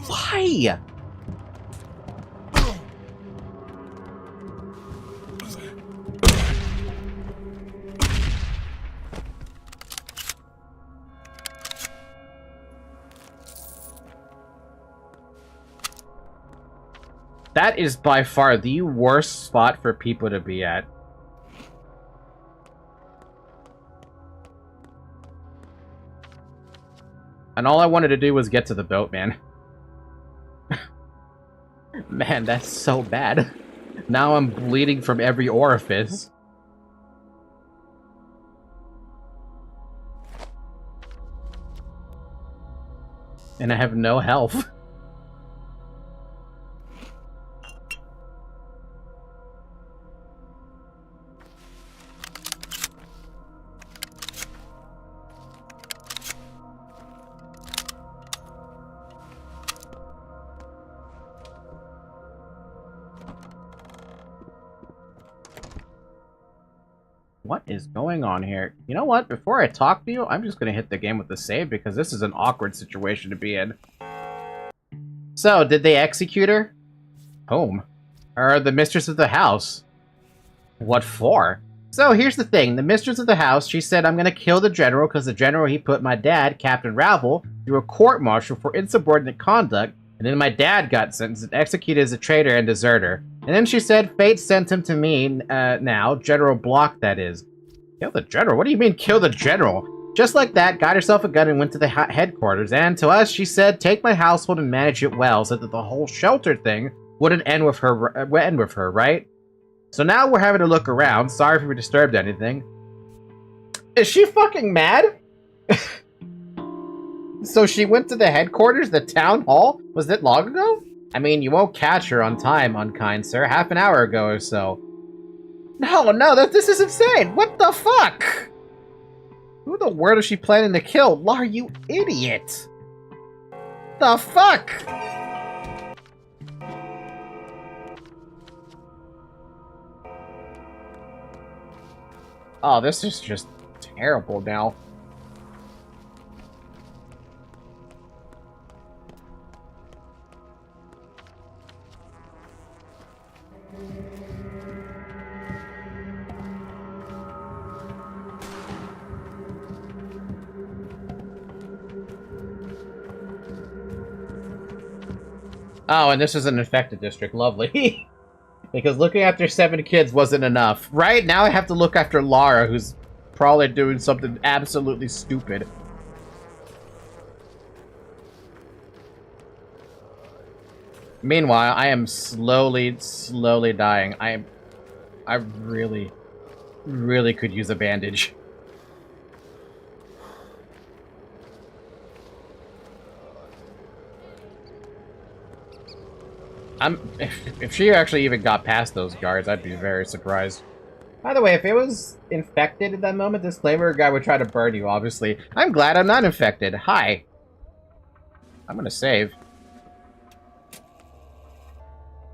A: Why? That is by far the worst spot for people to be at. And all I wanted to do was get to the boat, man. Man, that's so bad. Now I'm bleeding from every orifice. And I have no health. What is going on here? You know what? Before I talk to you, I'm just gonna hit the game with the save because this is an awkward situation to be in. So, did they execute her? Whom? Or the mistress of the house? What for? So, here's the thing. The mistress of the house, she said, I'm gonna kill the general because the general, he put my dad, Captain Ravel, through a court-martial for insubordinate conduct, and then my dad got sentenced and executed as a traitor and deserter. And then she said, fate sent him to me now, General Block, that is. Kill the general? What do you mean, kill the general? Just like that, got herself a gun and went to the headquarters, and to us, she said, take my household and manage it well, so that the whole shelter thing wouldn't end with her, right? So now we're having to look around. Sorry if we disturbed anything. Is she fucking mad? So she went to the headquarters, the town hall? Was that long ago? I mean, you won't catch her on time, unkind sir. Half an hour ago or so. No, this is insane! What the fuck? Who the world is she planning to kill? Lar, you idiot! The fuck? Oh, this is just terrible now. Oh, and this is an infected district. Lovely. Because looking after 7 kids wasn't enough. Right? Now I have to look after Lara, who's probably doing something absolutely stupid. Meanwhile, I am slowly dying. I really could use a bandage. If she actually even got past those guards, I'd be very surprised. By the way, if it was infected at that moment, this flavor guy would try to burn you, obviously. I'm glad I'm not infected. Hi. I'm gonna save.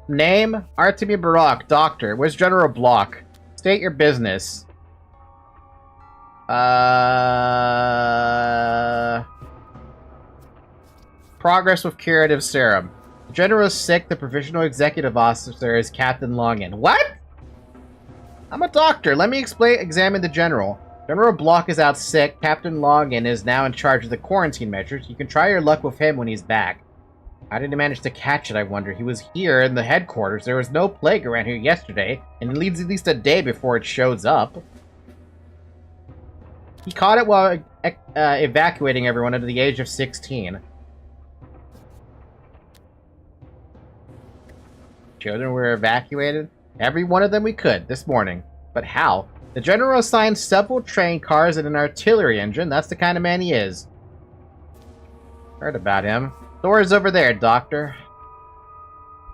A: Name? Artemi Barak, doctor. Where's General Block? State your business. Progress with curative serum. The general is sick. The provisional executive officer is Captain Longin. What? I'm a doctor. Let me examine the general. General Block is out sick. Captain Longin is now in charge of the quarantine measures. You can try your luck with him when he's back. How did he manage to catch it, I wonder? He was here in the headquarters. There was no plague around here yesterday, and it leaves at least a day before it shows up. He caught it while evacuating everyone under the age of 16. Children were evacuated? Every one of them we could, this morning. But how? The General assigned several train cars and an artillery engine. That's the kind of man he is. Heard about him. Door's over there, Doctor.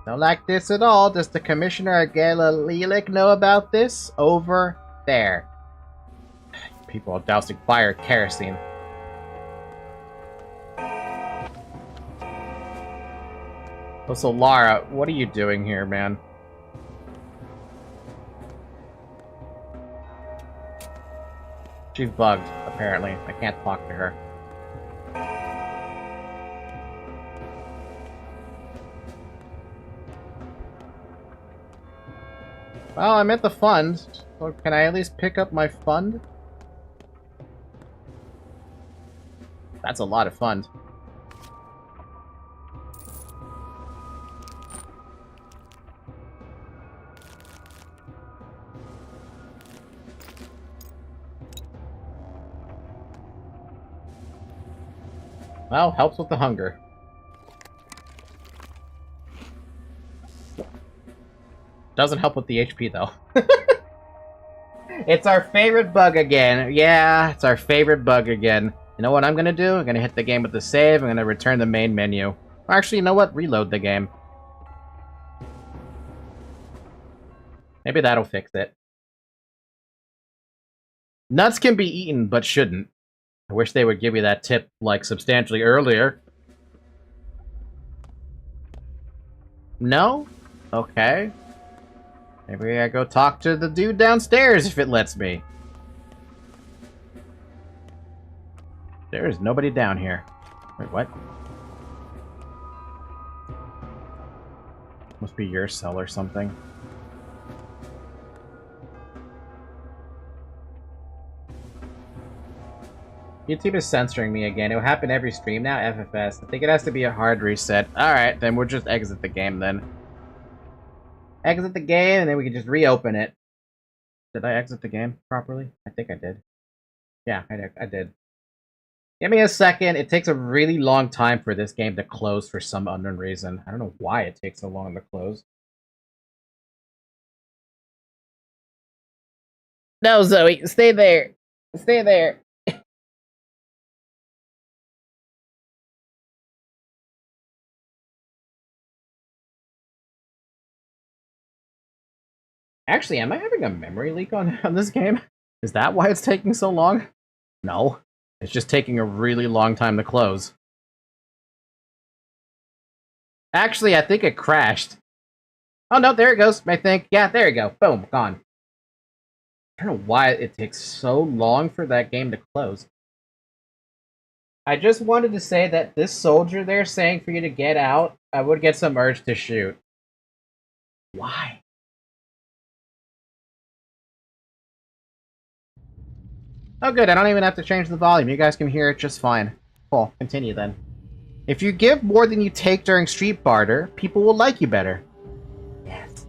A: Don't like this at all. Does the Commissioner Galililik know about this? Over there. People are dousing fire kerosene. So Lara, what are you doing here, man? She's bugged, apparently. I can't talk to her. Well, I'm at the fund. So can I at least pick up my fund? That's a lot of fund. Well, helps with the hunger. Doesn't help with the HP, though. It's our favorite bug again. Yeah, it's our favorite bug again. You know what I'm gonna do? I'm gonna hit the game with the save. I'm gonna return the main menu. Or actually, you know what? Reload the game. Maybe that'll fix it. Nuts can be eaten, but shouldn't. I wish they would give you that tip, like, substantially earlier. No? Okay. Maybe I go talk to the dude downstairs if it lets me. There is nobody down here. Wait, what? Must be your cell or something. YouTube is censoring me again. It will happen every stream now, FFS. I think it has to be a hard reset. Alright, then we'll just exit the game then. Exit the game, and then we can just reopen it. Did I exit the game properly? I think I did. Yeah, I did. Give me a second. It takes a really long time for this game to close for some unknown reason. I don't know why it takes so long to close. No, Zoe, stay there. Stay there. Actually, am I having a memory leak on this game? Is that why it's taking so long? No. It's just taking a really long time to close. Actually, I think it crashed. Oh no, there it goes, I think. Yeah, there you go. Boom, gone. I don't know why it takes so long for that game to close. I just wanted to say that this soldier there saying for you to get out, I would get some urge to shoot. Why? Oh good, I don't even have to change the volume. You guys can hear it just fine. Cool, continue then. If you give more than you take during street barter, people will like you better. Yes.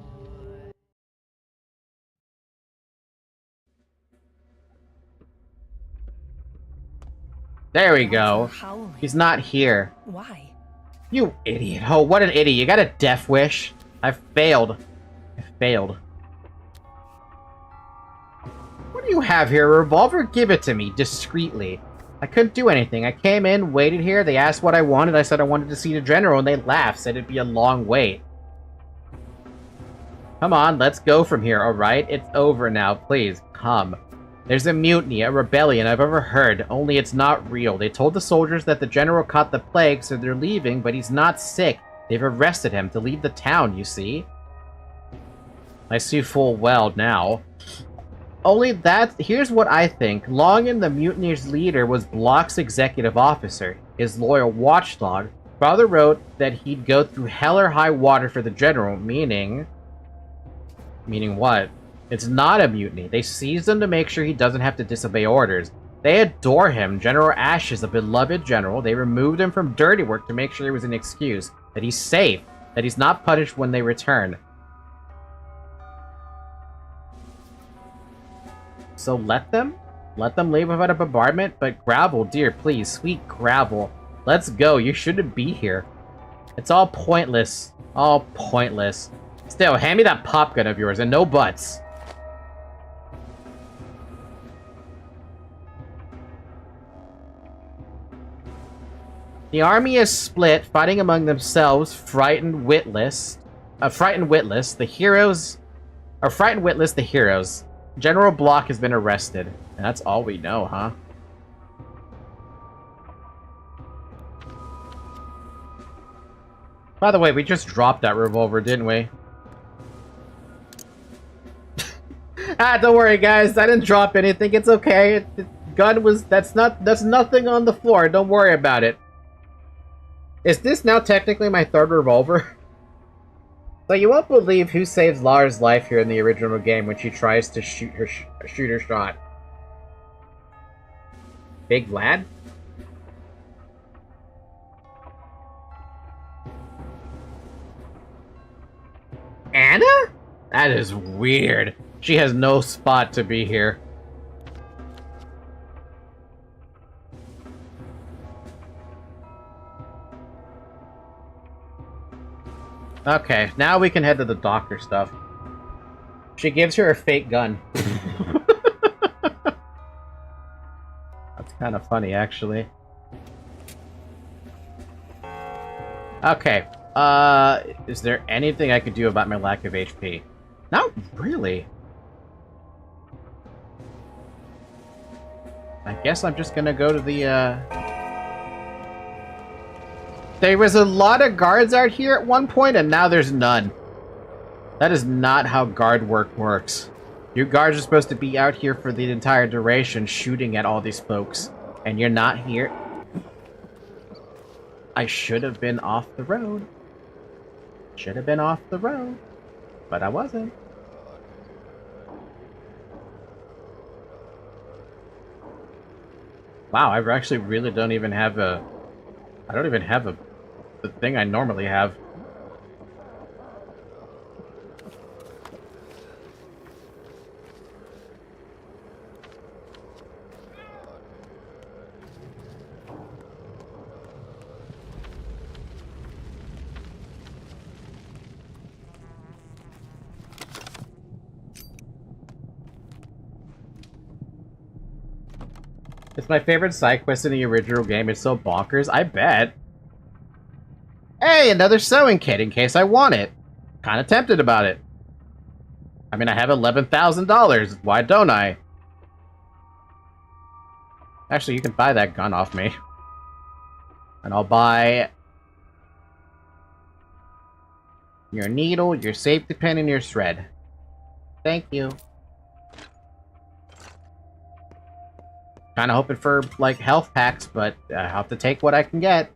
A: There we go. He's not here.
I: Why?
A: You idiot. Oh, what an idiot. You got a death wish. I failed. I failed. What do you have here? A revolver? Give it to me, discreetly. I couldn't do anything. I came in, waited here, they asked what I wanted, I said I wanted to see the general, and they laughed, said it'd be a long wait. Come on, let's go from here, alright? It's over now, please, come. There's a mutiny, a rebellion I've ever heard, only it's not real. They told the soldiers that the general caught the plague, so they're leaving, but he's not sick. They've arrested him to leave the town, you see? I see full well now. Only that, here's what I think. Longin, the mutiny's leader, was Block's executive officer. His loyal watchdog. Father wrote that he'd go through hell or high water for the general, meaning... Meaning what? It's not a mutiny. They seized him to make sure he doesn't have to disobey orders. They adore him. General Ash is a beloved general. They removed him from dirty work to make sure he was an excuse. That he's safe. That he's not punished when they return. So let them? Let them leave without a bombardment? But Gravel, dear, please, sweet Gravel. Let's go, you shouldn't be here. It's all pointless. All pointless. Still, hand me that pop gun of yours, and no buts. The army is split, fighting among themselves, frightened, witless. The heroes... Or frightened, witless, the heroes. General Block has been arrested. And that's all we know, huh? By the way, we just dropped that revolver, didn't we? Don't worry, guys. I didn't drop anything. It's okay. The gun was... That's nothing on the floor. Don't worry about it. Is this now technically my third revolver? So you won't believe who saves Lara's life here in the original game when she tries to shoot her shot. Big lad? Anna? That is weird. She has no spot to be here. Okay, now we can head to the doctor stuff. She gives her a fake gun. That's kind of funny, actually. Okay, is there anything I could do about my lack of HP? Not really. I guess I'm just gonna go to the, There was a lot of guards out here at one point, and now there's none. That is not how guard work works. You guards are supposed to be out here for the entire duration, shooting at all these folks. And you're not here. I should have been off the road. Should have been off the road. But I wasn't. Wow, I actually really don't even have a... I don't even have the thing I normally have. It's my favorite side quest in the original game. It's so bonkers. I bet. Hey, another sewing kit in case I want it. Kinda tempted about it. I mean, I have $11,000. Why don't I? Actually, you can buy that gun off me. And I'll buy... your needle, your safety pin, and your thread. Thank you. Kinda hoping for, like, health packs, but I have to take what I can get.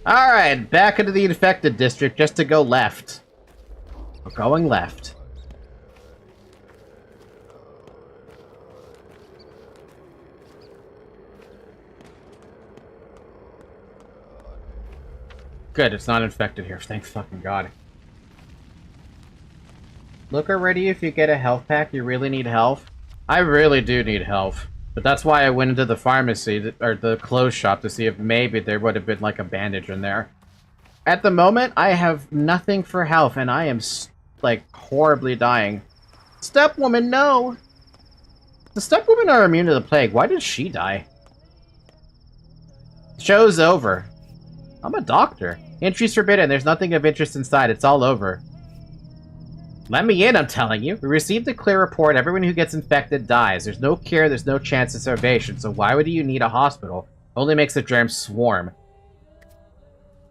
A: Alright, back into the infected district just to go left. We're going left. Good, it's not infected here. Thank fucking God. Look already, if you get a health pack, you really need health. I really do need health. But that's why I went into the pharmacy, or the clothes shop, to see if maybe there would have been, like, a bandage in there. At the moment, I have nothing for health, and I am, like, horribly dying. Stepwoman, no! The Stepwomen are immune to the plague. Why did she die? Show's over. I'm a doctor. Entry's forbidden. There's nothing of interest inside. It's all over. Let me in, I'm telling you. We received a clear report. Everyone who gets infected dies. There's no cure, there's no chance of salvation, so why would you need a hospital? Only makes the germs swarm.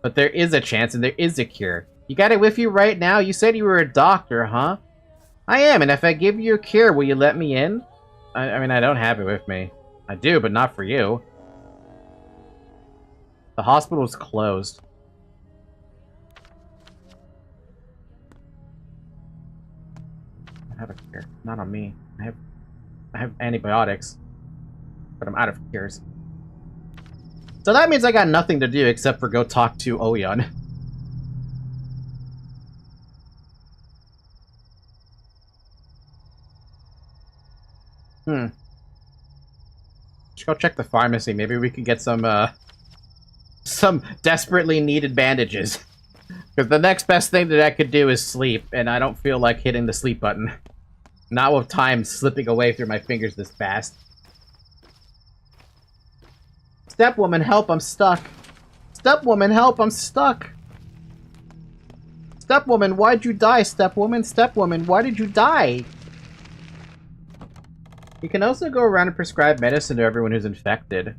A: But there is a chance, and there is a cure. You got it with you right now? You said you were a doctor, huh? I am, and if I give you a cure, will you let me in? I mean, I don't have it with me. I do, but not for you. The hospital's closed. I have a cure. Not on me. I have antibiotics. But I'm out of cures. So that means I got nothing to do except for go talk to Oyeon. Let's go check the pharmacy. Maybe we can get some desperately needed bandages. Because the next best thing that I could do is sleep, and I don't feel like hitting the sleep button. Not with time slipping away through my fingers this fast. Stepwoman, help, I'm stuck. Stepwoman, help, I'm stuck. Stepwoman, why'd you die, Stepwoman? Stepwoman, why did you die? You can also go around and prescribe medicine to everyone who's infected.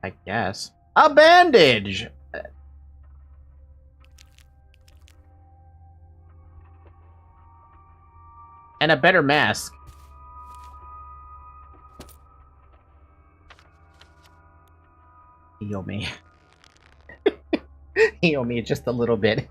A: I guess. A bandage! And a better mask. Heal me. Heal me just a little bit.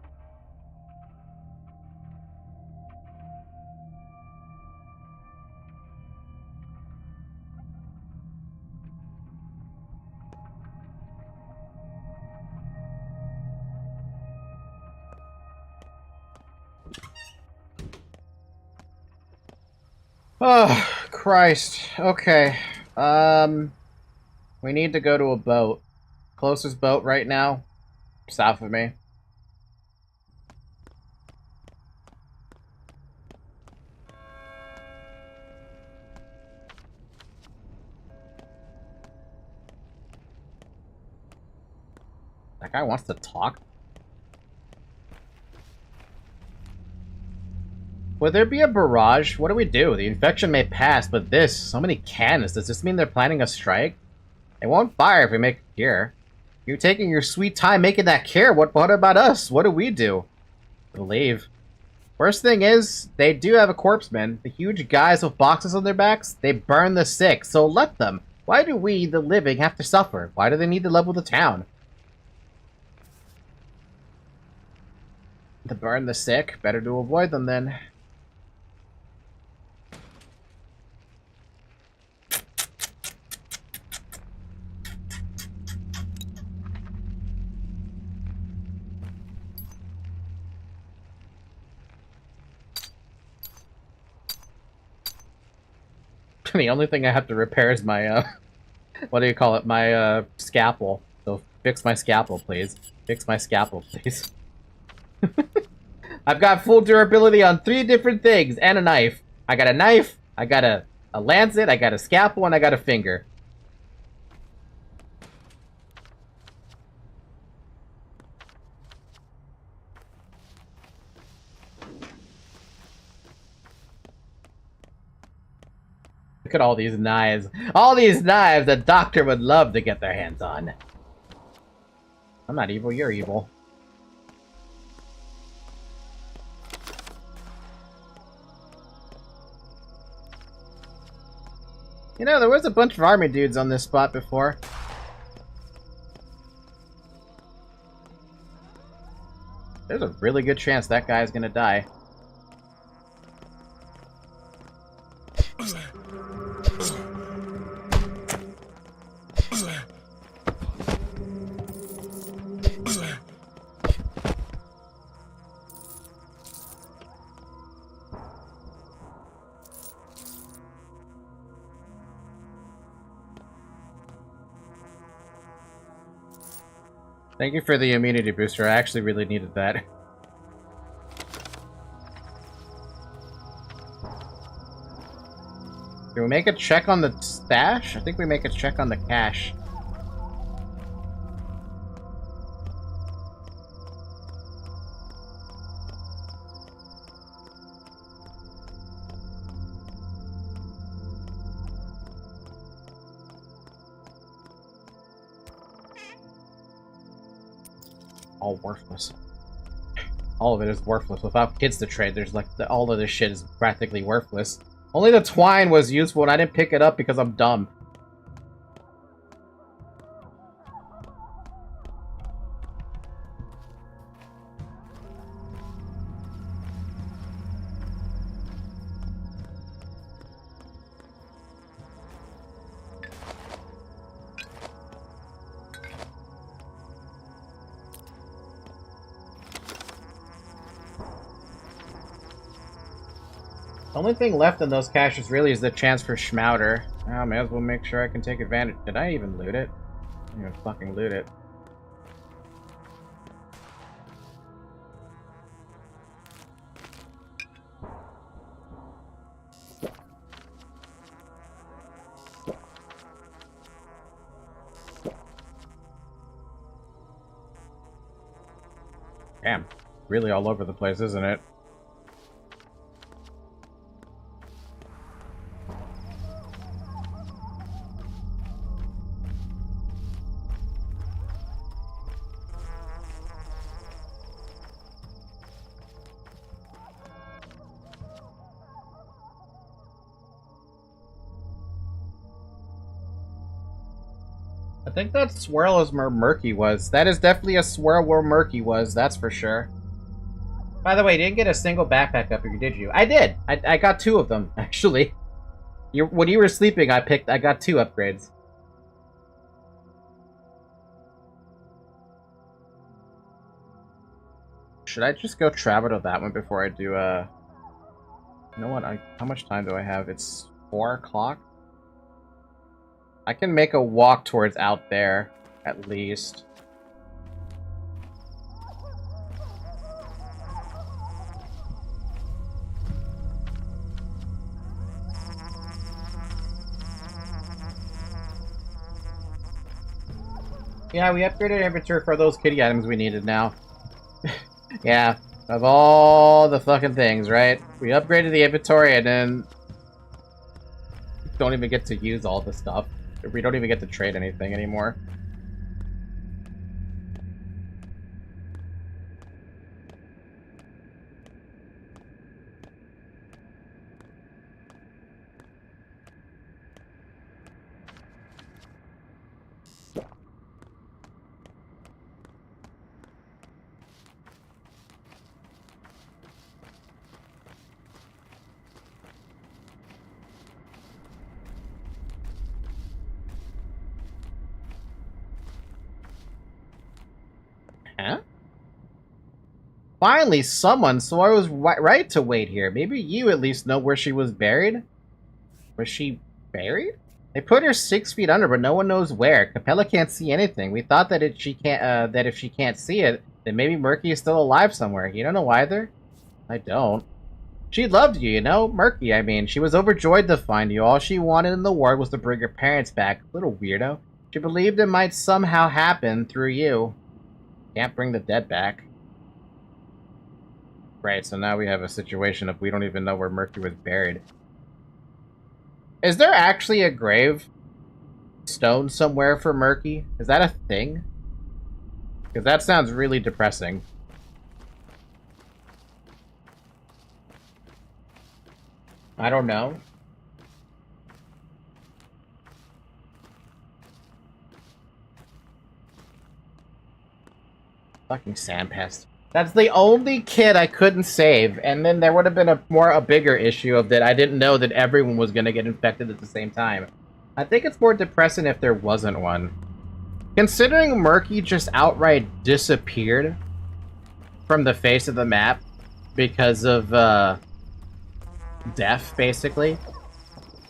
A: Oh, Christ. Okay. We need to go to a boat. Closest boat right now, south of me. That guy wants to talk? Would there be a barrage? What do we do? The infection may pass, but so many cannons. Does this mean they're planning a strike? They won't fire if we make a cure. You're taking your sweet time making that cure. What about us? What do we do? We'll leave. Worst thing is, they do have a corpseman. The huge guys with boxes on their backs, they burn the sick, so let them. Why do we, the living, have to suffer? Why do they need to level the town? To burn the sick? Better to avoid them then. The only thing I have to repair is my, what do you call it? My, scalpel. So fix my scalpel, please. Fix my scalpel, please. I've got full durability on 3 different things and a knife. I got a knife, I got a lancet, I got a scalpel, and I got a finger. Look at all these knives. All these knives the doctor would love to get their hands on. I'm not evil, you're evil. You know, there was a bunch of army dudes on this spot before. There's a really good chance that guy's gonna die. Thank you for the immunity booster. I actually really needed that. Can we make a check on the stash? I think we make a check on the cash. All worthless. All of it is worthless. Without kids to trade, there's like all of this shit is practically worthless. Only the twine was useful, and I didn't pick it up because I'm dumb. The only thing left in those caches really is the chance for Schmouder. I may as well make sure I can take advantage. Did I even loot it? I didn't even fucking loot it. Damn. Really all over the place, isn't it? I think that swirl is where Murky was. That is definitely a swirl where Murky was, that's for sure. By the way, you didn't get a single backpack up here, did you? I did! I got 2 of them, actually. When you were sleeping, I got 2 upgrades. Should I just go travel to that one before I do, You know what, how much time do I have? It's 4 o'clock? I can make a walk towards out there, at least. Yeah, we upgraded inventory for those kitty items we needed now. Yeah, of all the fucking things, right? We upgraded the inventory and then don't even get to use all the stuff. We don't even get to trade anything anymore. Huh? Finally, someone, so I was right to wait here. Maybe you at least know where she was buried? Was she buried? They put her 6 feet under, but no one knows where. Capella can't see anything. We thought that if she can't see it, then maybe Murky is still alive somewhere. You don't know either? I don't. She loved you, you know? Murky, I mean. She was overjoyed to find you. All she wanted in the world was to bring her parents back. Little weirdo. She believed it might somehow happen through you. Can't bring the dead back. Right, so now we have a situation of we don't even know where Murky was buried. Is there actually a grave stone somewhere for Murky? Is that a thing? Because that sounds really depressing. I don't know. Fucking sandpest. That's the only kid I couldn't save, and then there would have been a bigger issue of that I didn't know that everyone was gonna get infected at the same time. I think it's more depressing if there wasn't one. Considering Murky just outright disappeared from the face of the map because of death, basically.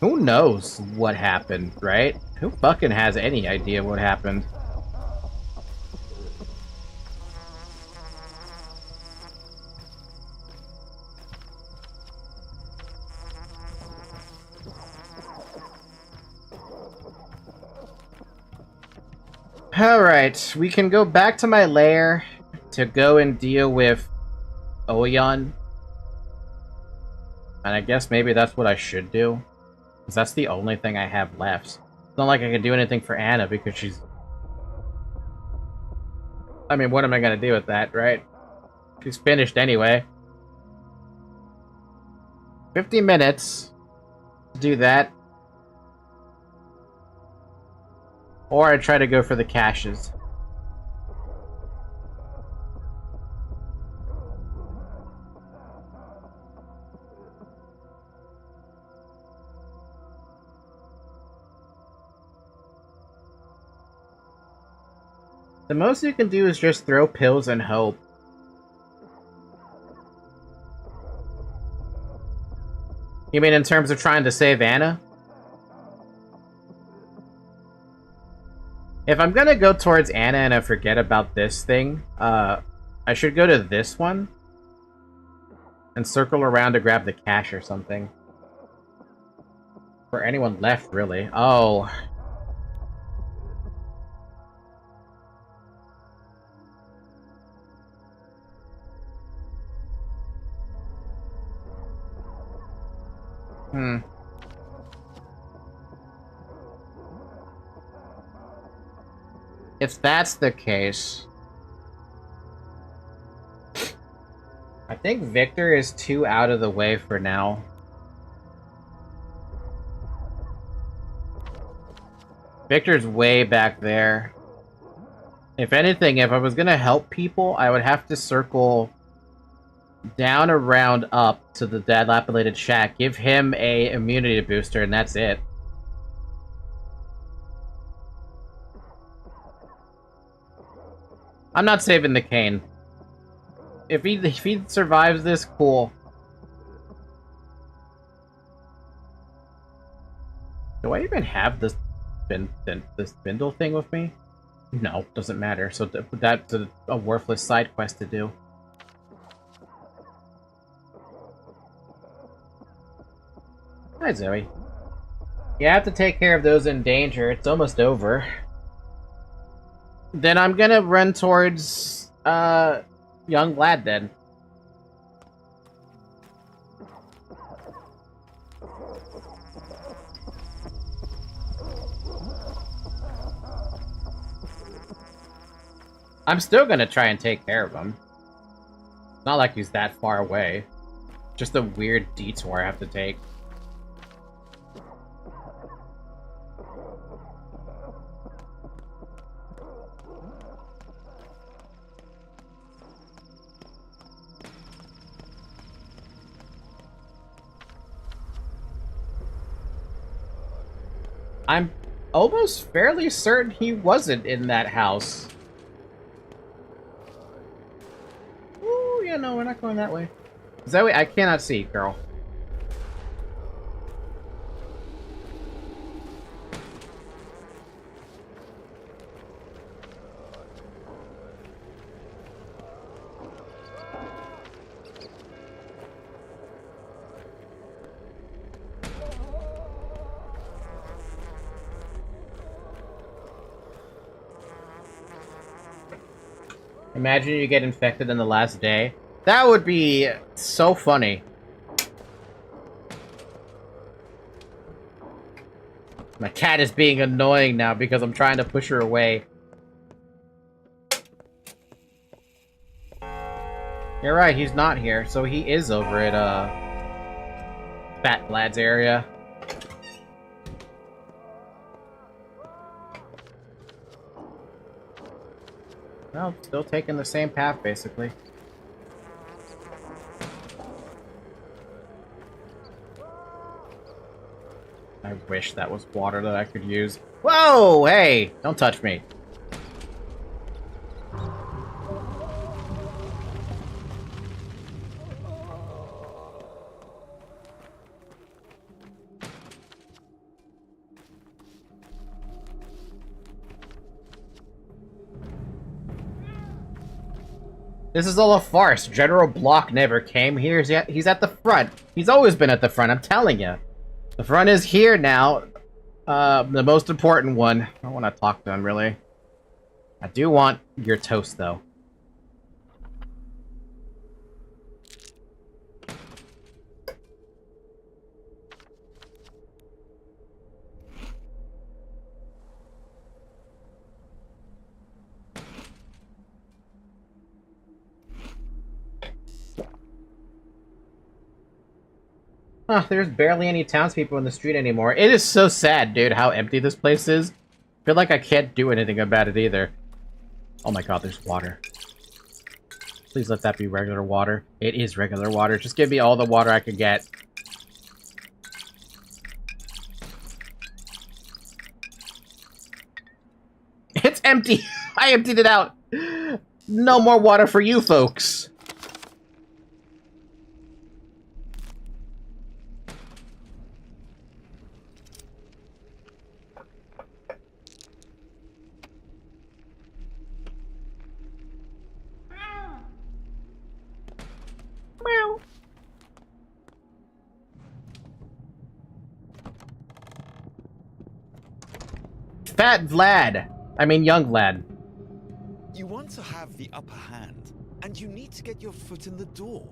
A: Who knows what happened, right? Who fucking has any idea what happened? Alright, we can go back to my lair to go and deal with Oyan. And I guess maybe that's what I should do. Because that's the only thing I have left. It's not like I can do anything for Anna because she's... I mean, what am I going to do with that, right? She's finished anyway. 50 minutes to do that. Or I try to go for the caches. The most you can do is just throw pills and hope. You mean in terms of trying to save Anna? If I'm gonna go towards Anna and I forget about this thing, I should go to this one and circle around to grab the cache or something. For anyone left, really. Oh. If that's the case, I think Victor is too out of the way for now. Victor's way back there. If anything, if I was gonna help people, I would have to circle down, around, up to the dilapidated shack, give him a immunity booster, and that's it. I'm not saving the cane. If he survives this, cool. Do I even have this spindle thing with me? No, doesn't matter. So that's a worthless side quest to do. Hi, Zoe. You have to take care of those in danger. It's almost over. Then I'm gonna run towards, young Vlad, then. I'm still gonna try and take care of him. It's not like he's that far away. Just a weird detour I have to take. I'm almost fairly certain he wasn't in that house. Ooh, yeah, no, we're not going that way. Zoe, I cannot see, girl. Imagine you get infected in the last day. That would be so funny. My cat is being annoying now because I'm trying to push her away. You're right, he's not here, so he is over at, Fat Vlad's area. Well, still taking the same path, basically. I wish that was water that I could use. Whoa! Hey! Don't touch me. This is all a farce. General Block never came here. He's at the front. He's always been at the front, I'm telling you. The front is here now. The most important one. I don't want to talk to him, really. I do want your toast, though. Huh, there's barely any townspeople in the street anymore. It is so sad, dude, how empty this place is. I feel like I can't do anything about it either. Oh my god, there's water. Please let that be regular water. It is regular water. Just give me all the water I can get. It's empty! I emptied it out! No more water for you folks! Fat Vlad! I mean, young Vlad.
G: You want to have the upper hand, and you need to get your foot in the door.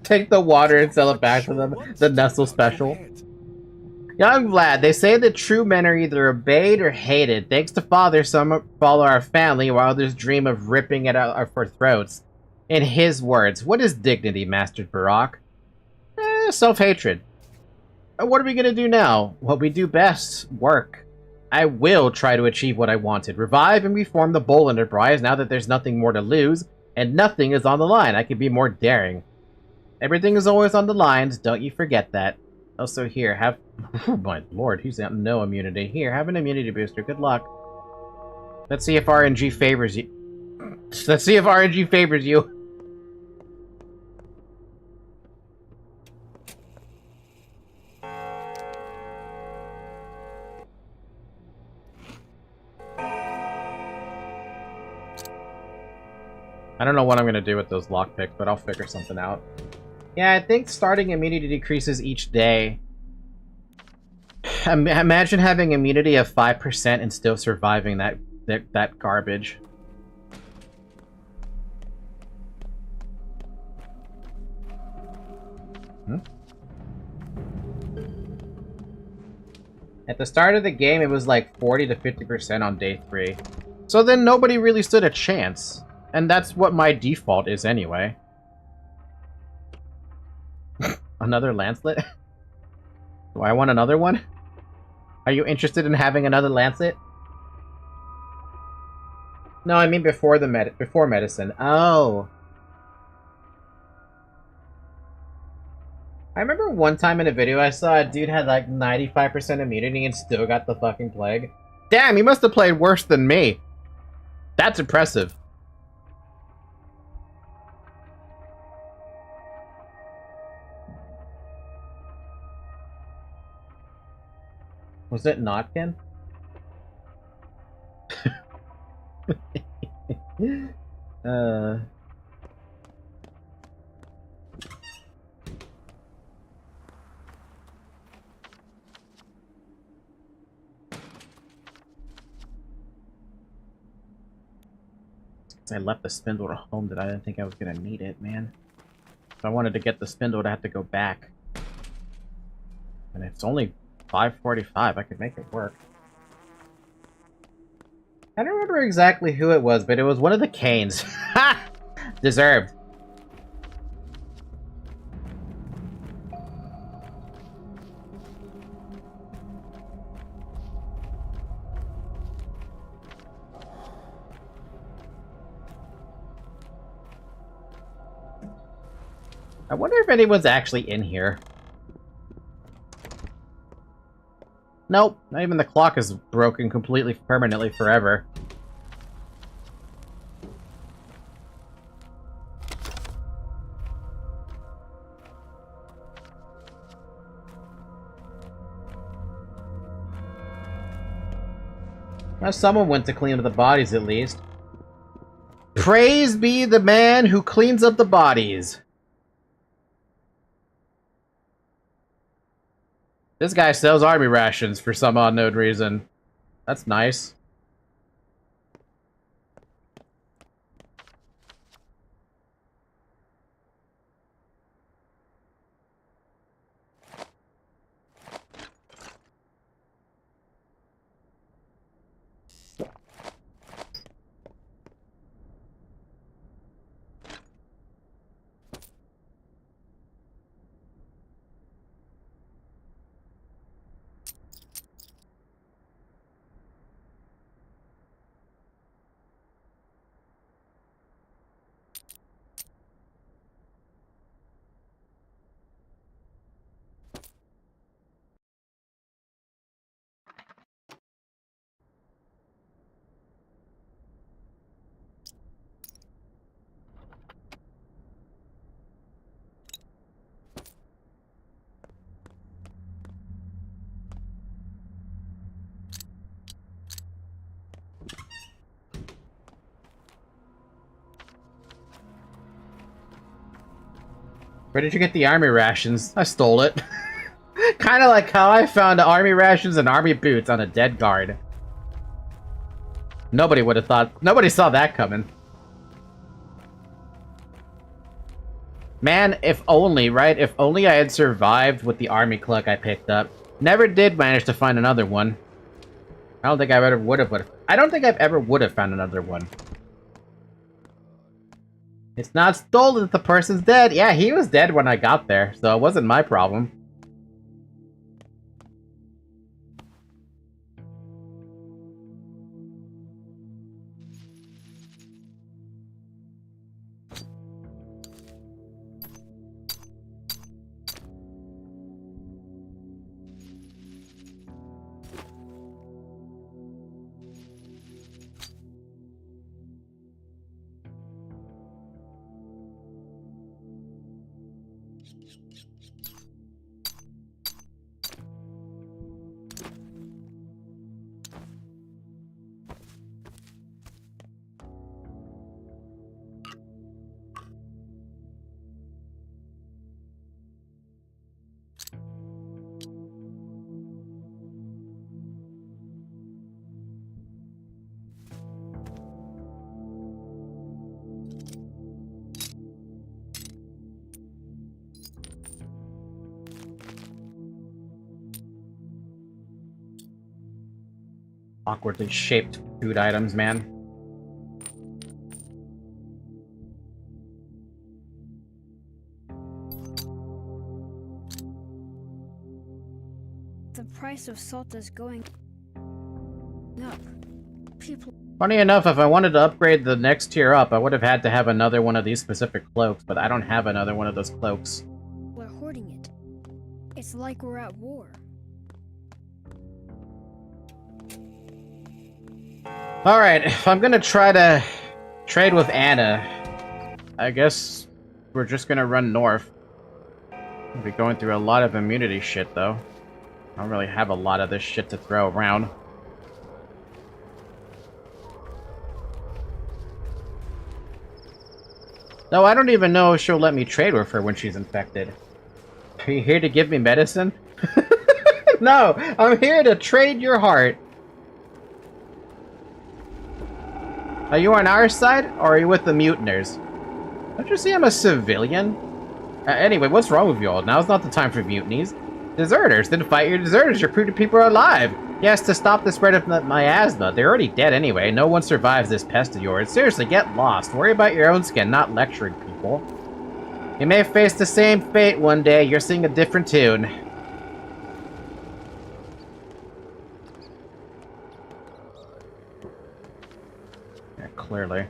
A: Take the water and sell it back to them. The Nestle special. Young Vlad, they say that true men are either obeyed or hated. Thanks to Father, some follow our family, while others dream of ripping it out our throats. In his words, what is dignity, Master Barak? Self-hatred. What are we gonna do now? What we do best, work. I will try to achieve what I wanted. Revive and reform the Bull Enterprise now that there's nothing more to lose, and nothing is on the line. I can be more daring. Everything is always on the lines, don't you forget that. Also here, have... Oh my lord, he's got no immunity. Here, have an immunity booster. Good luck. Let's see if RNG favors you. Let's see if RNG favors you. I don't know what I'm gonna do with those lockpicks, but I'll figure something out. Yeah, I think starting immunity decreases each day. Imagine having immunity of 5% and still surviving that garbage. At the start of the game, it was like 40 to 50% on day 3. So then nobody really stood a chance. And that's what my default is anyway. Another Lancelet? Do I want another one? Are you interested in having another Lancet? No, I mean before before medicine. Oh. I remember one time in a video I saw a dude had like 95% immunity and still got the fucking plague. Damn, he must have played worse than me. That's impressive. Was it Notkin? I left the spindle at home that I didn't think I was gonna need it, man. If I wanted to get the spindle, I'd have to go back. And it's only 5:45. I could make it work. I don't remember exactly who it was, but it was one of the Canes. Ha! Deserved. I wonder if anyone's actually in here. Nope, not even the clock is broken completely, permanently, forever. Now someone went to clean up the bodies, at least. Praise be the man who cleans up the bodies! This guy sells army rations for some unknown reason. That's nice. Where did you get the army rations? I stole it. Kinda like how I found army rations and army boots on a dead guard. Nobody would have thought... Nobody saw that coming. Man, if only, right? If only I had survived with the army cloak I picked up. Never did manage to find another one. I don't think I ever would have. I don't think I've ever would have found another one. It's not stolen if the person's dead. Yeah, he was dead when I got there, so it wasn't my problem. Awkwardly shaped food items, man.
B: The price of salt is going up. People.
A: Funny enough, if I wanted to upgrade the next tier up, I would have had to have another one of these specific cloaks, but I don't have another one of those cloaks.
B: We're hoarding it. It's like we're at war.
A: Alright, if I'm gonna try to trade with Anna, I guess we're just gonna run north. We'll be going through a lot of immunity shit, though. I don't really have a lot of this shit to throw around. No, I don't even know if she'll let me trade with her when she's infected. Are you here to give me medicine? No, I'm here to trade your heart. Are you on our side, or are you with the mutineers? Don't you see I'm a civilian? Anyway, what's wrong with you all? Now's not the time for mutinies. Deserters, then fight your deserters. Your people are alive. Yes, to stop the spread of miasma. They're already dead anyway. No one survives this pest of yours. Seriously, get lost. Worry about your own skin, not lecturing people. You may face the same fate one day. You're singing a different tune. Yeah, clearly.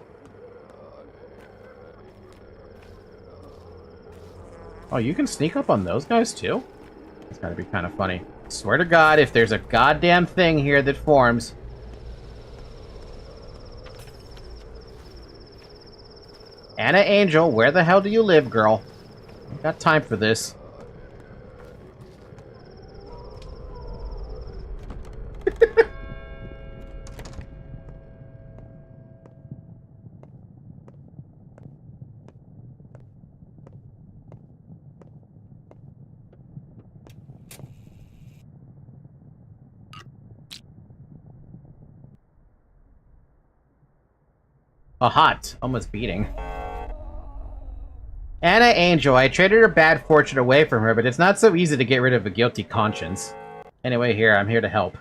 A: Oh, you can sneak up on those guys too? It's gotta be kind of funny. Swear to God, if there's a goddamn thing here that forms... Anna Angel, where the hell do you live, girl? I've got time for this. A hot, almost beating. Anna Angel, I traded her bad fortune away from her, but it's not so easy to get rid of a guilty conscience. Anyway, here, I'm here to help.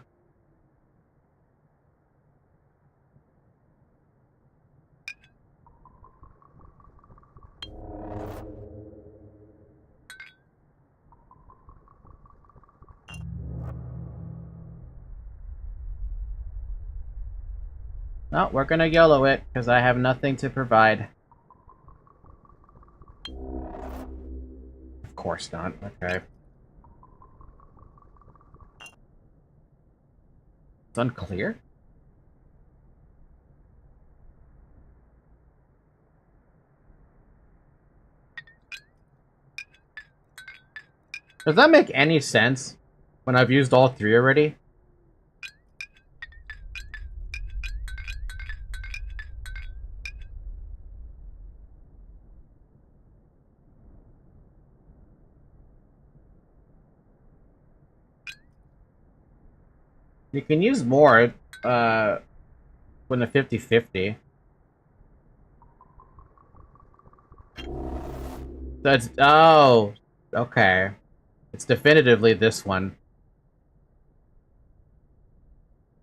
A: No, we're gonna YOLO it, because I have nothing to provide. Of course not, okay. It's unclear? Does that make any sense when I've used all three already? You can use more, when the 50-50. That's... Oh! Okay. It's definitively this one.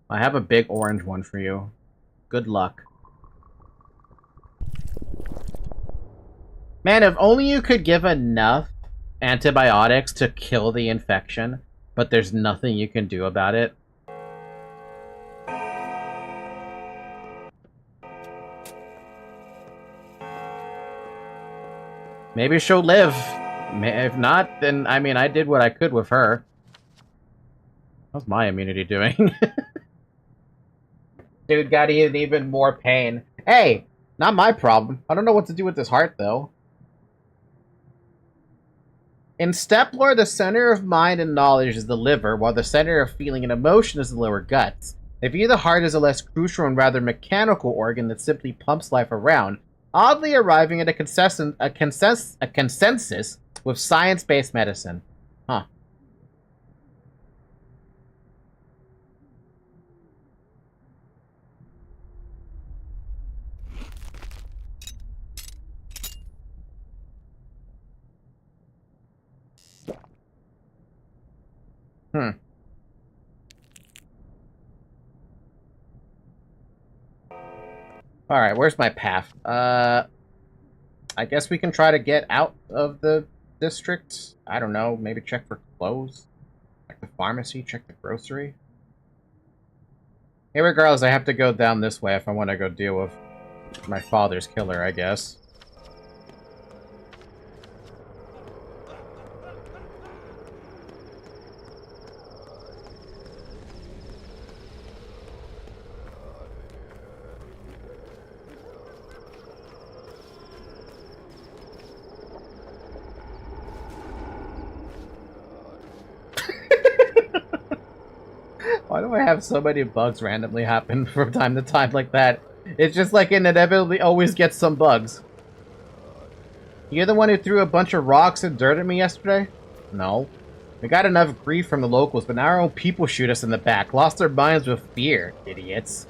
A: I have a big orange one for you. Good luck. Man, if only you could give enough antibiotics to kill the infection, but there's nothing you can do about it. Maybe she'll live. If not, then, I mean, I did what I could with her. How's my immunity doing? Dude got even more pain. Hey! Not my problem. I don't know what to do with this heart, though. In step lore, the center of mind and knowledge is the liver, while the center of feeling and emotion is the lower guts. They view the heart as a less crucial and rather mechanical organ that simply pumps life around, oddly arriving at a consensus with science-based medicine. Huh. Alright, where's my path? I guess we can try to get out of the district. I don't know, maybe check for clothes? Check the pharmacy, check the grocery? Hey, regardless, I have to go down this way if I want to go deal with my father's killer, I guess. Why do I have so many bugs randomly happen from time to time like that? It's just like it inevitably always gets some bugs. You're the one who threw a bunch of rocks and dirt at me yesterday? No. We got enough grief from the locals, but now our own people shoot us in the back. Lost their minds with fear, idiots.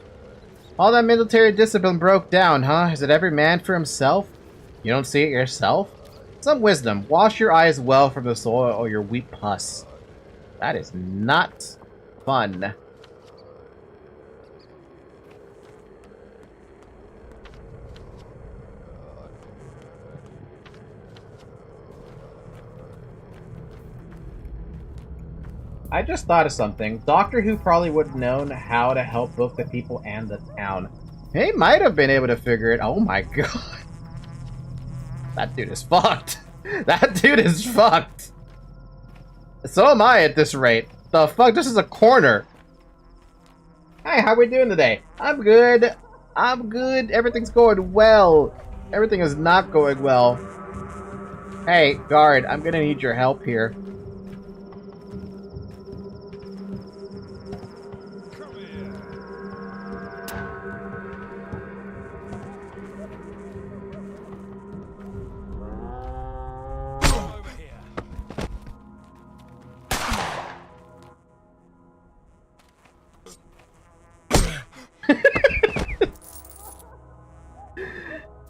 A: All that military discipline broke down, huh? Is it every man for himself? You don't see it yourself? Some wisdom. Wash your eyes well from the soil or your weep pus. That is not fun. I just thought of something. Doctor Who probably would have known how to help both the people and the town. He might have been able to figure it. Oh my god. That dude is fucked. That dude is fucked. So am I at this rate. The fuck? This is a corner. Hey, how we doing today? I'm good. I'm good. Everything's going well. Everything is not going well. Hey, guard, I'm gonna need your help here.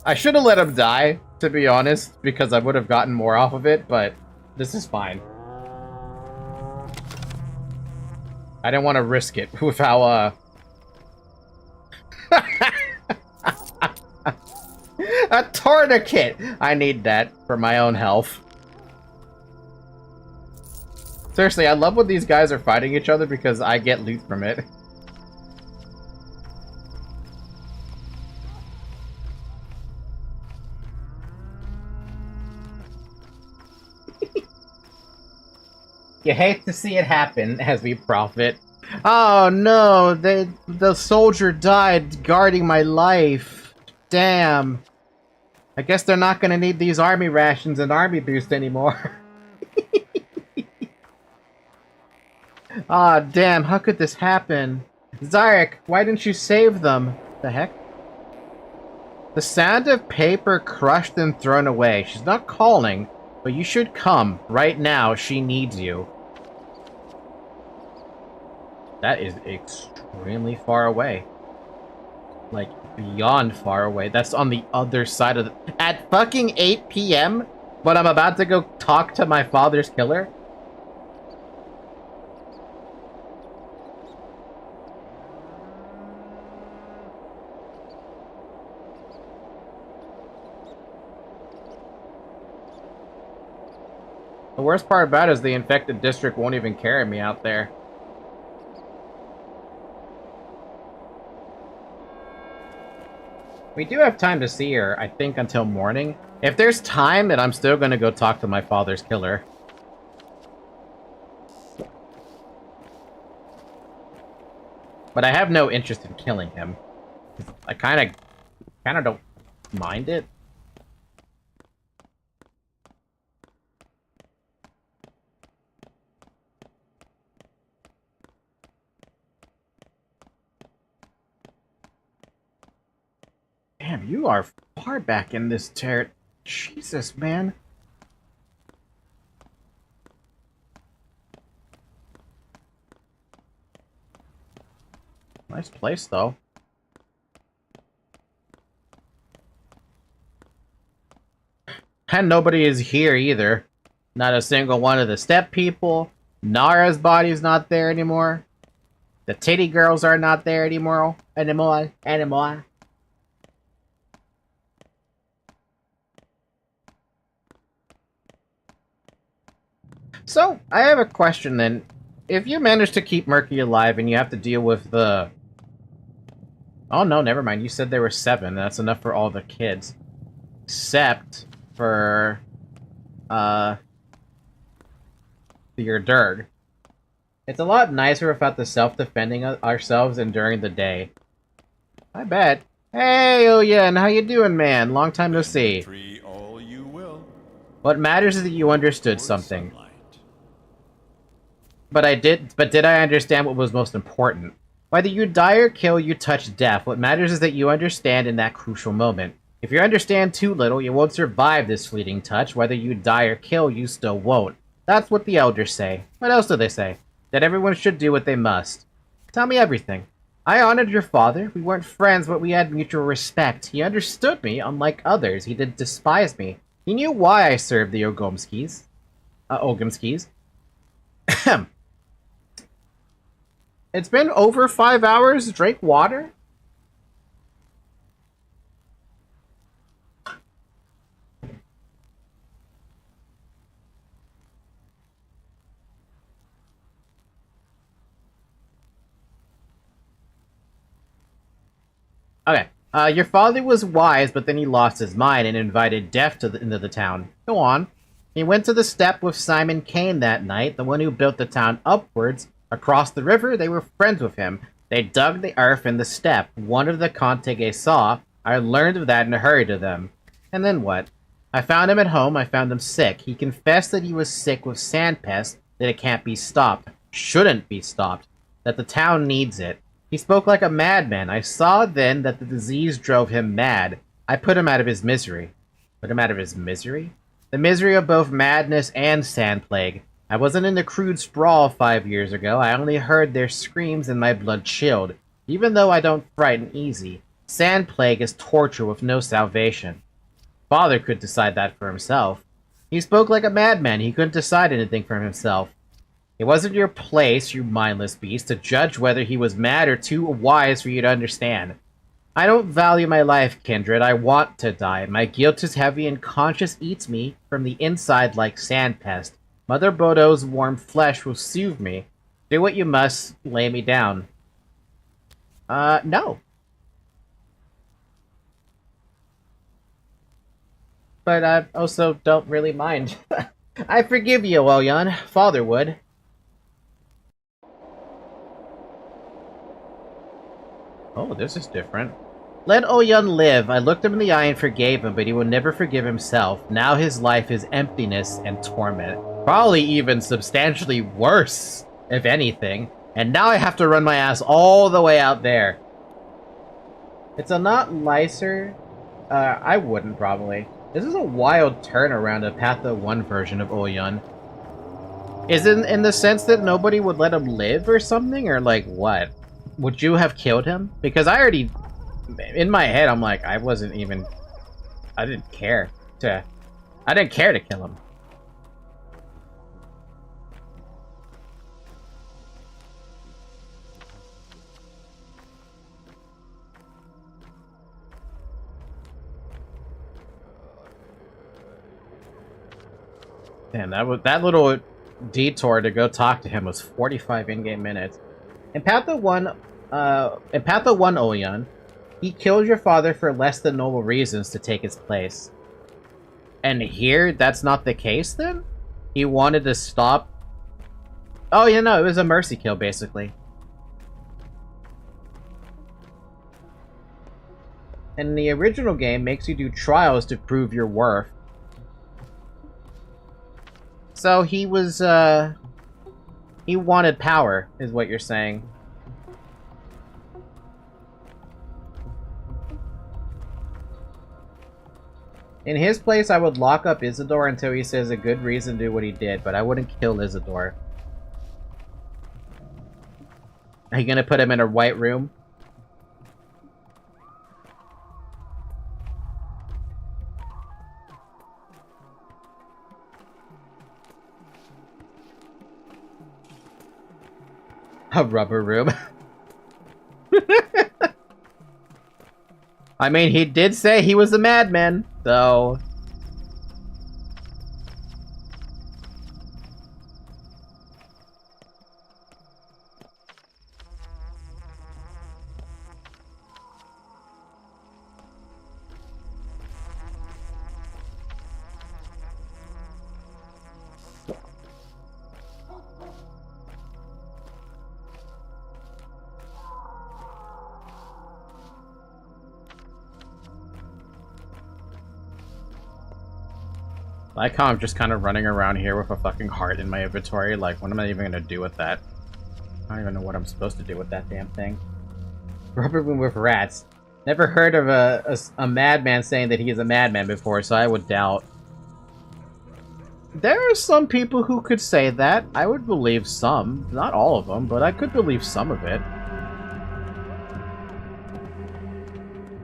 A: I should have let him die, to be honest, because I would have gotten more off of it, but this is fine. I didn't want to risk it with how, a tourniquet! I need that for my own health. Seriously, I love when these guys are fighting each other because I get loot from it. You hate to see it happen as we profit. Oh no, the soldier died guarding my life. Damn. I guess they're not gonna need these army rations and army boost anymore. Ah, damn, how could this happen? Zarek, why didn't you save them? The heck? The sound of paper crushed and thrown away. She's not calling, but you should come. Right now, she needs you. That is extremely far away. Like, beyond far away. That's on the other side of the... At fucking 8 p.m.? But I'm about to go talk to my father's killer? The worst part about it is the infected district won't even carry me out there. We do have time to see her, I think, until morning. If there's time, then I'm still gonna go talk to my father's killer. But I have no interest in killing him. I kinda don't mind it. Damn, you are far back in this turret. Jesus, man. Nice place, though. And nobody is here, either. Not a single one of the step people. Nara's body's not there anymore. The titty girls are not there anymore. Anymore. So, I have a question then. If you manage to keep Murky alive and you have to deal with the... Oh no, never mind. You said there were 7. That's enough for all the kids. Except for... your Durg. It's a lot nicer without the self-defending ourselves and during the day. I bet. Hey, Oyen, how you doing, man? Long time no see.
G: All you will.
A: What matters is that you understood something. But did I understand what was most important? Whether you die or kill, you touch death. What matters is that you understand in that crucial moment. If you understand too little, you won't survive this fleeting touch. Whether you die or kill, you still won't. That's what the elders say. What else do they say? That everyone should do what they must. Tell me everything. I honored your father. We weren't friends, but we had mutual respect. He understood me, unlike others. He didn't despise me. He knew why I served the Ogomskis. It's been over 5 hours. Drink water? Okay. Your father was wise, but then he lost his mind and invited death into the town. Go on. He went to the steppe with Simon Kane that night, the one who built the town upwards. Across the river, they were friends with him. They dug the earth in the steppe. One of the Contege saw. I learned of that and hurried to them. And then what? I found him at home. I found him sick. He confessed that he was sick with sandpest, that it can't be stopped. Shouldn't be stopped. That the town needs it. He spoke like a madman. I saw then that the disease drove him mad. I put him out of his misery. Put him out of his misery? The misery of both madness and sand plague. I wasn't in the crude sprawl 5 years ago. I only heard their screams and my blood chilled. Even though I don't frighten easy. Sand plague is torture with no salvation. Father could decide that for himself. He spoke like a madman. He couldn't decide anything for himself. It wasn't your place, you mindless beast, to judge whether he was mad or too wise for you to understand. I don't value my life, kindred. I want to die. My guilt is heavy and conscience eats me from the inside like sandpest. Mother Bodo's warm flesh will soothe me. Do what you must, lay me down. No. But I also don't really mind. I forgive you, Oyan. Father would. Oh, this is different. Let Oyan live. I looked him in the eye and forgave him, but he will never forgive himself. Now his life is emptiness and torment. Probably even substantially worse, if anything. And now I have to run my ass all the way out there. It's a lot nicer. I wouldn't, probably. This is a wild turnaround of Patho 1 version of Oyan. Is it in the sense that nobody would let him live or something? Or like, what? Would you have killed him? Because I already... In my head, I'm like, I didn't care to I didn't care to kill him. Damn, that little detour to go talk to him was 45 in-game minutes. In Patho 1, Oyan, he killed your father for less than normal reasons to take his place. And here, that's not the case, then? He wanted to stop... Oh, yeah, no, it was a mercy kill, basically. And the original game makes you do trials to prove your worth. So he was, he wanted power, is what you're saying. In his place, I would lock up Isidore until he says a good reason to do what he did, but I wouldn't kill Isidore. Are you gonna put him in a white room? A rubber room. I mean, he did say he was a madman, so... I like how I'm just kind of running around here with a fucking heart in my inventory. Like, what am I even gonna do with that? I don't even know what I'm supposed to do with that damn thing. Rubber room with rats. Never heard of a madman saying that he is a madman before, so I would doubt. There are some people who could say that. I would believe some. Not all of them, but I could believe some of it.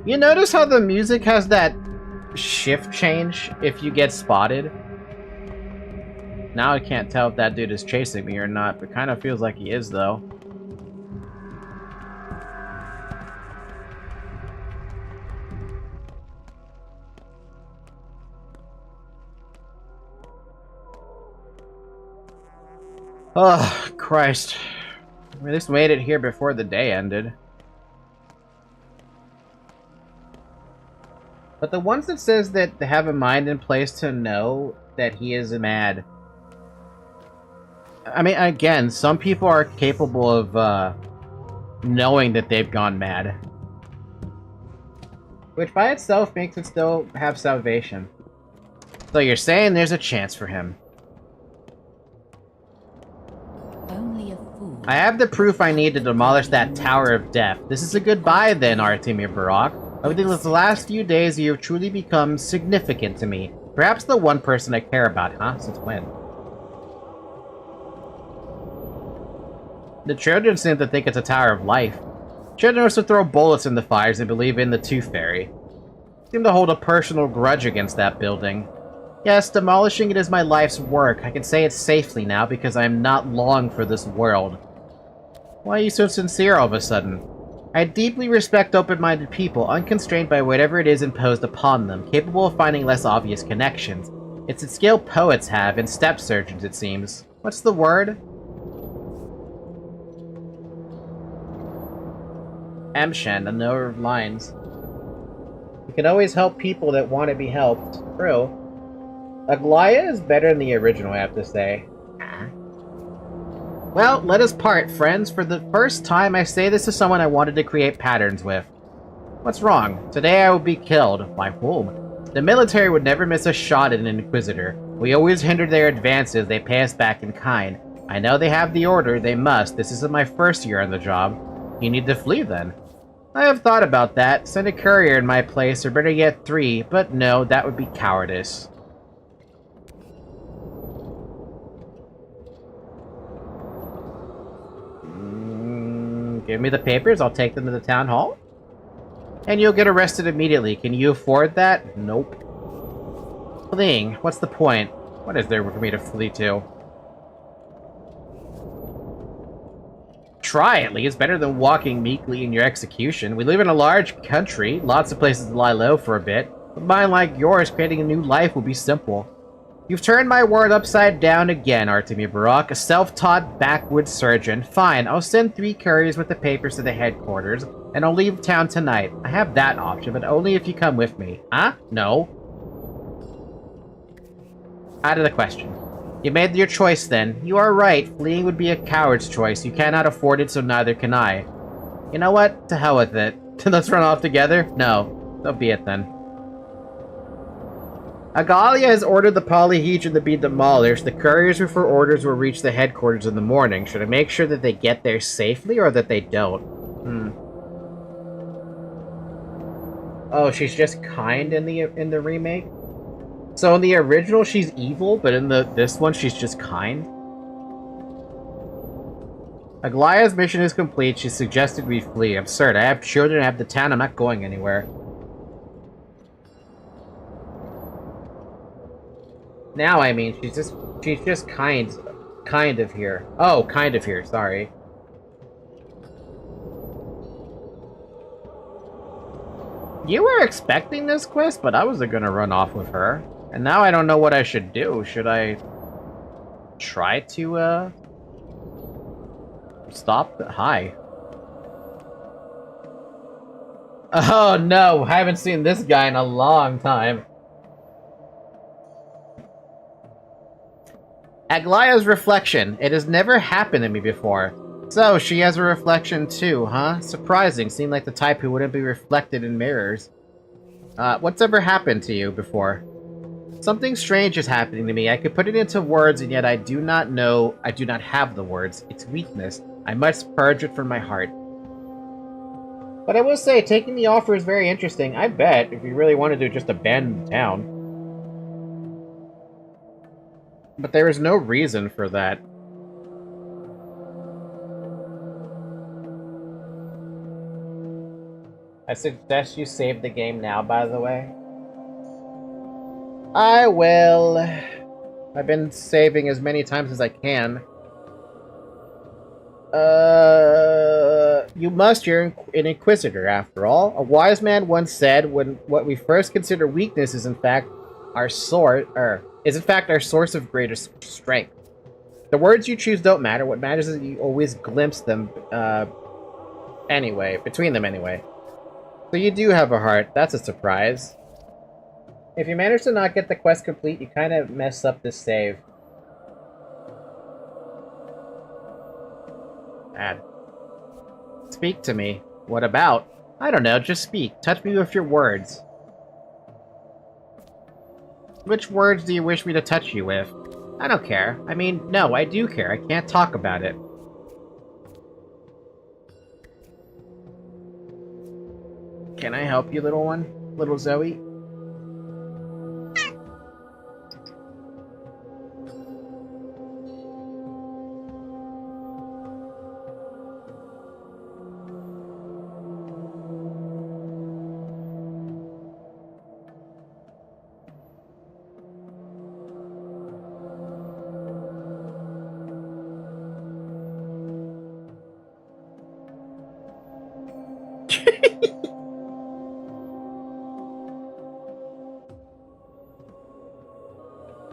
A: You notice how the music has that shift change if you get spotted? Now I can't tell if that dude is chasing me or not, but kind of feels like he is, though. Oh, Christ. We at least made it here before the day ended. But the ones that says that they have a mind in place to know that he is mad. I mean, again, some people are capable of knowing that they've gone mad. Which by itself makes it still have salvation. So you're saying there's a chance for him.
H: Only a fool.
A: I have the proof I need to demolish that Tower of Death. This is a goodbye then, Artemir Barak. Over the last few days, you have truly become significant to me. Perhaps the one person I care about, huh? Since when? The children seem to think it's a Tower of Life. Children also throw bullets in the fires and believe in the Tooth Fairy. Seem to hold a personal grudge against that building. Yes, demolishing it is my life's work. I can say it safely now because I am not long for this world. Why are you so sincere all of a sudden? I deeply respect open-minded people, unconstrained by whatever it is imposed upon them, capable of finding less obvious connections. It's a skill poets have, and step surgeons, it seems. What's the word? Amshan, a number of lines. You can always help people that want to be helped. True. Aglaya is better than the original, I have to say. Well, let us part, friends. For the first time, I say this to someone I wanted to create patterns with. What's wrong? Today I will be killed. By whom? The military would never miss a shot at an Inquisitor. We always hinder their advances. They pay us back in kind. I know they have the order. They must. This isn't my first year on the job. You need to flee, then. I have thought about that. Send a courier in my place, or better yet, 3. But no, that would be cowardice. Give me the papers, I'll take them to the town hall. And you'll get arrested immediately. Can you afford that? Nope. Fleeing? What's the point? What is there for me to flee to? Try, at least. Better than walking meekly in your execution. We live in a large country. Lots of places to lie low for a bit. With a mind like yours, creating a new life would be simple. You've turned my world upside down again, Artemi Barak, a self-taught backwoods surgeon. Fine, I'll send 3 couriers with the papers to the headquarters, and I'll leave town tonight. I have that option, but only if you come with me. Huh? No. Out of the question. You made your choice then. You are right. Fleeing would be a coward's choice. You cannot afford it, so neither can I. You know what? To hell with it. Let's run off together? No. So be it then. Agalia has ordered the polyhedron to be demolished. The couriers for orders will reach the headquarters in the morning. Should I make sure that they get there safely or that they don't? Oh, she's just kind in the remake? So in the original she's evil, but in this one she's just kind? Aglaya's mission is complete. She suggested we flee. Absurd. I have children, I have the town, I'm not going anywhere. Now, I mean, she's just kind of here. Oh, kind of here, sorry. You were expecting this quest, but I wasn't gonna run off with her. And now I don't know what I should do. Should I try to, stop? Hi. Oh no, I haven't seen this guy in a long time. Aglaya's reflection. It has never happened to me before. So, she has a reflection too, huh? Surprising. Seemed like the type who wouldn't be reflected in mirrors. What's ever happened to you before? Something strange is happening to me. I could put it into words, and yet I do not have the words. It's weakness. I must purge it from my heart. But I will say, taking the offer is very interesting. I bet, if you really wanted to just abandon the town. But there is no reason for that. I suggest you save the game now, by the way. I will. I've been saving as many times as I can. You must. You're an Inquisitor, after all. A wise man once said, "When what we first consider weakness is in fact our source of greatest strength." The words you choose don't matter. What matters is that you always glimpse them. Between them anyway. So you do have a heart. That's a surprise. If you manage to not get the quest complete, you kind of mess up this save. Bad. Speak to me. What about? I don't know, just speak. Touch me with your words. Which words do you wish me to touch you with? I don't care. I mean, no, I do care. I can't talk about it. Can I help you, little one? Little Zoe?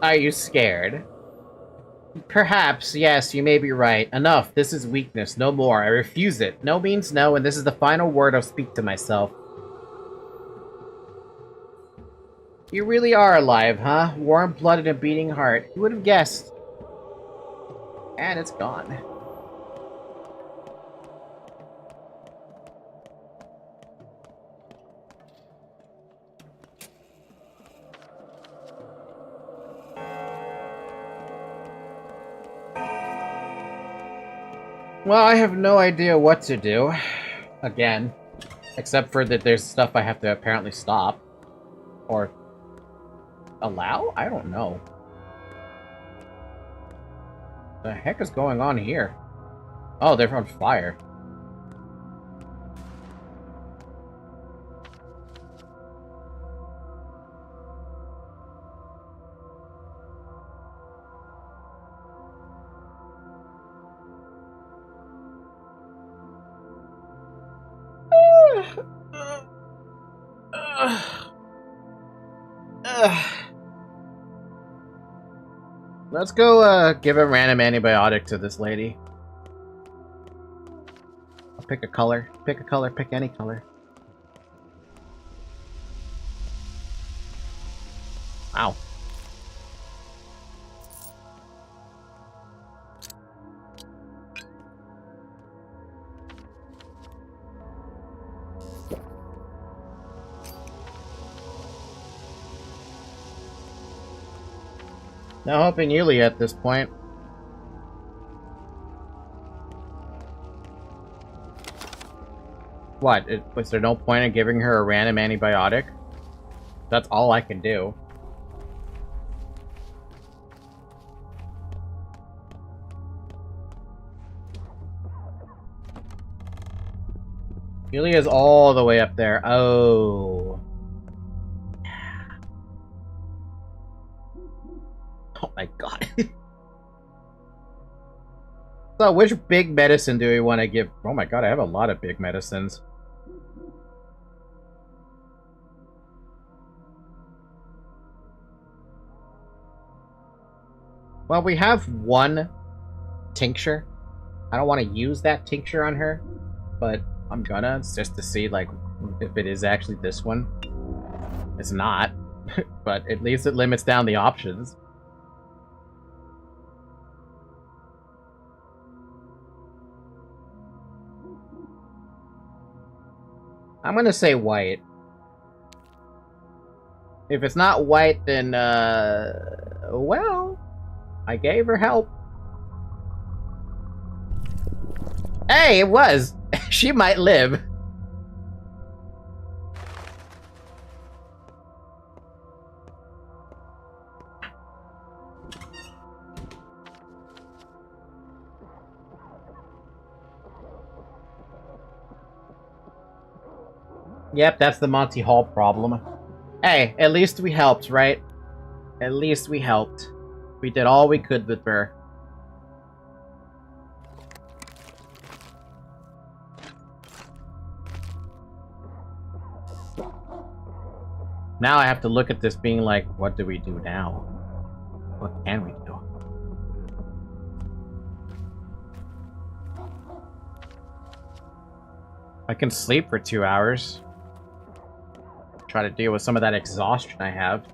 A: Are you scared? Perhaps, yes, you may be right. Enough, this is weakness, no more. I refuse it. No means no, and this is the final word I'll speak to myself. You really are alive, huh? Warm-blooded and beating heart. Who would have guessed? And it's gone. Well, I have no idea what to do. Again. Except for that there's stuff I have to apparently stop. Or allow? I don't know. The heck is going on here? Oh, they're on fire. Let's go give a random antibiotic to this lady. I'll pick a color. Pick a color. Pick any color. Wow. No hope in Yulia at this point. What? Was there no point in giving her a random antibiotic? That's all I can do. Yulia's all the way up there. Oh. Oh my god. So, which big medicine do we want to give? Oh my god, I have a lot of big medicines. Well, we have one tincture. I don't want to use that tincture on her, but I'm gonna, just to see, like, if it is actually this one. It's not, but at least it limits down the options. I'm gonna say white. If it's not white, then, well, I gave her help. Hey, it was! She might live. Yep, that's the Monty Hall problem. Hey, at least we helped, right? At least we helped. We did all we could with her. Now I have to look at this being like, what do we do now? What can we do? I can sleep for 2 hours. Try to deal with some of that exhaustion I have.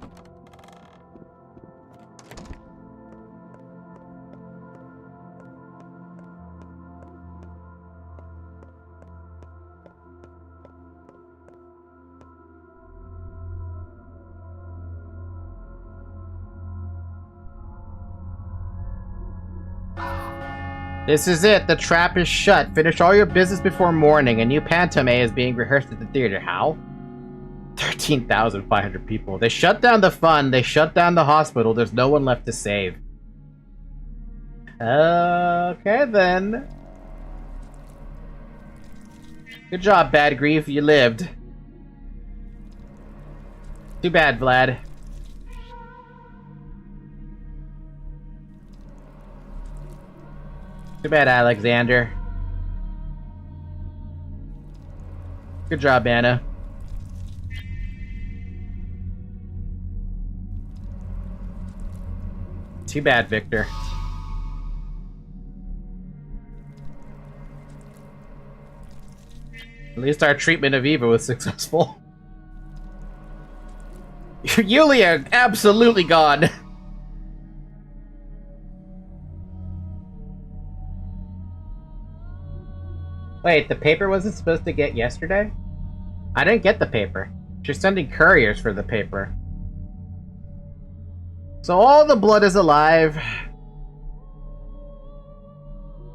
A: This is it. The trap is shut. Finish all your business before morning. A new pantomime is being rehearsed at the theater. How? 13,500 people. They shut down the fund. They shut down the hospital. There's no one left to save. Okay, then. Good job, Bad Grief. You lived. Too bad, Vlad. Too bad, Alexander. Good job, Anna. Too bad, Victor. At least our treatment of Eva was successful. Yulia, absolutely gone. Wait, the paper wasn't supposed to get yesterday? I didn't get the paper. She's sending couriers for the paper. So all the blood is alive.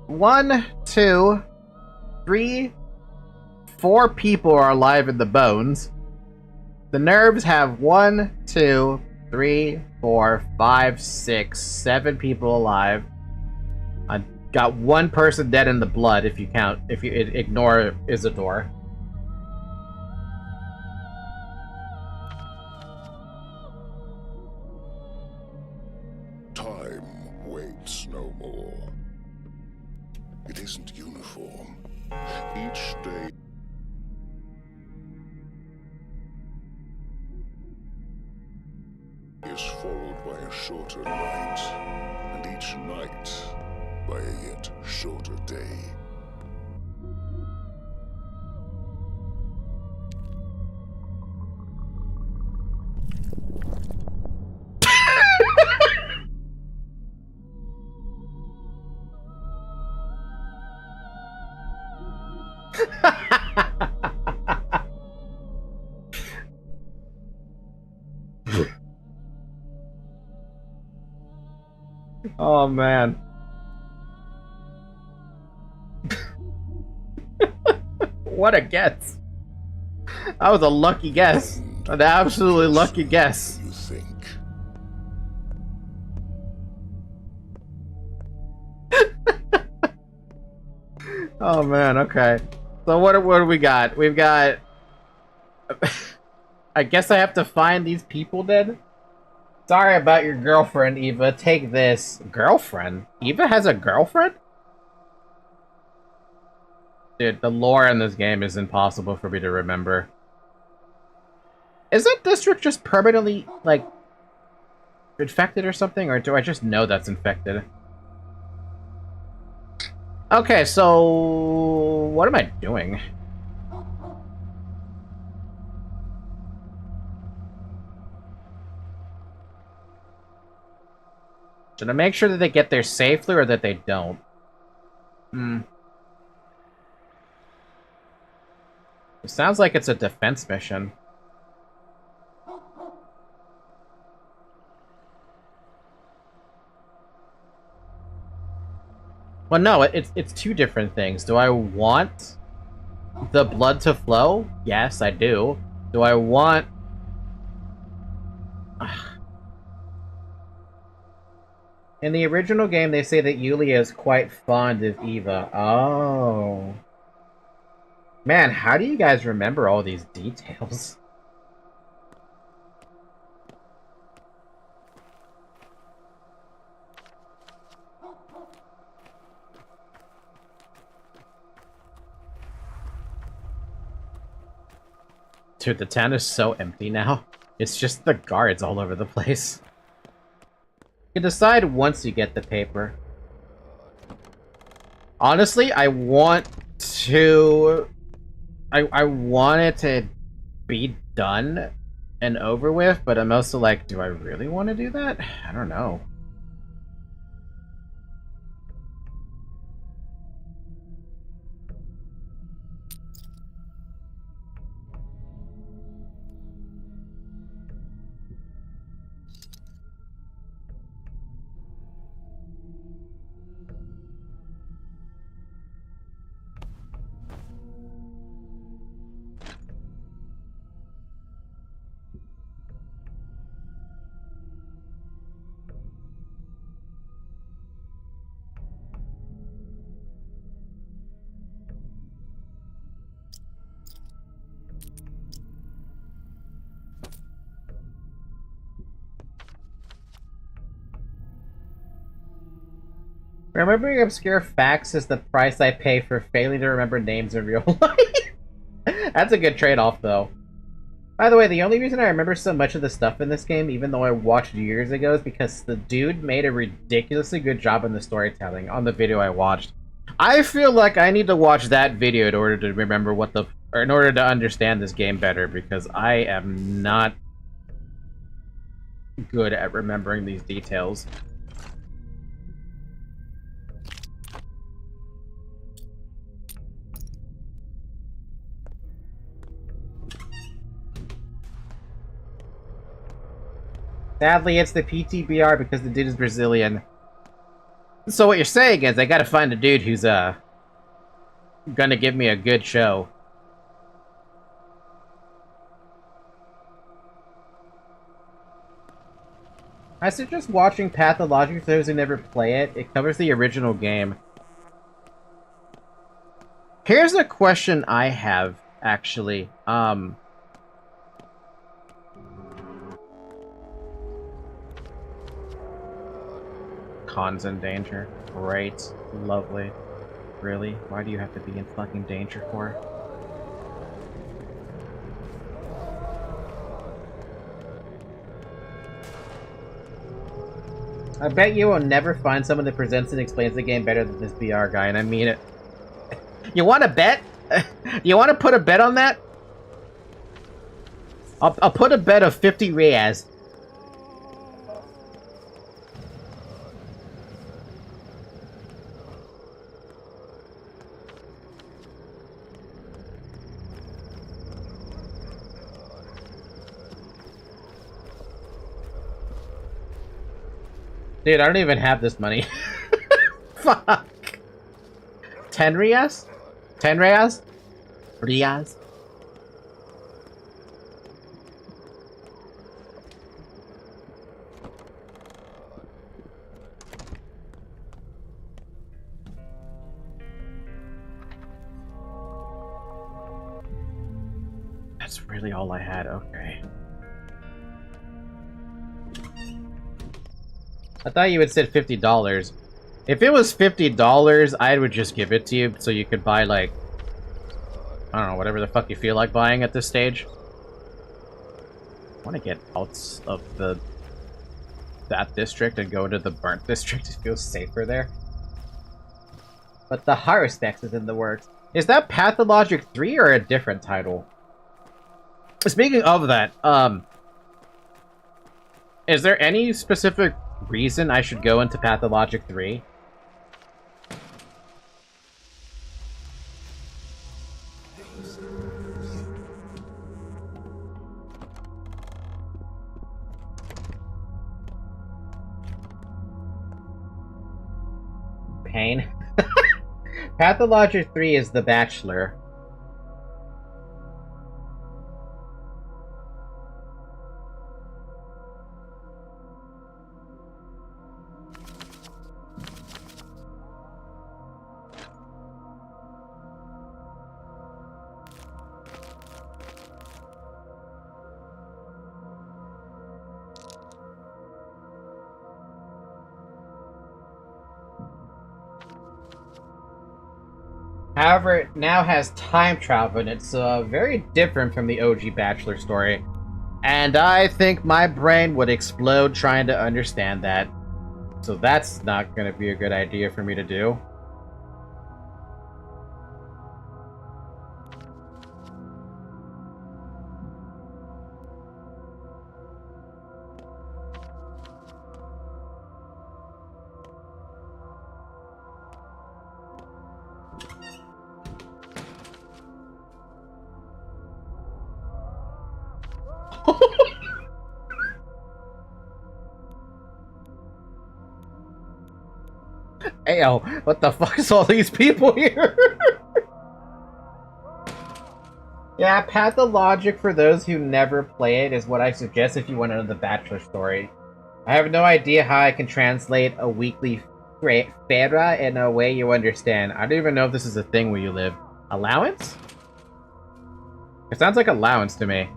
A: 1, 2, 3, 4 people are alive in the bones. The nerves have 1, 2, 3, 4, 5, 6, 7 people alive. I got 1 person dead in the blood if you count, if you ignore Isidore.
F: Time waits no more. It isn't uniform. Each day shorter night, and each night by a yet shorter day.
A: Oh man. What a guess. That was a lucky guess. An absolutely lucky guess.
F: You think?
A: Oh man, okay. So what do we got? We've got... I guess I have to find these people then? Sorry about your girlfriend, Eva. Take this. Girlfriend? Eva has a girlfriend? Dude, the lore in this game is impossible for me to remember. Is that district just permanently, like, infected or something? Or do I just know that's infected? Okay, so... what am I doing? Should I make sure that they get there safely or that they don't? It sounds like it's a defense mission. Well, no, it's two different things. Do I want the blood to flow? Yes, I do. Do I want... In the original game, they say that Yulia is quite fond of Eva. Oh. Man, how do you guys remember all these details? Dude, the town is so empty now. It's just the guards all over the place. You can decide once you get the paper. Honestly, I want to... I want it to be done and over with, but I'm also like, do I really want to do that? I don't know. Remembering obscure facts is the price I pay for failing to remember names in real life. That's a good trade-off, though. By the way, the only reason I remember so much of the stuff in this game, even though I watched years ago, is because the dude made a ridiculously good job in the storytelling on the video I watched. I feel like I need to watch that video in order to remember what the... or in order to understand this game better, because I am not good at remembering these details. Sadly, it's the PTBR because the dude is Brazilian. So what you're saying is I gotta find a dude who's, gonna give me a good show. I suggest watching Pathologic for those who never play it. It covers the original game. Here's a question I have, actually. Khan's in danger. Great. Lovely. Really? Why do you have to be in fucking danger for? I bet you will never find someone that presents and explains the game better than this BR guy, and I mean it. You want to bet? You want to put a bet on that? I'll put a bet of 50 reais. Dude, I don't even have this money. Fuck. 10 reais? 10 reais? Reais? That's really all I had, okay. I thought you had said $50. If it was $50, I would just give it to you so you could buy, like, I don't know, whatever the fuck you feel like buying at this stage. I want to get out of that district and go to the burnt district. It feels safer there. But the Harvestex is in the works. Is that Pathologic 3 or a different title? Speaking of that, is there any specific reason I should go into Pathologic 3? Pain. Pathologic 3 is The Bachelor. However, it now has time travel, and it's very different from the OG Bachelor story. And I think my brain would explode trying to understand that. So that's not going to be a good idea for me to do. Ayo, what the fuck is all these people here? Yeah, Pathologic, for those who never play it, is what I suggest if you want to know the Bachelor story. I have no idea how I can translate a weekly fera in a way you understand. I don't even know if this is a thing where you live. Allowance? It sounds like allowance to me.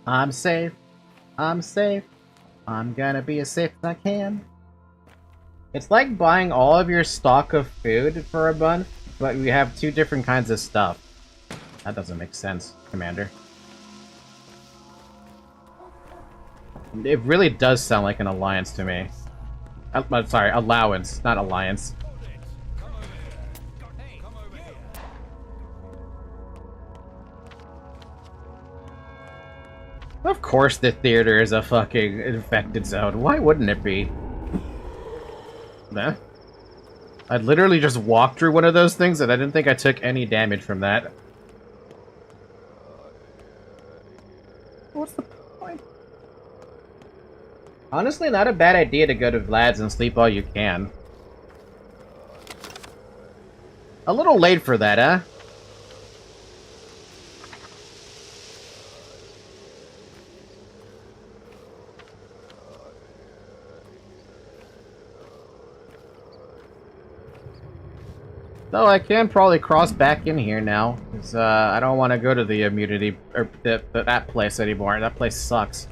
A: I'm safe. I'm safe. I'm gonna be as safe as I can. It's like buying all of your stock of food for a month, but we have two different kinds of stuff. That doesn't make sense, Commander. It really does sound like an alliance to me. Sorry, allowance, not alliance. Of course the theater is a fucking infected zone. Why wouldn't it be? Nah. I literally just walked through one of those things and I didn't think I took any damage from that. What's the point? Honestly, not a bad idea to go to Vlad's and sleep all you can. A little late for that, huh? Though I can probably cross back in here now, because I don't want to go to the immunity or that place anymore. That place sucks.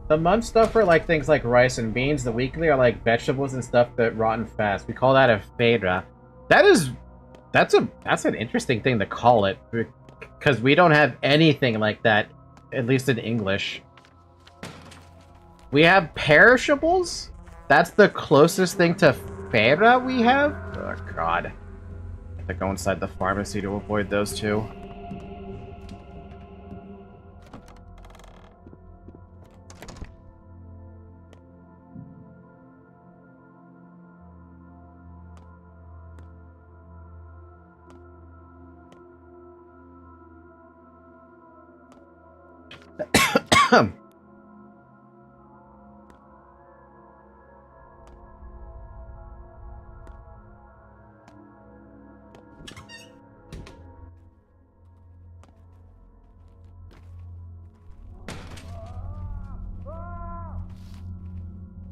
A: The month stuff are like things like rice and beans. The weekly are like vegetables and stuff that rotten fast. We call that a fedra. That's an interesting thing to call it, because we don't have anything like that, at least in English. We have perishables? That's the closest thing to fedra we have? Oh god. I have to go inside the pharmacy to avoid those two.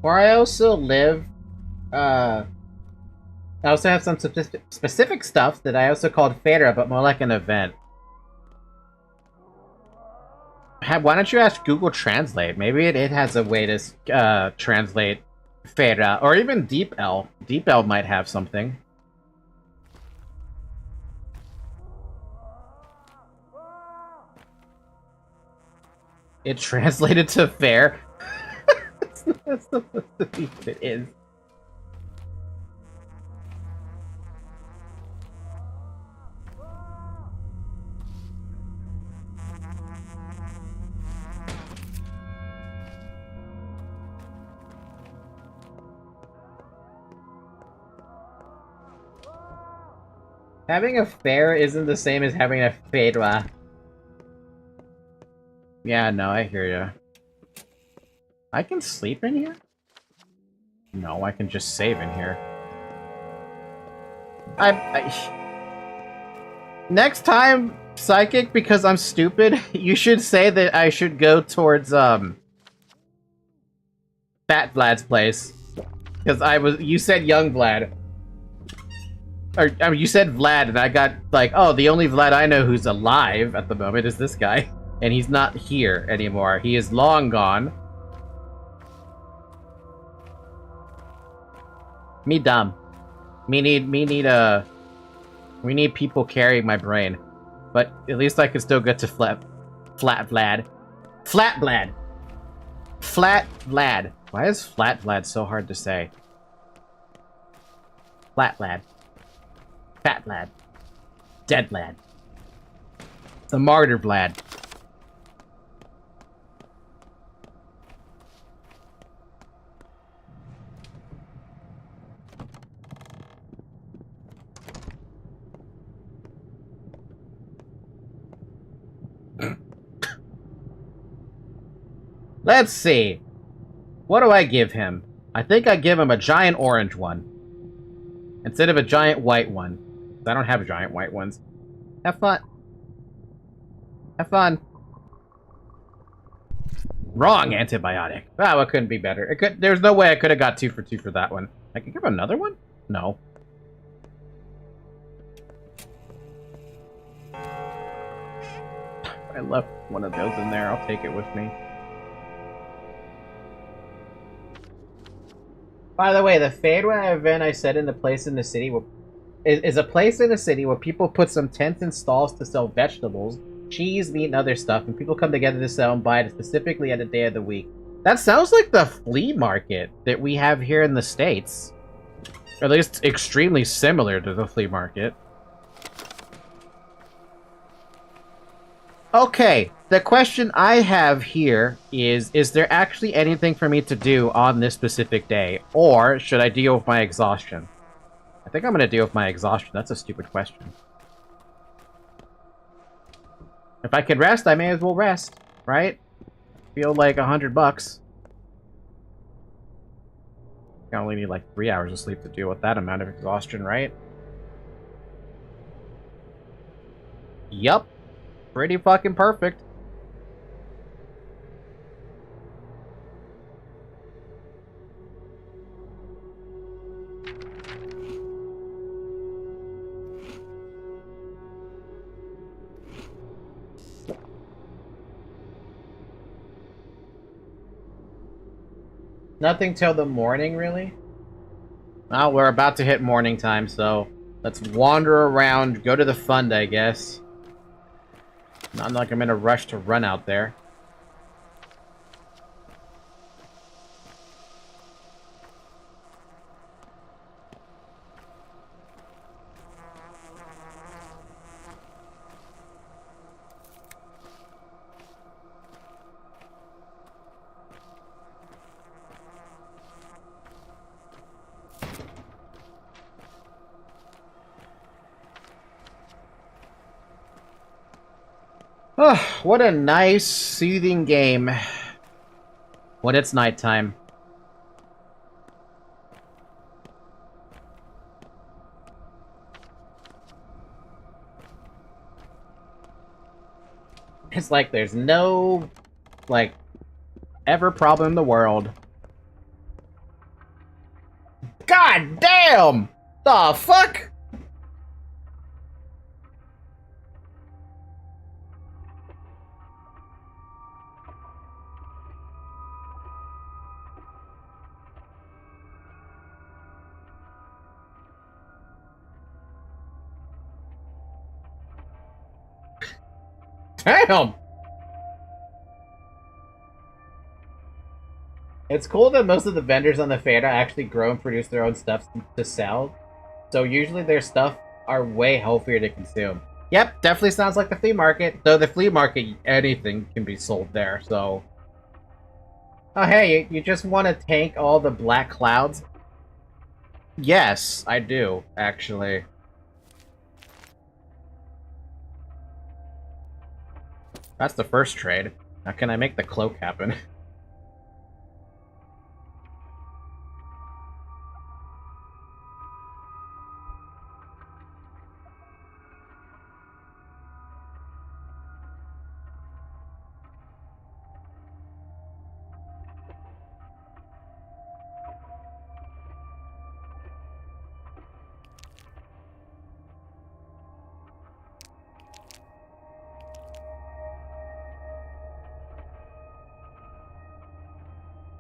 A: Where I also live, I also have some specific stuff that I also called Fedra, but more like an event. Why don't you ask Google Translate? Maybe it has a way to translate Fedra, or even DeepL. DeepL might have something. It translated to fair. That's not what it is. Having a fair isn't the same as having a fedra. Yeah, no, I hear ya. I can sleep in here? No, I can just save in here. Next time, Psychic, because I'm stupid, you should say that I should go towards, Fat Vlad's place. Because you said Young Vlad. Or, I mean, you said Vlad, and I got, like, oh, the only Vlad I know who's alive at the moment is this guy. And he's not here anymore. He is long gone. Me dumb. We need people carrying my brain. But at least I can still get to Flat Vlad. Flat Vlad! Flat Vlad. Why is Flat Vlad so hard to say? Flat Vlad. Fat Vlad. Dead Vlad. The Martyr Vlad. Let's see. What do I give him? I think I give him a giant orange one. Instead of a giant white one. I don't have giant white ones. Have fun. Have fun. Wrong antibiotic. Wow, it couldn't be better. There's no way I could have got 2 for 2 for that one. I can give him another one? No. I left one of those in there. I'll take it with me. By the way, the Fedra event I said in the place in the city is a place in the city where people put some tents and stalls to sell vegetables, cheese, meat, and other stuff, and people come together to sell and buy it specifically at a day of the week. That sounds like the flea market that we have here in the States. Or at least extremely similar to the flea market. Okay, the question I have here is there actually anything for me to do on this specific day? Or should I deal with my exhaustion? I think I'm gonna deal with my exhaustion. That's a stupid question. If I could rest, I may as well rest, right? Feel like $100. I only need like 3 hours of sleep to deal with that amount of exhaustion, right? Yup. Pretty fucking perfect. Nothing till the morning, really? Well, we're about to hit morning time, so let's wander around, go to the fund, I guess. Not like I'm in a rush to run out there. Oh, what a nice, soothing game when it's nighttime. It's like there's no, like, ever problem in the world. God damn! The fuck? Damn! It's cool that most of the vendors on the fair actually grow and produce their own stuff to sell. So usually their stuff are way healthier to consume. Yep, definitely sounds like the flea market. Though the flea market, anything can be sold there, so... Oh hey, you just want to tank all the black clouds? Yes, I do, actually. That's the first trade. Now can I make the cloak happen?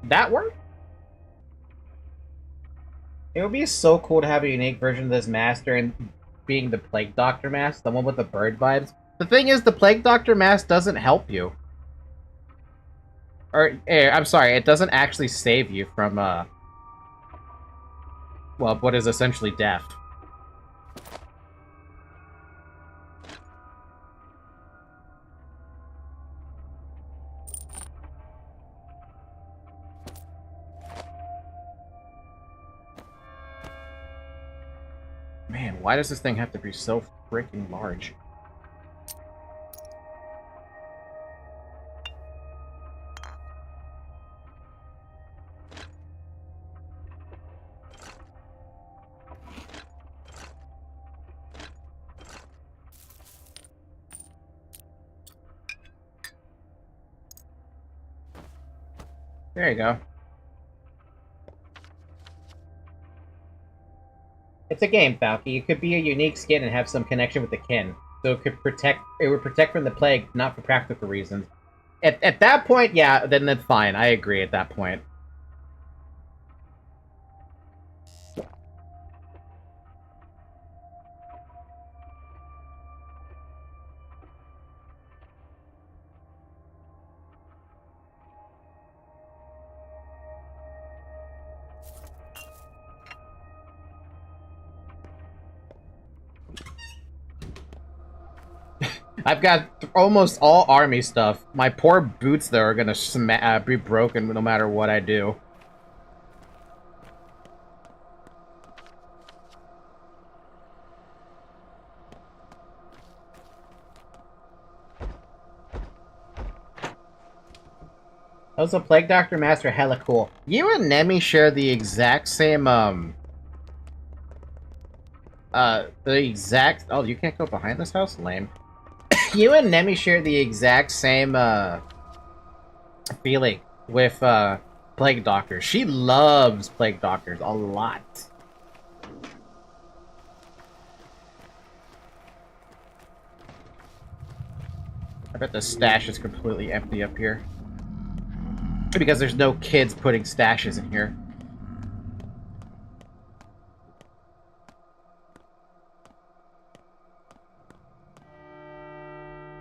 A: That worked? It would be so cool to have a unique version of this master and being the Plague Doctor mask, the one with the bird vibes. The thing is, the Plague Doctor mask doesn't help you. Or, I'm sorry, it doesn't actually save you from, well, what is essentially death. Man, why does this thing have to be so freaking large? There you go. It's a game, Falky. You could be a unique skin and have some connection with the kin. So it would protect from the plague, not for practical reasons. At that point, yeah, then that's fine. I agree at that point. I've got almost all army stuff. My poor boots, though, are gonna be broken no matter what I do. Also, Plague Doctor Master, hella cool. You and Nemi share the exact same, oh, you can't go behind this house? Lame. You and Nemi share the exact same, feeling with, Plague Doctor. She loves Plague Doctors a lot. I bet the stash is completely empty up here. Because there's no kids putting stashes in here.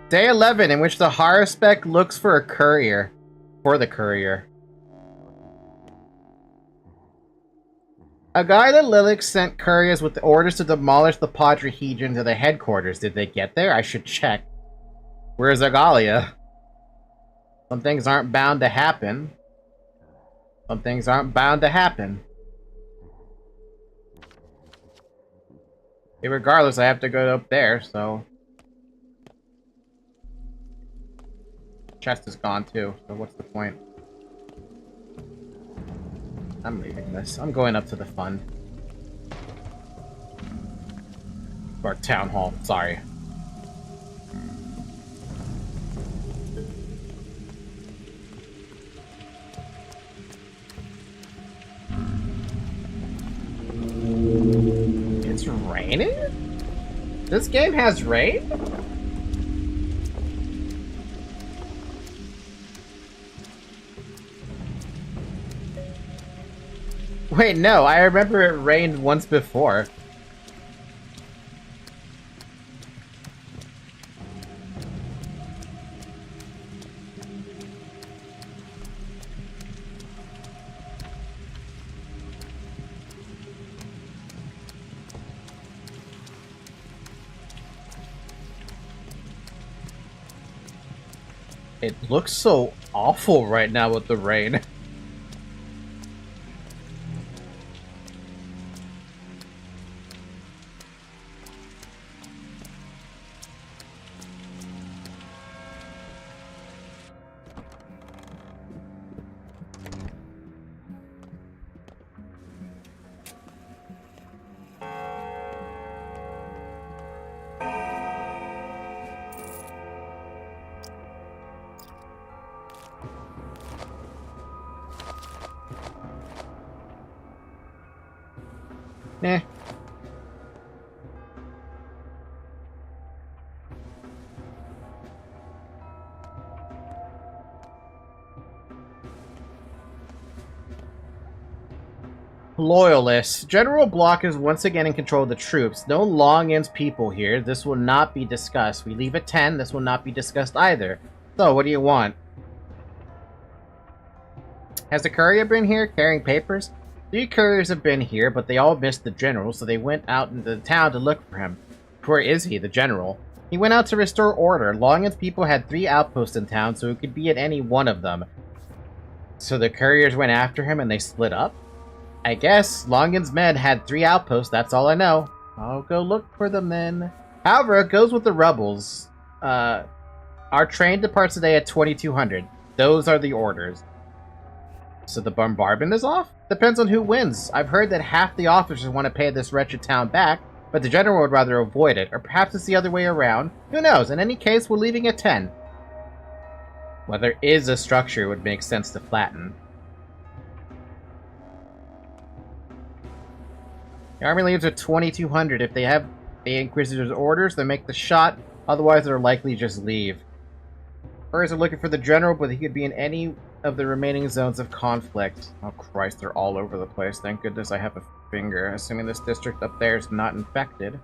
A: Day 11, in which the Harspec looks for a courier. For the courier. A guy that Lilith sent couriers with the orders to demolish the Pathologic to the headquarters. Did they get there? I should check. Where's Agalia? Some things aren't bound to happen. Some things aren't bound to happen. Hey, regardless, I have to go up there, so... Chest is gone too, so what's the point? I'm leaving this. I'm going up to the fund. Or town hall, sorry. It's raining? This game has rain? Wait, no, I remember it rained once before. It looks so awful right now with the rain. Eh. Loyalists. General Block is once again in control of the troops. No Long-Ends people here. This will not be discussed. We leave at 10. This will not be discussed either. So, what do you want? Has the courier been here carrying papers? 3 couriers have been here, but they all missed the general, so they went out into the town to look for him. Where is he, the general? He went out to restore order. Long-Ends people had 3 outposts in town, so it could be at any one of them. So the couriers went after him and they split up? I guess Long-Ends men had 3 outposts, that's all I know. I'll go look for them then. However, it goes with the rebels. Our train departs today at 2200. Those are the orders. So the bombardment is off? Depends on who wins. I've heard that half the officers want to pay this wretched town back, but the general would rather avoid it. Or perhaps it's the other way around. Who knows? In any case, we're leaving at 10. Well, there is a structure it would make sense to flatten. The army leaves at 2200. If they have the Inquisitor's orders, they make the shot. Otherwise, they're likely just leave. Birds are looking for the general, but he could be in any of the remaining zones of conflict. Oh Christ, they're all over the place. Thank goodness I have a finger. Assuming this district up there is not infected.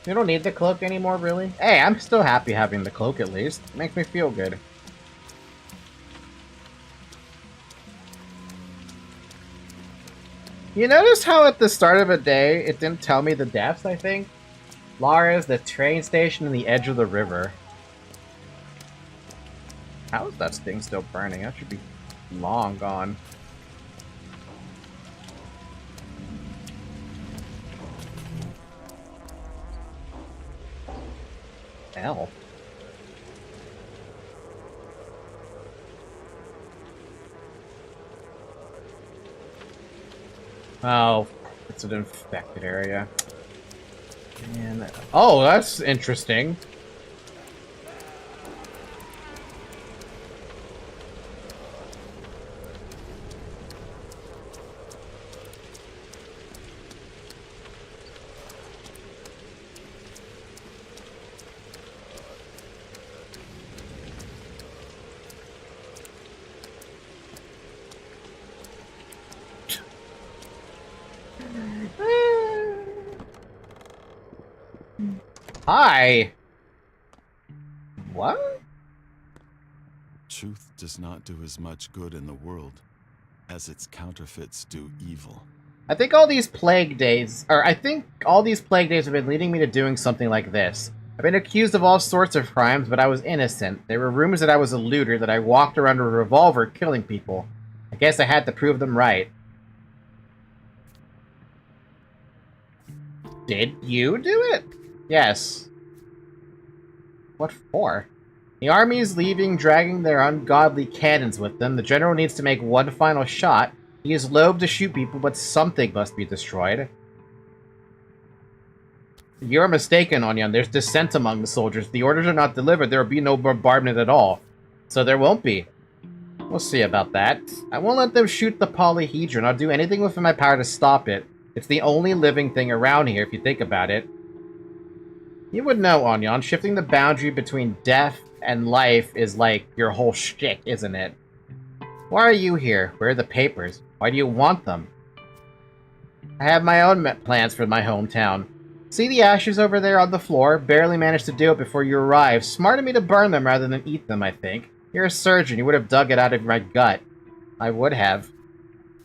A: You don't need the cloak anymore, really? Hey, I'm still happy having the cloak at least. It makes me feel good. You notice how at the start of a day, it didn't tell me the depths, I think? Lara's, the train station, and the edge of the river. How is that thing still burning? That should be long gone. Hell. Oh, it's an infected area. And oh, that's interesting. Hi. What?
G: Truth does not do as much good in the world as its counterfeits do evil.
A: I think all these plague days have been leading me to doing something like this. I've been accused of all sorts of crimes, but I was innocent. There were rumors that I was a looter, that I walked around with a revolver killing people. I guess I had to prove them right. Did you do it? Yes. What for? The army is leaving, dragging their ungodly cannons with them. The general needs to make one final shot. He is loath to shoot people, but something must be destroyed. You're mistaken, Onion. There's dissent among the soldiers. If the orders are not delivered, there will be no bombardment at all. So there won't be. We'll see about that. I won't let them shoot the polyhedron. I'll do anything within my power to stop it. It's the only living thing around here, if you think about it. You would know, Onion. Shifting the boundary between death and life is like your whole shtick, isn't it? Why are you here? Where are the papers? Why do you want them? I have my own plans for my hometown. See the ashes over there on the floor? Barely managed to do it before you arrived. Smart of me to burn them rather than eat them, I think. You're a surgeon. You would have dug it out of my gut. I would have.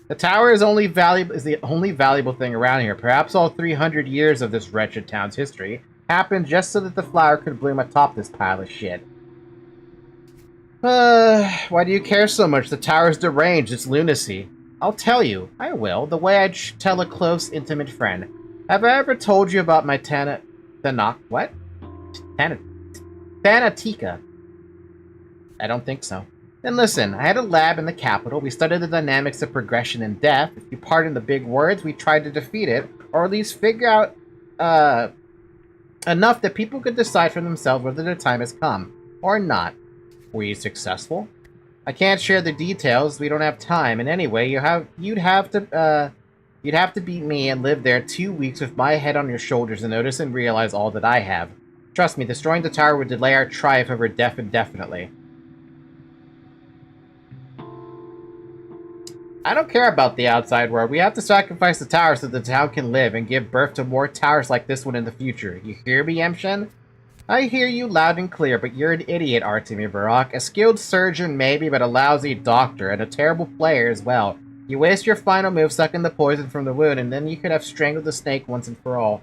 A: The tower is the only valuable thing around here. Perhaps all 300 years of this wretched town's history happened just so that the flower could bloom atop this pile of shit. Why do you care so much? The tower's deranged. It's lunacy. I'll tell you. I will. The way I'd tell a close, intimate friend. Have I ever told you about my Thanatica? I don't think so. Then listen, I had a lab in the capital. We studied the dynamics of progression and death. If you pardon the big words, we tried to defeat it, or at least figure out, enough that people could decide for themselves whether their time has come, or not. Were you successful? I can't share the details. We don't have time. And anyway, you'd have to beat me and live there 2 weeks with my head on your shoulders and notice and realize all that I have. Trust me, destroying the tower would delay our triumph over death indefinitely. I don't care about the outside world. We have to sacrifice the tower so the town can live and give birth to more towers like this one in the future. You hear me, Yemshen? I hear you loud and clear, but you're an idiot, Artemi Barak. A skilled surgeon, maybe, but a lousy doctor, and a terrible player as well. You waste your final move sucking the poison from the wound, and then you could have strangled the snake once and for all.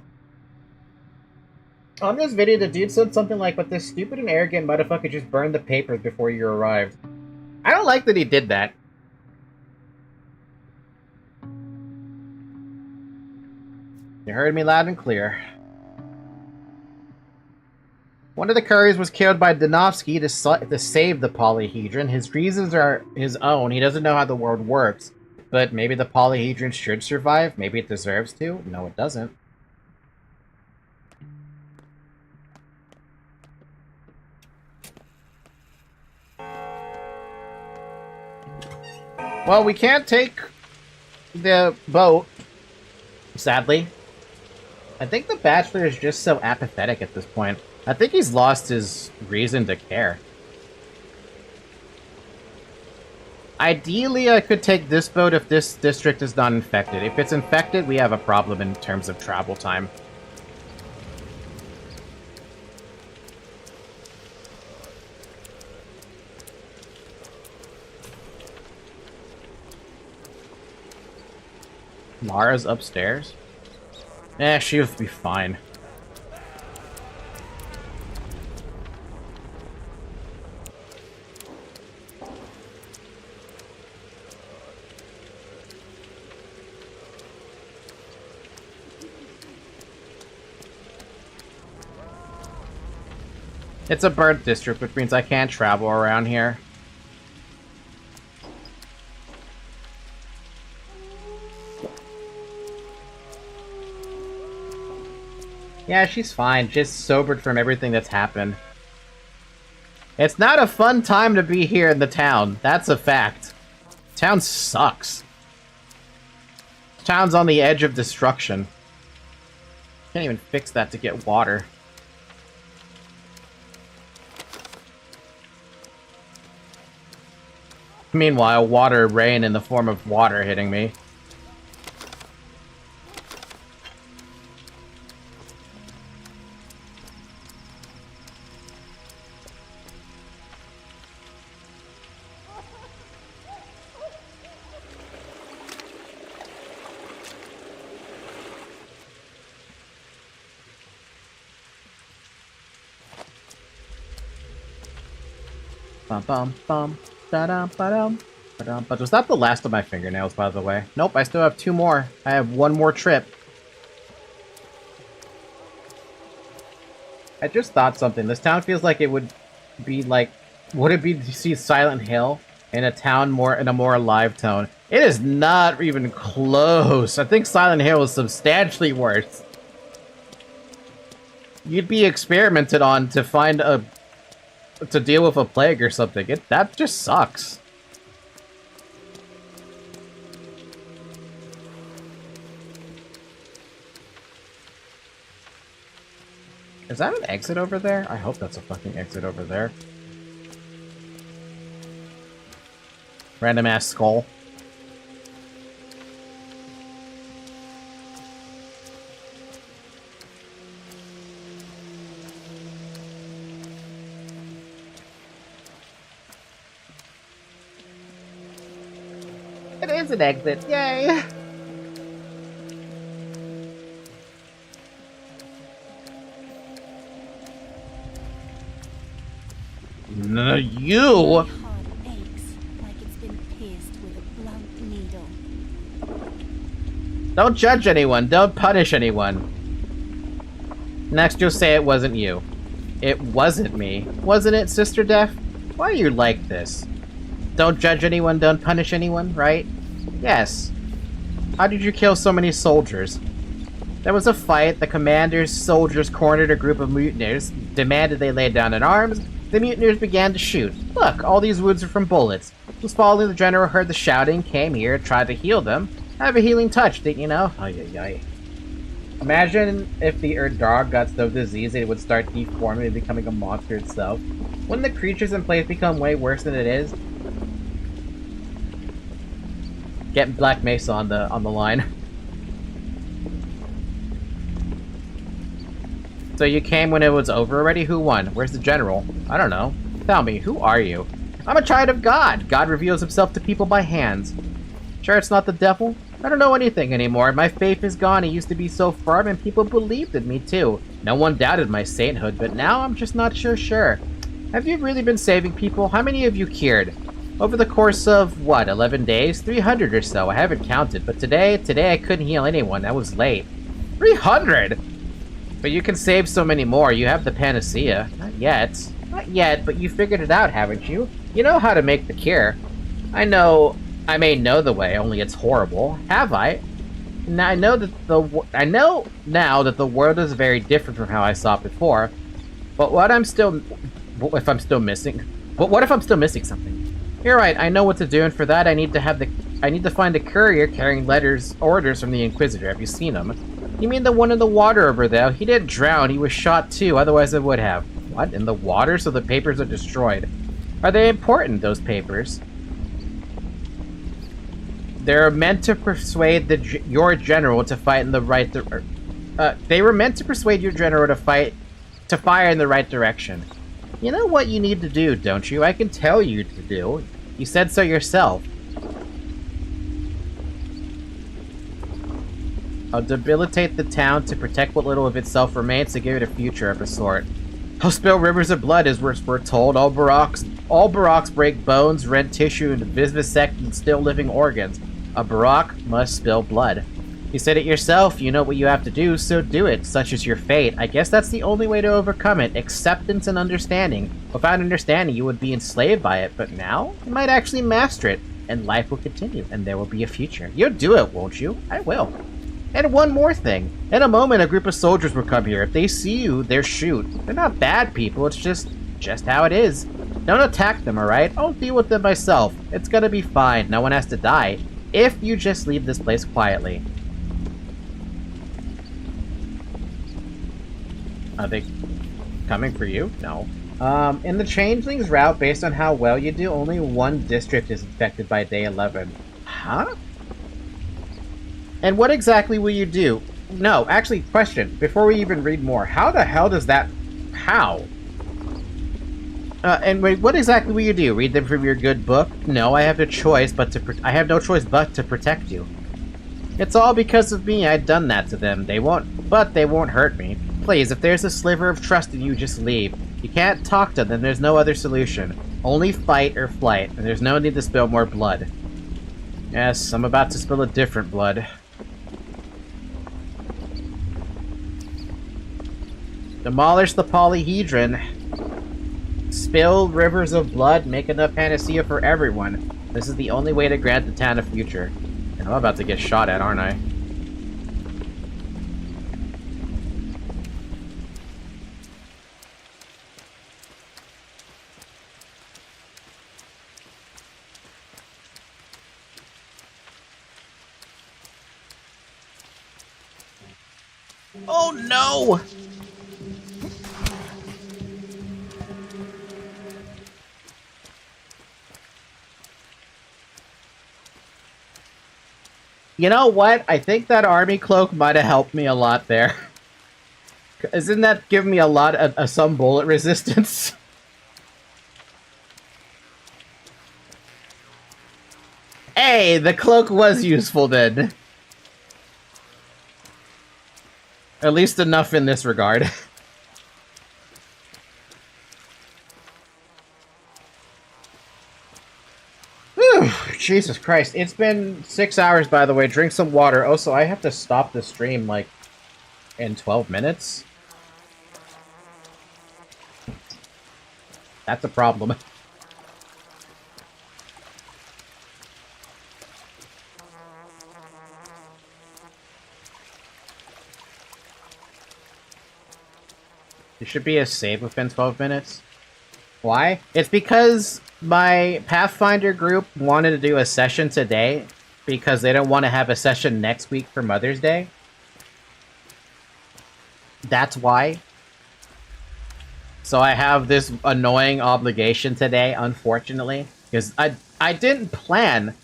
A: On this video, the dude said something like, but this stupid and arrogant motherfucker just burned the papers before you arrived. I don't like that he did that. You heard me loud and clear. One of the couriers was killed by Danovsky to save the polyhedron. His reasons are his own. He doesn't know how the world works. But maybe the polyhedron should survive. Maybe it deserves to. No, it doesn't. Well, we can't take the boat, sadly. I think the Bachelor is just so apathetic at this point. I think he's lost his reason to care. Ideally, I could take this boat if this district is not infected. If it's infected, we have a problem in terms of travel time. Lara's upstairs? Eh, she'll be fine. It's a burnt district, which means I can't travel around here. Yeah, she's fine. Just sobered from everything that's happened. It's not a fun time to be here in the town. That's a fact. Town sucks. Town's on the edge of destruction. Can't even fix that to get water. Meanwhile, water rain in the form of water hitting me. Bum bum bum. But was that the last of my fingernails, by the way? Nope, I still have 2 more. I have 1 more trip. I just thought something. This town feels like it would be like... Would it be to see Silent Hill in a town in a more alive tone? It is not even close. I think Silent Hill is substantially worse. You'd be experimented on to find a... to deal with a plague or something. That just sucks. Is that an exit over there? I hope that's a fucking exit over there. Random ass skull. It is an exit, yay! No, you!
H: My heart aches like it's been pierced with a blunt needle.
A: Don't judge anyone, don't punish anyone. Next you'll say it wasn't you. It wasn't me. Wasn't it, Sister Death? Why are you like this? Don't judge anyone, don't punish anyone, right? Yes. How did you kill so many soldiers? There was a fight, the commander's soldiers cornered a group of mutineers, demanded they lay down in arms. The mutineers began to shoot. Look, all these wounds are from bullets. Just following the general heard the shouting, came here, tried to heal them. I have a healing touch, didn't you know? Ay, ay, ay. Imagine if the dog got so diseased it would start deforming and becoming a monster itself. Wouldn't the creatures in place become way worse than it is? Get Black Mesa on the line. So you came when it was over already? Who won? Where's the general? I don't know. Tell me, who are you? I'm a child of God. God reveals himself to people by hands. Sure it's not the devil? I don't know anything anymore. My faith is gone. It used to be so firm and people believed in me too. No one doubted my sainthood, but now I'm just not sure. Have you really been saving people? How many have you cured? Over the course of, what, 11 days? 300 or so. I haven't counted, but today I couldn't heal anyone. I was late. 300? But you can save so many more. You have the panacea. Not yet. Not yet, but you figured it out, haven't you? You know how to make the cure. I know... I may know the way, only it's horrible. Have I? Now I know now that the world is very different from how I saw it before. But what if I'm still missing something? You're right, I know what to do, and for that I need to find a courier carrying orders from the Inquisitor. Have you seen him? You mean the one in the water over there? He didn't drown, he was shot too, otherwise I would have. What, in the water? So the papers are destroyed. Are they important, those papers? They're meant to persuade your general to fight in the right they were meant to persuade your general to fire in the right direction. You know what you need to do, don't you? I can tell you to do. You said so yourself. I'll debilitate the town to protect what little of itself remains to give it a future of a sort. I'll spill rivers of blood, as we're told. All barracks break bones, rent tissue, and vivisect still living organs. A Barak must spill blood. You said it yourself, you know what you have to do, so do it. Such is your fate. I guess that's the only way to overcome it. Acceptance and understanding. Without understanding, you would be enslaved by it, but now, you might actually master it, and life will continue, and there will be a future. You'll do it, won't you? I will. And one more thing. In a moment, a group of soldiers will come here. If they see you, they'll shoot. They're not bad people, it's just how it is. Don't attack them, alright? I'll deal with them myself. It's gonna be fine. No one has to die. If you just leave this place quietly. Are they coming for you? No. In the Changelings route, based on how well you do, only one district is infected by day 11. Huh? And what exactly will you do? No, actually, question, before we even read more, how the hell does that... How? And wait, what exactly will you do? Read them from your good book? No, I have no choice but to... I have no choice but to protect you. It's all because of me. I'd done that to them. They won't hurt me. Please, if there's a sliver of trust in you, just leave. You can't talk to them, there's no other solution. Only fight or flight, and there's no need to spill more blood. Yes, I'm about to spill a different blood. Demolish the polyhedron. Spill rivers of blood, make enough panacea for everyone. This is the only way to grant the town a future. And I'm about to get shot at, aren't I? Oh no! You know what? I think that army cloak might have helped me a lot there. Isn't that giving me a lot of some bullet resistance? Hey, the cloak was useful then. At least enough in this regard. Whew, Jesus Christ. It's been 6 hours, by the way. Drink some water. Oh, so I have to stop the stream, like, in 12 minutes? That's a problem. There should be a save within 12 minutes. Why? It's because my Pathfinder group wanted to do a session today because they don't want to have a session next week for Mother's Day. That's why. So I have this annoying obligation today, unfortunately, because I didn't plan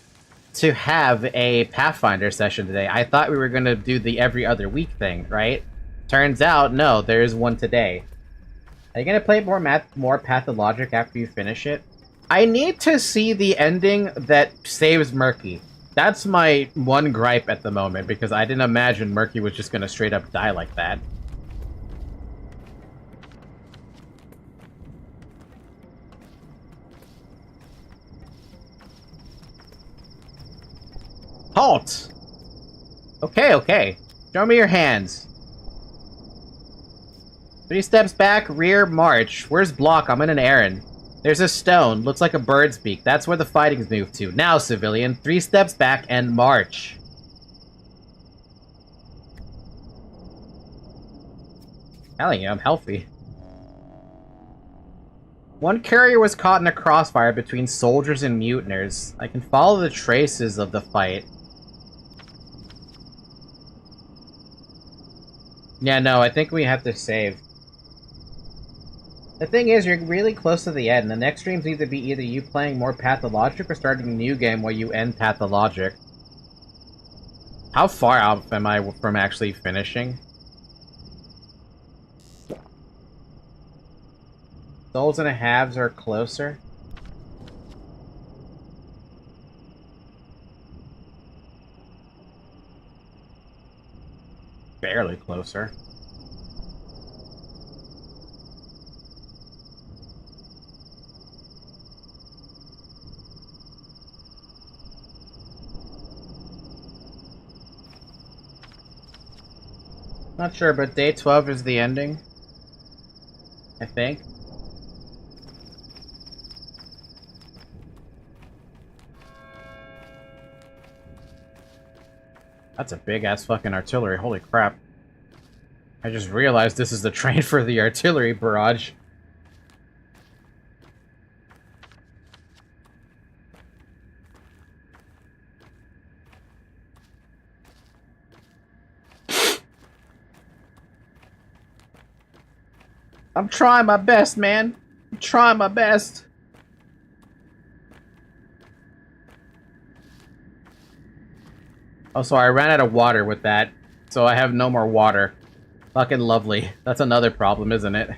A: to have a Pathfinder session today. I thought we were going to do the every other week thing, right? Turns out, no, there is one today. Are you going to play more Pathologic after you finish it? I need to see the ending that saves Murky. That's my one gripe at the moment, because I didn't imagine Murky was just going to straight up die like that. Halt! Okay, okay. Show me your hands. 3 steps back, rear, march. Where's block? I'm in an errand. There's a stone. Looks like a bird's beak. That's where the fighting's moved to. Now, civilian, 3 steps back and march. Hell yeah, I'm healthy. One courier was caught in a crossfire between soldiers and mutineers. I can follow the traces of the fight. Yeah, no, I think we have to save. The thing is, you're really close to the end. The next streams need to be either you playing more Pathologic or starting a new game where you end Pathologic. How far out am I from actually finishing? Souls and a halves are closer. Barely closer. Not sure, but day 12 is the ending. I think. That's a big-ass fucking artillery, holy crap. I just realized this is the train for the artillery barrage. I'm trying my best, man. I'm trying my best. Oh, sorry, I ran out of water with that, so I have no more water. Fucking lovely. That's another problem, isn't it?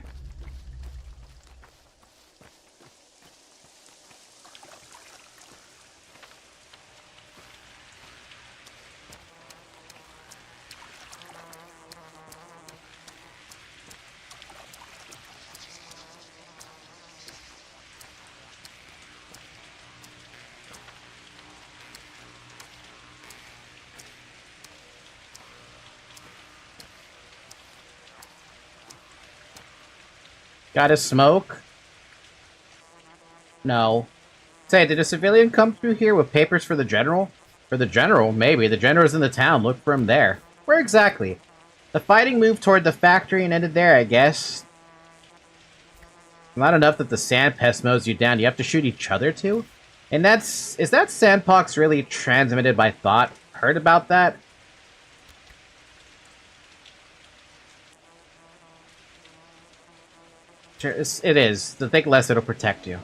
A: Got a smoke? No. Say, did a civilian come through here with papers for the general? For the general? Maybe. The general's in the town. Look for him there. Where exactly? The fighting moved toward the factory and ended there, I guess. Not enough that the sand pest mows you down. You have to shoot each other, too? And is that sandpox really transmitted by thought? Heard about that? Sure, it is. To think less, it'll protect you.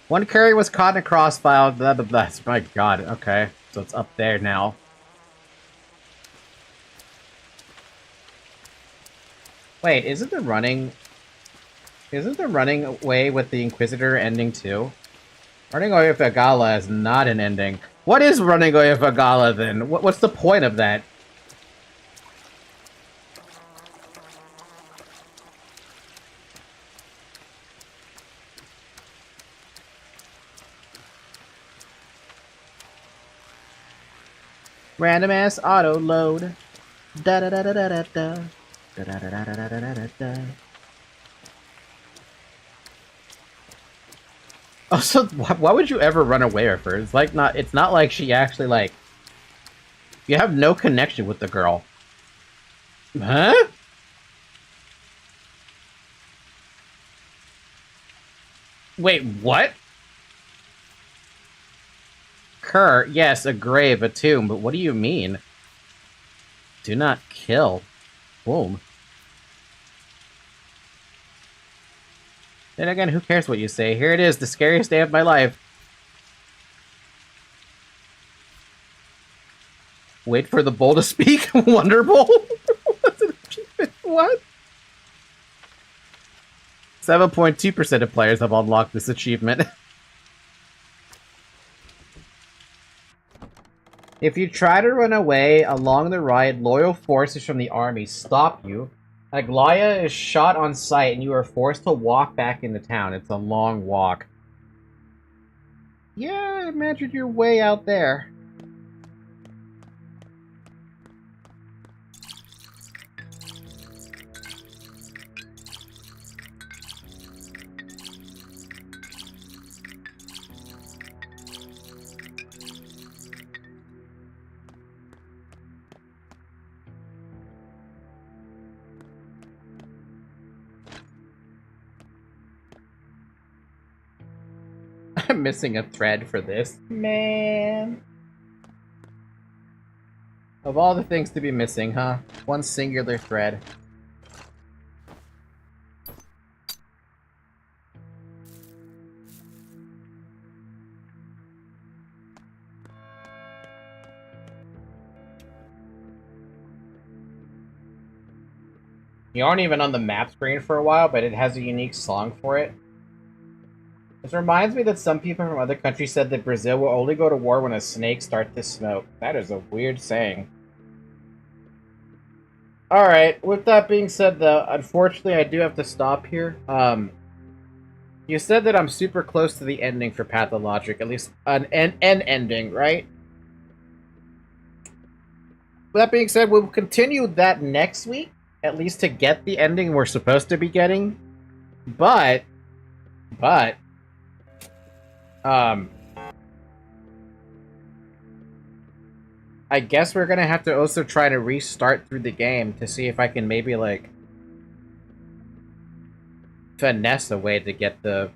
A: One courier was caught in a crossfire. Blah, blah, blah. My god, okay. So it's up there now. Wait, isn't the running away with the Inquisitor ending too? Running away with Agala is not an ending. What is running away with Agala then? What's the point of that? Random ass auto load. Da da da da da da da. Da da da da da da da da. Also, why would you ever run away with her? It's not like she actually, like... You have no connection with the girl. Huh? Wait, what? Kerr, yes, a grave, a tomb, but what do you mean? Do not kill. Boom. Then again, who cares what you say? Here it is, the scariest day of my life. Wait for the bull to speak? Wonder Bowl? What? 7.2% of players have unlocked this achievement. If you try to run away along the ride, loyal forces from the army stop you. Aglaya is shot on sight and you are forced to walk back into town. It's a long walk. Yeah, imagine you're way out there. I'm missing a thread for this. Man. Of all the things to be missing, huh? One singular thread. You aren't even on the map screen for a while, but it has a unique song for it. This reminds me that some people from other countries said that Brazil will only go to war when a snake starts to smoke. That is a weird saying. Alright, with that being said though, unfortunately I do have to stop here. You said that I'm super close to the ending for Pathologic, at least an ending, right? that being said, we'll continue that next week, at least to get the ending we're supposed to be getting. But, I guess we're gonna have to also try to restart through the game to see if I can maybe, like, finesse a way to get the,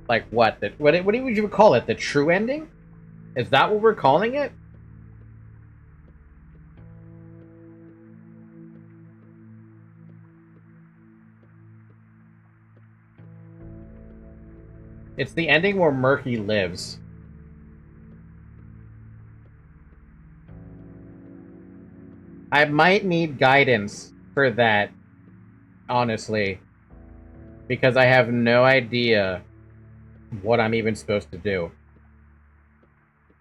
A: like, what would you call it? The true ending? Is that what we're calling it? It's the ending where Murky lives. I might need guidance for that, honestly, because I have no idea what I'm even supposed to do.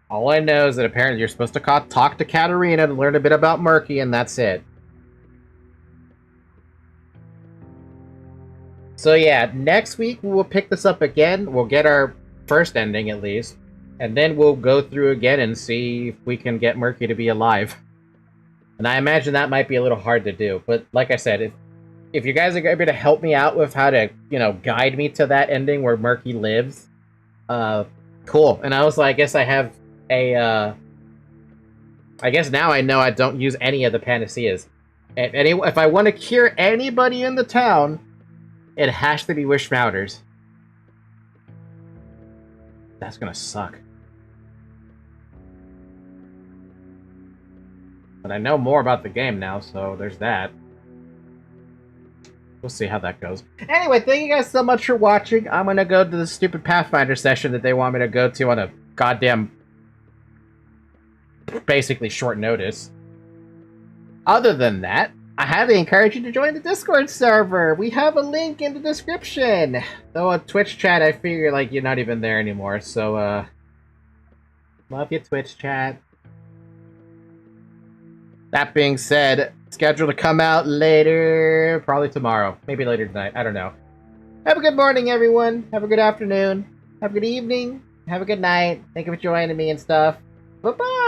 A: All I know is that apparently you're supposed to talk to Katarina to learn a bit about Murky, and that's it. So yeah, next week we'll pick this up again. We'll get our first ending, at least. And then we'll go through again and see if we can get Murky to be alive. And I imagine that might be a little hard to do. But like I said, if you guys are able to help me out with how to, you know, guide me to that ending where Murky lives, cool. And also, I guess I have a, I guess now I know I don't use any of the panaceas. If I want to cure anybody in the town, it has to be Wishmouters. That's gonna suck. But I know more about the game now, so there's that. We'll see how that goes. Anyway, thank you guys so much for watching. I'm gonna go to the stupid Pathfinder session that they want me to go to on a goddamn, basically short notice. Other than that, I highly encourage you to join the Discord server. We have a link in the description. Though on Twitch chat, I figure like you're not even there anymore. So, love you, Twitch chat. That being said, scheduled to come out later, probably tomorrow, maybe later tonight. I don't know. Have a good morning, everyone. Have a good afternoon. Have a good evening. Have a good night. Thank you for joining me and stuff. Bye-bye.